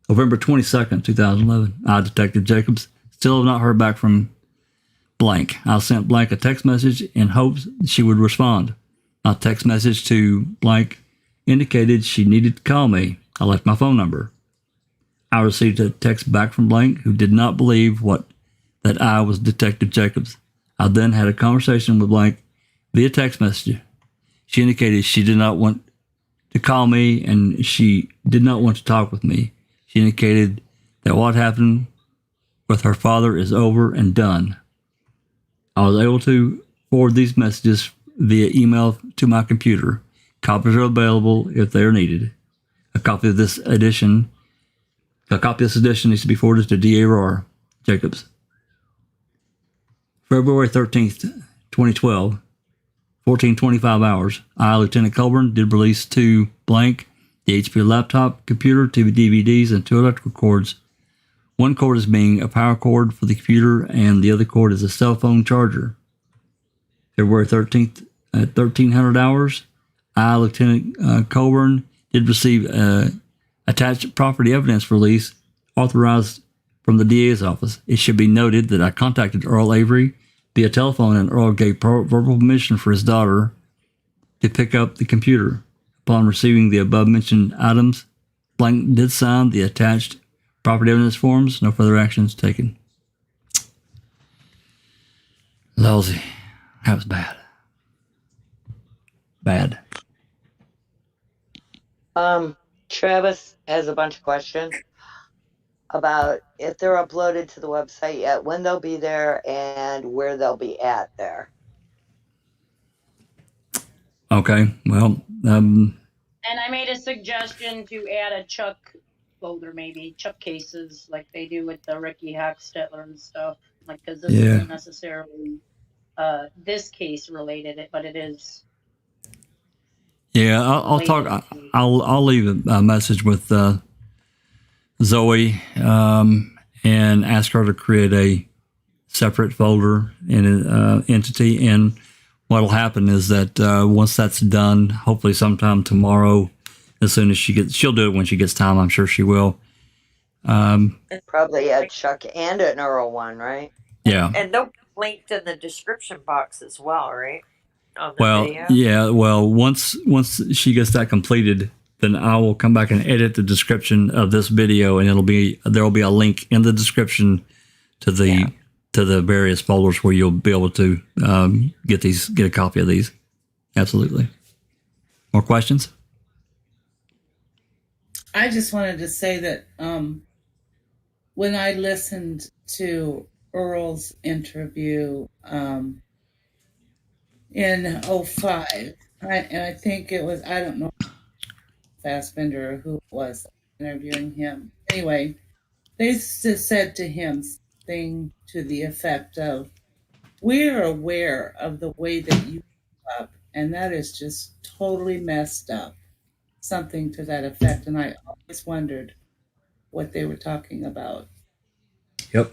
November 22nd, 2011. Detective Jacobs still have not heard back from blank. I sent blank a text message in hopes she would respond. My text message to blank indicated she needed to call me. I left my phone number. I received a text back from blank who did not believe that I was Detective Jacobs. I then had a conversation with blank via text message. She indicated she did not want to call me and she did not want to talk with me. She indicated that what happened with her father is over and done. I was able to forward these messages via email to my computer. Copies are available if they are needed. A copy of this edition needs to be forwarded to DA Rohr Jacobs. February 13th, 2012, 14:25 hours. Lieutenant Colburn did release 2 blank, the HP laptop, computer, 2 DVDs, and 2 electrical cords. One cord is being a power cord for the computer, and the other cord is a cell phone charger. February 13th at 1300 hours, Lieutenant Colburn did receive attached property evidence release authorized from the DA's office. It should be noted that I contacted Earl Avery via telephone, and Earl gave verbal permission for his daughter to pick up the computer. Upon receiving the above-mentioned items, blank did sign the attached property evidence forms. No further actions taken. Lousy. That was bad. Bad. Travis has a bunch of questions about if they're uploaded to the website yet, when they'll be there, and where they'll be at there. Okay, well, and I made a suggestion to add a Chuck folder, maybe Chuck cases, like they do with the Ricky Hochstetler and stuff. Like, because this isn't necessarily this case related, but it is. Yeah, I'll talk. I'll leave a message with Zoe and ask her to create a separate folder in an entity. And what'll happen is that once that's done, hopefully sometime tomorrow, as soon as she'll do it when she gets time. I'm sure she will. Probably a Chuck and an Earl one, right? Yeah. And they'll be linked in the description box as well, right? On the Well, video. yeah. Well, once she gets that completed, then I will come back and edit the description of this video, and there will be a link in the description to the various folders where you'll be able to get a copy of these. Absolutely. More questions? I just wanted to say that when I listened to Earl's interview in 2005, and I think it was, I don't know, Fassbender or who it was interviewing him. Anyway, they said to him something to the effect of, "We're aware of the way that you grew up, and that is just totally messed up." Something to that effect. And I always wondered what they were talking about. Yep.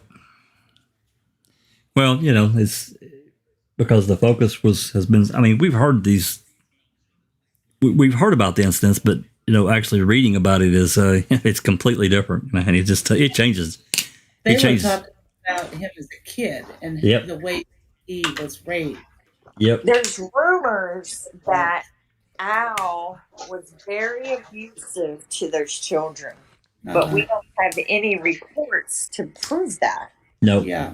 Well, it's because the focus has been. I mean, we've heard about the incidents, but actually reading about it is it's completely different, and it changes. They were talking about him as a kid and the way he was raised. Yep. There's rumors that Al was very abusive to those children, but we don't have any reports to prove that. No. Yeah.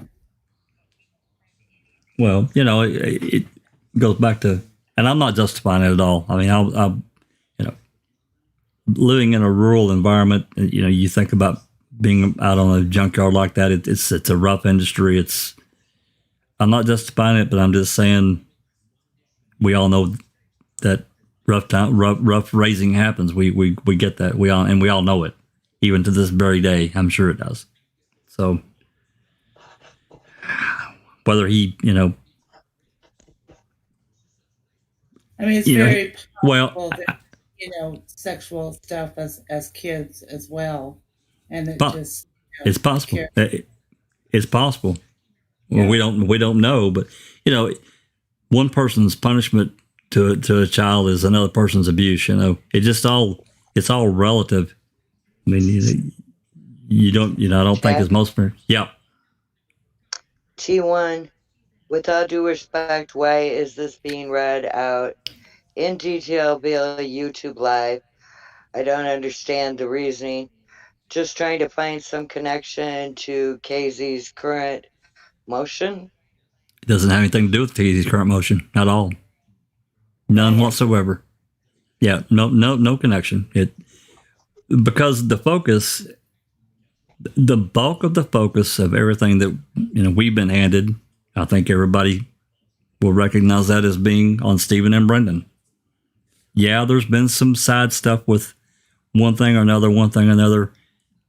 Well, it goes back to, and I'm not justifying it at all. I mean, I'll living in a rural environment, you think about being out on a junkyard like that. It's a rough industry. I'm not justifying it, but I'm just saying we all know that rough raising happens. We get that. We all know it, even to this very day. I'm sure it does. So whether he, I mean, it's very possible that, sexual stuff as kids as well, and it just it's possible. It's possible. Well, we don't know, but one person's punishment to a child is another person's abuse. It's all relative. I mean, you don't, I don't think as most parents. Yeah. T1, with all due respect, why is this being read out in detail via YouTube Live? I don't understand the reasoning. Just trying to find some connection to Casey's current motion. It doesn't have anything to do with Casey's current motion at all. None whatsoever. Yeah, no connection. Because the bulk of the focus of everything that we've been handed, I think everybody will recognize that as being on Stephen and Brendan. Yeah, there's been some side stuff with one thing or another.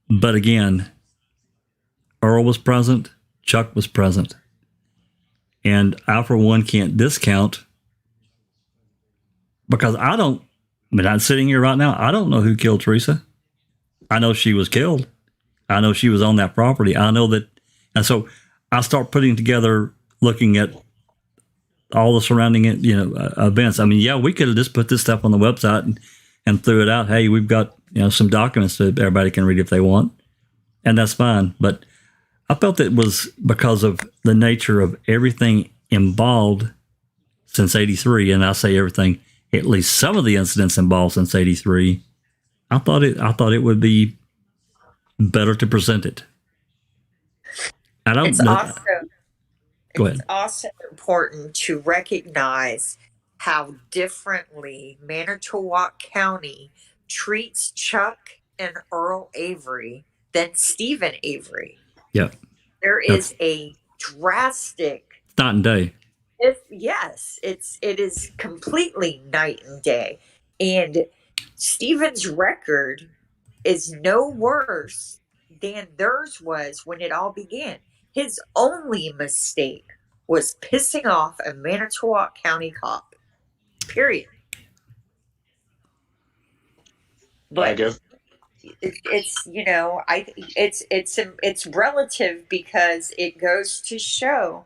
But again, Earl was present, Chuck was present. And I, for one, can't discount, because I'm sitting here right now, I don't know who killed Teresa. I know she was killed. I know she was on that property. I know that. And so I start putting together, looking at all the surrounding, events. I mean, yeah, we could have just put this stuff on the website and threw it out. Hey, we've got, some documents that everybody can read if they want. And that's fine. But I felt it was because of the nature of everything involved since 83. And I say everything, at least some of the incidents involved since 83. I thought it would be better to present it. I don't know. Go ahead. It's also important to recognize how differently Manitowoc County treats Chuck and Earl Avery than Stephen Avery. Yeah. There is a drastic night and day. Yes, it is completely night and day. And Stephen's record is no worse than theirs was when it all began. His only mistake was pissing off a Manitowoc County cop. Period. But I guess it's relative, because it goes to show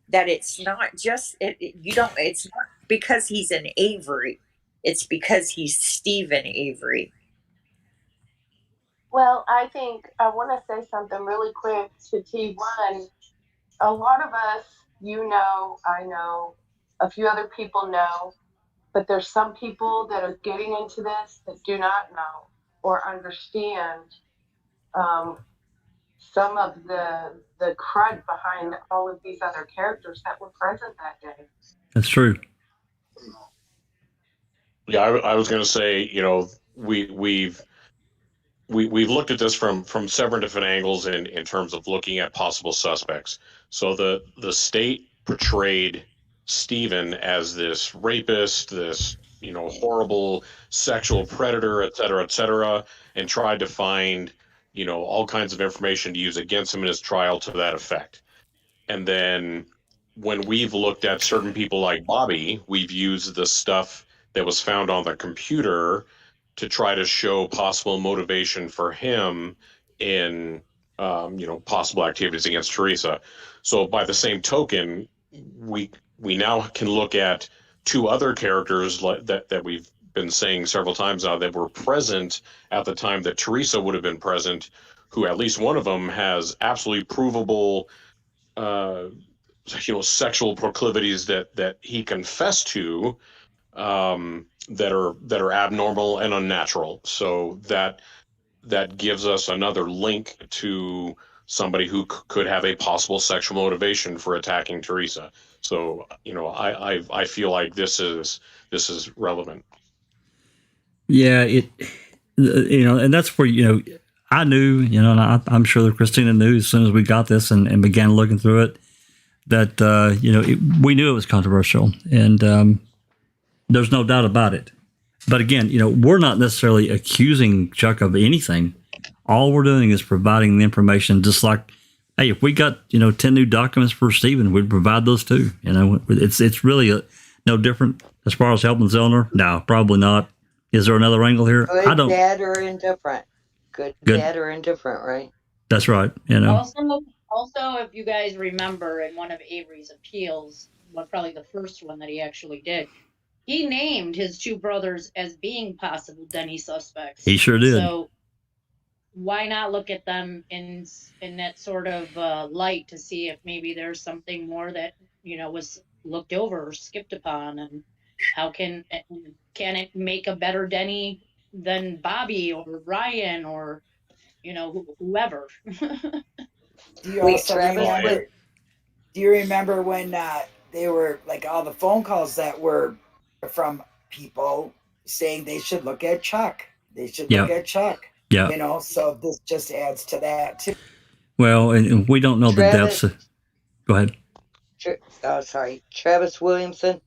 that it's not just it's not because he's an Avery. It's because he's Stephen Avery. Well, I think I want to say something really quick to T1. A lot of us, you know, I know, a few other people know, but there's some people that are getting into this that do not know or understand some of the crud behind all of these other characters that were present that day. That's true. Yeah, I was going to say, you know, we've looked at this from several different angles in terms of looking at possible suspects. So the state portrayed Stephen as this rapist, this, you know, horrible sexual predator, et cetera, and tried to find, you know, all kinds of information to use against him in his trial to that effect. And then when we've looked at certain people like Bobby, we've used the stuff that was found on the computer to try to show possible motivation for him in, you know, possible activities against Teresa. So by the same token, we now can look at two other characters that we've been saying several times now that were present at the time that Teresa would have been present, who at least one of them has absolutely provable you know, sexual proclivities that he confessed to, that are abnormal and unnatural. So that gives us another link to somebody who could have a possible sexual motivation for attacking Teresa. So, you know, I feel like this is relevant. Yeah, you know, and that's where, you know, I knew, you know, and I'm sure that Christina knew as soon as we got this and began looking through it, that, you know, we knew it was controversial, and there's no doubt about it. But again, you know, we're not necessarily accusing Chuck of anything. All we're doing is providing the information, just like, hey, if we got, you know, 10 new documents for Stephen, we'd provide those too. You know, it's really no different as far as helping Zellner. No, probably not. Is there another angle here? Good, I don't. bad, or indifferent. Good, bad, or indifferent, right? That's right. You know. Also, if you guys remember, in one of Avery's appeals, probably the first one that he actually did, he named his two brothers as being possible Denny suspects. He sure did. So why not look at them in that sort of light to see if maybe there's something more that, you know, was looked over or skipped upon, and how can it make a better Denny than Bobby or Ryan or, you know, whoever. Do you also remember? Do you remember when they were like all the phone calls that were from people saying they should look at Chuck? They should look at Chuck. Yeah. You know, so this just adds to that too. Well, and we don't know the depths. Go ahead. Sorry. Travis Williamson,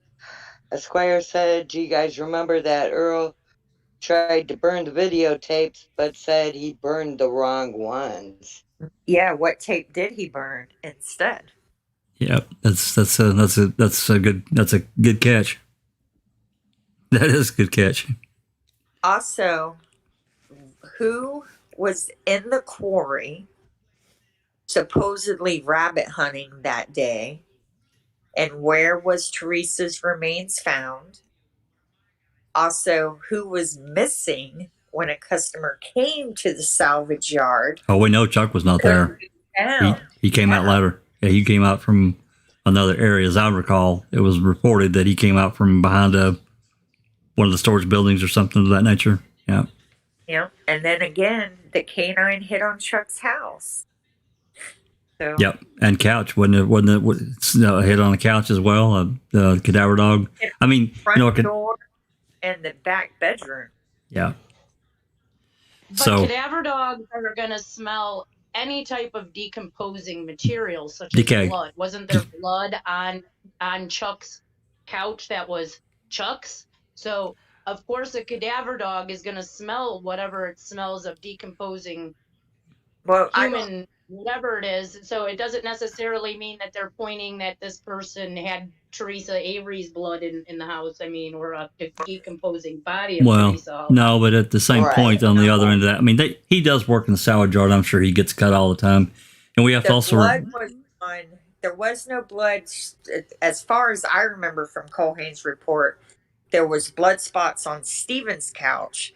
Esquire said, do you guys remember that Earl tried to burn the videotapes, but said he burned the wrong ones? Yeah, what tape did he burn instead? Yeah, that's a good catch. That is a good catch. Also, who was in the quarry supposedly rabbit hunting that day, and where was Teresa's remains found? Also, who was missing when a customer came to the salvage yard? Oh, we know Chuck was not there. He came out later. Yeah, he came out from another area. As I recall, it was reported that he came out from behind one of the storage buildings or something of that nature. Yeah. Yeah, and then again, the canine hit on Chuck's house. So. Yep, and couch wasn't it a hit on the couch as well? The cadaver dog. I mean, front door and the back bedroom. Yeah. But cadaver dogs are going to smell any type of decomposing material, such as blood. Wasn't there blood on Chuck's couch that was Chuck's? So, of course, a cadaver dog is going to smell whatever it smells of decomposing human, whatever it is. So it doesn't necessarily mean that they're pointing that this person had Teresa Avery's blood in the house. I mean, or a decomposing body of Teresa. No, but at the same point, on the other end of that, I mean, he does work in the salvage yard. I'm sure he gets cut all the time. And we have to also... There was no blood, as far as I remember from Culhane's report. There was blood spots on Stephen's couch,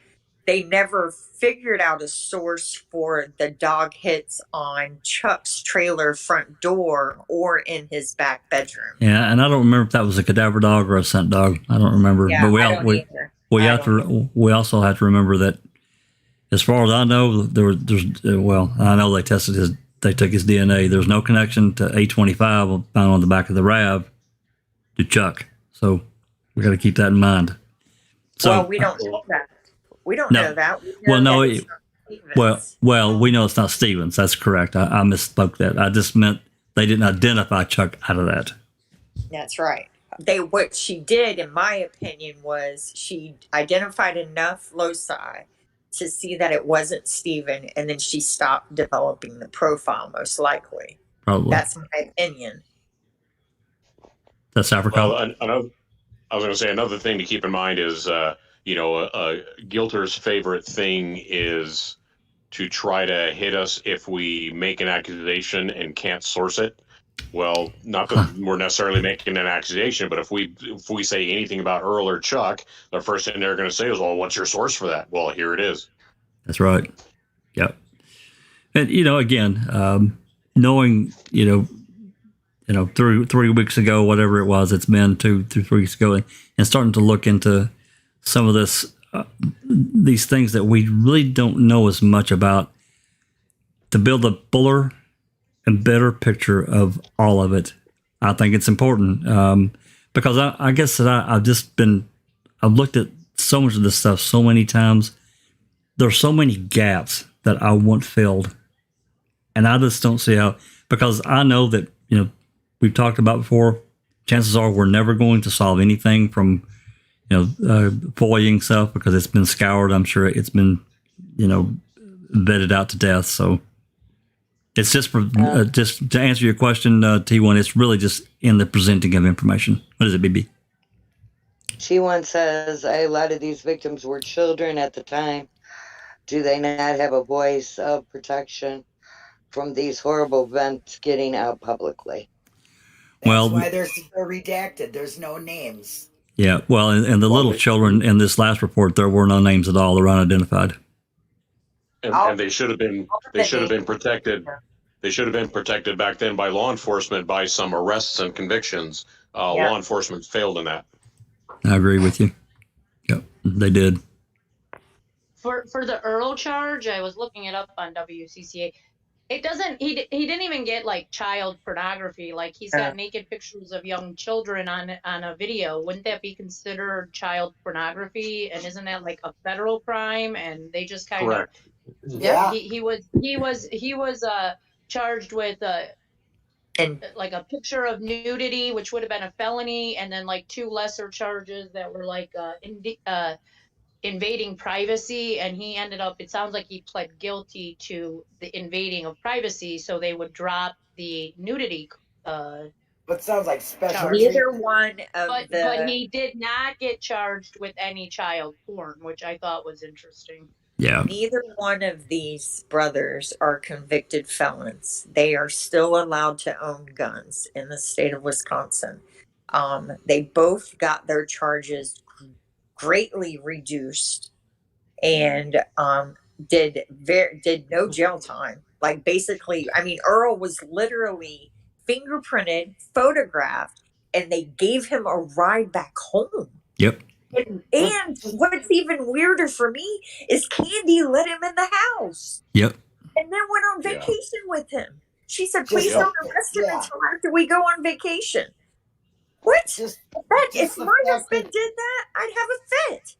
they never figured out a source for the dog hits on Chuck's trailer front door or in his back bedroom. Yeah, and I don't remember if that was a cadaver dog or a scent dog. I don't remember. Yeah, but I don't either. we also have to remember that, as far as I know, I know they took his DNA. There's no connection to A25 found on the back of the RAV to Chuck. So we got to keep that in mind. So, well, we don't know that. We don't know that. We know it's not Stevens. That's correct. I misspoke that. I just meant they didn't identify Chuck out of that. That's right. What she did, in my opinion, was she identified enough loci to see that it wasn't Steven, and then she stopped developing the profile, most likely. Probably. That's my opinion. That's Africa. Well, I was going to say another thing to keep in mind is, Gilter's favorite thing is to try to hit us if we make an accusation and can't source it. Well, not that we're necessarily making an accusation, but if we say anything about Earl or Chuck, the first thing they're going to say is, well, what's your source for that? Well, here it is. That's right. Yep. And, again, knowing, 3 weeks ago, whatever it was, it's been 2 to 3 weeks ago, and starting to look into some of these things that we really don't know as much about, to build a fuller and better picture of all of it. I think it's important, because I guess that I've looked at so much of this stuff so many times. There's so many gaps that I want filled, and I just don't see how, because I know that, we've talked about before, chances are we're never going to solve anything from, FOIAing stuff, because it's been scoured. I'm sure it's been, vetted out to death. So it's just to answer your question, T1, it's really just in the presenting of information. What is it, BB? T1 says, a lot of these victims were children at the time. Do they not have a voice of protection from these horrible events getting out publicly? That's why they're redacted. There's no names. Yeah, well, and the little children in this last report, there were no names at all. They're unidentified. And they should have been protected. They should have been protected back then by law enforcement by some arrests and convictions. Law enforcement failed in that. I agree with you. Yep, they did. For the Earl charge, I was looking it up on WCCA. It doesn't. He didn't even get like child pornography. Like he's got naked pictures of young children on a video. Wouldn't that be considered child pornography? And isn't that like a federal crime? And they just kind of he was charged with like a picture of nudity, which would have been a felony, and then like 2 lesser charges that were like invading privacy, and he ended up, it sounds like he pled guilty to the invading of privacy, so they would drop the nudity but sounds like special. Neither one of but he did not get charged with any child porn, which I thought was interesting. Yeah. Neither one of these brothers are convicted felons. They are still allowed to own guns in the state of Wisconsin. They both got their charges greatly reduced and did no jail time. Like basically, I mean, Earl was literally fingerprinted, photographed, and they gave him a ride back home. Yep. And what's even weirder for me is Candy let him in the house. Yep. And then went on vacation with him. She said, please don't arrest him until after we go on vacation. What? If my husband did that, I'd have a fit.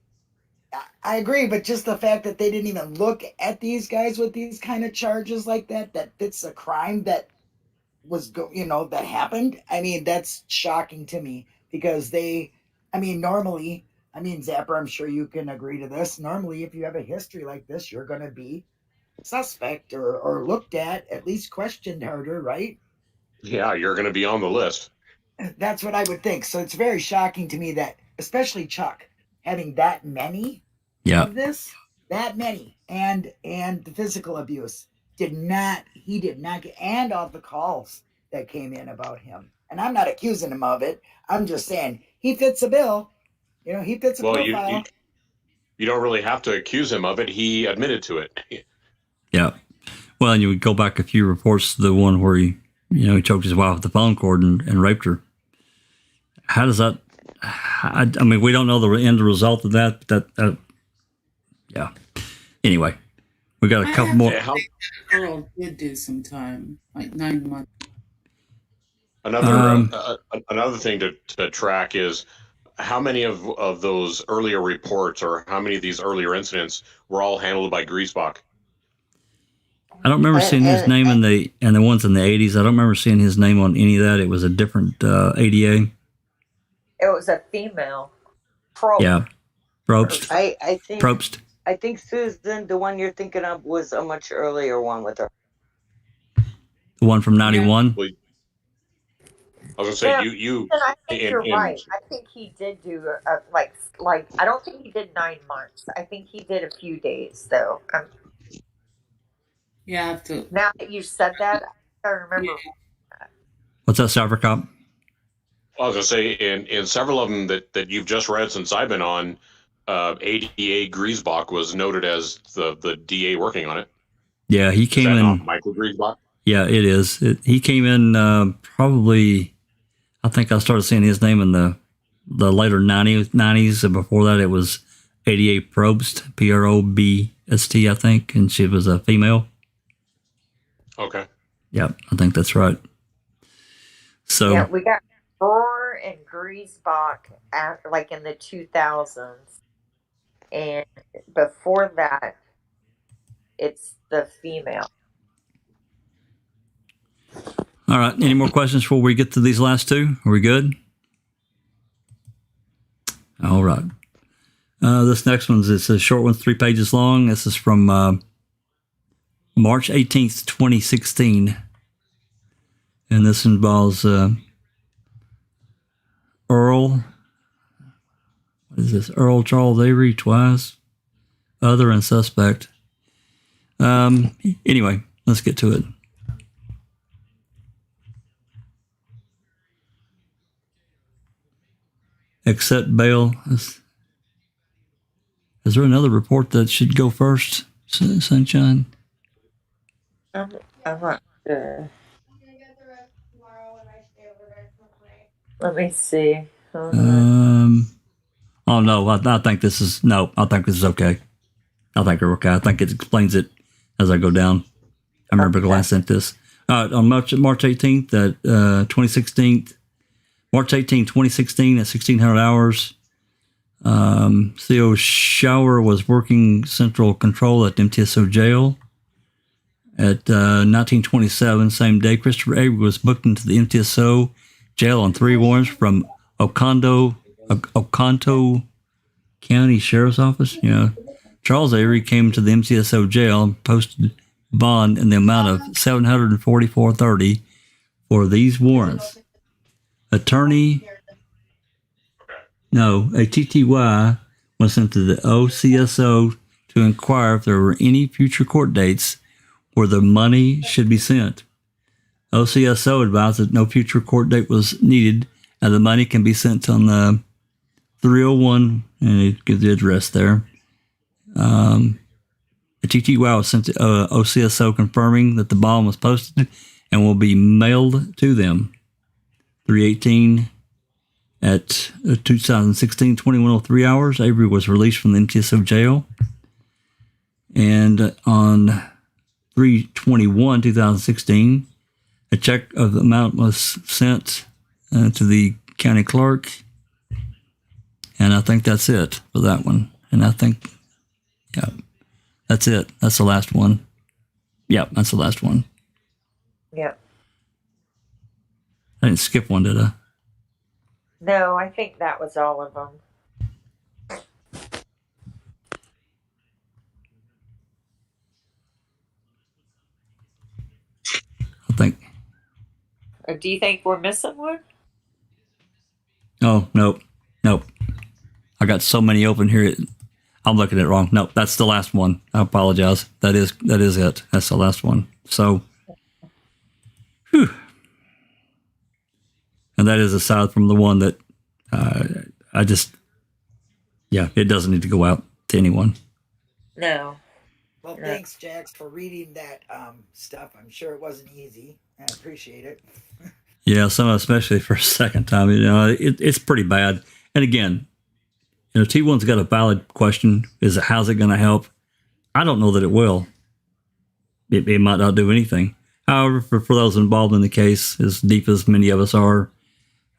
I agree, but just the fact that they didn't even look at these guys with these kind of charges like that fits a crime that was that happened. I mean, that's shocking to me, because normally, Zapper, I'm sure you can agree to this. Normally, if you have a history like this, you're going to be suspect or looked at least questioned harder, right? Yeah, you're going to be on the list. That's what I would think. So it's very shocking to me that, especially Chuck, having that many of this, that many, and the physical abuse he did not get, and all the calls that came in about him. And I'm not accusing him of it. I'm just saying he fits a bill. He fits a profile. you don't really have to accuse him of it. He admitted to it. Yeah. Well, and you would go back a few reports to the one where he choked his wife with the phone cord and raped her. How does that? I mean, we don't know the end result of that. Yeah. Anyway, we got a couple more. Earl did do some time, like 9 months. Another thing to track is how many of those earlier reports, or how many of these earlier incidents, were all handled by Griesbach. I don't remember seeing his name in the ones in the 80s. I don't remember seeing his name on any of that. It was a different ADA. It was a female. Probst. Yeah, Probst. I think Susan, the one you're thinking of, was a much earlier one with her. The one from 91. Yeah. I was gonna say you. And I think you're right. I think he did do like I don't think he did 9 months. I think he did a few days though. Yeah. Now that you said that, I remember. Yeah. What's that, Cyber Cop? I was gonna say in several of them that you've just read since I've been on, ADA Griesbach was noted as the DA working on it. Yeah, he came in. Not Michael Griesbach? Yeah, it is. He came in probably. I think I started seeing his name in the later 90s. And before that, it was ADA Probst, Probst, I think, and she was a female. Okay. Yep, I think that's right. So yeah, we got Rohr and Griesbach in the 2000s, and before that, it's the female. All right. Any more questions before we get to these last two? Are we good? All right. This next one's a short one, 3 pages long. This is from March 18th, 2016. And this involves Earl. What is this? Earl Charles Avery twice. Other and suspect. Anyway, let's get to it. Accept bail. Is there another report that should go first, Sunshine? I'm not sure. Let me see. Oh no, I think this is I think this is okay. I think we're okay. I think it explains it as I go down. I remember glancing at this. On March 18th, 2016. March 18, 2016 at 1600 hours. CO Shower was working central control at MTSO jail. At 1927, same day, Christopher Avery was booked into the MTSO jail on 3 warrants from Oconto County Sheriff's Office. Charles Avery came to the MTSO jail and posted bond in the amount of $744.30 for these warrants. A TTY was sent to the OCSO to inquire if there were any future court dates where the money should be sent. OCSO advised that no future court date was needed and the money can be sent on the 301, and it gives the address there. A TTY was sent to OCSO confirming that the bond was posted and will be mailed to them. 318 at 2016, 2103 hours. Avery was released from the MTSO jail. And on 321, 2016, a check of the amount was sent to the county clerk. And I think that's it for that one. And I think, yeah, that's it. That's the last one. Yep, that's the last one. Yep. I didn't skip one, did I? No, I think that was all of them. I think. Or do you think we're missing one? Oh, nope. I got so many open here. I'm looking at it wrong. Nope, that's the last one. I apologize. That is it. That's the last one. So, whew. And that is aside from the one that it doesn't need to go out. to anyone. No. Well, thanks, Jax, for reading that stuff. I'm sure it wasn't easy. I appreciate it. Yeah, some especially for a second time. It's pretty bad. And again, T1's got a valid question. How's it going to help? I don't know that it will. It might not do anything. However, for those involved in the case, as deep as many of us are,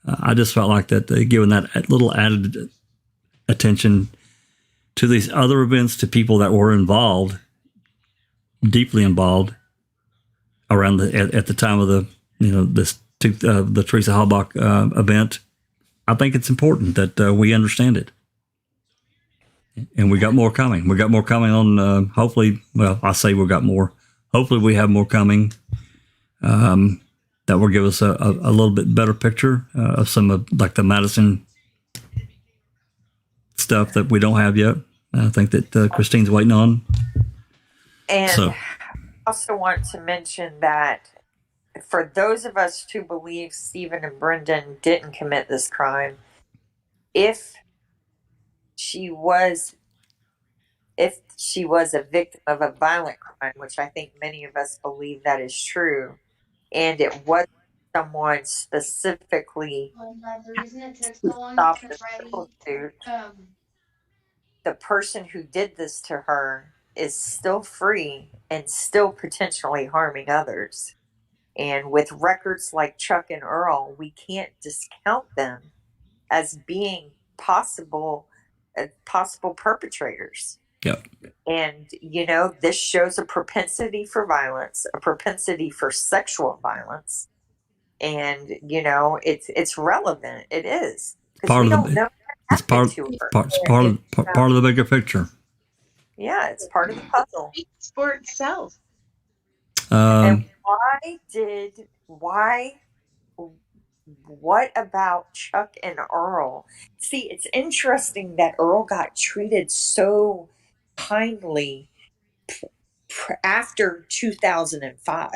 I just felt like that giving that little added attention to these other events, to people that were involved, deeply involved, around at the time of the the Teresa Halbach event. I think it's important that we understand it. And we got more coming. We got more coming on, hopefully, well, I say we got more. Hopefully we have more coming that will give us a little bit better picture of some of like the Madison stuff that we don't have yet. I think that Christine's waiting on. And I also want to mention that for those of us who believe Stephen and Brendan didn't commit this crime, if she was a victim of a violent crime, which I think many of us believe that is true, and it was someone specifically to stop the civil suit, the person who did this to her is still free and still potentially harming others. And with records like Chuck and Earl, we can't discount them as being possible perpetrators. Yep. And, this shows a propensity for violence, a propensity for sexual violence. And, it's relevant. It is. Because we don't know it's part of the bigger picture. Yeah, it's part of the puzzle. It speaks for itself. And what about Chuck and Earl? See, it's interesting that Earl got treated so kindly after 2005.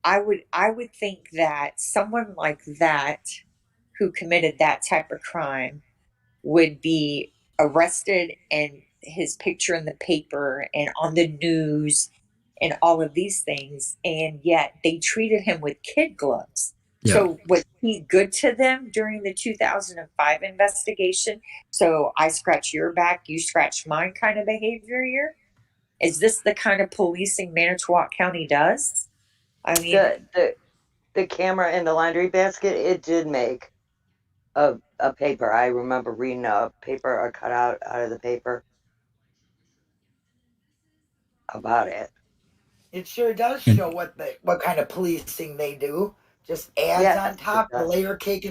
I would think that someone like that who committed that type of crime would be arrested and his picture in the paper and on the news and all of these things, and yet they treated him with kid gloves. Yeah. So was he good to them during the 2005 investigation? So I scratch your back, you scratch mine kind of behavior here? Is this the kind of policing Manitowoc County does? I mean, the camera in the laundry basket, it did make a paper. I remember reading a paper, a cutout out of the paper about it. It sure does show what kind of policing they do. Just ads on top, layer cake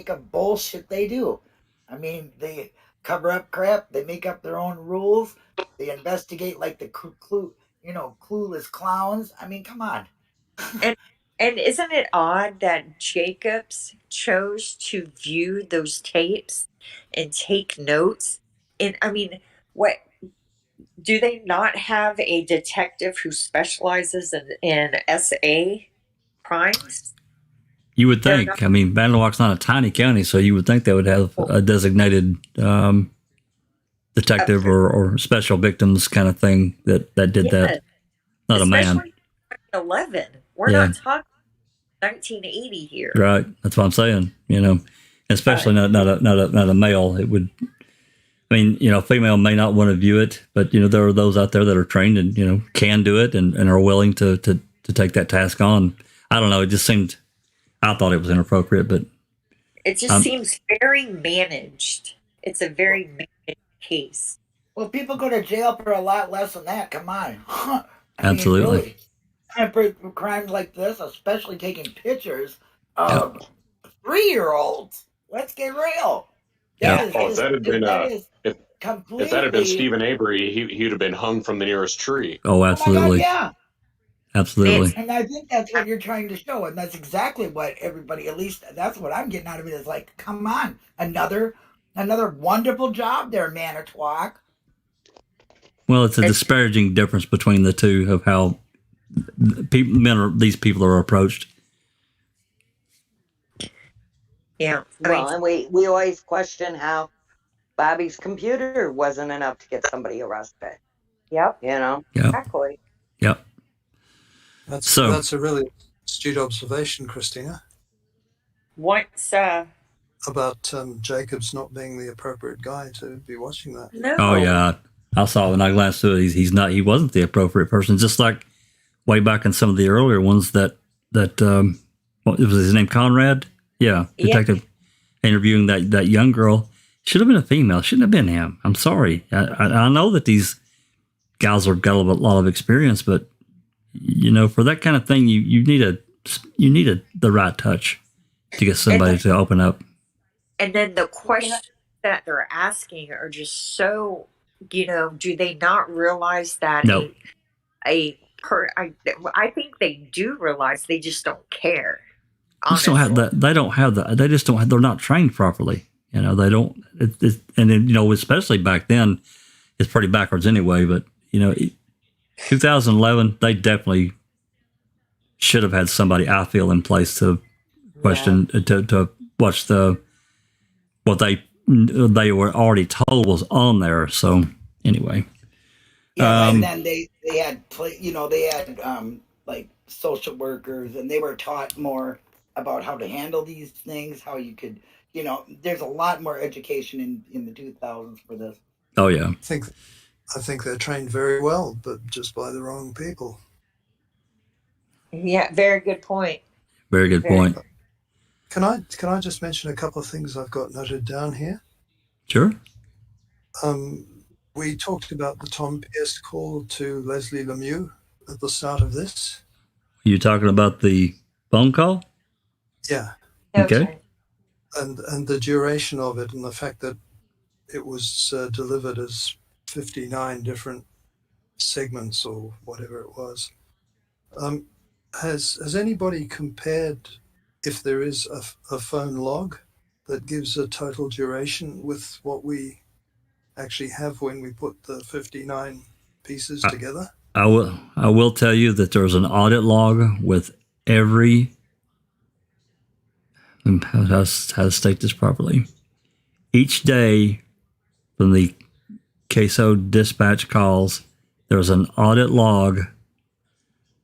of bullshit they do. I mean, they cover up crap. They make up their own rules. They investigate like the clueless clowns. I mean, come on. And isn't it odd that Jacobs chose to view those tapes and take notes? And I mean, what do they not have a detective who specializes in SA crimes? You would think. I mean, Manitowoc's not a tiny county, so you would think they would have a designated detective or special victims kind of thing that did that. Not especially a man. 11. We're not talking 1980 here, right? That's what I'm saying. Especially not a male. It would. I mean, female may not want to view it, but there are those out there that are trained and can do it and are willing to take that task on. I don't know. It just seemed. I thought it was inappropriate, but it just seems very managed. It's a very managed case. Well, people go to jail for a lot less than that. Come on. Absolutely. Mean, really, for crimes like this, especially taking pictures of 3-year-olds. Let's get real. If that had been Stephen Avery, he'd have been hung from the nearest tree. Oh, absolutely. Oh my God, absolutely. And I think that's what you're trying to show, and that's exactly what everybody, at least that's what I'm getting out of it, is like, come on, another wonderful job there, Manitowoc. Well, it's a disparaging difference between the two of how these people are approached. Yeah. Well, and we always question how Bobby's computer wasn't enough to get somebody arrested. Yep. You know? Yep. Exactly. Yep. That's a really astute observation, Christina. Once about Jacobs not being the appropriate guy to be watching that. No. Oh yeah, I saw it when I glanced through it. He's not. He wasn't the appropriate person. Just like way back in some of the earlier ones that what was his name? Conrad. Yeah, detective interviewing that young girl. Should have been a female. Shouldn't have been him. I'm sorry. I know that these guys have got a lot of experience, but you know, for that kind of thing, you need the right touch to get somebody to open up. And then the questions that they're asking are just so, do they not realize that No. I think they do realize, they just don't care. They just don't have that. They don't have that. They just don't have. They're not trained properly. You know, they don't. And then, especially back then, it's pretty backwards anyway. But 2011, they definitely should have had somebody, I feel, in place to question to watch what they were already told was on there. So anyway, and then they had like social workers, and they were taught more about how to handle these things, how you could, there's a lot more education in the 2000s for this. Oh yeah, I think they're trained very well, but just by the wrong people. Yeah, very good point. Very good point. Can I just mention a couple of things I've got noted down here? Sure. We talked about the Tom Pierce call to Leslie Lemieux at the start of this. Are you talking about the phone call? Yeah. Okay. And the duration of it, and the fact that it was delivered as 59 different segments or whatever it was. Has anybody compared if there is a phone log that gives a total duration with what we actually have when we put the 59 pieces together? I will tell you that there's an audit log with every, how to state this properly. Each day from the CASO dispatch calls, there's an audit log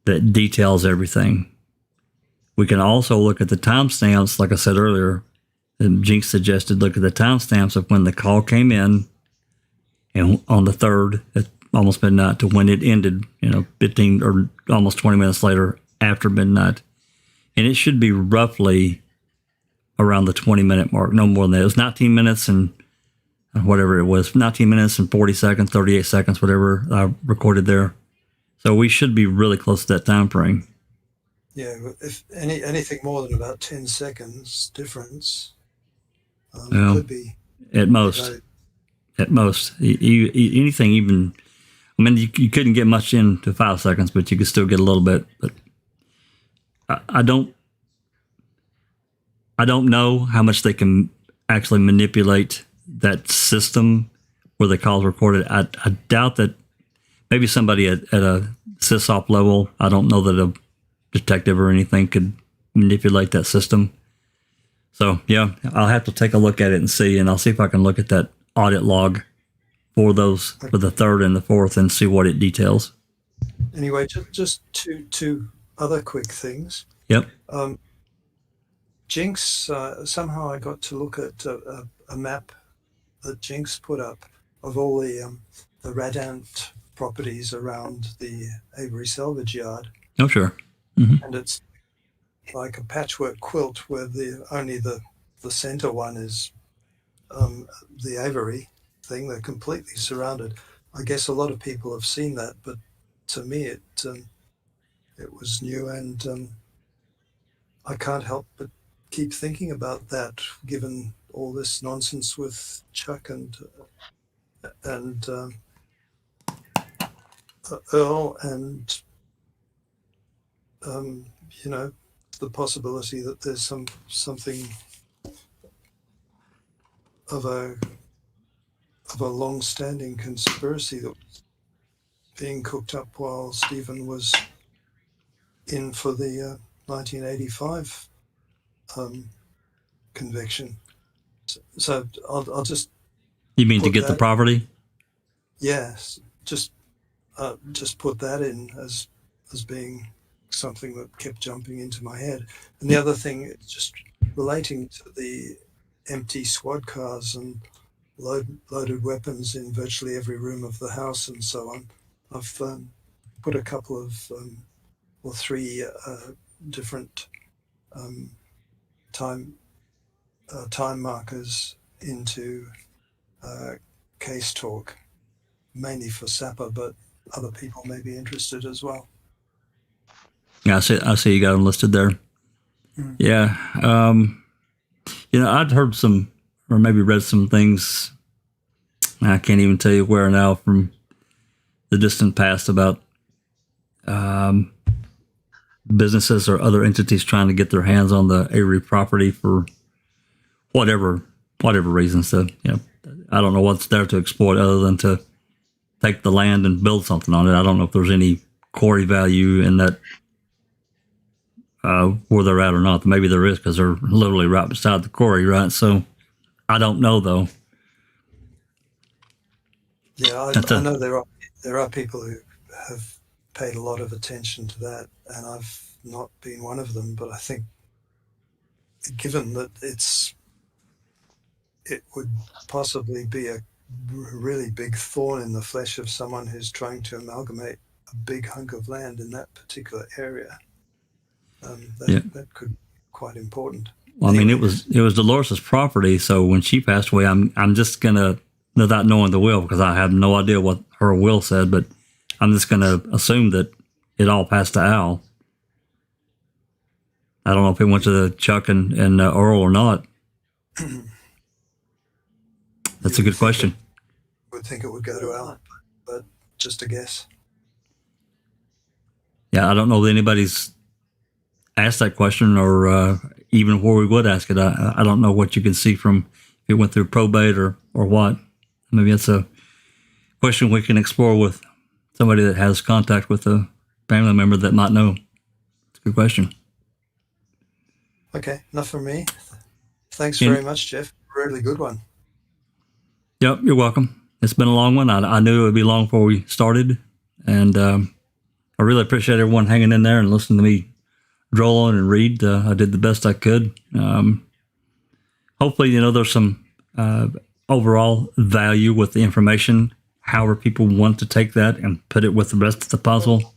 that details everything. We can also look at the timestamps, like I said earlier, and Jinx suggested look at the timestamps of when the call came in and on the 3rd at almost midnight to when it ended, 15 or almost 20 minutes later after midnight. And it should be roughly around the 20-minute mark, no more than that. It was 19 minutes and whatever it was, 19 minutes and 40 seconds, 38 seconds, whatever I recorded there. So we should be really close to that time frame. Yeah, if anything more than about 10 seconds difference could be at most. At most, anything even. I mean, you couldn't get much into 5 seconds, but you could still get a little bit. But I don't know how much they can actually manipulate that system where the call's recorded. I doubt that. Maybe somebody at a sysop level, I don't know that a detective or anything could manipulate that system. So, yeah, I'll have to take a look at it and see, and I'll see if I can look at that audit log for the 3rd and the 4th and see what it details. Anyway, just two other quick things. Yep. Jinx, somehow I got to look at a map that Jinx put up of all the radant properties around the Avery salvage yard. Oh, sure. Mm-hmm. And it's like a patchwork quilt where only the center one is the Avery thing. They're completely surrounded. I guess a lot of people have seen that, but to me it was new, and I can't help but keep thinking about that, given all this nonsense with Chuck and Earl, and the possibility that there's something of a long-standing conspiracy that was being cooked up while Stephen was in for the 1985 conviction. So I'll just You mean to get the property? Yes, just put that in as being something that kept jumping into my head. And the other thing is just relating to the empty squad cars and loaded weapons in virtually every room of the house and so on. I've put a couple of three different time markers into case talk, mainly for SAPA, but other people may be interested as well. Yeah, I see you got them listed there. Mm. Yeah. I'd heard some, or maybe read some things, I can't even tell you where now, from the distant past about businesses or other entities trying to get their hands on the Avery property for whatever reasons. So, I don't know what's there to exploit other than to take the land and build something on it. I don't know if there's any quarry value in that, where they're at or not. Maybe there is, because they're literally right beside the quarry, right? So I don't know, though. Yeah, I know there are people who have paid a lot of attention to that, and I've not been one of them. But I think, given that it would possibly be a really big thorn in the flesh of someone who's trying to amalgamate a big hunk of land in that particular area. That could be quite important. Well, anyway. I mean, it was Dolores's property, so when she passed away, I'm just gonna, without knowing the will, because I have no idea what her will said, but I'm just gonna assume that it all passed to Al. I don't know if it went to the Chuck and Earl or not. That's a good question. I would think it would go to Al, but just a guess. Yeah, I don't know that anybody's asked that question, or even where we would ask it. I don't know what you can see from if it went through probate or what. Maybe it's a question we can explore with somebody that has contact with a family member that might know. It's a good question. Okay, enough from me. Thanks very much, Jeff. Really good one. Yep, you're welcome. It's been a long one. I knew it would be long before we started, and I really appreciate everyone hanging in there and listening to me droll on and read. I did the best I could. Hopefully, there's some overall value with the information. However, people want to take that and put it with the rest of the puzzle.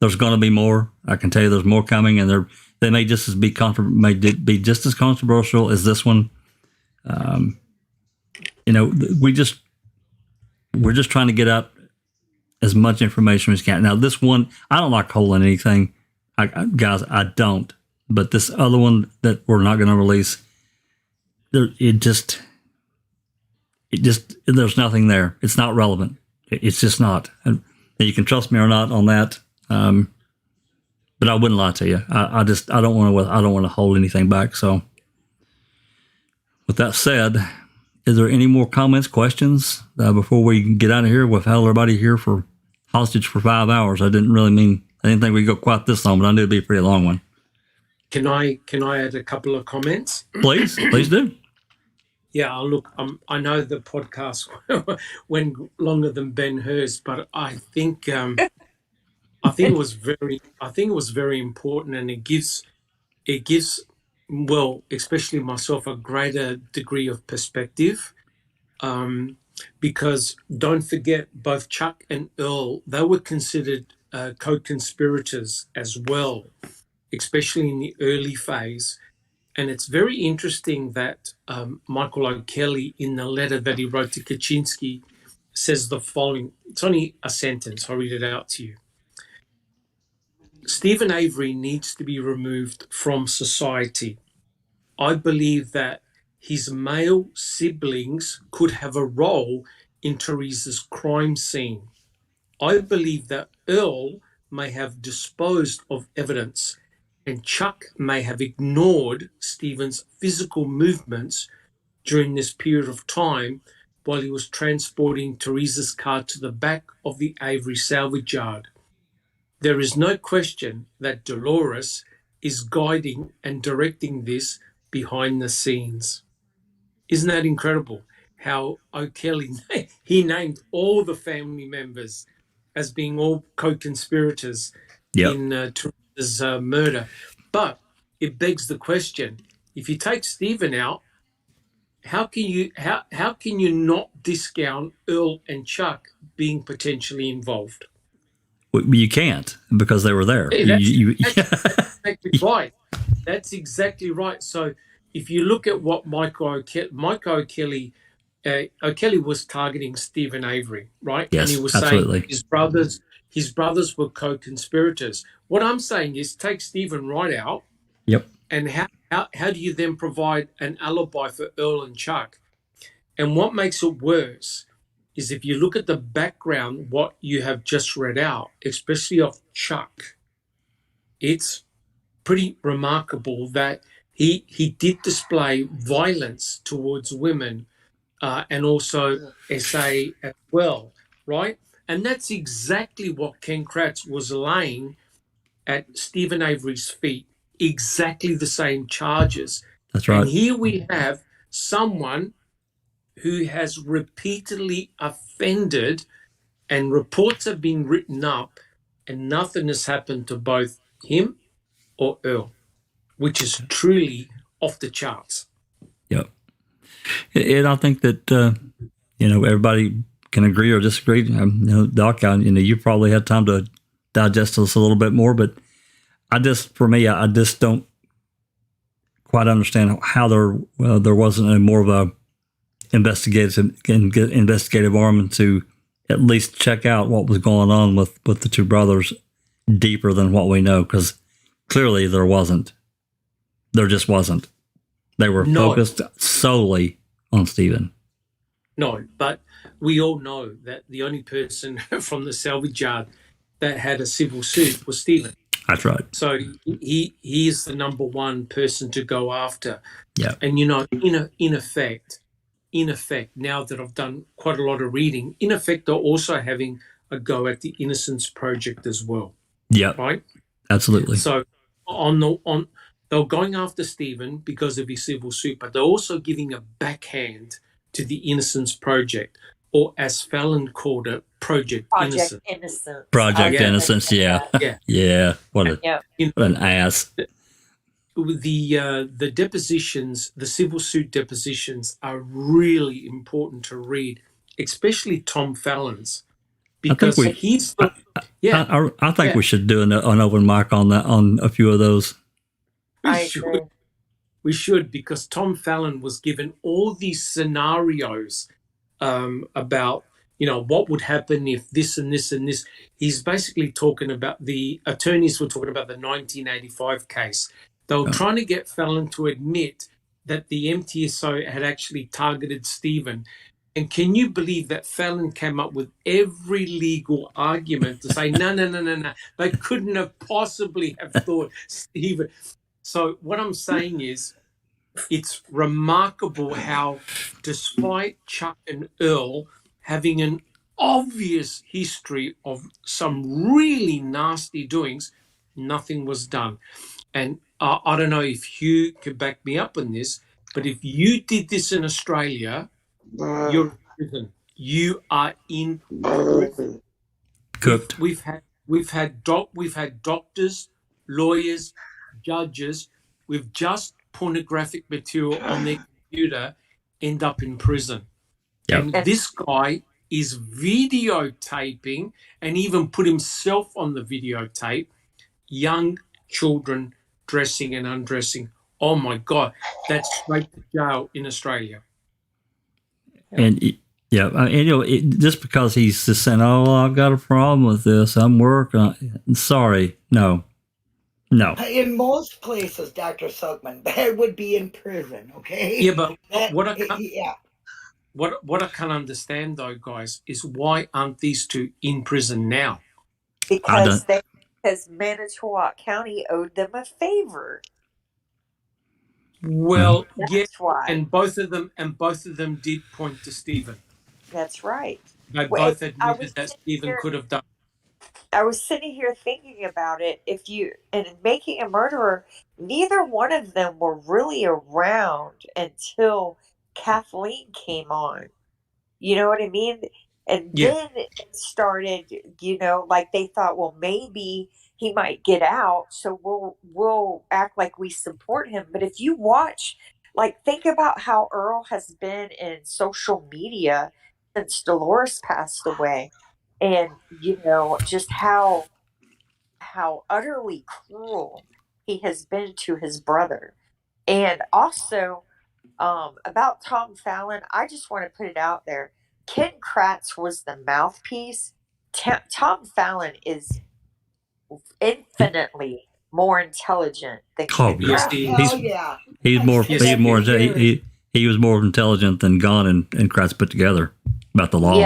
There's going to be more. I can tell you, there's more coming, and they may just be just as controversial as this one. We're just trying to get out as much information as we can. Now, this one, I don't like holding anything. Guys, I don't. But this other one that we're not going to release, it just there's nothing there. It's not relevant. It's just not. And you can trust me or not on that. But I wouldn't lie to you. I don't want to hold anything back. So, with that said, is there any more comments, questions before we get out of here? We've held everybody here for hostage for 5 hours. I didn't think we'd go quite this long, but I knew it'd be a pretty long one. Can I add a couple of comments? Please do. Yeah, look, I know the podcast went longer than Ben Hur's, but I think it was very important, and it gives well, especially myself, a greater degree of perspective. Because don't forget, both Chuck and Earl, they were considered co-conspirators as well, especially in the early phase. And it's very interesting that Michael O'Kelly, in the letter that he wrote to Kaczynski, says the following. It's only a sentence. I'll read it out to you. Stephen Avery needs to be removed from society. I believe that his male siblings could have a role in Teresa's crime scene. I believe that Earl may have disposed of evidence, and Chuck may have ignored Stephen's physical movements during this period of time while he was transporting Teresa's car to the back of the Avery salvage yard. There is no question that Dolores is guiding and directing this behind the scenes. Isn't that incredible? how O'Kelly he named all the family members as being all co-conspirators in Teresa's murder. But it begs the question: if you take Stephen out, how can you not discount Earl and Chuck being potentially involved? You can't, because they were there. Hey, that's exactly right. That's exactly right. So if you look at what Michael O'Kelly was targeting Stephen Avery, right? Yes, and he was absolutely. saying his brothers were co-conspirators. What I'm saying is take Stephen right out. Yep. And how do you then provide an alibi for Earl and Chuck? And what makes it worse is if you look at the background, what you have just read out, especially of Chuck, it's pretty remarkable that he did display violence towards women and also SA as well, right? And that's exactly what Ken Kratz was laying at Stephen Avery's feet, exactly the same charges. That's right. And here we have someone who has repeatedly offended, and reports have been written up, and nothing has happened to both him or Earl, which is truly off the charts. Yep. And I think that, everybody can agree or disagree. Doc, you probably had time to digest this a little bit more, but I just don't quite understand how there wasn't a more of a investigative arm to at least check out what was going on with the two brothers deeper than what we know, because clearly there wasn't. There just wasn't. They were focused solely on Stephen. No, but we all know that the only person from the salvage yard that had a civil suit was Stephen. That's right. So he is the number one person to go after. Yeah. And in effect, now that I've done quite a lot of reading, in effect, they're also having a go at the Innocence Project as well. Yeah. Right? Absolutely. So they're going after Stephen because of his civil suit, but they're also giving a backhand to the Innocence Project, or as Fallon called it, Project Innocence. Project Innocence, yeah. Yeah. What an ass. The depositions, the civil suit depositions, are really important to read, especially Tom Fallon's, because I think we should do an open mic on that, on a few of those. We should, because Tom Fallon was given all these scenarios about what would happen if this and this and this. He's basically talking about, the attorneys were talking about the 1985 case. They were trying to get Fallon to admit that the MTSO had actually targeted Stephen. And can you believe that Fallon came up with every legal argument to say, no, they couldn't have possibly have thought Stephen. So what I'm saying is, it's remarkable how, despite Chuck and Earl having an obvious history of some really nasty doings, nothing was done. And I don't know if Hugh could back me up on this, but if you did this in Australia, you're in prison. You are in prison. Cooked. We've had doctors, lawyers, judges with just pornographic material on their computer end up in prison. Yep. And this guy is videotaping, and even put himself on the videotape, young children dressing and undressing. Oh my God, that's straight to jail in Australia. And just because he's just saying, "Oh, I've got a problem with this, I'm working." Sorry, no. In most places, Dr. Silkman, that would be in prison. Okay. Yeah, but what I can't understand, though, guys, is why aren't these two in prison now? Because Manitowoc County owed them a favor. Well, that's why. And both of them did point to Stephen. That's right. They both admitted that Stephen could have done. I was sitting here thinking about it. And Making a Murderer, neither one of them were really around until Kathleen came on. You know what I mean? And then it started, like they thought, well, maybe he might get out, so we'll act like we support him. But if you watch, like, think about how Earl has been in social media since Dolores passed away, and just how utterly cruel he has been to his brother. And also, about Tom Fallon, I just want to put it out there. Ken Kratz was the mouthpiece. Tom Fallon is infinitely more intelligent than Ken Kratz. He was more intelligent than Gon and Kratz put together about the law.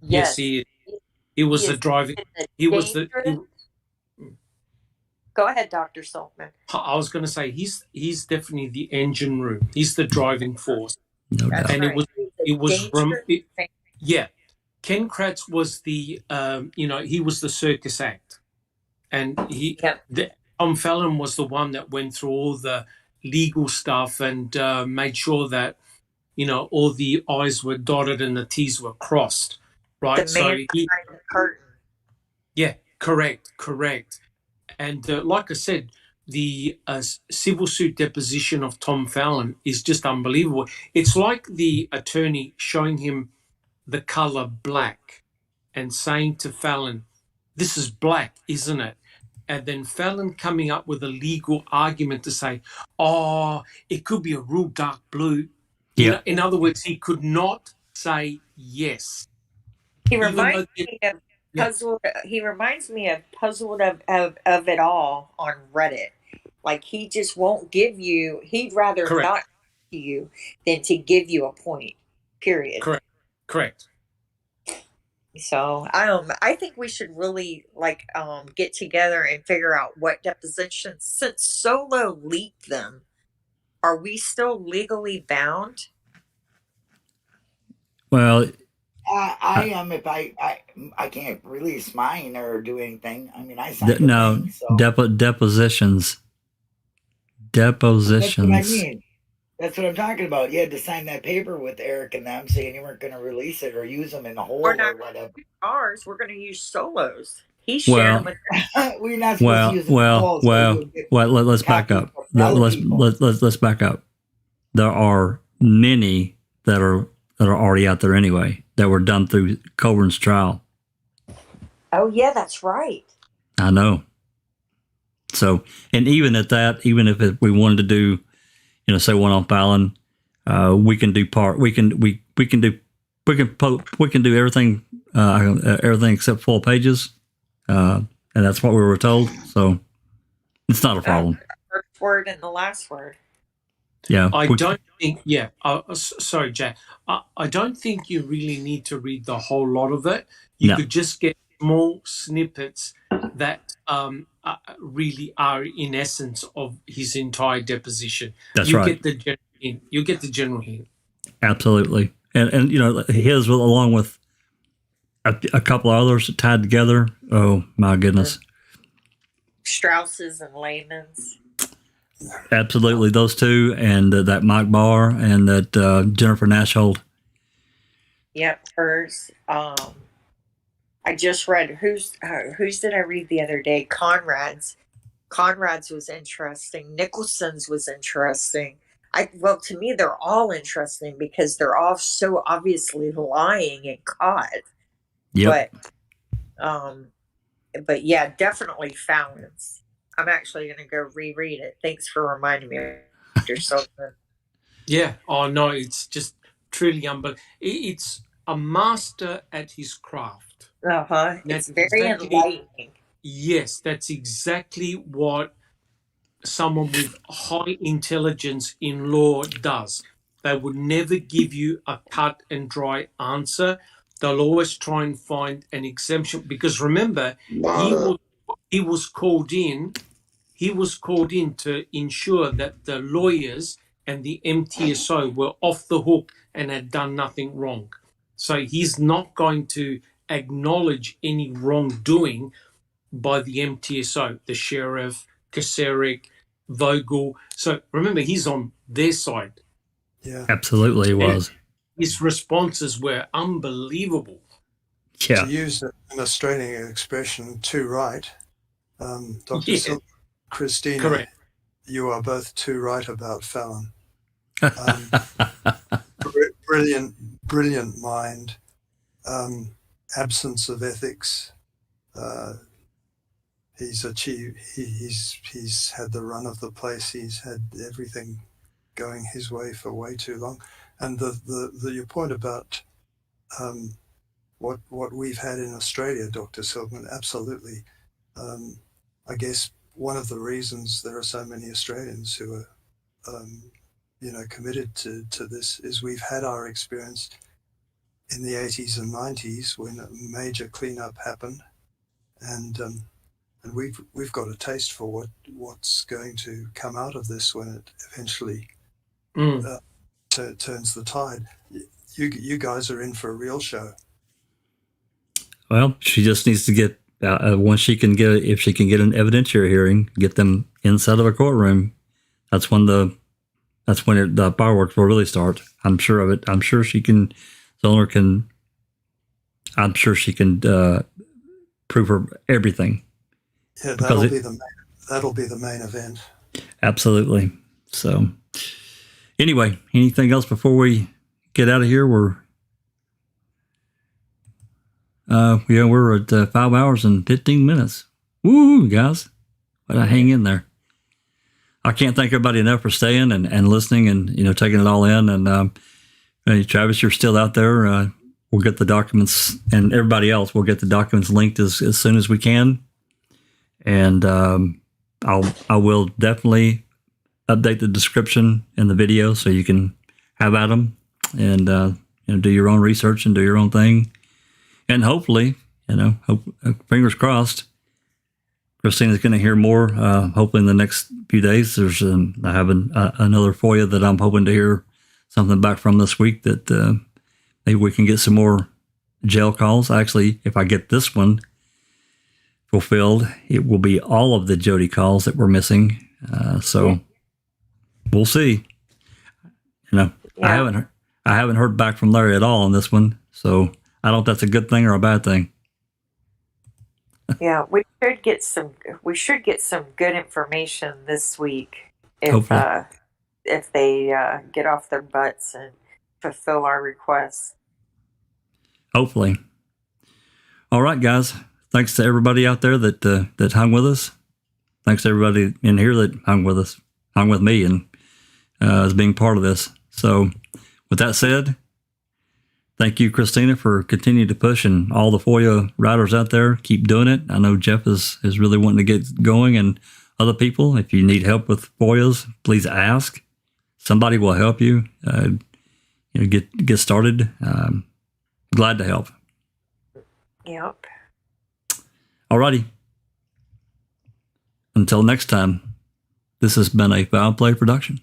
Yes. He was the driving. Go ahead, Dr. Silkman. I was going to say he's definitely the engine room. He's the driving force. No doubt. And it was Ken Kratz was the he was the circus act, and Tom Fallon was the one that went through all the legal stuff and made sure that all the I's were dotted and the T's were crossed. Right. The man behind the curtain. Yeah. Correct. And like I said, the civil suit deposition of Tom Fallon is just unbelievable. It's like the attorney showing him the color black and saying to Fallon, "This is black, isn't it?" And then Fallon coming up with a legal argument to say, "Oh, it could be a real dark blue." Yeah. In other words, he could not say yes. He reminds me of puzzled. He reminds me of puzzled of it all on Reddit. Like, he just won't give you. He'd rather not to you than to give you a point. Period. Correct. So I think we should really get together and figure out what depositions, since Solo leaked them. Are we still legally bound? Well, I am if I can't release mine or do anything. I mean, I signed depositions. That's what I mean. That's what I'm talking about. You had to sign that paper with Eric and them saying you weren't going to release it or use them in the hole or whatever. Ours, we're going to use Solos. He's sharing with we're not supposed to use the let's back up. Let's back up. There are many that are already out there anyway that were done through Coburn's trial. Oh yeah, that's right. I know. So, and even at that, even if we wanted to do, say one on Fallon, we can do everything, everything except full pages, and that's what we were told. So, it's not a problem. First word and the last word. Yeah, I don't think. Yeah, sorry, Jack. I don't think you really need to read the whole lot of it. You could just get small snippets that really are in essence of his entire deposition. That's you right. Get the general hint. You get the general hint. Absolutely, and his along with a couple of others tied together. Oh my goodness. Strauss's and Lehman's. Absolutely, those two, and that Mike Barr and that Jennifer Nashhold. Yep, hers. I just read whose did I read the other day? Conrad's was interesting. Nicholson's was interesting. To me, they're all interesting because they're all so obviously lying and caught. Yep. But yeah, definitely Fallon's. I'm actually going to go reread it. Thanks for reminding me of yourself. Yeah. Oh no, it's just truly unbelievable. It's a master at his craft. It's very enlightening. Yes, that's exactly what someone with high intelligence in law does. They would never give you a cut and dry answer. They'll always try and find an exemption because remember, he was called in. He was called in to ensure that the lawyers and the MTSO were off the hook and had done nothing wrong. So he's not going to acknowledge any wrongdoing by the MTSO, the sheriff, Kacerik, Vogel. So remember, he's on their side. Yeah, absolutely, it was. His responses were unbelievable. Yeah. To use an Australian expression, too right. Dr. Yeah. Christina, Correct. you are both too right about Fallon. Brilliant mind, absence of ethics. He's achieved. He's had the run of the place. He's had everything going his way for way too long. And your point about what we've had in Australia, Dr. Silkman, absolutely. I guess one of the reasons there are so many Australians who are committed to this is we've had our experience in the 80s and 90s when a major cleanup happened, and we've got a taste for what's going to come out of this when it eventually turns the tide. You guys are in for a real show. Well, she just needs to get once she can get, if she can get an evidentiary hearing, get them inside of a courtroom. That's when the fireworks will really start. I'm sure of it. I'm sure she can. Zollner can. I'm sure she can prove her everything. Yeah, that'll be the main event. Absolutely. So, anyway, anything else before we get out of here? We're at 5 hours and 15 minutes. Woo, guys! But I hang in there. I can't thank everybody enough for staying and listening and taking it all in. And Travis, you're still out there. We'll get the documents, and everybody else, we'll get the documents linked as soon as we can. And I will definitely update the description in the video so you can have at them and do your own research and do your own thing. And hopefully, fingers crossed, Christina's going to hear more. Hopefully in the next few days. There's I have another FOIA that I'm hoping to hear something back from this week that maybe we can get some more jail calls. Actually, if I get this one fulfilled, it will be all of the Jody calls that we're missing. So we'll see. I haven't heard back from Larry at all on this one. So I don't know if that's a good thing or a bad thing. Yeah, we should get some good information this week if they get off their butts and fulfill our requests. Hopefully. All right, guys. Thanks to everybody out there that hung with us. Thanks to everybody in here that hung with me and as being part of this. So with that said, thank you, Christina, for continuing to push, and all the FOIA writers out there, keep doing it. I know Jeff is really wanting to get going, and other people, if you need help with FOIAs, please ask. Somebody will help you. Get started. Glad to help. Yep. Alrighty. Until next time, this has been a Foul Play production.